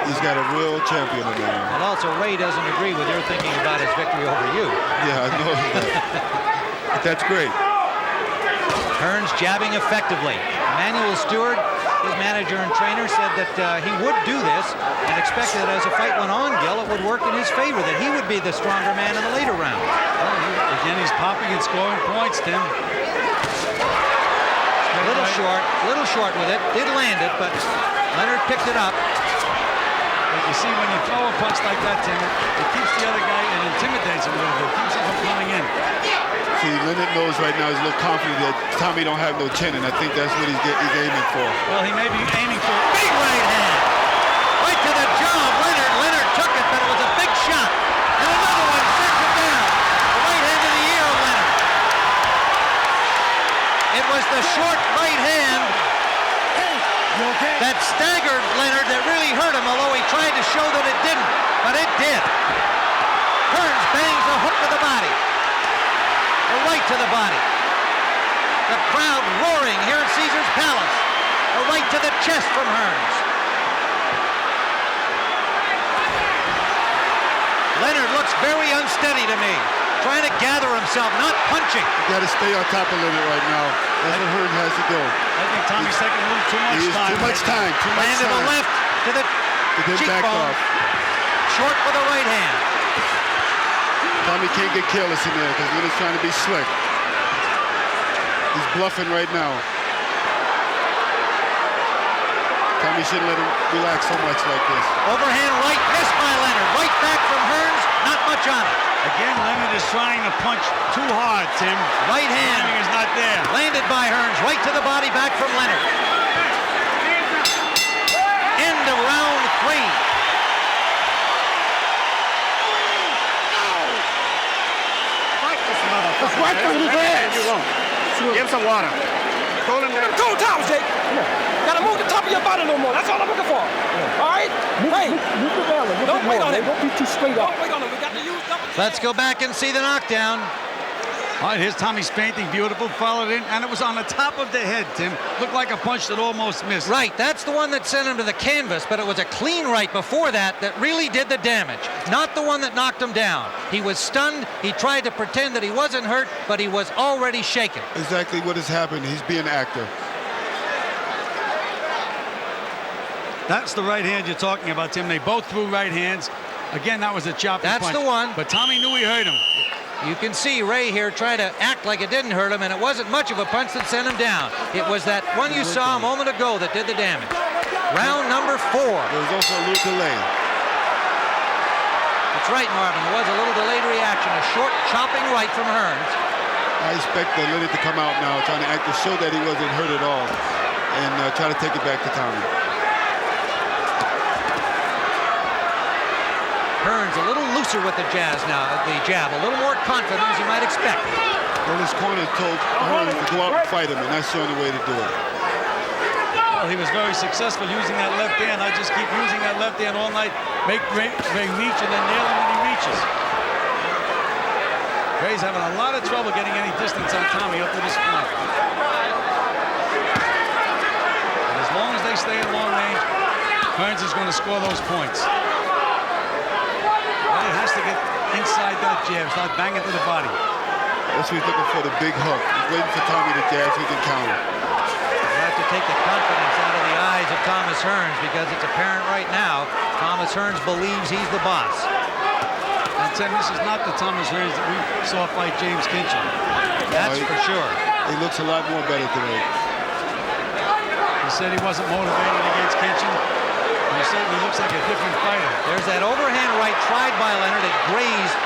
He's got a real champion in there. And also, Ray doesn't agree with your thinking about his victory over you. Yeah, I know that. But that's great. Hearns jabbing effectively. Emmanuel Stewart, his manager and trainer, said that he would do this and expected that as the fight went on, Gil, it would work in his favor, that he would be the stronger man in the later round. Well, again, he's popping and scoring points, Tim. A little short with it. Did land it, but Leonard picked it up. But you see, when you throw a punch like that, Tim, it keeps the other guy and intimidates him a little bit. Keeps him from coming in. See, Leonard knows right now he's a little confident that Tommy don't have no chin, and I think that's what he's aiming for. Well, he may be aiming for a big right hand. Right to the jaw of Leonard. Leonard took it, but it was a big shot. And another one sends him down. The right hand of the year of Leonard. It was the short right hand that staggered Leonard that really hurt him, although he tried to show that it didn't. But it did. Hearns bangs a hook to the body. A right to the body. The crowd roaring here at Caesar's Palace. A right to the chest from Hearns. Leonard looks very unsteady to me. Trying to gather himself, not punching. You got to stay on top of Leonard right now. That's what Hearns has to do. I think Tommy's taking a little too much time. Too much time. Too much Land to the left to the cheekbone. Short with the right hand. Tommy can't get careless in there because Leonard's trying to be slick. He's bluffing right now. Tommy shouldn't let him relax so much like this. Overhand right, missed by Leonard. Right back from Hearns, not much on it. Again, Leonard is trying to punch too hard, Tim. Right hand. Timing is not there. Landed by Hearns, right to the body, back from Leonard. End of round 3. Just right through his ass. Give him some water. Hold him down. Cool towels, Jake. Gotta move the top of your body a little more. That's all I'm looking for. All right? Move the belly. Don't wait on him. Don't be too straight up. Don't wait on him. We got to use double. Let's go back and see the knockdown. All right, here's Tommy's painting. Beautiful. Followed in, and it was on the top of the head, Tim. Looked like a punch that almost missed. Right, that's the one that sent him to the canvas, but it was a clean right before that that really did the damage. Not the one that knocked him down. He was stunned. He tried to pretend that he wasn't hurt, but he was already shaken. Exactly what has happened. He's being active. That's the right hand you're talking about, Tim. They both threw right hands. Again, that was a chopping punch. That's the one. But Tommy knew he hurt him. You can see Ray here try to act like it didn't hurt him, and it wasn't much of a punch that sent him down. It was that one you saw a moment ago that did the damage. Round number 4. There was also a little delay. That's right, Marvin. There was a little delayed reaction. A short chopping right from Hearns. I expect Leonard to come out now, trying to act to show that he wasn't hurt at all, and try to take it back to Tommy. Hearns a little looser with the jab, a little more confident as you might expect. Well, his corner told Hearns to go out and fight him, and that's the only way to do it. Well, he was very successful using that left hand. I just keep using that left hand all night. Make Ray reach and then nail him when he reaches. Ray's having a lot of trouble getting any distance on Tommy up to this point. And as long as they stay in long range, Hearns is going to score those points. He has to get inside that jab, start banging to the body. That's what he's looking for, the big hook. He's waiting for Tommy to jab so he can counter. You have to take the confidence out of the eyes of Thomas Hearns because it's apparent right now Thomas Hearns believes he's the boss. And Tim, this is not the Thomas Hearns that we saw fight James Kinchin. That's for sure. He looks a lot more better today. He said he wasn't motivated against Kinchin. He certainly looks like a different fighter. There's that overhand right tried by Leonard. It grazed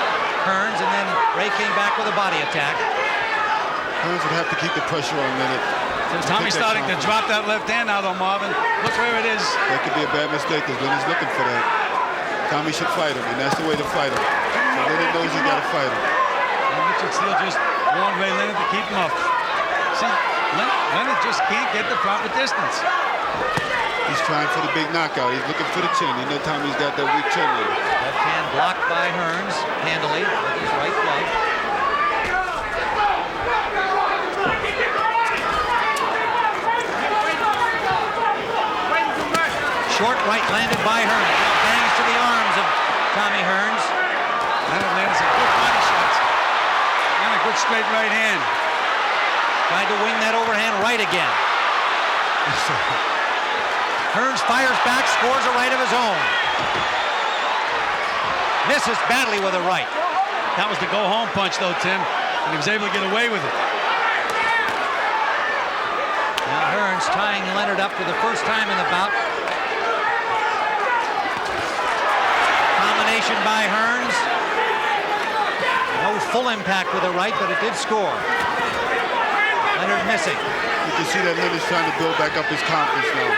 Hearns, and then Ray came back with a body attack. Hearns would have to keep the pressure on Leonard. Tommy's starting to drop that left hand now, though, Marvin. Look where it is. That could be a bad mistake because Leonard's looking for that. Tommy should fight him, and that's the way to fight him. So Leonard knows you got to fight him. And Richard Steele just warned Ray Leonard to keep him up. See, Leonard just can't get the proper distance. He's trying for the big knockout. He's looking for the chin. You know Tommy's got that weak chin there. Left hand blocked by Hearns handily with his right glove. Short right landed by Hearns. Bangs to the arms of Tommy Hearns. Leonard lands some good body shots. And a good straight right hand. Tried to wing that overhand right again. Hearns fires back, scores a right of his own. Misses badly with a right. That was the go-home punch, though, Tim. And he was able to get away with it. Now Hearns tying Leonard up for the first time in the bout. Combination by Hearns. No full impact with the right, but it did score. Leonard missing. You can see that Leonard's trying to build back up his confidence now.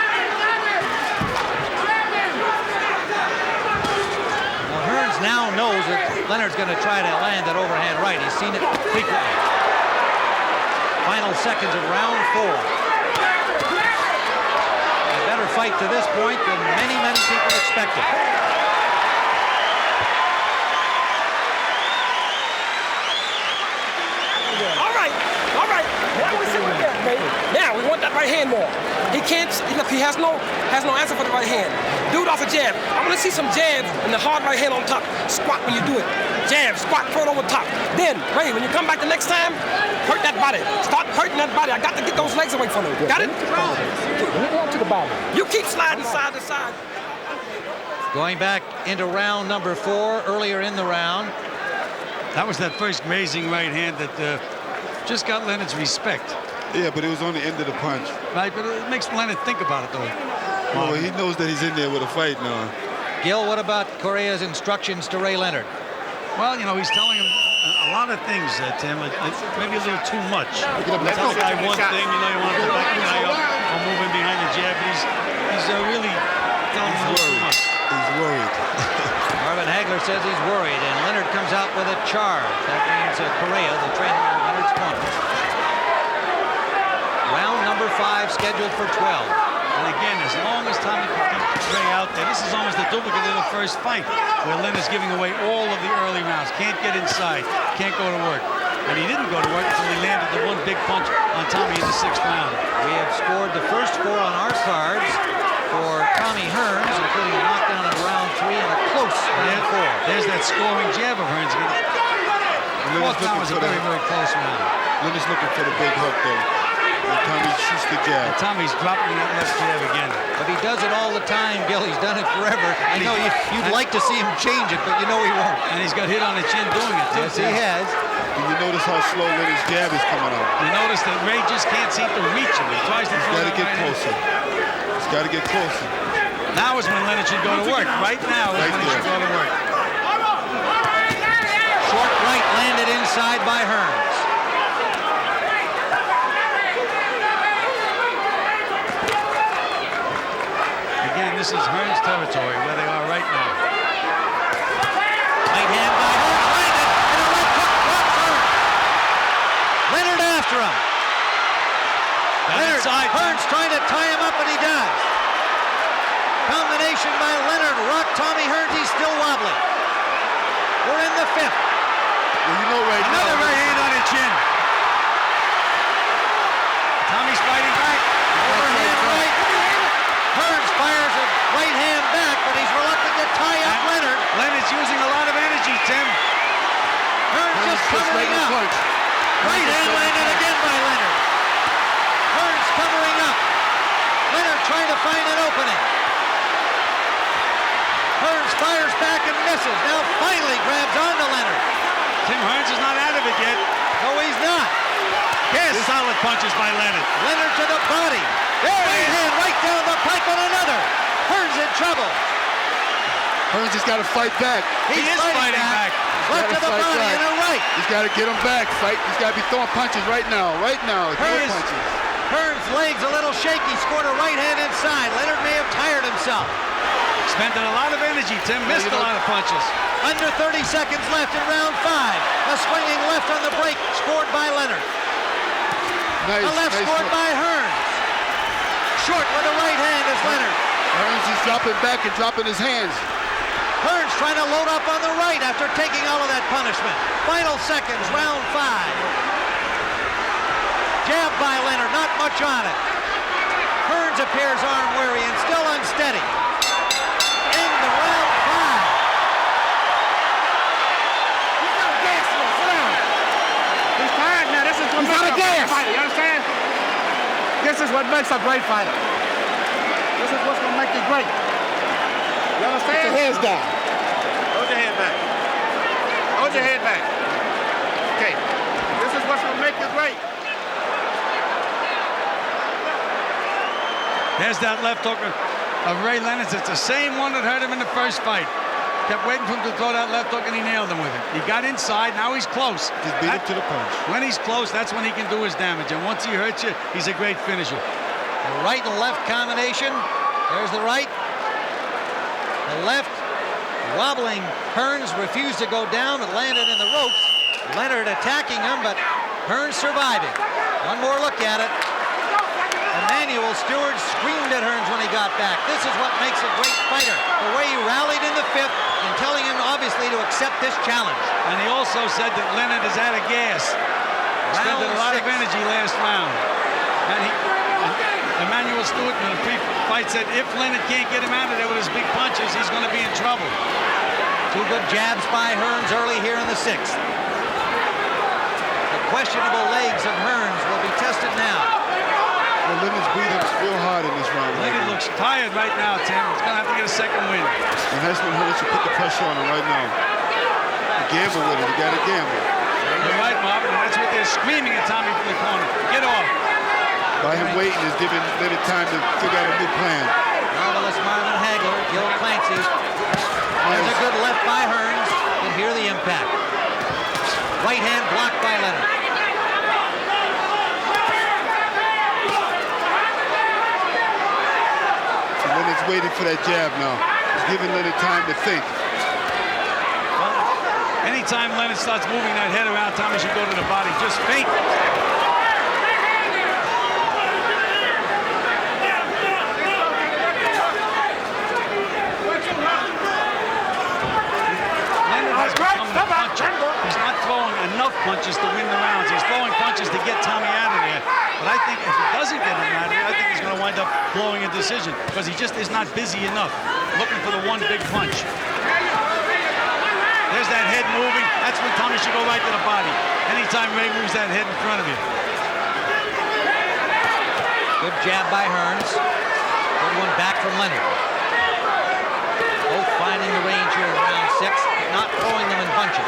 Well, Hearns now knows that Leonard's going to try to land that overhand right. He's seen it frequently. Final seconds of round 4. A better fight to this point than many people expected. All right. Now we see what we got, baby. Now we want that right hand more. He can't. Look, he has no answer for the right hand. Do it off a jab. I want to see some jabs and the hard right hand on top. Squat when you do it. Jab, squat, throw it over top. Then, Ray, when you come back the next time, hurt that body. Start hurting that body. I got to get those legs away from him. Got it? To the body. You keep sliding side to side. Going back into round number 4, earlier in the round. That was that first grazing right hand that just got Leonard's respect. Yeah, but it was on the end of the punch. Right, but it makes Leonard think about it, though. Well, he knows that he's in there with a fight now. Gil, what about Correa's instructions to Ray Leonard? Well, you know, he's telling him a lot of things, Tim. Maybe a little too much. Tell the guy one thing, you know, you want to back the guy up or move in behind the jab. He's really telling him too much. He's worried. Marvin Hagler says he's worried, and Leonard comes out with a charge. That means Correa, the trainer of Leonard's corner. Round number 5 scheduled for 12. And again, as long as Tommy can keep Ray out there, this is almost a duplicate of the first fight, where Leonard's giving away all of the early rounds. Can't get inside, can't go to work. And he didn't go to work until he landed the one big punch on Tommy in the 6th round. We have scored the first 4 on our cards for Tommy Hearns, including a knockdown in round 3 and a close round 4. There's that scoring jab of Hearns. Fourth round was a very, very close round. Leonard's looking for the big hook, though. And Tommy shoots the jab. And Tommy's dropping that left jab again. But he does it all the time, Gil. He's done it forever. I know you'd like to see him change it, but you know he won't. And he's got hit on the chin doing it, too. Yes, he has. And you notice how slow Leonard's jab is coming out. You notice that Ray just can't seem to reach him. He tries to He's got to get closer. He's got to get closer. Now is when Leonard should go to work. Right now is when he should go to work. Short right landed inside by Hearns. Again, this is Hearns' territory where they are right now. Right hand by Hearns, landed, and a left hook drops Hearns. Leonard after him. Leonard, Hearns trying to tie him up, and he does. Combination by Leonard, rocked Tommy Hearns, he's still wobbly. We're in the 5th. Well, you know right now. Another right hand on his chin. Tommy's fighting back. Overhand right. Hearns fires a right hand back, but he's reluctant to tie up Leonard. Leonard's using a lot of energy, Tim. Hearns just covering up. Right hand landed again by Leonard. Hearns covering up. Leonard trying to find an opening. Hearns fires back and misses. Now finally grabs onto Leonard. Tim Hearns is not out of it yet. No, he's not. Yes, solid punches by Leonard. Leonard to the body. Right hand right down the pipe and another. Hearns in trouble. Hearns has got to fight back. He is fighting back. Left to the body and a right. He's got to get him back. He's got to be throwing punches right now. Right now. Hearns' legs a little shaky. Scored a right hand inside. Leonard may have tired himself. Spent a lot of energy, Tim. Missed a lot of punches. Under 30 seconds left in round 5. A swinging left on the break, scored by Leonard. Nice, a left scored by Hearns. Short with a right hand is Leonard. Hearns is dropping back and dropping his hands. Hearns trying to load up on the right after taking all of that punishment. Final seconds, round 5. Jab by Leonard, not much on it. Hearns appears arm weary and still unsteady. This is what makes a great fighter. This is what's going to make you great. You understand? Put your hands down. Hold your head back. Hold your head back. Okay. This is what's going to make you great. There's that left hook of Ray Leonard. It's the same one that hurt him in the first fight. Kept waiting for him to throw that left hook, and he nailed him with it. He got inside. Now he's close. Just beat him to the punch. When he's close, that's when he can do his damage. And once he hurts you, he's a great finisher. The right and left combination. There's the right. The left. Wobbling. Hearns refused to go down, but landed in the ropes. Leonard attacking him, but Hearns surviving. One more look at it. Emanuel Steward screamed at Hearns when he got back. This is what makes a great fighter. The way he rallied in the fifth and telling him, obviously, to accept this challenge. And he also said that Leonard is out of gas. Spent a lot of energy last round. And Emanuel Steward in the pre-fight said if Leonard can't get him out of there with his big punches, he's going to be in trouble. Two good jabs by Hearns early here in the sixth. The questionable legs of Hearns will be tested now. Well, Leonard's breathing real hard in this round. Leonard looks tired right now, Tim. He's going to have to get a second win. And that's when Hearns should put the pressure on him right now. You gamble with it. You got to gamble. You're right, Marvin. And that's what they're screaming at Tommy from the corner. Get off. By him waiting is giving Leonard time to figure out a new plan. Marvelous Marvin Hagler, Gil Clancy. There's a good left by Hearns. You can hear the impact. Right hand blocked by Leonard. Leonard's waiting for that jab now. He's giving Leonard time to think. Well, anytime Leonard starts moving that head around, Tommy should go to the body. Just feint. Leonard has become the puncher. He's not throwing enough punches to win the rounds. He's throwing punches to get Tommy out of there. But I think if he doesn't get him out of there, I think he's going to wind up blowing a decision because he just is not busy enough looking for the one big punch. There's that head moving. That's when Tommy should go right to the body. Anytime Ray moves that head in front of you. Good jab by Hearns. Good one back from Leonard. Both finding the range here in round six, but not throwing them in bunches.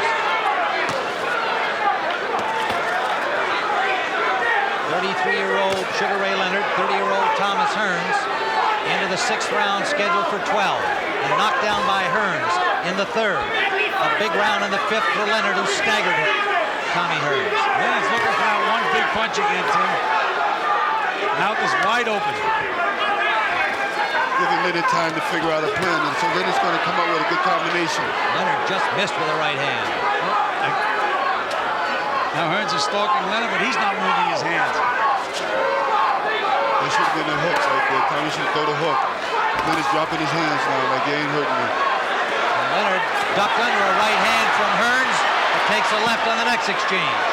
33-year-old Sugar Ray Leonard, 30-year-old Thomas Hearns into the sixth round scheduled for 12. A knockdown by Hearns in the third. A big round in the fifth for Leonard, who staggered it. Tommy Hearns. Leonard's looking for that one big punch again, Tim. Mouth is wide open. Giving Leonard time to figure out a plan, and so Leonard's going to come up with a good combination. Leonard just missed with a right hand. Now Hearns is stalking Leonard, but he's not moving his hands. There should have been the hooks right there. Tommy should throw the hook. Leonard's dropping his hands now, like he ain't hurting me. And Leonard ducked under a right hand from Hearns, but takes a left on the next exchange.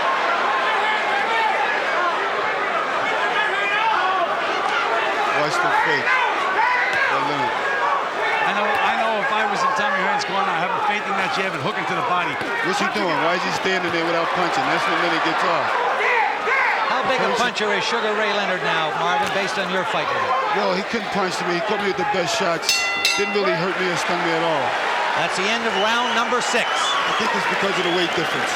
Watch the fake. Leonard. I know if I was in Tommy Hearns' corner, I'd have him feinting that jab and hooking to the body. What's he doing? Why is he standing there without punching? That's when Leonard gets off. How big a puncher is Sugar Ray Leonard now, Marvin, based on your fight with him? Yo, he couldn't punch me. He caught me with the best shots. Didn't really hurt me or stung me at all. That's the end of round number 6. I think it's because of the weight difference.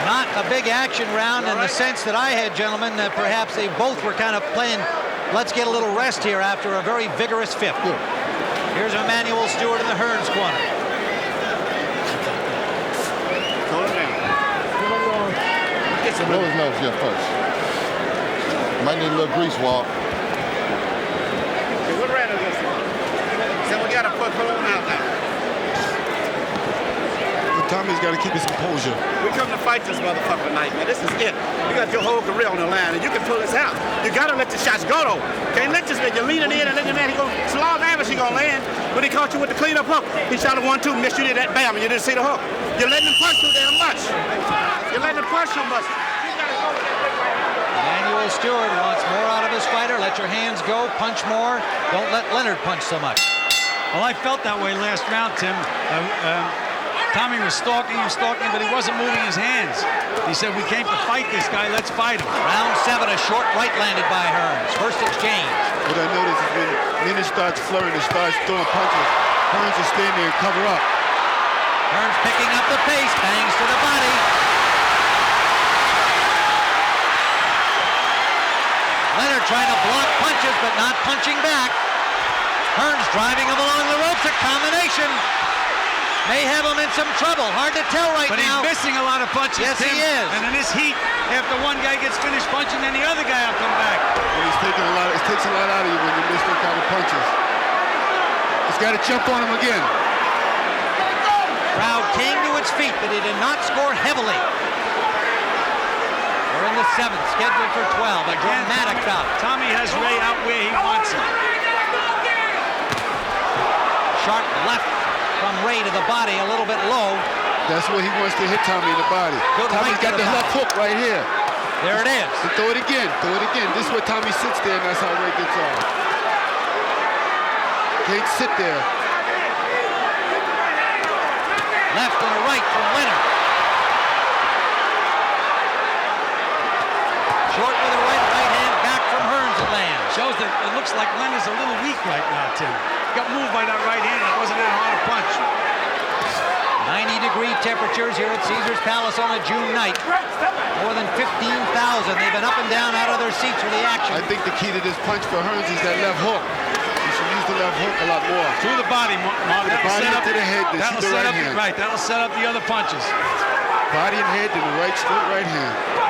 Not a big action round in the sense that I had, gentlemen, that perhaps they both were kind of playing, let's get a little rest here after a very vigorous fifth. Yeah. Here's Emanuel Steward in the Hearns corner. Blow his nose here first. Might need a little grease walk. Okay, what round is this? So we got to put on out now. Tommy's got to keep his composure. We come to fight this motherfucker tonight, man. This is it. You got your whole career on the line, and you can pull this out. You got to let the shots go, though. Can't let this man. You're leaning in and let your man. It's a long average he going to land. When he caught you with the cleanup hook, he shot a 1-2, missed you, did that bam, and you didn't see the hook. You're letting him punch too damn much. You're letting him punch too much. Emanuel Steward wants more out of his fighter. Let your hands go, punch more. Don't let Leonard punch so much. Well, I felt that way last round, Tim. Tommy was stalking, but he wasn't moving his hands. He said, we came to fight this guy, let's fight him. Round 7, a short right landed by Hearns. First exchange. What I noticed is when Leonard starts flirting and starts throwing punches, Hearns will stand there and cover up. Hearns picking up the pace, bangs to the body. Leonard trying to block punches, but not punching back. Hearns driving him along the ropes, a combination. May have him in some trouble. Hard to tell right but now. But he's missing a lot of punches, Yes, Tim. he is. And in this heat, after one guy gets finished punching, then the other guy will come back. And he's taking a lot. It takes a lot out of you when you miss those kind of punches. He's got to jump on him again. Crowd came to its feet, but he did not score heavily. We're in the 7th, scheduled for 12. A dramatic bout. Tommy has Ray out where he wants him. Sharp left from Ray to the body, a little bit low. That's where he wants to hit Tommy in the body. Tommy's got the left hook right here. There it is. So throw it again, throw it again. This is where Tommy sits there, and that's how Ray gets off. Can't sit there. Left and a right from Leonard. Short with a right hand back from Hearns at land. Shows that it looks like Leonard's a little weak right now, Tim. Got moved by that right hand. It wasn't that hard to punch. 90-degree temperatures here at Caesars Palace on a June night. More than 15,000. They've been up and down out of their seats for the action. I think the key to this punch for Hearns is that left hook. You should use the left hook a lot more. Through the body, Marvin. The body to the head. That'll set up the right. That'll set up the other punches. Body and head to the right, straight right hand.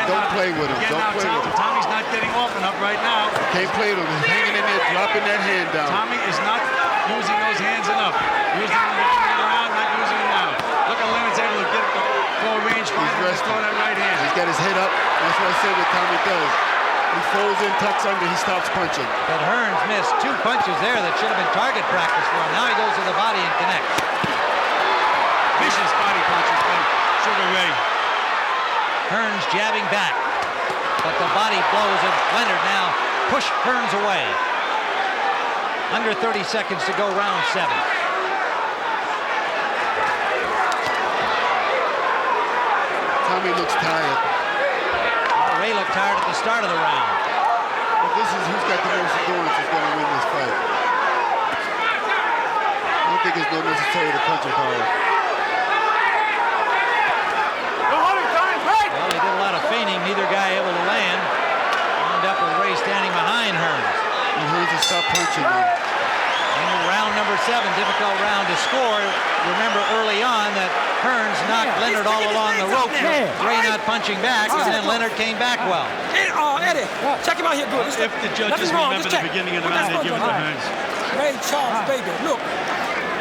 Don't play with him. Don't play with him. Tommy's not getting off enough right now. Can't play with him. He's hanging in there, dropping that hand down. Tommy is not using those hands enough. Using them in the beginning of the round, not using them now. Look at Leonard's able to get the full range finally to throw that right hand. He's got his head up. That's what I said what Tommy does. He folds in, tucks under, he stops punching. But Hearns missed 2 punches there that should have been target practice for him. Now he goes to the body and connects. Vicious body punches from Sugar Ray. Hearns jabbing back. But the body blows of Leonard now push Hearns away. Under 30 seconds to go, round 7. Tommy looks tired. Ray looked tired at the start of the round. But this is who's got the most endurance is going to win this fight. I don't think it's no necessary to punch him hard. Well, they did a lot of feigning, neither guy able to land. Wound up with Ray standing behind Hearns. And Hearns has stopped punching him. In round number 7, difficult round to score. Remember early on that Hearns knocked Leonard all along the ropes. Ray not punching back, and then Leonard came back well. Eddie, check him out here good. If the judges remember the beginning of the round, they give it to Hearns. Ray Charles, baby, look.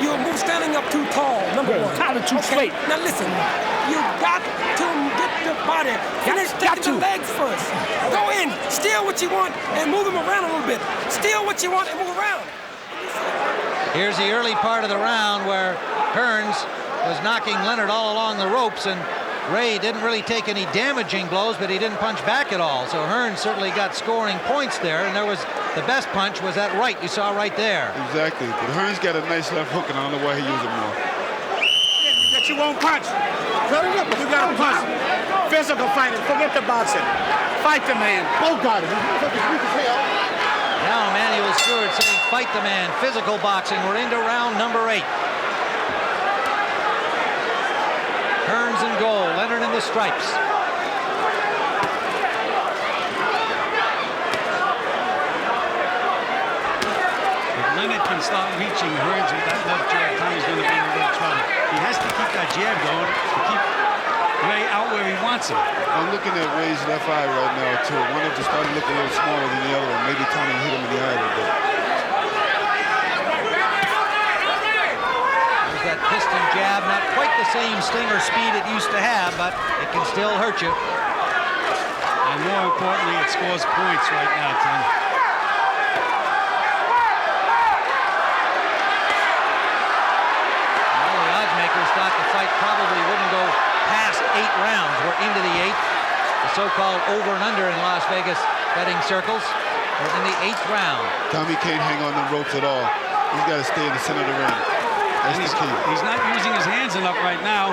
You're standing up too tall, number 1. Kind of too straight. Now listen, you got to get the body. Finish taking the legs first. Go in, steal what you want, and move him around a little bit. Steal what you want and move around. Here's the early part of the round where Hearns was knocking Leonard all along the ropes, and Ray didn't really take any damaging blows, but he didn't punch back at all. So Hearns certainly got scoring points there, and there was the best punch was that right you saw right there. Exactly. But Hearns got a nice left hook, and I don't know why he used it more. That you won't punch. You got to punch. Physical fighting. Forget the boxing. Fight the man. Both got it. Now Emanuel Stewart saying fight the man. Physical boxing. We're into round number 8. Hearns in goal. Leonard in the stripes. If Leonard can start reaching Hearns with that left jab, Tommy's going to be in a little trouble. He has to keep that jab going to keep Ray out where he wants him. I'm looking at Ray's left eye right now, too. One of them started looking a little smaller than the other one. Maybe Tommy hit him in the eye a little bit. There's that piston jab. Not quite the same sting or speed it used to have, but it can still hurt you. And more importantly, it scores points right now, Tim. Well, the oddsmakers thought the fight probably wouldn't go past 8 rounds. We're into the 8th. The so-called over and under in Las Vegas betting circles. We're in the 8th round. Tommy can't hang on the ropes at all. He's got to stay in the center of the ring. That's the key. He's not using his hands enough right now.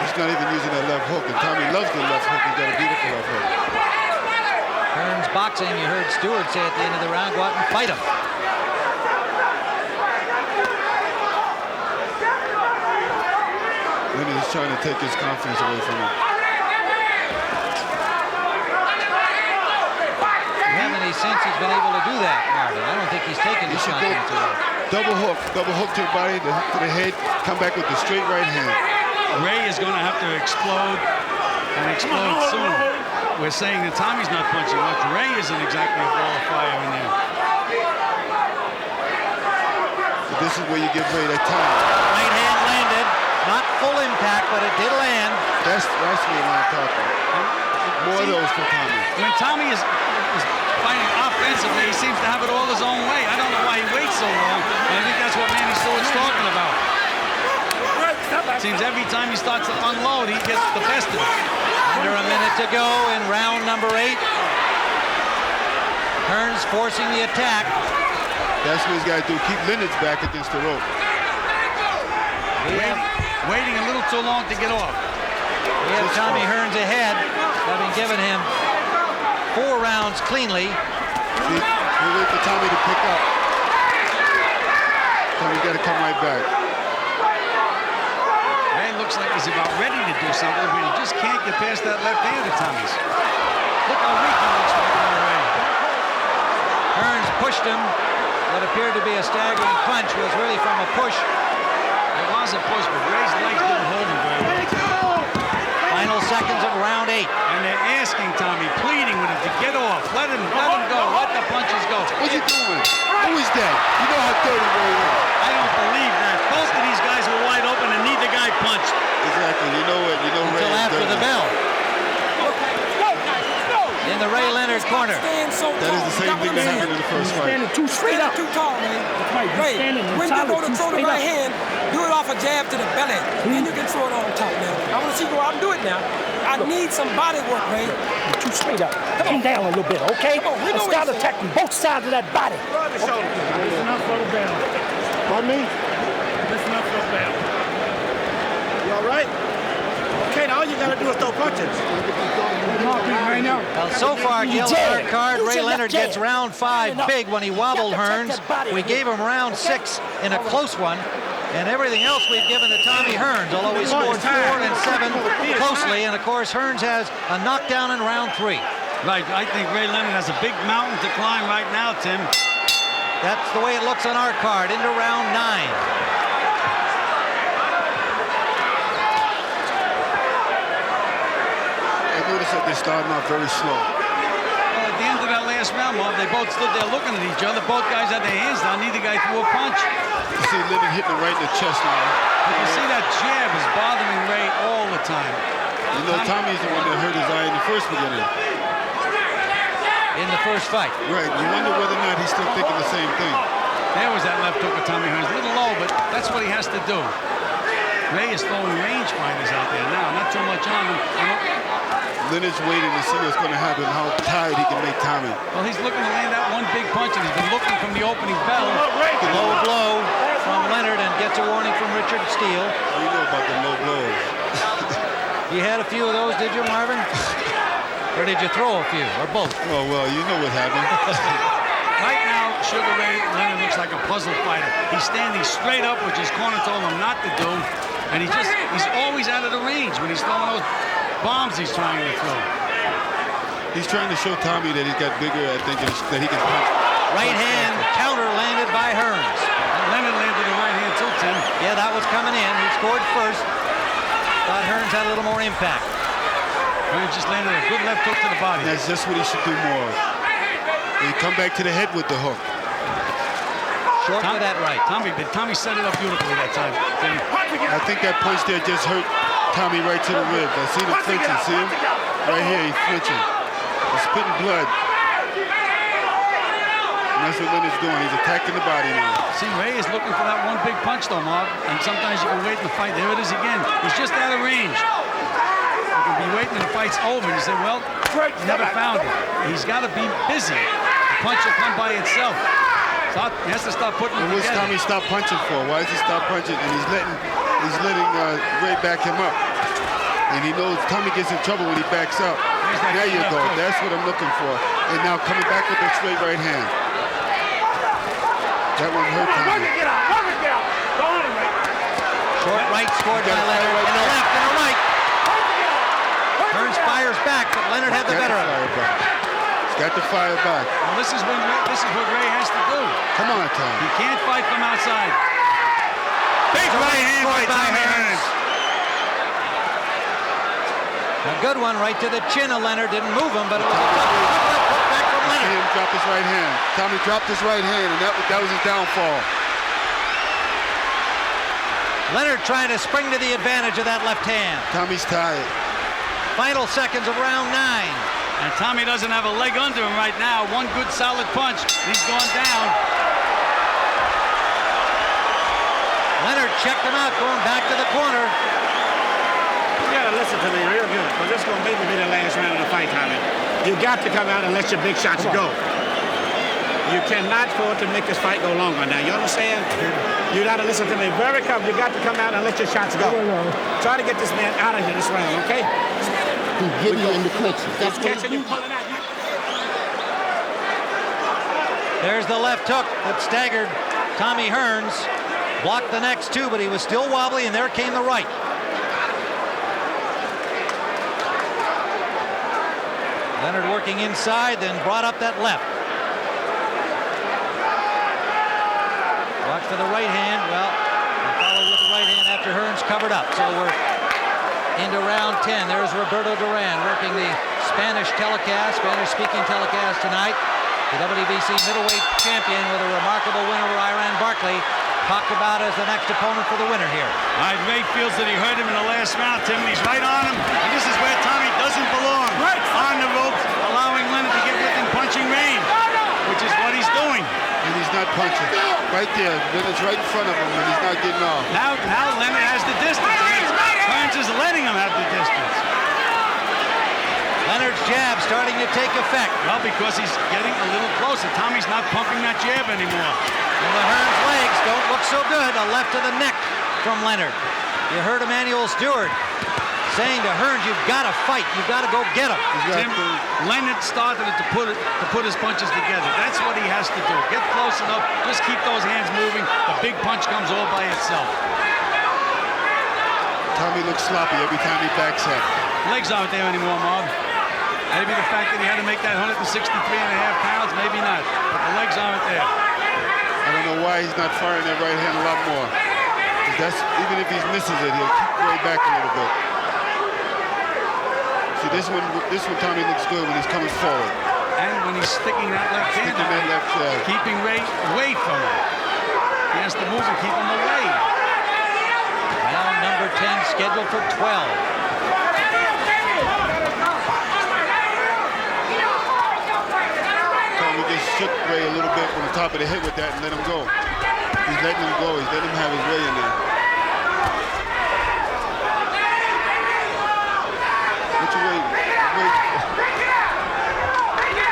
He's not even using that left hook, and Tommy loves the left hook. He's got a beautiful left hook. Hearns boxing, you heard Stewart say at the end of the round, go out and fight him. Leonard is trying to take his confidence away from him. You haven't any sense he's been able to do that, Marvin. I don't think he's taken his confidence away. Double hook to the body, the hook to the head, come back with the straight right hand. Ray is going to have to explode and explode soon. We're saying that Tommy's not punching much. Ray isn't exactly a ball of fire in there. But this is where you give Ray that time. Right hand landed. Not full impact, but it did land. That's what I'm talking. More of those from Tommy. When Tommy is fighting offensively, he seems to have it all his own way. I don't know why he waits so long. I think that's what Manny Stewart's talking about. It seems every time he starts to unload, he gets the best of it. Under a minute to go in round number 8. Hearns forcing the attack. That's what he's got to do. Keep Leonard's back against the rope. Waiting a little too long to get off. We have Tommy Hearns ahead, having given him 4 rounds cleanly. See, we wait for Tommy to pick up. Tommy's got to come right back. Ray looks like he's about ready to do something, but he just can't get past that left hand of Tommy's. Look how weak he looks right now, Ray. Hearns pushed him. What appeared to be a staggering punch was really from a push. It was a push, but Ray's legs didn't hold him very well. Final seconds of round 8. And they're asking Tommy, pleading with him to get off. Let him go. Let the punches go. What's he doing? Who is that? You know how dirty Ray is. I don't believe that. Both of these guys were wide open and neither guy punched. Exactly. You know what? You know Ray Until is after dirty. the bell. In the Ray Leonard corner. That is the same thing that happened in the first fight. Standing too straight up. Too tall, man. Ray, when you go to throw the right hand, do it off a jab to the belly. Then you can throw it on top now. I want to see you go out and do it now. I need some body work, Ray. You're too straight up. Come down a little bit, okay? Let's start attacking both sides of that body. Listen up for the bell. Pardon me? Listen up for the bell. You all right? Okay, now all you got to do is throw punches. Well, so far, Gil, on our card, Ray Leonard gets round 5 big when he wobbled Hearns. We gave him round 6 in a close one. And everything else we've given to Tommy Hearns, although he scored 4 and 7 closely. And, of course, Hearns has a knockdown in round 3. Right, I think Ray Leonard has a big mountain to climb right now, Tim. That's the way it looks on our card, into round 9. Notice that they're starting off very slow. Well, at the end of that last round, Marv, they both stood there looking at each other. Both guys had their hands down. Neither guy threw a punch. You see Leonard hitting him right in the chest now. You see that jab is bothering Ray all the time. You know, Tommy's the one that hurt his eye in the first beginning. In the first fight. Right. You wonder whether or not he's still thinking the same thing. There was that left hook of Tommy Hearns. A little low, but that's what he has to do. Ray is throwing range fighters out there now. Not too much on him. Leonard's waiting to see what's going to happen, how tired he can make Tommy. Well, he's looking to land that one big punch, and he's been looking from the opening bell. Low blow from Leonard and gets a warning from Richard Steele. You know about the low blows. You had a few of those, did you, Marvin? Or did you throw a few, or both? Oh, well, you know what happened. Right now, Sugar Ray Leonard looks like a puzzle fighter. He's standing straight up, which his corner told him not to do, and he's always out of the range when he's throwing those bombs he's trying to throw. He's trying to show Tommy that he's got bigger, I think, that he can punch. Right hand counter landed by Hearns. Leonard landed the right hand too, Tim. Yeah, that was coming in. He scored first. Thought Hearns had a little more impact. Hearns just landed a good left hook to the body. That's just what he should do more of. He come back to the head with the hook. Short to that right. Tommy set it up beautifully that time. Tim. I think that punch there just hurt Tommy right to the rib. I see him flinching. See him? Right here, he's flinching. He's spitting blood. And that's what Leonard's doing. He's attacking the body now. See, Ray is looking for that one big punch, though, Mark. And sometimes you can wait in the fight. There it is again. He's just out of range. You can be waiting and the fight's over. And you say, well, never found it. He's got to be busy. The punch will come by itself. He has to start putting them And what's together. Tommy stop punching for? Why does he stop punching? And he's letting Ray back him up. And he knows Tommy gets in trouble when he backs up. There you go. That's what I'm looking for. And now coming back with the straight right hand. That one hurt Tommy. Short right scored by Leonard. And a left and a right. Hearns fires back, but Leonard had the better of it. He's got to fire back. Well, this is what Ray has to do. Come on, Tommy. He can't fight from outside. Big right hand by Tommy Hearns. A good one right to the chin of Leonard. Didn't move him, but it was a good left hook back from Leonard. See him drop his right hand. Tommy dropped his right hand, and that was his downfall. Leonard trying to spring to the advantage of that left hand. Tommy's tired. Final seconds of round 9. And Tommy doesn't have a leg under him right now. One good solid punch. He's gone down. Leonard checked him out, going back to the corner. You gotta listen to me real good, because this is gonna maybe be the last round of the fight, Tommy. You got to come out and let your big shots go. You cannot afford to make this fight go longer now. You understand? You gotta listen to me very carefully. You got to come out and let your shots go. Try to get this man out of here this round, okay? He's getting you in the clutches. He's catching you, pulling out. There's the left hook that staggered Tommy Hearns. Blocked the next two, but he was still wobbly, and there came the right. Leonard working inside, then brought up that left. Watch for the right hand. Well, he followed with the right hand after Hearns covered up. So we're into round 10. There's Roberto Duran working the Spanish telecast, Spanish-speaking telecast tonight. The WBC middleweight champion with a remarkable win over Iran Barkley. Talked about as the next opponent for the winner here. All right, Ray feels that he hurt him in the last round, Tim, and he's right on him. And this is where Tommy doesn't belong. Right. On the ropes, allowing Leonard to get within punching range, which is what he's doing. And he's not punching. Right there. Leonard's right in front of him, and he's not getting off. Now Leonard has the distance. Hearns is letting him have the distance. Leonard's jab starting to take effect. Well, because he's getting a little closer. Tommy's not pumping that jab anymore. And the Hearns legs don't look so good. A left to the neck from Leonard. You heard Emmanuel Stewart saying to Hearns, you've got to fight. You've got to go get him. Tim, Leonard started to put his punches together. That's what he has to do. Get close enough. Just keep those hands moving. The big punch comes all by itself. Tommy looks sloppy every time he backs up. Legs aren't there anymore, Marv. Maybe the fact that he had to make that 163.5 pounds, maybe not. But the legs aren't there. I don't know why he's not firing that right hand a lot more. That's, even if he misses it, he'll keep way back a little bit. See, this one Tommy looks good when he's coming forward. And when he's sticking that left hand out, keeping Ray away from him. He has to move and keep him away. Round number 10 scheduled for 12. Shook Ray a little bit from the top of the head with that and let him go. He's letting him go. He's letting him have his way in there. What you waiting?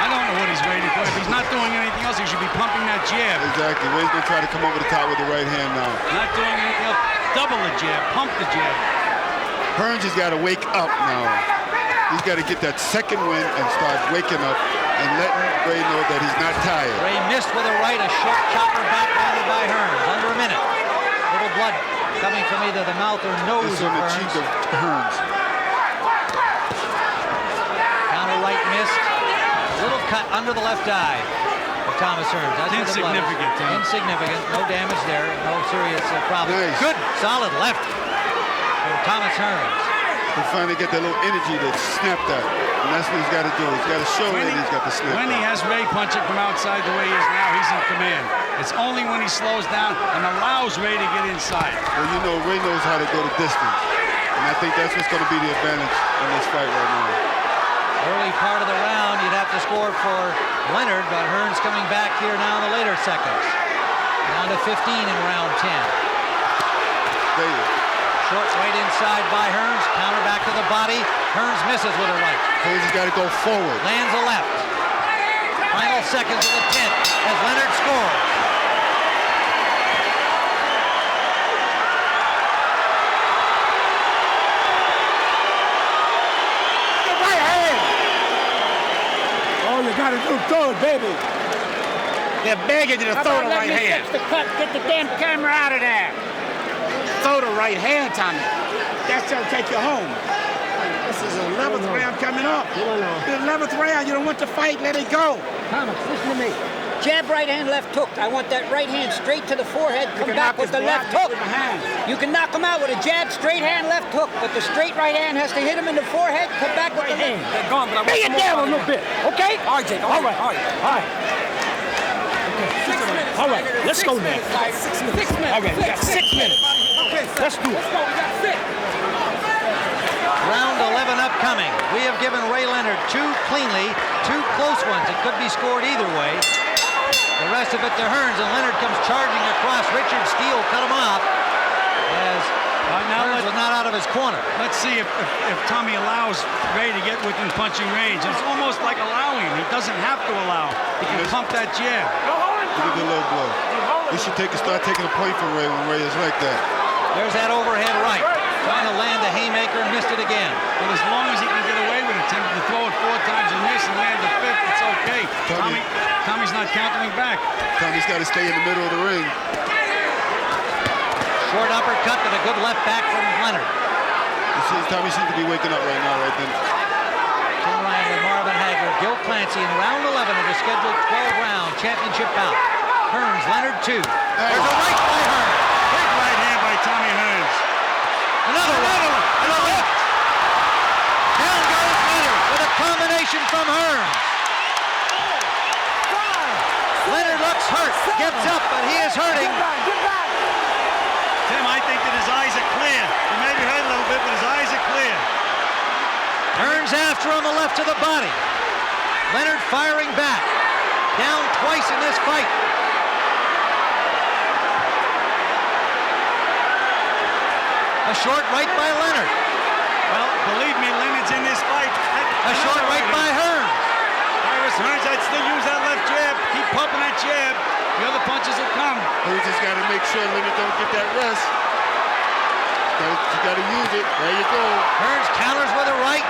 I don't know what he's waiting for. If he's not doing anything else, he should be pumping that jab. Exactly. Ray's going to try to come over the top with the right hand now. Not doing anything else. Double the jab. Pump the jab. Hearns has got to wake up now. He's got to get that second win and start waking up and letting Ray know that he's not tired. Ray missed with a right, a short chopper backhanded by Hearns. Under a minute. Little blood coming from either the mouth or nose of the Hearns. cheek of Hearns. Counter right missed. A little cut under the left eye of Thomas Hearns. That's insignificant, Tim. Insignificant. No damage there. No serious problem. Nice. Good, solid left from Thomas Hearns. He finally got that little energy to snap that. And that's what he's got to do. He's got to show that he's got the snap. When he has Ray punching from outside the way he is now, he's in command. It's only when he slows down and allows Ray to get inside. Well, you know, Ray knows how to go the distance. And I think that's what's going to be the advantage in this fight right now. Early part of the round, you'd have to score for Leonard, but Hearns coming back here now in the later seconds. Down to 15 in round 10. Short right inside by Hearns. Counter back to the body. Hearns misses with a right. Hearns has got to go forward. Lands a left. Final seconds of the 10th as Leonard scores. Throw it, baby. They're begging you to throw the right hand. The cut. Get the damn camera out of there. Throw the right hand, Tommy. That's gonna take you home. This is the 11th round coming up. The 11th round, you don't want to fight, let it go. Thomas, listen to me. Jab, right hand, left hook. I want that right hand straight to the forehead, come back with the left hook. You can knock him out with a jab, straight hand, left hook, but the straight right hand has to hit him in the forehead, come back with the left. They're gone, but I want bring it down a little bit, okay? All right, Jake. All right. All right, let's go now. 6 minutes. All right, we got 6 minutes. Okay, let's do it. Let's go. We got 6. Round 11 upcoming. We have given Ray Leonard 2 cleanly, 2 close ones. It could be scored either way. The rest of it to Hearns, and Leonard comes charging across. Richard Steele cut him off as Hearns was not out of his corner. Let's see if Tommy allows Ray to get within punching range. It's almost like allowing. He doesn't have to allow. He can pump that jab. Look at the low blow. He should start taking a point from Ray when Ray is like that. There's that overhead right. Trying to land the haymaker and missed it again. But as long as he can get away with it, to throw it 4 times and miss and land the 5th, it's okay. Tommy's not countering back. Tommy's got to stay in the middle of the ring. Short uppercut and a good left back from Leonard. Tommy seems to be waking up right now, right then. Tim Ryan and Marvin Hagler, Gil Clancy in round 11 of the scheduled 12-round championship bout. Hearns, Leonard 2. There's a right by Hearns. Big right hand by Tommy Hearns. Another one. And a left. Down goes Leonard with a combination from Hearns. Leonard looks hurt, gets up, but he is hurting. Tim, I think that his eyes are clear. He may be hurt a little bit, but his eyes are clear. Hearns after on the left to the body. Leonard firing back. Down twice in this fight. A short right by Leonard. Well, believe me, Leonard's in this fight. A short right by Hearns. Cyrus Hearns, I'd still use that left jab. Keep pumping that jab. The other punches will come. Hearns just got to make sure Leonard don't get that rest. You got to use it. There you go. Hearns counters with a right.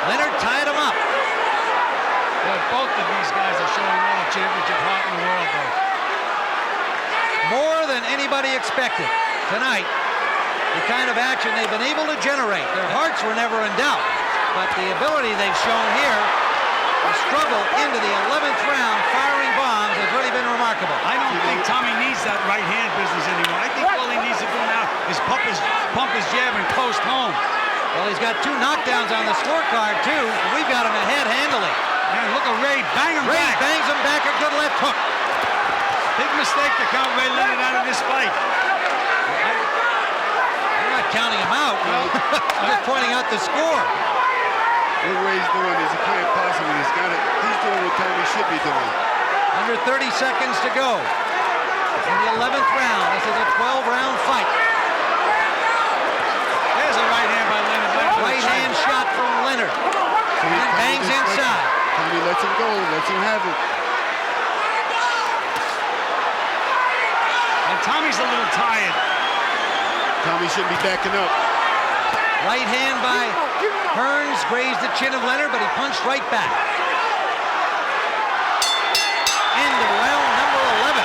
Leonard tied him up. Well, both of these guys are showing all the championship heart in the world, though. More than anybody expected tonight. The kind of action they've been able to generate. Their hearts were never in doubt, but the ability they've shown here to struggle into the 11th round firing bombs has really been remarkable. I don't think Tommy needs that right hand business anymore. I think all he needs to do now is pump his jab and post home. Well, he's got 2 knockdowns on the scorecard, too, and we've got him ahead handily. Man, look at Ray bang him back. Ray bangs him back, a good left hook. Big mistake to count Ray Leonard out of this fight. Counting him out. I'm just pointing out the score. What Ray's doing is he can't possibly. He's doing what Tommy should be doing. Under 30 seconds to go in the 11th round. This is a 12-round fight. There's a right hand by Leonard. Right hand shot from Leonard. And then bangs inside. Tommy lets him go. Lets him have it. And Tommy's a little tired. Tommy shouldn't be backing up. Right hand by Hearns grazed the chin of Leonard, but he punched right back. End of round number 11.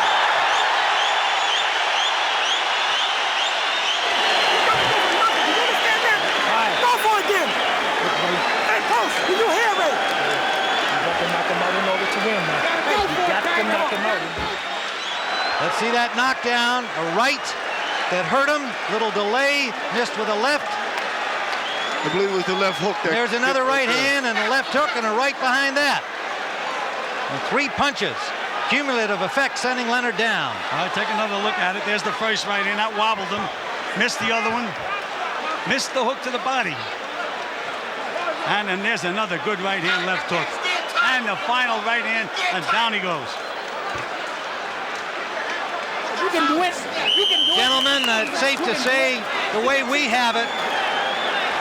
Go for it again. Hey, Coach, did you hear me? You got to knock him out in order to win, man. You got to knock him out. Let's see that knockdown. A right that hurt him. Little delay. Missed with a left. I believe it was the left hook. There's another right hand and a left hook and a right behind that. And 3 punches. Cumulative effect sending Leonard down. I'll take another look at it. There's the first right hand. That wobbled him. Missed the other one. Missed the hook to the body. And then there's another good right hand left hook. And the final right hand, and down he goes. You can do it. You can do it. Gentlemen, it's safe to say, the way we have it,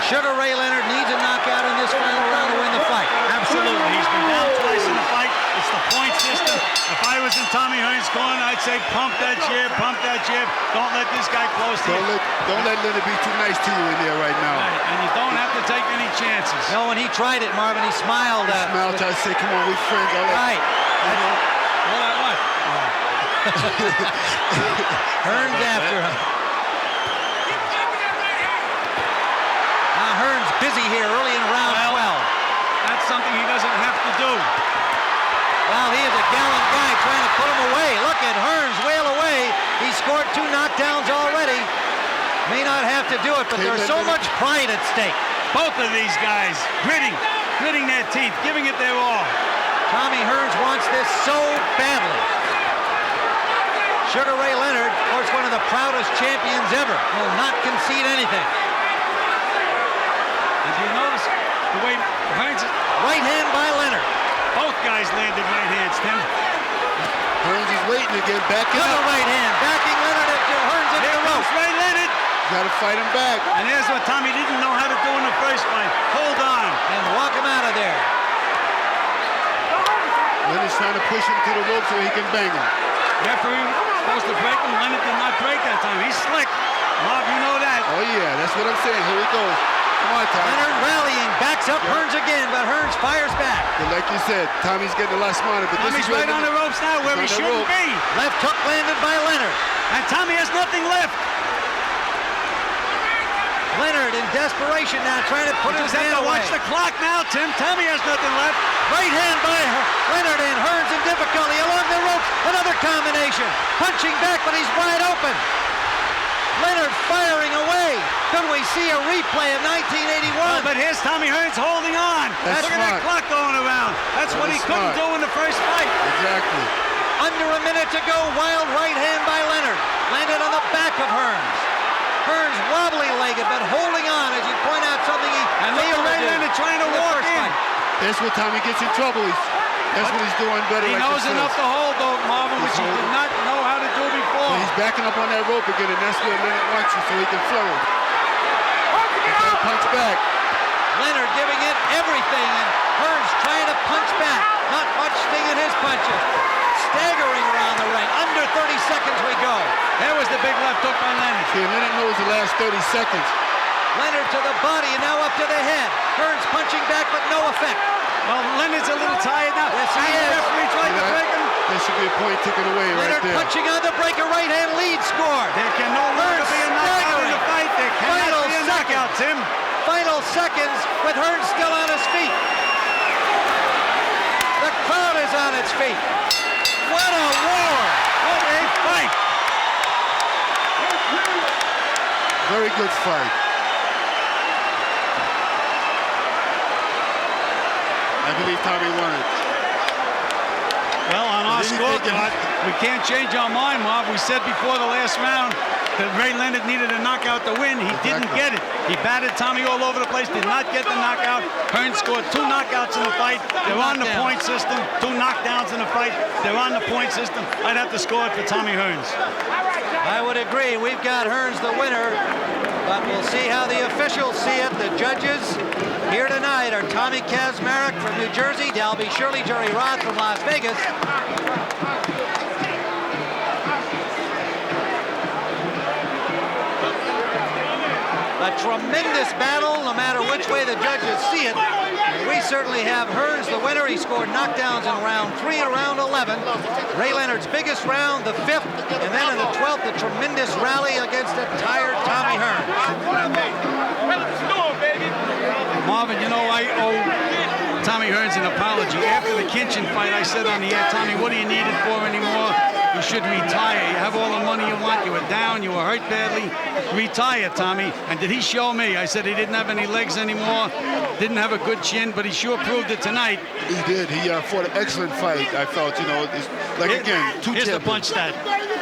Sugar Ray Leonard needs a knockout in this final round to win the fight. Absolutely. He's been down twice in the fight. It's the point system. If I was in Tommy Hearns' corner, I'd say pump that jab, pump that jab. Don't let this guy close to you. Don't let Leonard be too nice to you in there right now. Right. And you don't have to take any chances. No, when he tried it, Marvin, he smiled. He smiled, tried to say, come on, we friends. Right. What? Hearns after him. Now Hearns busy here early in round 12. That's something he doesn't have to do. Well, he is a gallant guy trying to put him away. Look at Hearns wail away. He scored 2 knockdowns already. May not have to do it, but there's so much pride at stake. Both of these guys gritting their teeth, giving it their all. Tommy Hearns wants this so badly. Sugar Ray Leonard, of course, one of the proudest champions ever, will not concede anything. Did you notice the way Hearns... Right hand by Leonard. Both guys landed right hands, Tim. Hearns is waiting again, backing up. Another right hand, backing Leonard into Hearns into the rope. Ray Leonard. Got to fight him back. And here's what Tommy didn't know how to do in the first fight. Hold on. And walk him out of there. Leonard's trying to push him to the rope so he can bang him. Referee supposed to break him. Leonard did not break that time. He's slick. Bob, you know that. Oh, yeah, that's what I'm saying. Here he goes. Come on, Tommy. Leonard rallying, backs up Hearns again, but Hearns fires back. But like you said, Tommy's getting a lot smarter. But Tommy's right on the ropes now where he shouldn't be. Left hook landed by Leonard. And Tommy has nothing left. Leonard in desperation now trying to put his hand away. Watch the clock now, Tim. Tommy has nothing left. Right hand by Leonard and Hearns in difficulty along the ropes. Another combination. Punching back, but he's wide open. Leonard firing away. Could we see a replay of 1981? Oh, but here's Tommy Hearns holding on. Look at that clock going around. That's what he couldn't do in the first fight. Exactly. Under a minute to go. Wild right hand by Leonard. Landed on the back of Hearns. Hearns wobbly-legged, but holding on, as you point out something he failed to do. Leonard trying to walk in. That's what Tommy gets in trouble. That's what he's doing better. He knows enough to hold, though, Marvin, which he did not know how to do before. But he's backing up on that rope again, and that's where Leonard wants you, so he can flow. He's trying to punch back. Leonard giving it everything, and Hearns trying to punch back. Not much sting in his punches. Staggering around the ring. Under 30 seconds we go. There was the big left hook by Leonard. See, Leonard knows the last 30 seconds. Leonard to the body and now up to the head. Hearns punching back, but no effect. Well, Leonard's a little tired now. Yes, he is. The referee tried to break him. There should be a point taken away Leonard right there. punching on the breaker, right hand lead score. There can no longer be a knockout in the fight. There cannot be a knockout, Tim. Final seconds with Hearns still on his feet. The crowd is on its feet. What a war! What a fight! Very good fight. I believe Tommy won it. Well, on our scorecard, we can't change our mind, Marv. We said before the last round that Ray Leonard needed a knockout to win. He didn't get it. He batted Tommy all over the place, did not get the knockout. Hearns scored 2 knockouts in the fight. They're on the point system. 2 knockdowns in the fight. They're on the point system. I'd have to score it for Tommy Hearns. I would agree. We've got Hearns the winner, but we'll see how the officials see it. The judges here tonight are Tommy Kazmarek from New Jersey, Dalby Shirley, Jerry Roth from Las Vegas. A tremendous battle, no matter which way the judges see it. We certainly have Hearns the winner. He scored knockdowns in round 3 and round 11. Ray Leonard's biggest round, the 5th, and then in the 12th, a tremendous rally against a tired Tommy Hearns. Marvin, you know, I owe Tommy Hearns an apology. After the Kinchin fight, I said on the air, Tommy, what do you need it for anymore? You should retire. You have all the money you want. You were down. You were hurt badly. Retire, Tommy. And did he show me? I said he didn't have any legs anymore. Didn't have a good chin, but he sure proved it tonight. He did. He fought an excellent fight, I felt. You know, it's like, again, 2 Here's the champions. punch stat.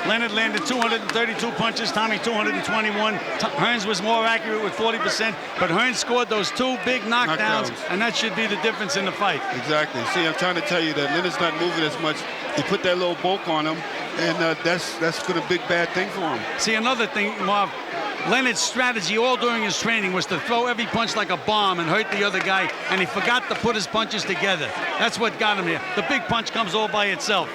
Leonard landed 232 punches, Tommy 221. Hearns was more accurate with 40%, but Hearns scored those 2 big knockdowns, and that should be the difference in the fight. Exactly. See, I'm trying to tell you that Leonard's not moving as much. He put that little bulk on him, and that's been a big bad thing for him. See, another thing, Marv, Leonard's strategy all during his training was to throw every punch like a bomb and hurt the other guy, and he forgot to put his punches together. That's what got him here. The big punch comes all by itself.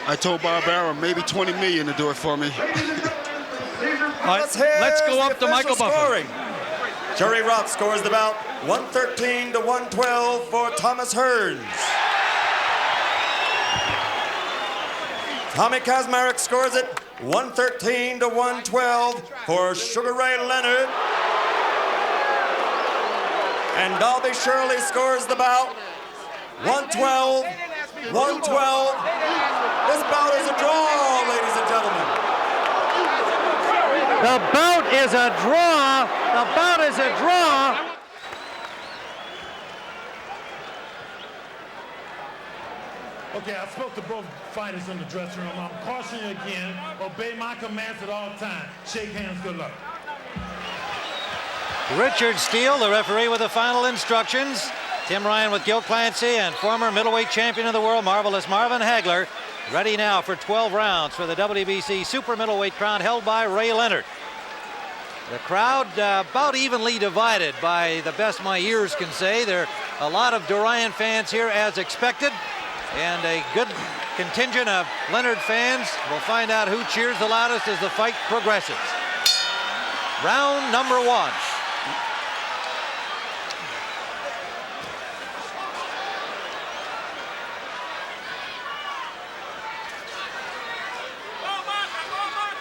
I told Barbara maybe 20 million to do it for me. All right, let's go up to Michael Buffer. Jerry Roth scores the bout 113 to 112 for Thomas Hearns. Tommy Kazmarek scores it 113 to 112 for Sugar Ray Leonard. And Dalby Shirley scores the bout 112, 112. This bout is a draw, ladies and gentlemen. The bout is a draw. The bout is a draw. Okay, I spoke to both fighters in the dressing room. I'm cautioning you again. Obey my commands at all times. Shake hands. Good luck. Richard Steele, the referee, with the final instructions. Tim Ryan with Gil Clancy and former middleweight champion of the world, Marvelous Marvin Hagler, ready now for 12 rounds for the WBC super middleweight crown held by Ray Leonard. The crowd about evenly divided by the best my ears can say. There are a lot of Duran fans here as expected, and a good contingent of Leonard fans. We'll find out who cheers the loudest as the fight progresses. Round number one.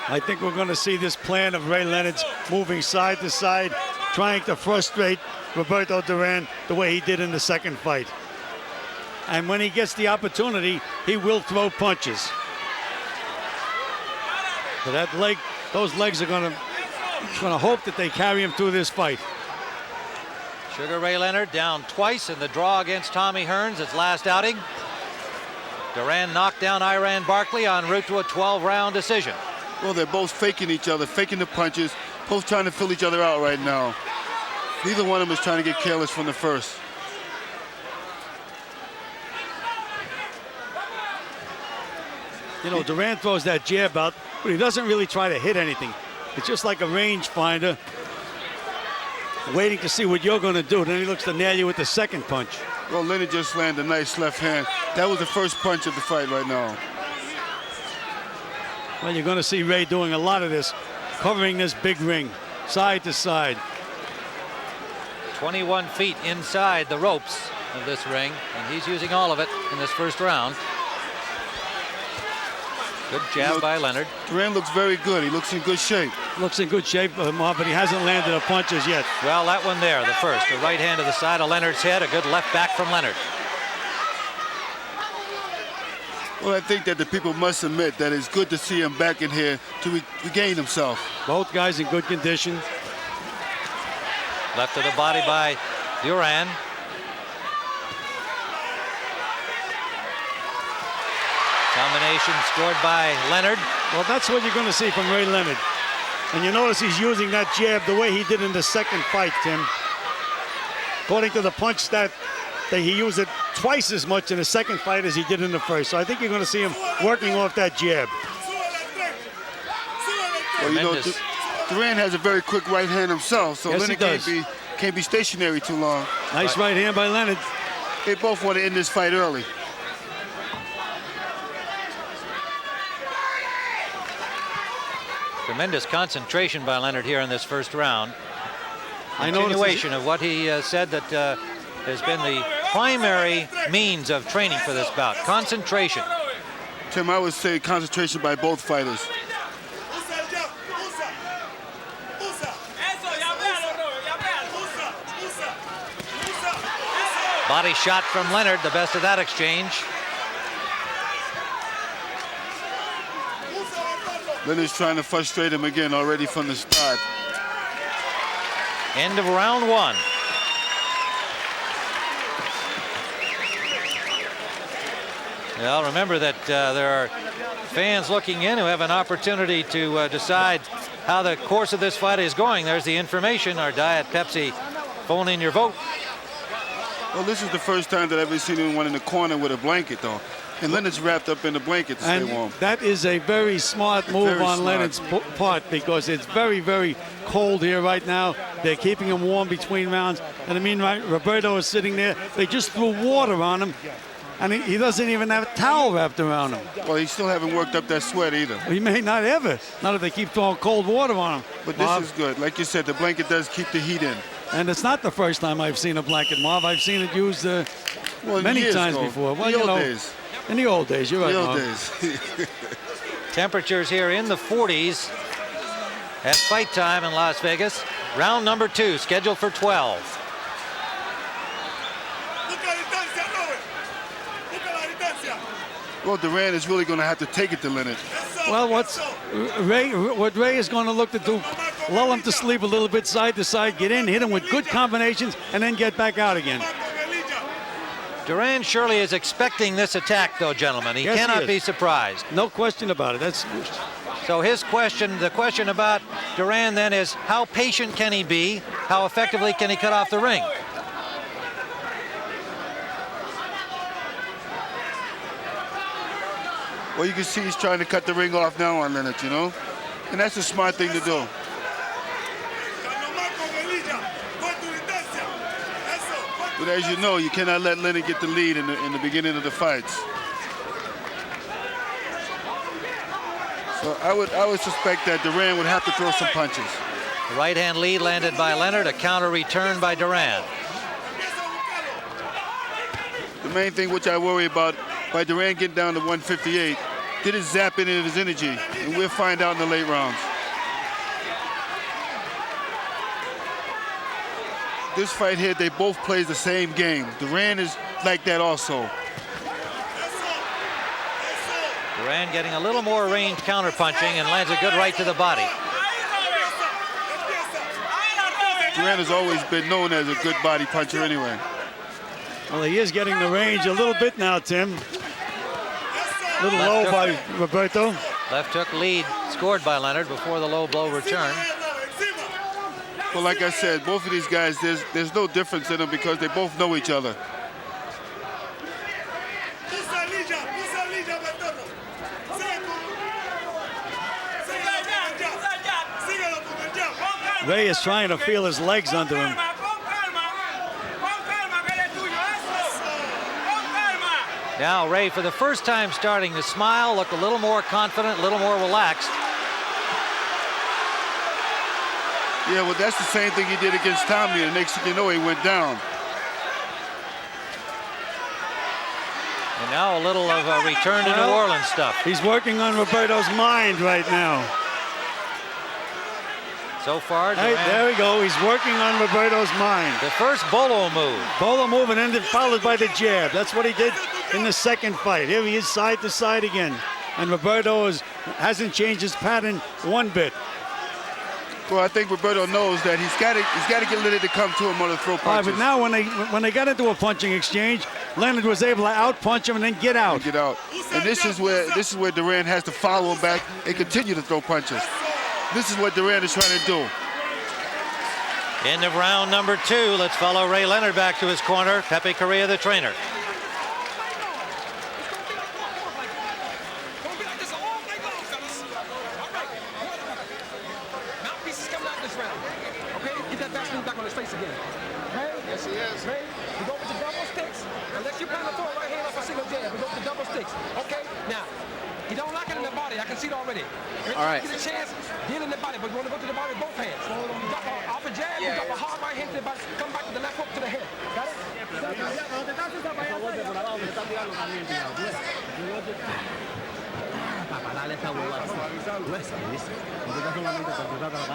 I think we're going to see this plan of Ray Leonard's moving side to side, trying to frustrate Roberto Duran the way he did in the second fight. And when he gets the opportunity, he will throw punches. But that leg, those legs are going to hope that they carry him through this fight. Sugar Ray Leonard down twice in the draw against Tommy Hearns, his last outing. Duran knocked down Iran Barkley en route to a 12-round decision. Well, they're both faking each other, faking the punches, both trying to fill each other out right now. Neither one of them is trying to get careless from the first. You know, Duran throws that jab out, but he doesn't really try to hit anything. It's just like a rangefinder, waiting to see what you're going to do. Then he looks to nail you with the second punch. Well, Leonard just landed a nice left hand. That was the first punch of the fight right now. Well, you're going to see Ray doing a lot of this, covering this big ring, side to side. 21 feet inside the ropes of this ring, and he's using all of it in this first round. Good jab by Leonard. Duran looks very good. He looks in good shape. Looks in good shape, but he hasn't landed a punch as yet. Well, that one there, the first. The right hand to the side of Leonard's head. A good left back from Leonard. Well, I think that the people must admit that it's good to see him back in here to regain himself. Both guys in good condition. Left to the body by Duran. Combination scored by Leonard. Well, that's what you're going to see from Ray Leonard. And you notice he's using that jab the way he did in the second fight, Tim. According to the punch stat, that he used it twice as much in the second fight as he did in the first. So I think you're going to see him working off that jab. Well, you know, Duran has a very quick right hand himself, so yes, Leonard can't be stationary too long. Nice right hand by Leonard. They both want to end this fight early. Tremendous concentration by Leonard here in this first round. Continuation of what he said that has been the primary means of training for this bout. Concentration. Tim, I would say concentration by both fighters. Body shot from Leonard, the best of that exchange. Leonard's trying to frustrate him again already from the start. End of round one. Well, remember that there are fans looking in who have an opportunity to decide how the course of this fight is going. There's the information. Our Diet Pepsi, phone in your vote. Well, this is the first time that I've ever seen anyone in the corner with a blanket, though. And Leonard's wrapped up in the blanket to stay warm. That is a very smart move Very on smart. Leonard's part, because it's very, very cold here right now. They're keeping him warm between rounds. And I mean, right, Roberto is sitting there. They just threw water on him, and he doesn't even have a towel wrapped around him. Well, he still haven't worked up that sweat either. He may not ever, not if they keep throwing cold water on him. But this is good. Like you said, the blanket does keep the heat in. And it's not the first time I've seen a blanket, Marv. I've seen it used many years times ago. before. Well, In the you old know, days. in the old days, you're right, The old Marv. days. Temperatures here in the 40s at fight time in Las Vegas. Round number 2, scheduled for 12. Well, Duran is really going to have to take it to Leonard. Well, what Ray is going to look to do, lull him to sleep a little bit side to side, get in, hit him with good combinations, and then get back out again. Duran surely is expecting this attack, though, gentlemen. He Yes, cannot is. be surprised. No question about it. So the question about Duran then is, how patient can he be? How effectively can he cut off the ring? Well, you can see he's trying to cut the ring off now on Leonard, you know? And that's a smart thing to do. But as you know, you cannot let Leonard get the lead in the beginning of the fights. So I would suspect that Duran would have to throw some punches. The right-hand lead landed by Leonard, a counter return by Duran. The main thing which I worry about, by Duran getting down to 158, did it zap any of his energy? And we'll find out in the late rounds. This fight here, they both play the same game. Duran is like that also. Duran getting a little more range counter-punching and lands a good right to the body. Duran has always been known as a good body puncher anyway. Well, he is getting the range a little bit now, Tim. A little Left low hook. by Roberto. Left hook lead scored by Leonard before the low blow return. Well, like I said, both of these guys, there's no difference in them because they both know each other. Ray is trying to feel his legs under him. Now Ray, for the first time, starting to smile, look a little more confident, a little more relaxed. Yeah, well, that's the same thing he did against Tommy, and next thing you know, he went down. And now a little of a return to New Orleans stuff. He's working on Roberto's mind right now. So far, Hey, Duran, there we go. He's working on Roberto's mind. the first bolo move. Bolo move and then followed by the jab. That's what he did in the second fight. Here he is side to side again. And Roberto hasn't changed his pattern one bit. Well, I think Roberto knows that he's got to get Leonard to come to him on the throw All right, punches. but now when they got into a punching exchange, Leonard was able to out-punch him and then get out. Get out. And this is where Duran has to follow him back and continue to throw punches. This is what Duran is trying to do. End of round number 2. Let's follow Ray Leonard back to his corner. Pepe Correa, the trainer. Mouthpiece is coming out this round. Okay, get that back back on his face again. Ray? Yes, he is. Ray, we go with the double sticks. Unless you plan to throw a right hand off a single jab, we go with the double sticks. Okay, now, he don't lock it in the body. I can see it already. All right. Get a chance, deal in the body, but you want to go to the body with both hands. You drop off a jab, you drop a hard right hand to the body, come back with the left hook to the head. Got it?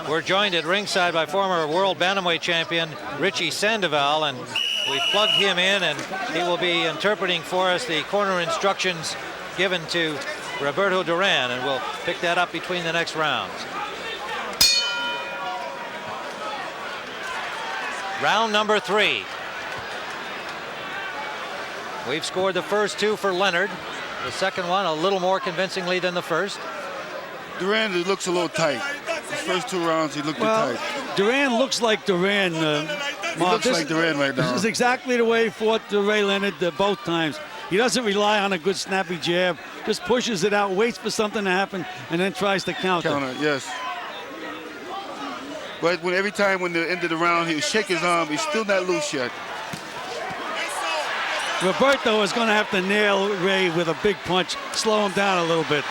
We're joined at ringside by former world bantamweight champion Richie Sandoval, and we plugged him in, and he will be interpreting for us the corner instructions given to Roberto Duran, and we'll pick that up between the next rounds. Round number 3. We've scored the first 2 for Leonard. The second one a little more convincingly than the first. Duran looks a little tight. His first 2 rounds, he looked too tight. Duran looks like Duran He looks like Duran right now. This is exactly the way he fought Ray Leonard both times. He doesn't rely on a good snappy jab, just pushes it out, waits for something to happen, and then tries to counter. Yes. But every time when the end of the round, he'll shake his arm. He's still not loose yet. Roberto is going to have to nail Ray with a big punch, slow him down a little bit.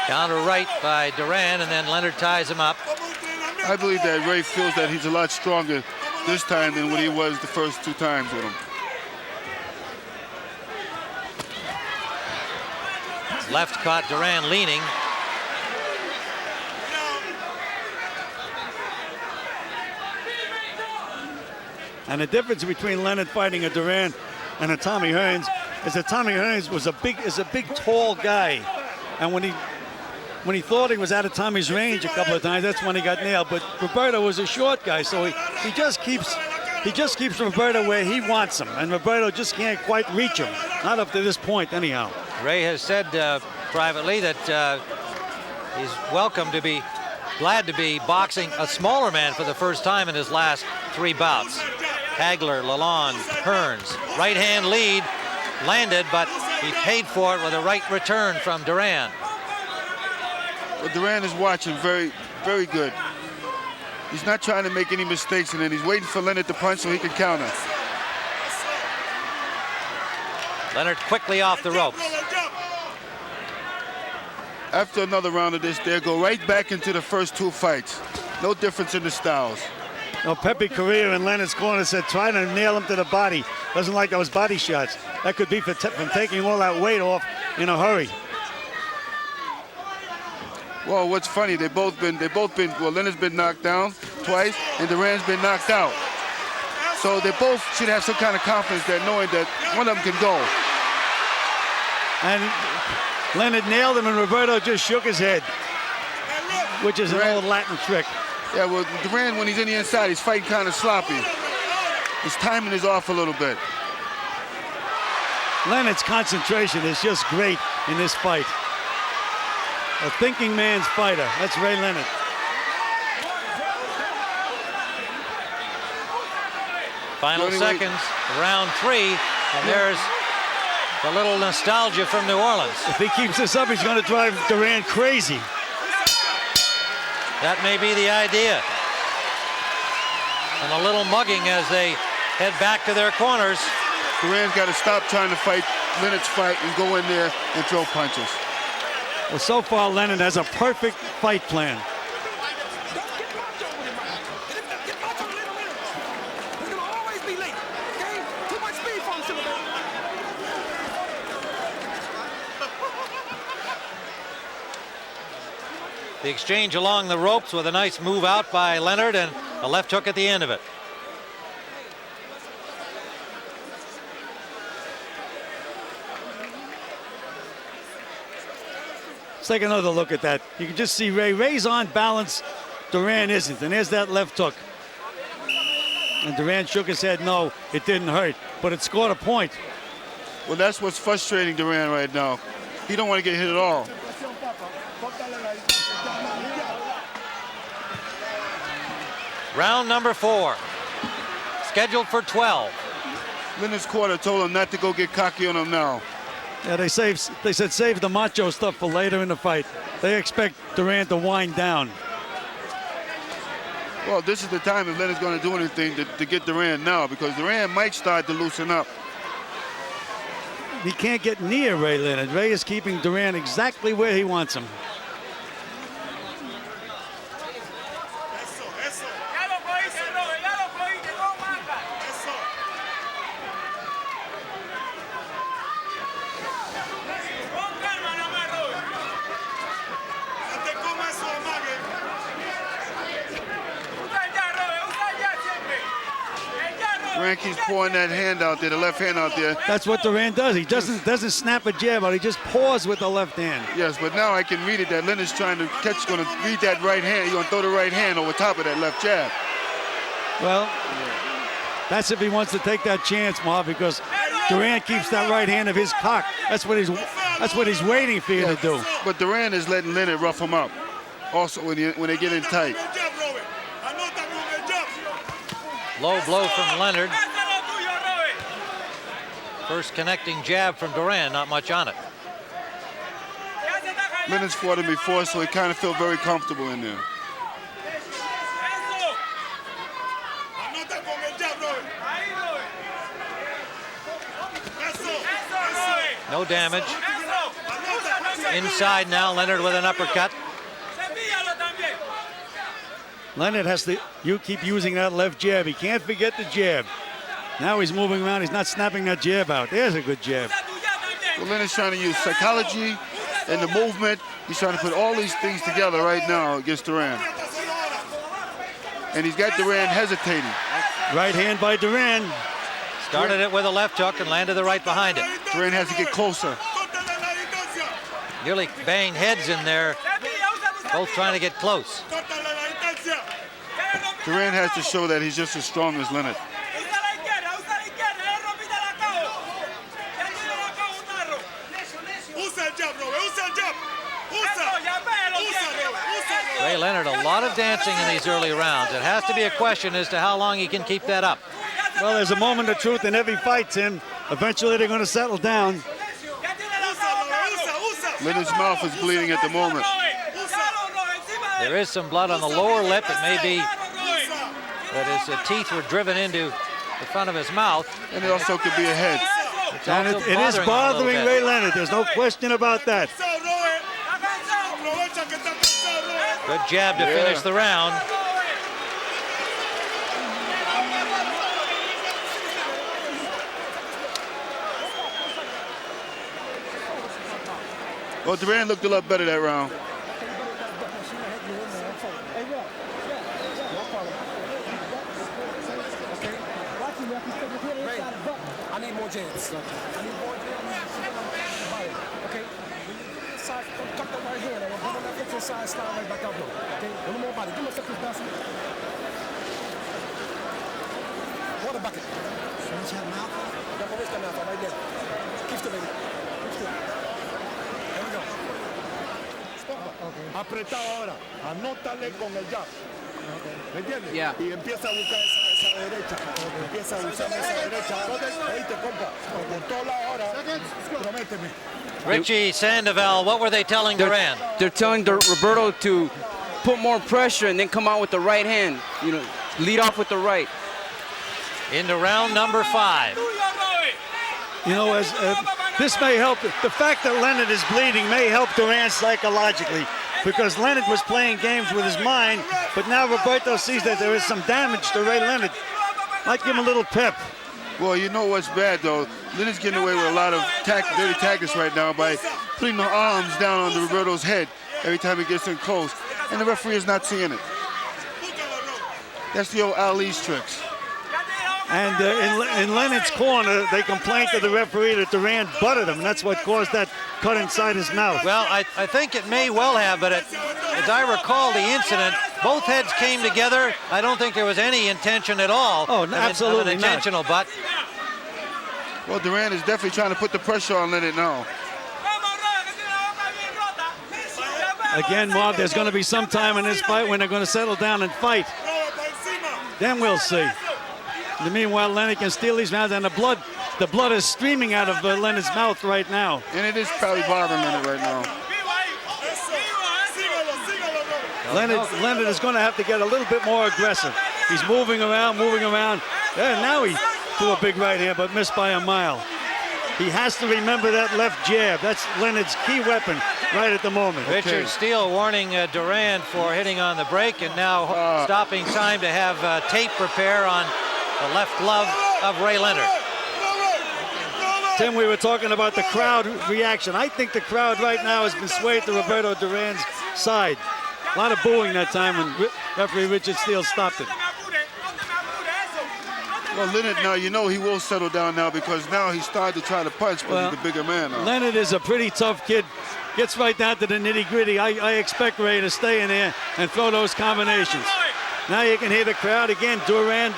Counter right by Duran, and then Leonard ties him up. I believe that Ray feels that he's a lot stronger this time than what he was the first 2 times with him. Left caught Duran leaning. And the difference between Leonard fighting a Duran and a Tommy Hearns is that Tommy Hearns was a big tall guy, and when he thought he was out of Tommy's range a couple of times, that's when he got nailed. But Roberto was a short guy, so he just keeps Roberto where he wants him, and Roberto just can't quite reach him, not up to this point anyhow. Ray has said privately that he's glad to be boxing a smaller man for the first time in his last 3 bouts. Hagler, Lalonde, Hearns. Right hand lead landed, but he paid for it with a right return from Duran. Well, Duran is watching very, very good. He's not trying to make any mistakes, and then he's waiting for Leonard to punch so he can counter. Leonard quickly off the ropes. After another round of this, they'll go right back into the first 2 fights. No difference in the styles. No, Pepe Correa in Leonard's corner said try to nail him to the body. Doesn't like those body shots. That could be from taking all that weight off in a hurry. Well, what's funny, well, Leonard's been knocked down twice, and Duran's been knocked out. So they both should have some kind of confidence that knowing that one of them can go. And Leonard nailed him, and Roberto just shook his head, which is an old Latin trick. Yeah, well, Duran, when he's in the inside, he's fighting kind of sloppy. His timing is off a little bit. Leonard's concentration is just great in this fight. A thinking man's fighter. That's Ray Leonard. Final seconds, round 3, and there's the little nostalgia from New Orleans. If he keeps this up, he's going to drive Duran crazy. That may be the idea. And a little mugging as they head back to their corners. Duran's got to stop trying to fight Leonard's fight and go in there and throw punches. Well, so far, Leonard has a perfect fight plan. The exchange along the ropes with a nice move out by Leonard and a left hook at the end of it. Let's take another look at that. You can just see Ray's on balance. Duran isn't, and there's that left hook. And Duran shook his head, no, it didn't hurt, but it scored a point. Well, that's what's frustrating Duran right now. He don't want to get hit at all. Round number 4, scheduled for 12. Leonard's corner told him not to go get cocky on him now. Yeah, they said save the macho stuff for later in the fight. They expect Duran to wind down. Well, this is the time if Leonard's going to do anything to get Duran now, because Duran might start to loosen up. He can't get near Ray Leonard. Ray is keeping Duran exactly where he wants him. Duran keeps pouring that hand out there, the left hand out there. That's what Duran does. He doesn't snap a jab out. He just paws with the left hand. Yes, but now I can read it that Leonard's trying to catch, going to read that right hand. He's going to throw the right hand over top of that left jab. Well, that's if he wants to take that chance, Ma, because Duran keeps that right hand of his cock. That's what he's waiting for you to do. But Duran is letting Leonard rough him up. Also, when they get in tight. Low blow from Leonard. First connecting jab from Duran, not much on it. Leonard's fought him before, so he kind of felt very comfortable in there. No damage. Inside now, Leonard with an uppercut. Leonard has to keep using that left jab. He can't forget the jab. Now he's moving around. He's not snapping that jab out. There's a good jab. Well, Leonard's trying to use psychology and the movement. He's trying to put all these things together right now against Duran. And he's got Duran hesitating. Right hand by Duran. Started it with a left hook and landed the right behind it. Duran has to get closer. Nearly banged heads in there, both trying to get close. Duran has to show that he's just as strong as Leonard. Ray Leonard, a lot of dancing in these early rounds. It has to be a question as to how long he can keep that up. Well, there's a moment of truth in every fight, Tim. Eventually they're going to settle down. Leonard's mouth is bleeding at the moment. There is some blood on the lower lip. It may be that his teeth were driven into the front of his mouth. And it also could be a head. And it is bothering Ray Leonard. There's no question about that. Good jab to finish the round. Well, Duran looked a lot better that round. I need more jabs. I need more jabs. Okay. Side, cut the right hand. And I'm going to inside, slide right back out though. Okay. A little more body. Give me a second, Bessie. Water bucket. Finish that mouth. Got my wrist mouth right there. Keep still, baby. Keep still. There we go. Apretado ahora. Anótale con el jab. ¿Me entiendes? Yeah. Y empieza a buscar esa derecha. Empieza a usar esa derecha. Oíste, compa. Por toda la hora. Prométeme. Richie Sandoval, what were they telling Duran? They're telling Roberto to put more pressure and then come out with the right hand. You know, lead off with the right. Into round number 5. You know, as this may help. The fact that Leonard is bleeding may help Duran psychologically, because Leonard was playing games with his mind, but now Roberto sees that there is some damage to Ray Leonard. Might give him a little pep. Well, you know what's bad, though? Leonard's getting away with a lot of dirty tactics right now by putting the arms down on Roberto's head every time he gets in close, and the referee is not seeing it. That's the old Ali's tricks. And in Leonard's corner, they complained to the referee that Duran butted him, and that's what caused that cut inside his mouth. Well, I think it may well have, but as I recall the incident, both heads came together. I don't think there was any intention at all. Oh, absolutely of an intentional butt. Well, Duran is definitely trying to put the pressure on Leonard now. Again, Bob, there's going to be some time in this fight when they're going to settle down and fight. Then we'll see. In the meanwhile, Leonard can steal these rounds, and the blood is streaming out of Leonard's mouth right now. And it is probably bothering Leonard right now. Leonard is going to have to get a little bit more aggressive. He's moving around. And now he threw a big right hand, but missed by a mile. He has to remember that left jab. That's Leonard's key weapon right at the moment. Richard Steele warning Duran for hitting on the break, and now stopping time to have tape repair on the left glove of Ray Leonard. Tim, we were talking about the crowd reaction. I think the crowd right now has been swayed to Roberto Duran's side. A lot of booing that time when referee Richard Steele stopped it. Well, Leonard now, you know he will settle down now, because now he's started to try to punch, but he's the bigger man now. Leonard is a pretty tough kid. Gets right down to the nitty-gritty. I expect Ray to stay in there and throw those combinations. Now you can hear the crowd again. Duran.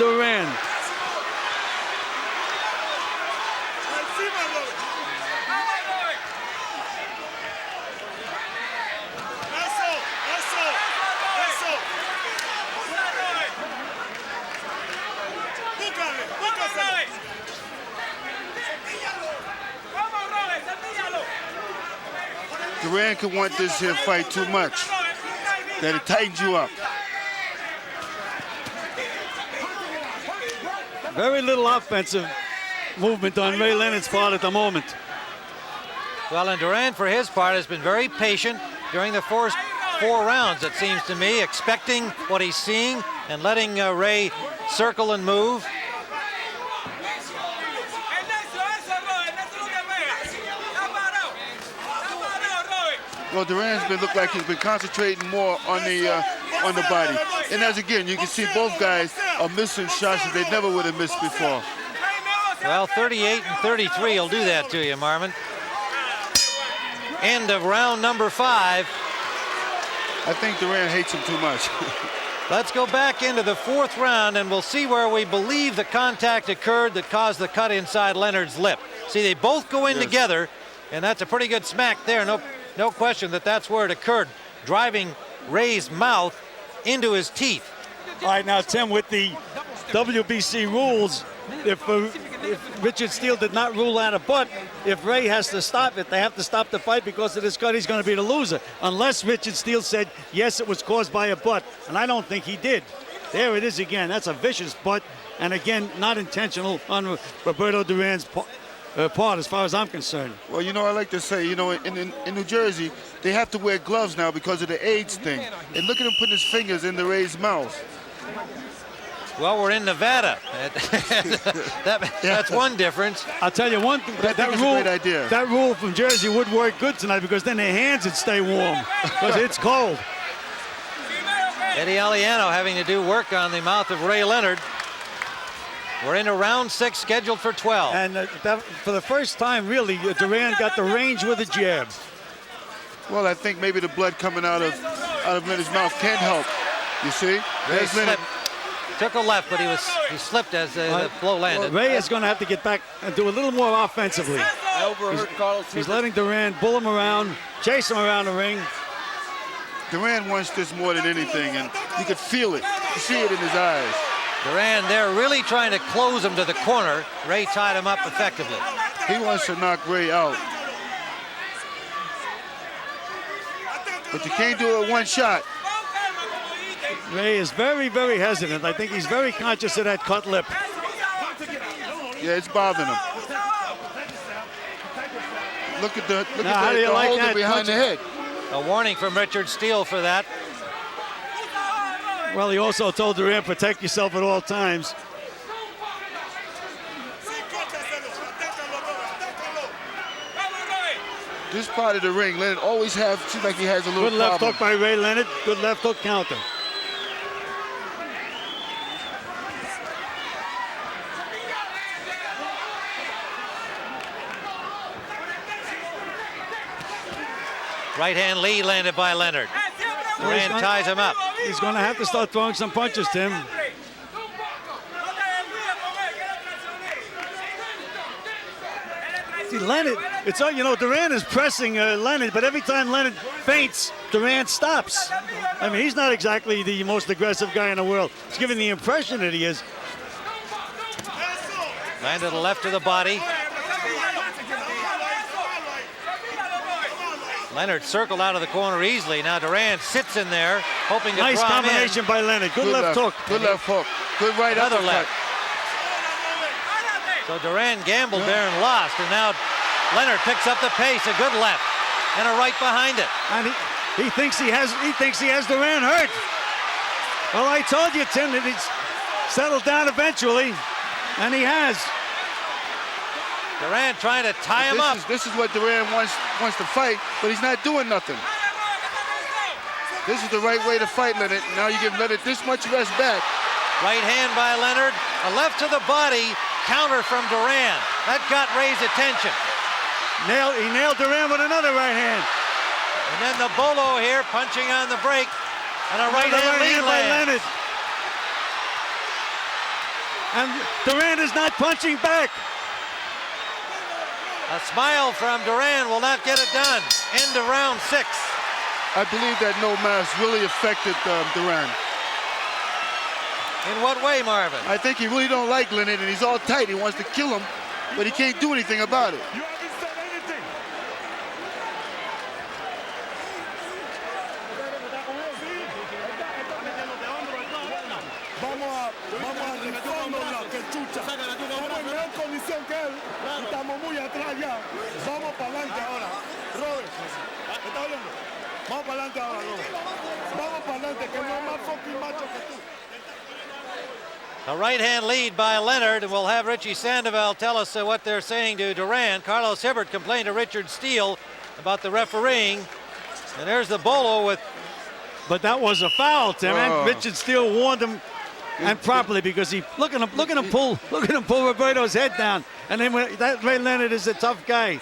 Duran could want this here fight too much. That it tightens you up. Very little offensive movement on Ray Leonard's part at the moment. Well, and Duran, for his part, has been very patient during the first 4 rounds, it seems to me, expecting what he's seeing and letting Ray circle and move. Well, Duran's been looked like he's been concentrating more on the body. And as again, you can see both guys are missing shots that they never would have missed before. Well, 38 and 33 will do that to you, Marvin. End of round number 5. I think Duran hates him too much. Let's go back into the 4th round, and we'll see where we believe the contact occurred that caused the cut inside Leonard's lip. See, they both go in together, and that's a pretty good smack there. No question that that's where it occurred, driving Ray's mouth into his teeth. All right, now, Tim, with the WBC rules, if Richard Steele did not rule out a butt, if Ray has to stop it, they have to stop the fight because of this cut. He's going to be the loser, unless Richard Steele said, yes, it was caused by a butt, and I don't think he did. There it is again. That's a vicious butt, and again, not intentional on Roberto Duran's part, as far as I'm concerned. Well, you know, I like to say, you know, in New Jersey, they have to wear gloves now because of the AIDS thing. And look at him putting his fingers in the Ray's mouth. Well, we're in Nevada. That's one difference. I'll tell you one thing. That rule, a great idea. That rule from Jersey would work good tonight because then their hands would stay warm because it's cold. Eddie Aliano having to do work on the mouth of Ray Leonard. We're into round 6, scheduled for 12. And for the first time, really, Duran got the range with a jab. Well, I think maybe the blood coming out of Leonard's mouth can help. You see? Ray slipped. Took a left, but he slipped as the blow landed. Well, Ray is going to have to get back and do a little more offensively. I overheard Carlos. He's letting Duran bull him around, chase him around the ring. Duran wants this more than anything, and you could feel it. You see it in his eyes. Duran, they're really trying to close him to the corner. Ray tied him up effectively. He wants to knock Ray out. But you can't do it with one shot. Ray is very, very hesitant. I think he's very conscious of that cut lip. Yeah, it's bothering him. Look at the like holder behind the head. A warning from Richard Steele for that. Well, he also told Duran, protect yourself at all times. This part of the ring, Leonard always seems like he has a little Good left problem. hook by Ray Leonard. Good left hook counter. Right hand lead landed by Leonard. Duran ties him up. He's going to have to start throwing some punches, Tim. See, Leonard, it's all, you know, Duran is pressing Leonard, but every time Leonard feints, Duran stops. I mean, he's not exactly the most aggressive guy in the world. He's giving the impression that he is. Landed a left to the body. Leonard circled out of the corner easily. Now Duran sits in there, hoping to nice draw him in. combination by Leonard. Good left hook. Good left hook. Good right Another uppercut. left. So Duran gambled there and lost, and now Leonard picks up the pace. A good left and a right behind it. And he thinks he has Duran hurt. Well, I told you, Tim, that he's settled down eventually, and he has. Duran trying to tie him up. This is what Duran wants to fight, but he's not doing nothing. This is the right way to fight, Leonard. Now you give Leonard this much rest back. Right hand by Leonard. A left to the body. Counter from Duran. That got Ray's attention. He nailed Duran with another right hand. And then the bolo here punching on the break. And a right hand lead by Leonard. And Duran is not punching back. A smile from Duran will not get it done. End of round 6. I believe that no mask really affected Duran. In what way, Marvin? I think he really don't like Leonard, and he's all tight. He wants to kill him, but he can't do anything about it. Vamos para adelante ahora. Robert, ¿estás oyendo? Vamos para adelante ahora, Robert. Vamos para adelante, que no es más fucking macho que tú. A right-hand lead by Leonard, and we'll have Richie Sandoval tell us what they're saying to Duran. Carlos Hibbert complained to Richard Steele about the refereeing. And there's the bolo with... But that was a foul, Tim. And Richard Steele warned him, and properly, because he look at him pull Roberto's head down. And then that Ray Leonard is a tough guy.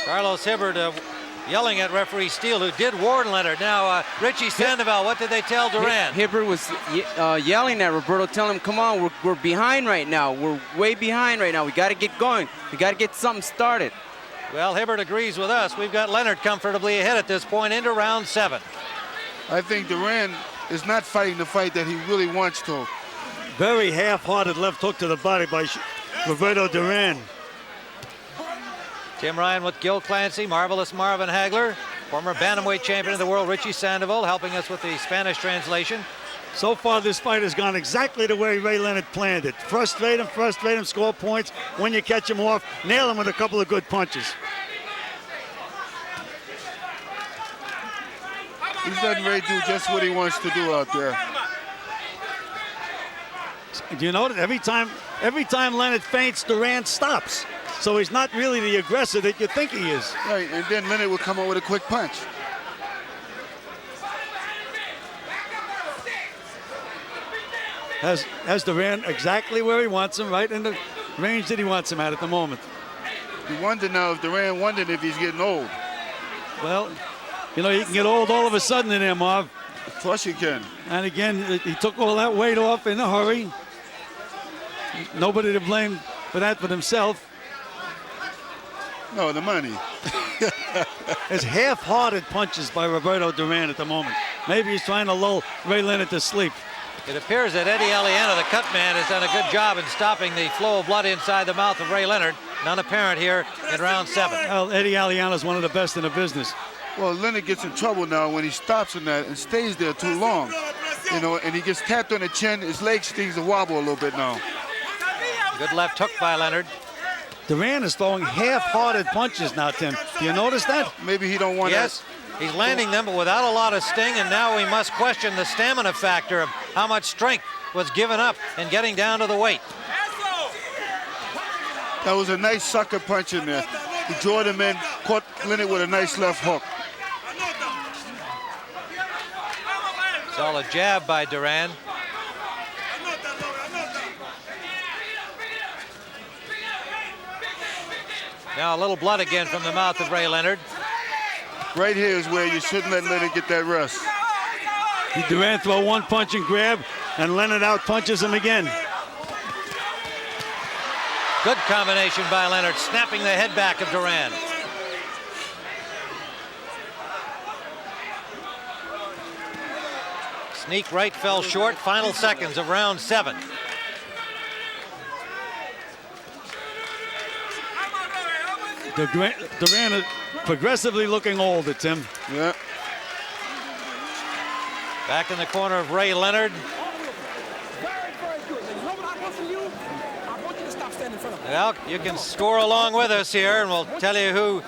Carlos Hibbert yelling at referee Steele, who did warn Leonard. Now, Richie Sandoval, what did they tell Duran? Hibbert was yelling at Roberto, telling him, come on, we're behind right now. We're way behind right now. We got to get going. We got to get something started. Well, Hibbert agrees with us. We've got Leonard comfortably ahead at this point into round 7. I think Duran is not fighting the fight that he really wants to. Very half-hearted left hook to the body by Roberto Duran. Tim Ryan with Gil Clancy, Marvelous Marvin Hagler, former bantamweight champion of the world Richie Sandoval, helping us with the Spanish translation. So far, this fight has gone exactly the way Ray Leonard planned it. Frustrate him, score points. When you catch him off, nail him with a couple of good punches. He's letting Ray do just what he wants to do out there. Do you notice every time Leonard feints, Duran stops. So he's not really the aggressor that you think he is. Right, and then Leonard will come up with a quick punch. Has Duran exactly where he wants him, right in the range that he wants him at the moment. You wonder now if Duran wondered if he's getting old. Well, you know, he can get old all of a sudden in there, Marv. Of course he can. And again, he took all that weight off in a hurry. Nobody to blame for that but himself. No, the money. There's half-hearted punches by Roberto Duran at the moment. Maybe he's trying to lull Ray Leonard to sleep. It appears that Eddie Aliano, the cut man, has done a good job in stopping the flow of blood inside the mouth of Ray Leonard. None apparent here in round 7. Well, Eddie Aliano is one of the best in the business. Well, Leonard gets in trouble now when he stops on that and stays there too long. You know, and he gets tapped on the chin. His leg stings to wobble a little bit now. Good left hook by Leonard. Duran is throwing half-hearted punches now, Tim. Do you notice that? Maybe he don't want Yes, he's landing them, but without a lot of sting, and now we must question the stamina factor of how much strength was given up in getting down to the weight. That was a nice sucker punch in there. He drew him in, caught Leonard with a nice left hook. Solid jab by Duran. Now a little blood again from the mouth of Ray Leonard. Right here is where you shouldn't let Leonard get that rest. Duran throw one punch and grab, and Leonard out punches him again. Good combination by Leonard, snapping the head back of Duran. Sneak right fell short. Final seconds of round 7. Duran is progressively looking older, Tim. Yeah. Back in the corner of Ray Leonard. Well, you can score along with us here, and we'll tell you who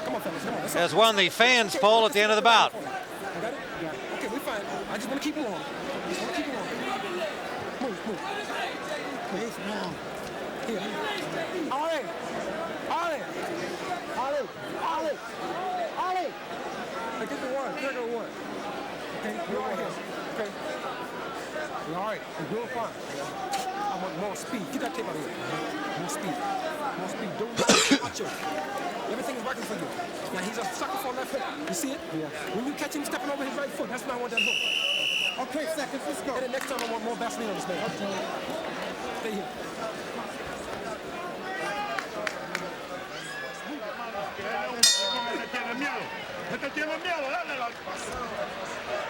has won the fans poll at the end of the bout. Okay, we're fine. I just want to keep it on. Move. Here. Ollie. Hey, get the one. Trigger one. Okay, you're right here. Okay. You're all right. You're doing fine. I want more speed. Get that tape out of here. More speed. Don't watch him. Everything is working for you. Now he's a sucker for left hook. You see it? Yeah. When you catch him stepping over his right foot, that's when I want that hook. Okay, seconds. Let's go. And then next time I want more Vaseline on this man. Okay. Stay here.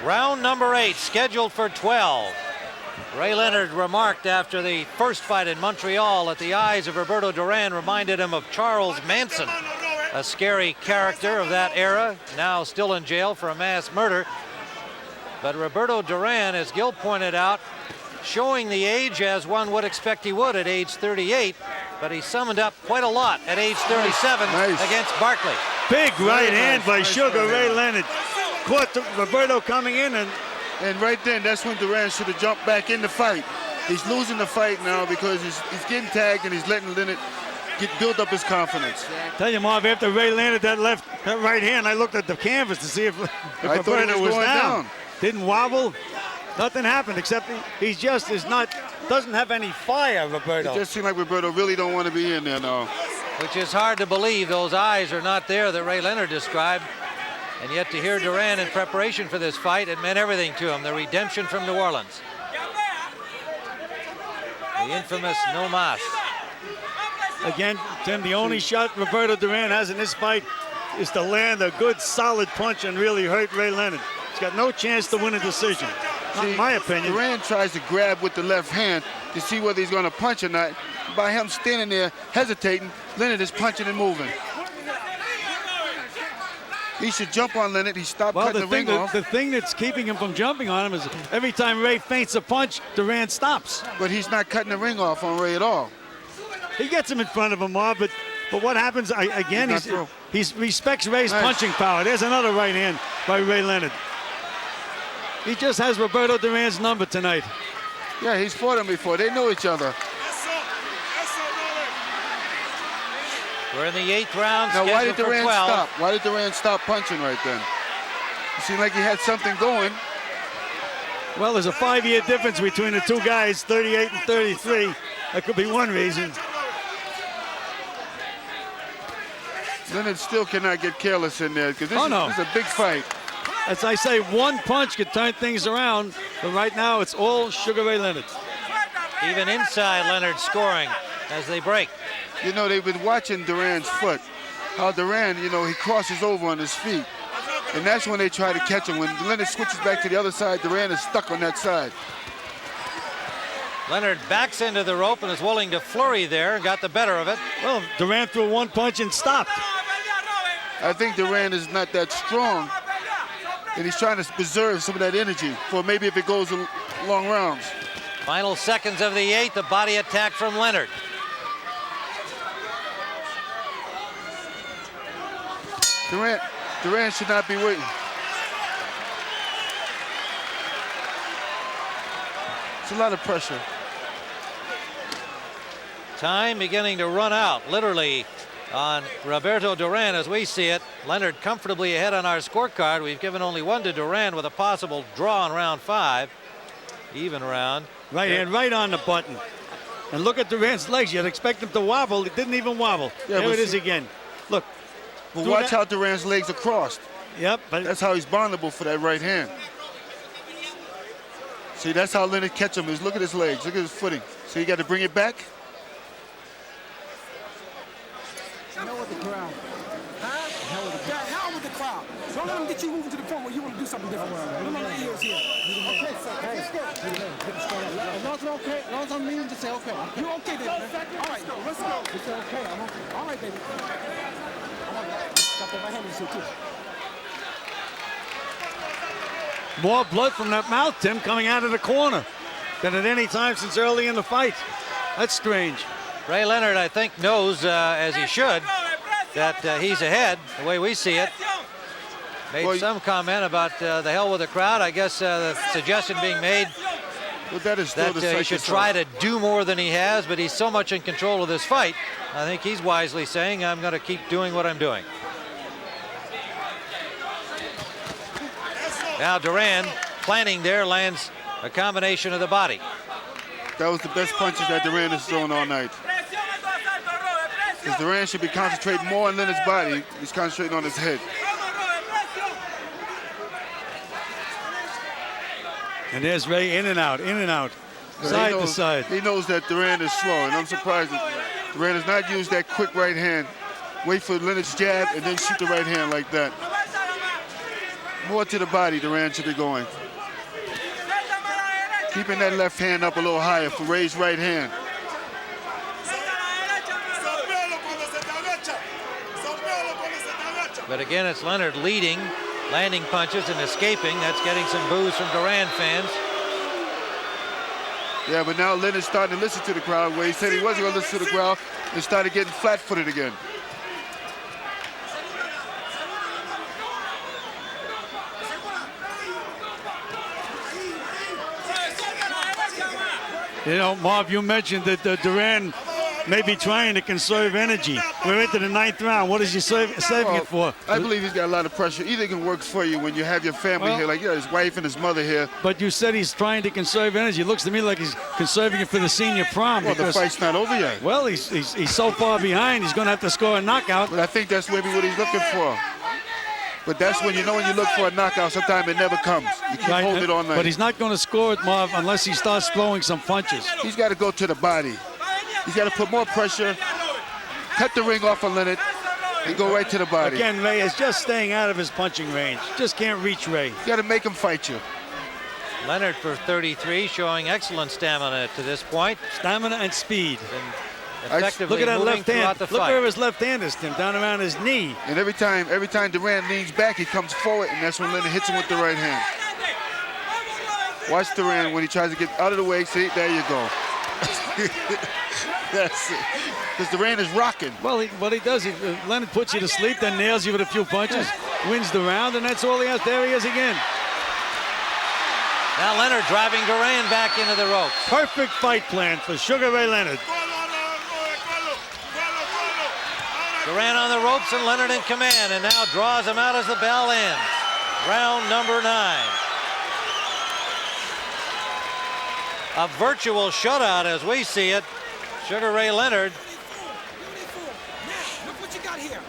Round number 8, scheduled for 12. Ray Leonard remarked after the first fight in Montreal that the eyes of Roberto Duran reminded him of Charles Manson, a scary character of that era, now still in jail for a mass murder. But Roberto Duran, as Gil pointed out, showing the age as one would expect he would at age 38, but he summoned up quite a lot at age 37 against Barkley. Big right hand by Sugar Ray Leonard. Caught Roberto coming in, and right then, that's when Duran should have jumped back in the fight. He's losing the fight now because he's getting tagged and he's letting Leonard build up his confidence. Tell you, Marv, after Ray landed that right hand, I looked at the canvas to see if Roberto was down. Didn't wobble. Nothing happened except he just doesn't have any fire, Roberto. It just seemed like Roberto really don't want to be in there now. Which is hard to believe. Those eyes are not there that Ray Leonard described. And yet to hear Duran in preparation for this fight, it meant everything to him. The redemption from New Orleans. The infamous no mas. Again, Tim, the only shot Roberto Duran has in this fight is to land a good, solid punch and really hurt Ray Leonard. He's got no chance to win a decision, in my opinion. Duran tries to grab with the left hand to see whether he's going to punch or not. By him standing there hesitating, Leonard is punching and moving. He should jump on Leonard. He stopped cutting the ring off. The thing that's keeping him from jumping on him is every time Ray feints a punch, Duran stops. But he's not cutting the ring off on Ray at all. He gets him in front of him, Marv, but what happens, again, he respects Ray's punching power. There's another right hand by Ray Leonard. He just has Roberto Duran's number tonight. Yeah, he's fought him before. They know each other. We're in the 8th round. Now, why did Duran stop? Why did Duran stop punching right then? It seemed like he had something going. Well, there's a 5-year difference between the two guys, 38 and 33. That could be one reason. Leonard still cannot get careless in there because this is a big fight. As I say, one punch could turn things around, but right now it's all Sugar Ray Leonard. Even inside, Leonard scoring as they break. You know, they've been watching Duran's foot. How Duran, you know, he crosses over on his feet. And that's when they try to catch him. When Leonard switches back to the other side, Duran is stuck on that side. Leonard backs into the rope and is willing to flurry there and got the better of it. Well, Duran threw one punch and stopped. I think Duran is not that strong. And he's trying to preserve some of that energy for maybe if it goes long rounds. Final seconds of the 8th, the body attack from Leonard. Duran should not be waiting. It's a lot of pressure. Time beginning to run out, literally, on Roberto Duran as we see it. Leonard comfortably ahead on our scorecard. We've given only one to Duran with a possible draw in round 5. Even round. Right hand right on the button. And look at Duran's legs. You'd expect him to wobble. It didn't even wobble. Yeah, there it is again. Look. But watch how Duran's legs are crossed. Yep. But that's how he's vulnerable for that right hand. See, that's how Leonard catch him is. Look at his legs. Look at his footing. So you got to bring it back. Hell with the crowd. Hell with the crowd. Don't let them get you moving to the point where you want to do something different. Look on the ears here. Okay, sir. Let's go. As long as I'm okay, as long as I'm meaning to say okay. You okay, baby? All right, let's go. You say okay. I'm okay. All right, baby. Got the right hand in too. More blood from that mouth, Tim, coming out of the corner than at any time since early in the fight. That's strange. Ray Leonard, I think, knows, as he should, that he's ahead, the way we see it. Made some comment about the hell with the crowd. I guess the suggestion being made that he should try to do more than he has, but he's so much in control of this fight. I think he's wisely saying, I'm going to keep doing what I'm doing. Now Duran, planning there, lands a combination of the body. That was the best punches that Duran has thrown all night. Because Duran should be concentrating more on Leonard's body. He's concentrating on his head. And there's Ray in and out, side to side. He knows that Duran is slow, and I'm surprised that Duran has not used that quick right hand. Wait for Leonard's jab and then shoot the right hand like that. More to the body, Duran should be going. Keeping that left hand up a little higher for Ray's right hand. But again, it's Leonard leading, landing punches and escaping. That's getting some boos from Duran fans. Yeah, but now Leonard's starting to listen to the crowd, where he said he wasn't going to listen to the crowd and started getting flat-footed again. You know, Marv, you mentioned that Duran may be trying to conserve energy. We're into the 9th round. What is he saving it for? I believe he's got a lot of pressure. Either can work for you when you have your family here, like his wife and his mother here. But you said he's trying to conserve energy. It looks to me like he's conserving it for the senior prom. Well, the fight's not over yet. Well, he's so far behind, he's going to have to score a knockout. But I think that's maybe what he's looking for. But that's when you know when you look for a knockout, sometimes it never comes. You keep holding it all night. But he's not going to score it, Marv, unless he starts throwing some punches. He's got to go to the body. He's got to put more pressure, cut the ring off of Leonard, and go right to the body. Again, Ray is just staying out of his punching range. Just can't reach Ray. You got to make him fight you. Leonard for 33, showing excellent stamina to this point. Stamina and speed. Effectively look at that left hand. Look where his left hand is, Tim, down around his knee. And every time Duran leans back, he comes forward, and that's when Leonard hits him with the right hand. Watch Duran when he tries to get out of the way. See, there you go. That's it. Because Duran is rocking. Well, what he does, Leonard puts you to sleep, then nails you with a few punches, wins the round, and that's all he has. There he is again. Now Leonard driving Duran back into the ropes. Perfect fight plan for Sugar Ray Leonard. Duran on the ropes and Leonard in command, and now draws him out as the bell ends. Round number 9. A virtual shutout as we see it. Sugar Ray Leonard. Look what you got here.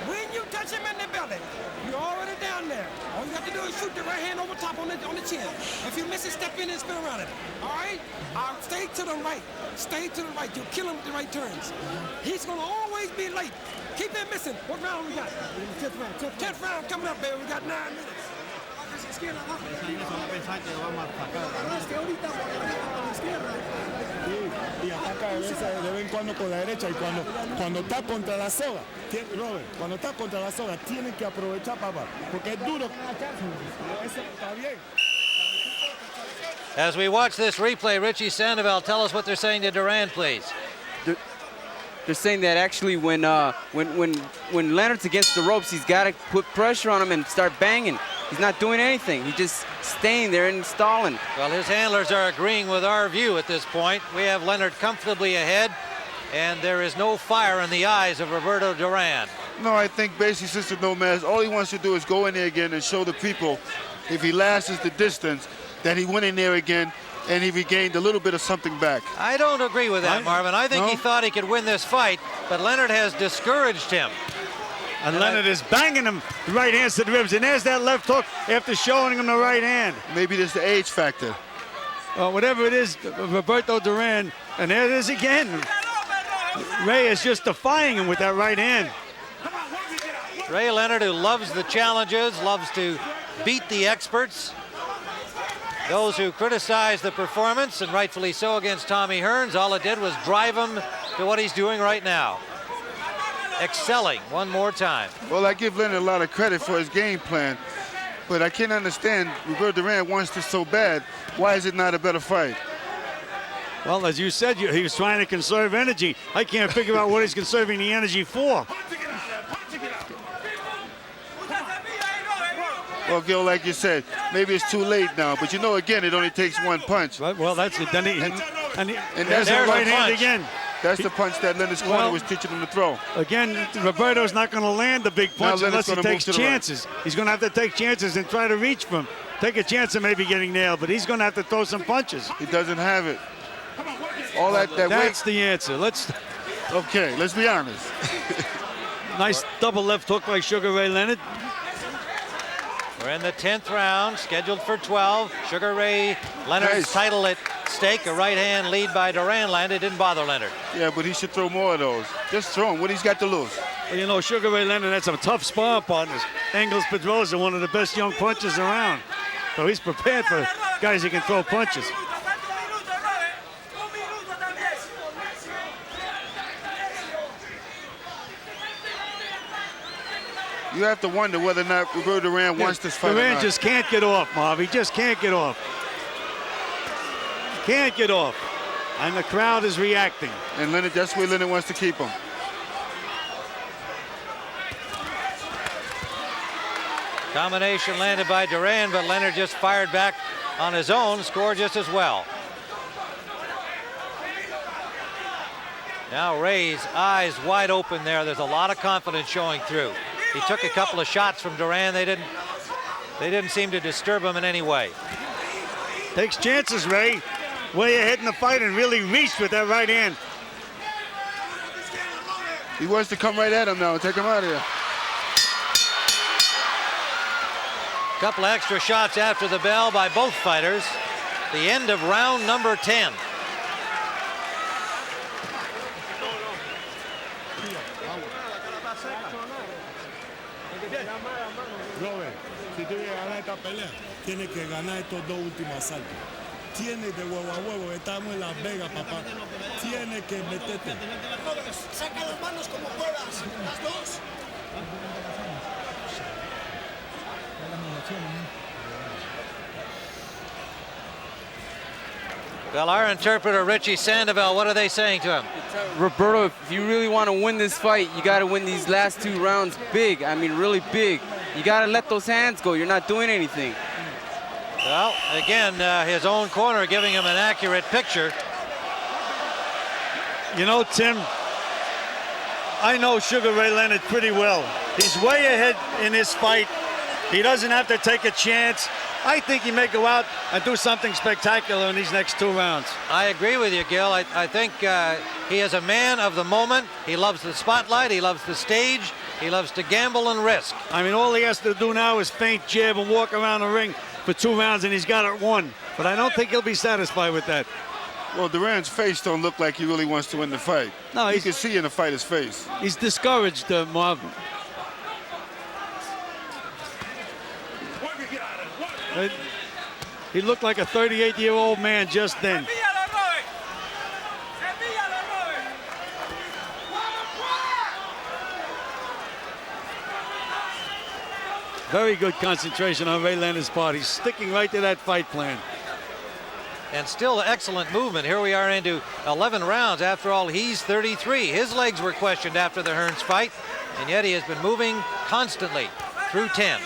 When you touch him in the belly, you're already down there. All you have to do is shoot the right hand over top on the chin. If you miss it, step in and spin around it. All right? Stay to the right. Stay to the right. You'll kill him with the right turns. He's going to always be late. Keep him missing. What round we got? 10th round. 10th round coming up, baby. We got 9 minutes. Y ataca de vez en cuando con la derecha, y cuando está contra la soga, Robert, cuando está contra la soga, tiene que aprovechar, papá, porque es duro. Eso está bien. As we watch this replay, Richie Sandoval, tell us what they're saying to Duran, please. They're saying that actually when Leonard's against the ropes, he's got to put pressure on him and start banging. He's not doing anything. He's just staying there and stalling. Well, his handlers are agreeing with our view at this point. We have Leonard comfortably ahead, and there is no fire in the eyes of Roberto Duran. No, I think basically, Sister Gomez, all he wants to do is go in there again and show the people, if he lasts the distance, that he went in there again and he regained a little bit of something back. I don't agree with that, Marvin. I think he thought he could win this fight, but Leonard has discouraged him. And Leonard is banging him the right hands to the ribs. And there's that left hook after showing him the right hand. Maybe there's the age factor. Whatever it is, Roberto Duran. And there it is again. Ray is just defying him with that right hand. Ray Leonard, who loves the challenges, loves to beat the experts. Those who criticize the performance, and rightfully so, against Tommy Hearns, all it did was drive him to what he's doing right now. Excelling one more time. Well, I give Leonard a lot of credit for his game plan, but I can't understand, Roberto Duran wants this so bad. Why is it not a better fight? Well, as you said, he was trying to conserve energy. I can't figure out what he's conserving the energy for. Well, Gil, like you said, maybe it's too late now, but you know, again, it only takes one punch. Right, well, that's it. Then and that's the right hand again. That's the punch that Leonard's corner was teaching him to throw. Again, Roberto's not going to land the big punch unless he takes chances. He's going to have to take chances and try to reach for him. Take a chance of maybe getting nailed, but he's going to have to throw some punches. He doesn't have it. All That's weight. the answer. Okay, let's be honest. Nice double left hook by Sugar Ray Leonard. We're in the 10th round, scheduled for 12. Sugar Ray Leonard's title at stake. A right hand lead by Duran landed. Didn't bother Leonard. Yeah, but he should throw more of those. Just throw him. What he's got to lose? Well, you know, Sugar Ray Leonard had some tough sparring partners. Engels Pedrosa, one of the best young punchers around. So he's prepared for guys who can throw punches. You have to wonder whether or not Roberto Duran wants this fight. Duran just can't get off, Marv. He just can't get off. Can't get off. And the crowd is reacting. And Leonard, that's where Leonard wants to keep him. Combination landed by Duran, but Leonard just fired back on his own, scored just as well. Now Ray's eyes wide open there. There's a lot of confidence showing through. He took a couple of shots from Duran. They didn't seem to disturb him in any way. Takes chances, Ray. Way ahead in the fight and really reached with that right hand. He wants to come right at him now and take him out of here. Couple extra shots after the bell by both fighters. The end of round number 10. Robert, si tú quieres ganar esta pelea, tienes que ganar estos dos últimos asaltos. Tienes de huevo a huevo, estamos en Las Vegas, papá. Tienes que meterte. Saca las manos como puedas, las dos. Well, our interpreter, Richie Sandoval, what are they saying to him? Roberto, if you really want to win this fight, you got to win these last 2 rounds big. I mean, really big. You got to let those hands go. You're not doing anything. Well, again, his own corner giving him an accurate picture. You know, Tim, I know Sugar Ray Leonard pretty well. He's way ahead in this fight. He doesn't have to take a chance. I think he may go out and do something spectacular in these next 2 rounds. I agree with you, Gil. I think he is a man of the moment. He loves the spotlight. He loves the stage. He loves to gamble and risk. I mean, all he has to do now is feint, jab, and walk around the ring for 2 rounds, and he's got it won. But I don't think he'll be satisfied with that. Well, Duran's face don't look like he really wants to win the fight. No, you can see in the fighter's face. He's discouraged, Marvin. He looked like a 38-year-old man just then. Very good concentration on Ray Leonard's part. He's sticking right to that fight plan. And still excellent movement. Here we are into 11 rounds. After all, he's 33. His legs were questioned after the Hearns fight, and yet he has been moving constantly through 10.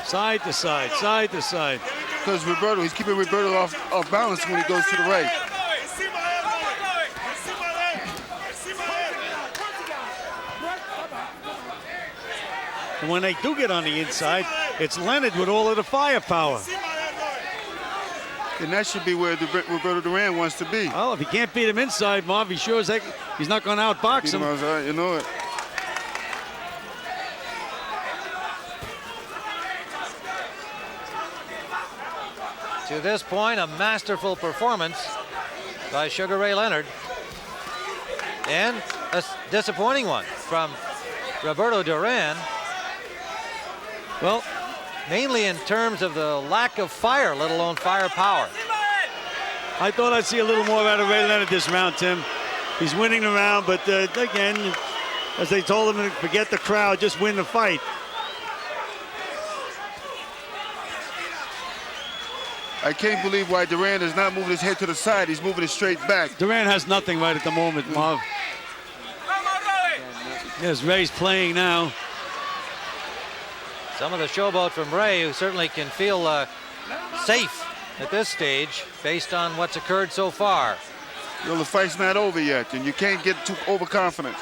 Side to side, side to side. Because Roberto, he's keeping Roberto off balance when he goes to the right. And when they do get on the inside, it's Leonard with all of the firepower. And that should be where Roberto Duran wants to be. Well, if he can't beat him inside, Marv, he sure as heck, he's not going to outbox him. You know it. To this point, a masterful performance by Sugar Ray Leonard. And a disappointing one from Roberto Duran. Well, mainly in terms of the lack of fire, let alone firepower. I thought I'd see a little more out of Ray Leonard this round, Tim. He's winning the round, but again, as they told him, forget the crowd, just win the fight. I can't believe why Duran is not moving his head to the side. He's moving it straight back. Duran has nothing right at the moment, Marv. Yes, Ray's playing now. Some of the showboat from Ray, who certainly can feel safe at this stage based on what's occurred so far. Well, the fight's not over yet, and you can't get too overconfident.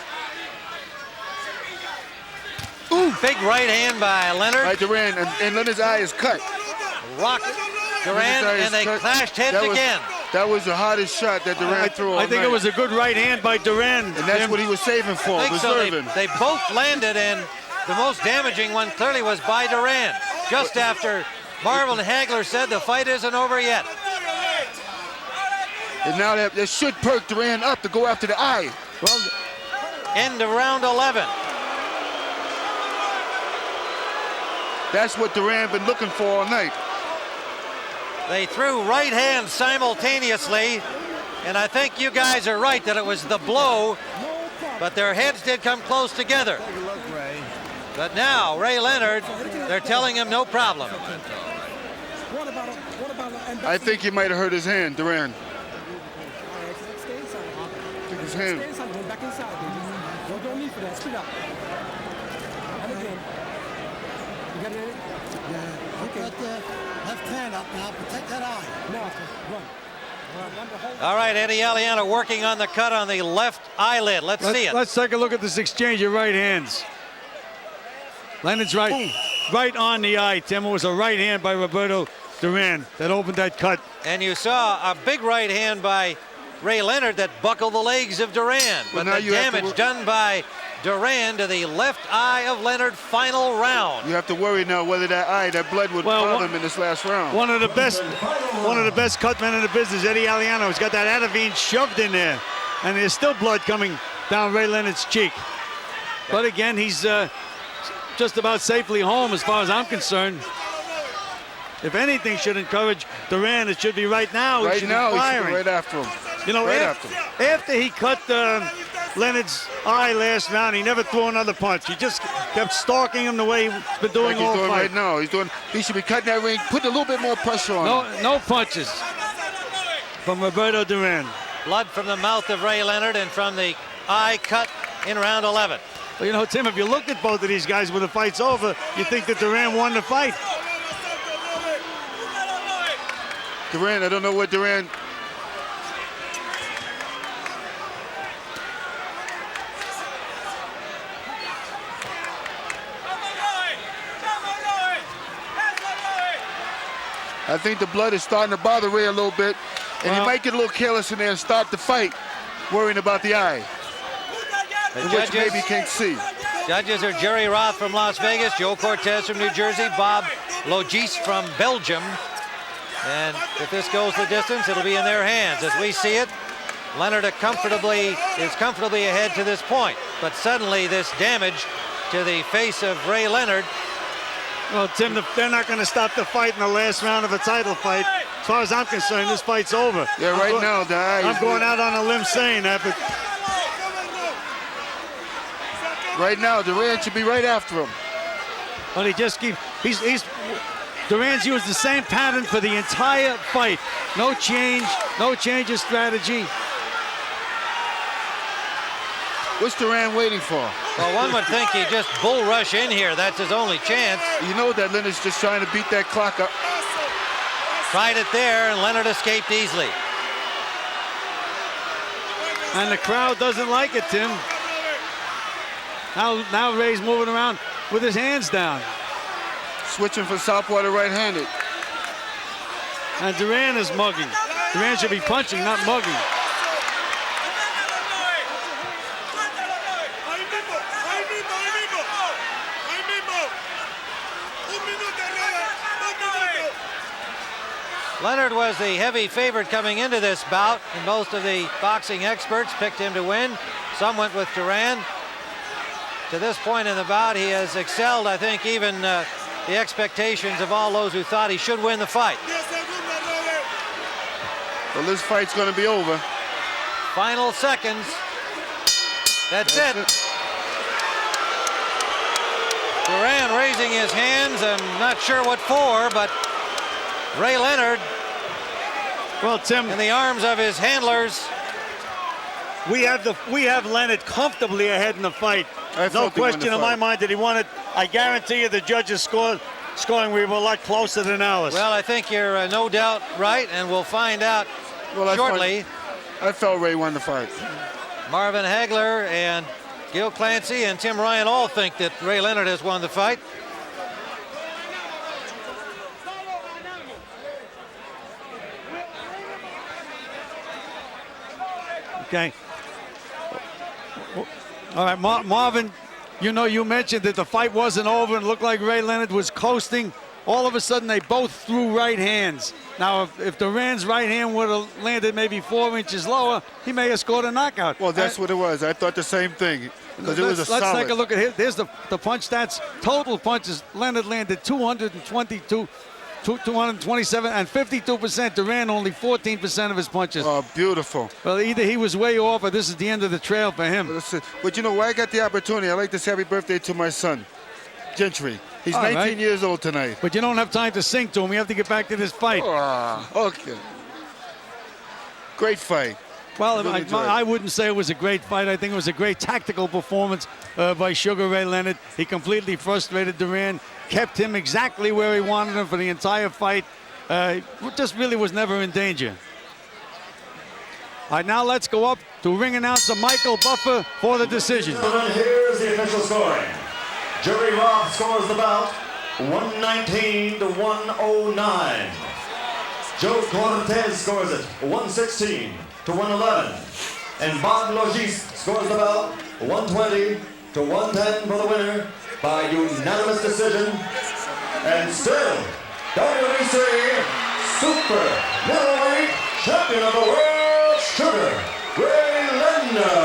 Ooh, big right hand by Leonard. By Duran, and Leonard's eye is cut. Rocket Duran, and they clashed heads again. That was the hardest shot that Duran threw all I think night. it was a good right hand by Duran. And that's what he was saving for, reserving. So they both landed, and the most damaging one clearly was by Duran, just after Marvin Hagler said the fight isn't over yet. And now that should perk Duran up to go after the eye. Well, end of round 11. That's what Duran been looking for all night. They threw right hands simultaneously, and I think you guys are right that it was the blow, but their heads did come close together. But now, Ray Leonard, they're telling him no problem. What about I think he might have hurt his hand, Duran. Stay inside. Took his hand. Stay inside. Go back inside, baby. Don't need for that. Spin up. And again. You got it? Yeah. Okay. Got the left hand up now. Protect that eye. Now, run. All right, Eddie Aliano working on the cut on the left eyelid. Let's see it. Let's take a look at this exchange of right hands. Leonard's right on the eye, Tim. It was a right hand by Roberto Duran that opened that cut. And you saw a big right hand by Ray Leonard that buckled the legs of Duran. But the damage done by Duran to the left eye of Leonard, final round. You have to worry now whether that blood would bother him in this last round. One of the best cut men in the business, Eddie Aliano, has got that Ativan shoved in there, and there's still blood coming down Ray Leonard's cheek. But again, he's just about safely home as far as I'm concerned. If anything should encourage Duran, it should be right now. Right now, he should be right after him. You know, after he cut Leonard's eye last round, he never threw another punch. He just kept stalking him the way he's been doing all fight. Right now. He should be cutting that ring, putting a little bit more pressure on him. No punches from Roberto Duran. Blood from the mouth of Ray Leonard and from the eye cut in round 11. Well, you know, Tim, if you look at both of these guys when the fight's over, you think that Duran won the fight. Duran, I don't know what Duran... I think the blood is starting to bother Ray a little bit, and he might get a little careless in there and start the fight, worrying about the eye, which maybe he can't see. Judges are Jerry Roth from Las Vegas, Joe Cortez from New Jersey, Bob Logis from Belgium. And if this goes the distance, it'll be in their hands. As we see it, Leonard is comfortably ahead to this point. But suddenly this damage to the face of Ray Leonard. Well, Tim, they're not going to stop the fight in the last round of a title fight. As far as I'm concerned, this fight's over. Yeah, now, the eye I'm going out on a limb saying that, but... Right now, Duran should be right after him. But he just keeps... Duran's used the same pattern for the entire fight. No change of strategy. What's Duran waiting for? Well, one would think he'd just bull rush in here. That's his only chance. You know that Leonard's just trying to beat that clock up. Tried it there, and Leonard escaped easily. And the crowd doesn't like it, Tim. Now Ray's moving around with his hands down. Switching from southpaw to right-handed. And Duran is mugging. Duran should be punching, not mugging. Leonard was the heavy favorite coming into this bout, and most of the boxing experts picked him to win. Some went with Duran. To this point in the bout, he has excelled, I think, even the expectations of all those who thought he should win the fight. Well, this fight's going to be over. Final seconds. That's it. Duran raising his hands. I'm not sure what for, but Ray Leonard, well, Tim, in the arms of his handlers. We have Leonard comfortably ahead in the fight. No question in my mind that he won it. I guarantee you the judges scoring we were a lot closer than ours. Well, I think you're no doubt right, and we'll find out shortly. I felt Ray won the fight. Marvin Hagler and Gil Clancy and Tim Ryan all think that Ray Leonard has won the fight. Okay. All right, Marvin, you mentioned that the fight wasn't over and looked like Ray Leonard was coasting. All of a sudden, they both threw right hands. Now, if Duran's right hand would have landed maybe 4 inches lower, he may have scored a knockout. Well, that's what it was. I thought the same thing. Because it was a solid. Let's take a look at it. There's the punch stats. Total punches. Leonard landed 222, 227, and 52%. Duran only 14% of his punches. Oh, beautiful. Well, either he was way off or this is the end of the trail for him. But you know, why I got the opportunity, I'd like to say happy birthday to my son, Gentry. He's All 19 right. years old tonight. But you don't have time to sing to him. We have to get back to this fight. Okay. Great fight. Well, Really enjoyed it. I wouldn't say it was a great fight. I think it was a great tactical performance by Sugar Ray Leonard. He completely frustrated Duran, kept him exactly where he wanted him for the entire fight. Just really was never in danger. All right, now let's go up to ring announcer Michael Buffer for the decision. Gentlemen, here's the official scoring. Jerry Roth scores the bout 119 to 109. Joe Cortez scores it 116 to 111. And Bob Logis scores the bout 120 to 110 for the winner by unanimous decision. And still, WBC Super Middleweight Champion of the World, Sugar Ray Leonard.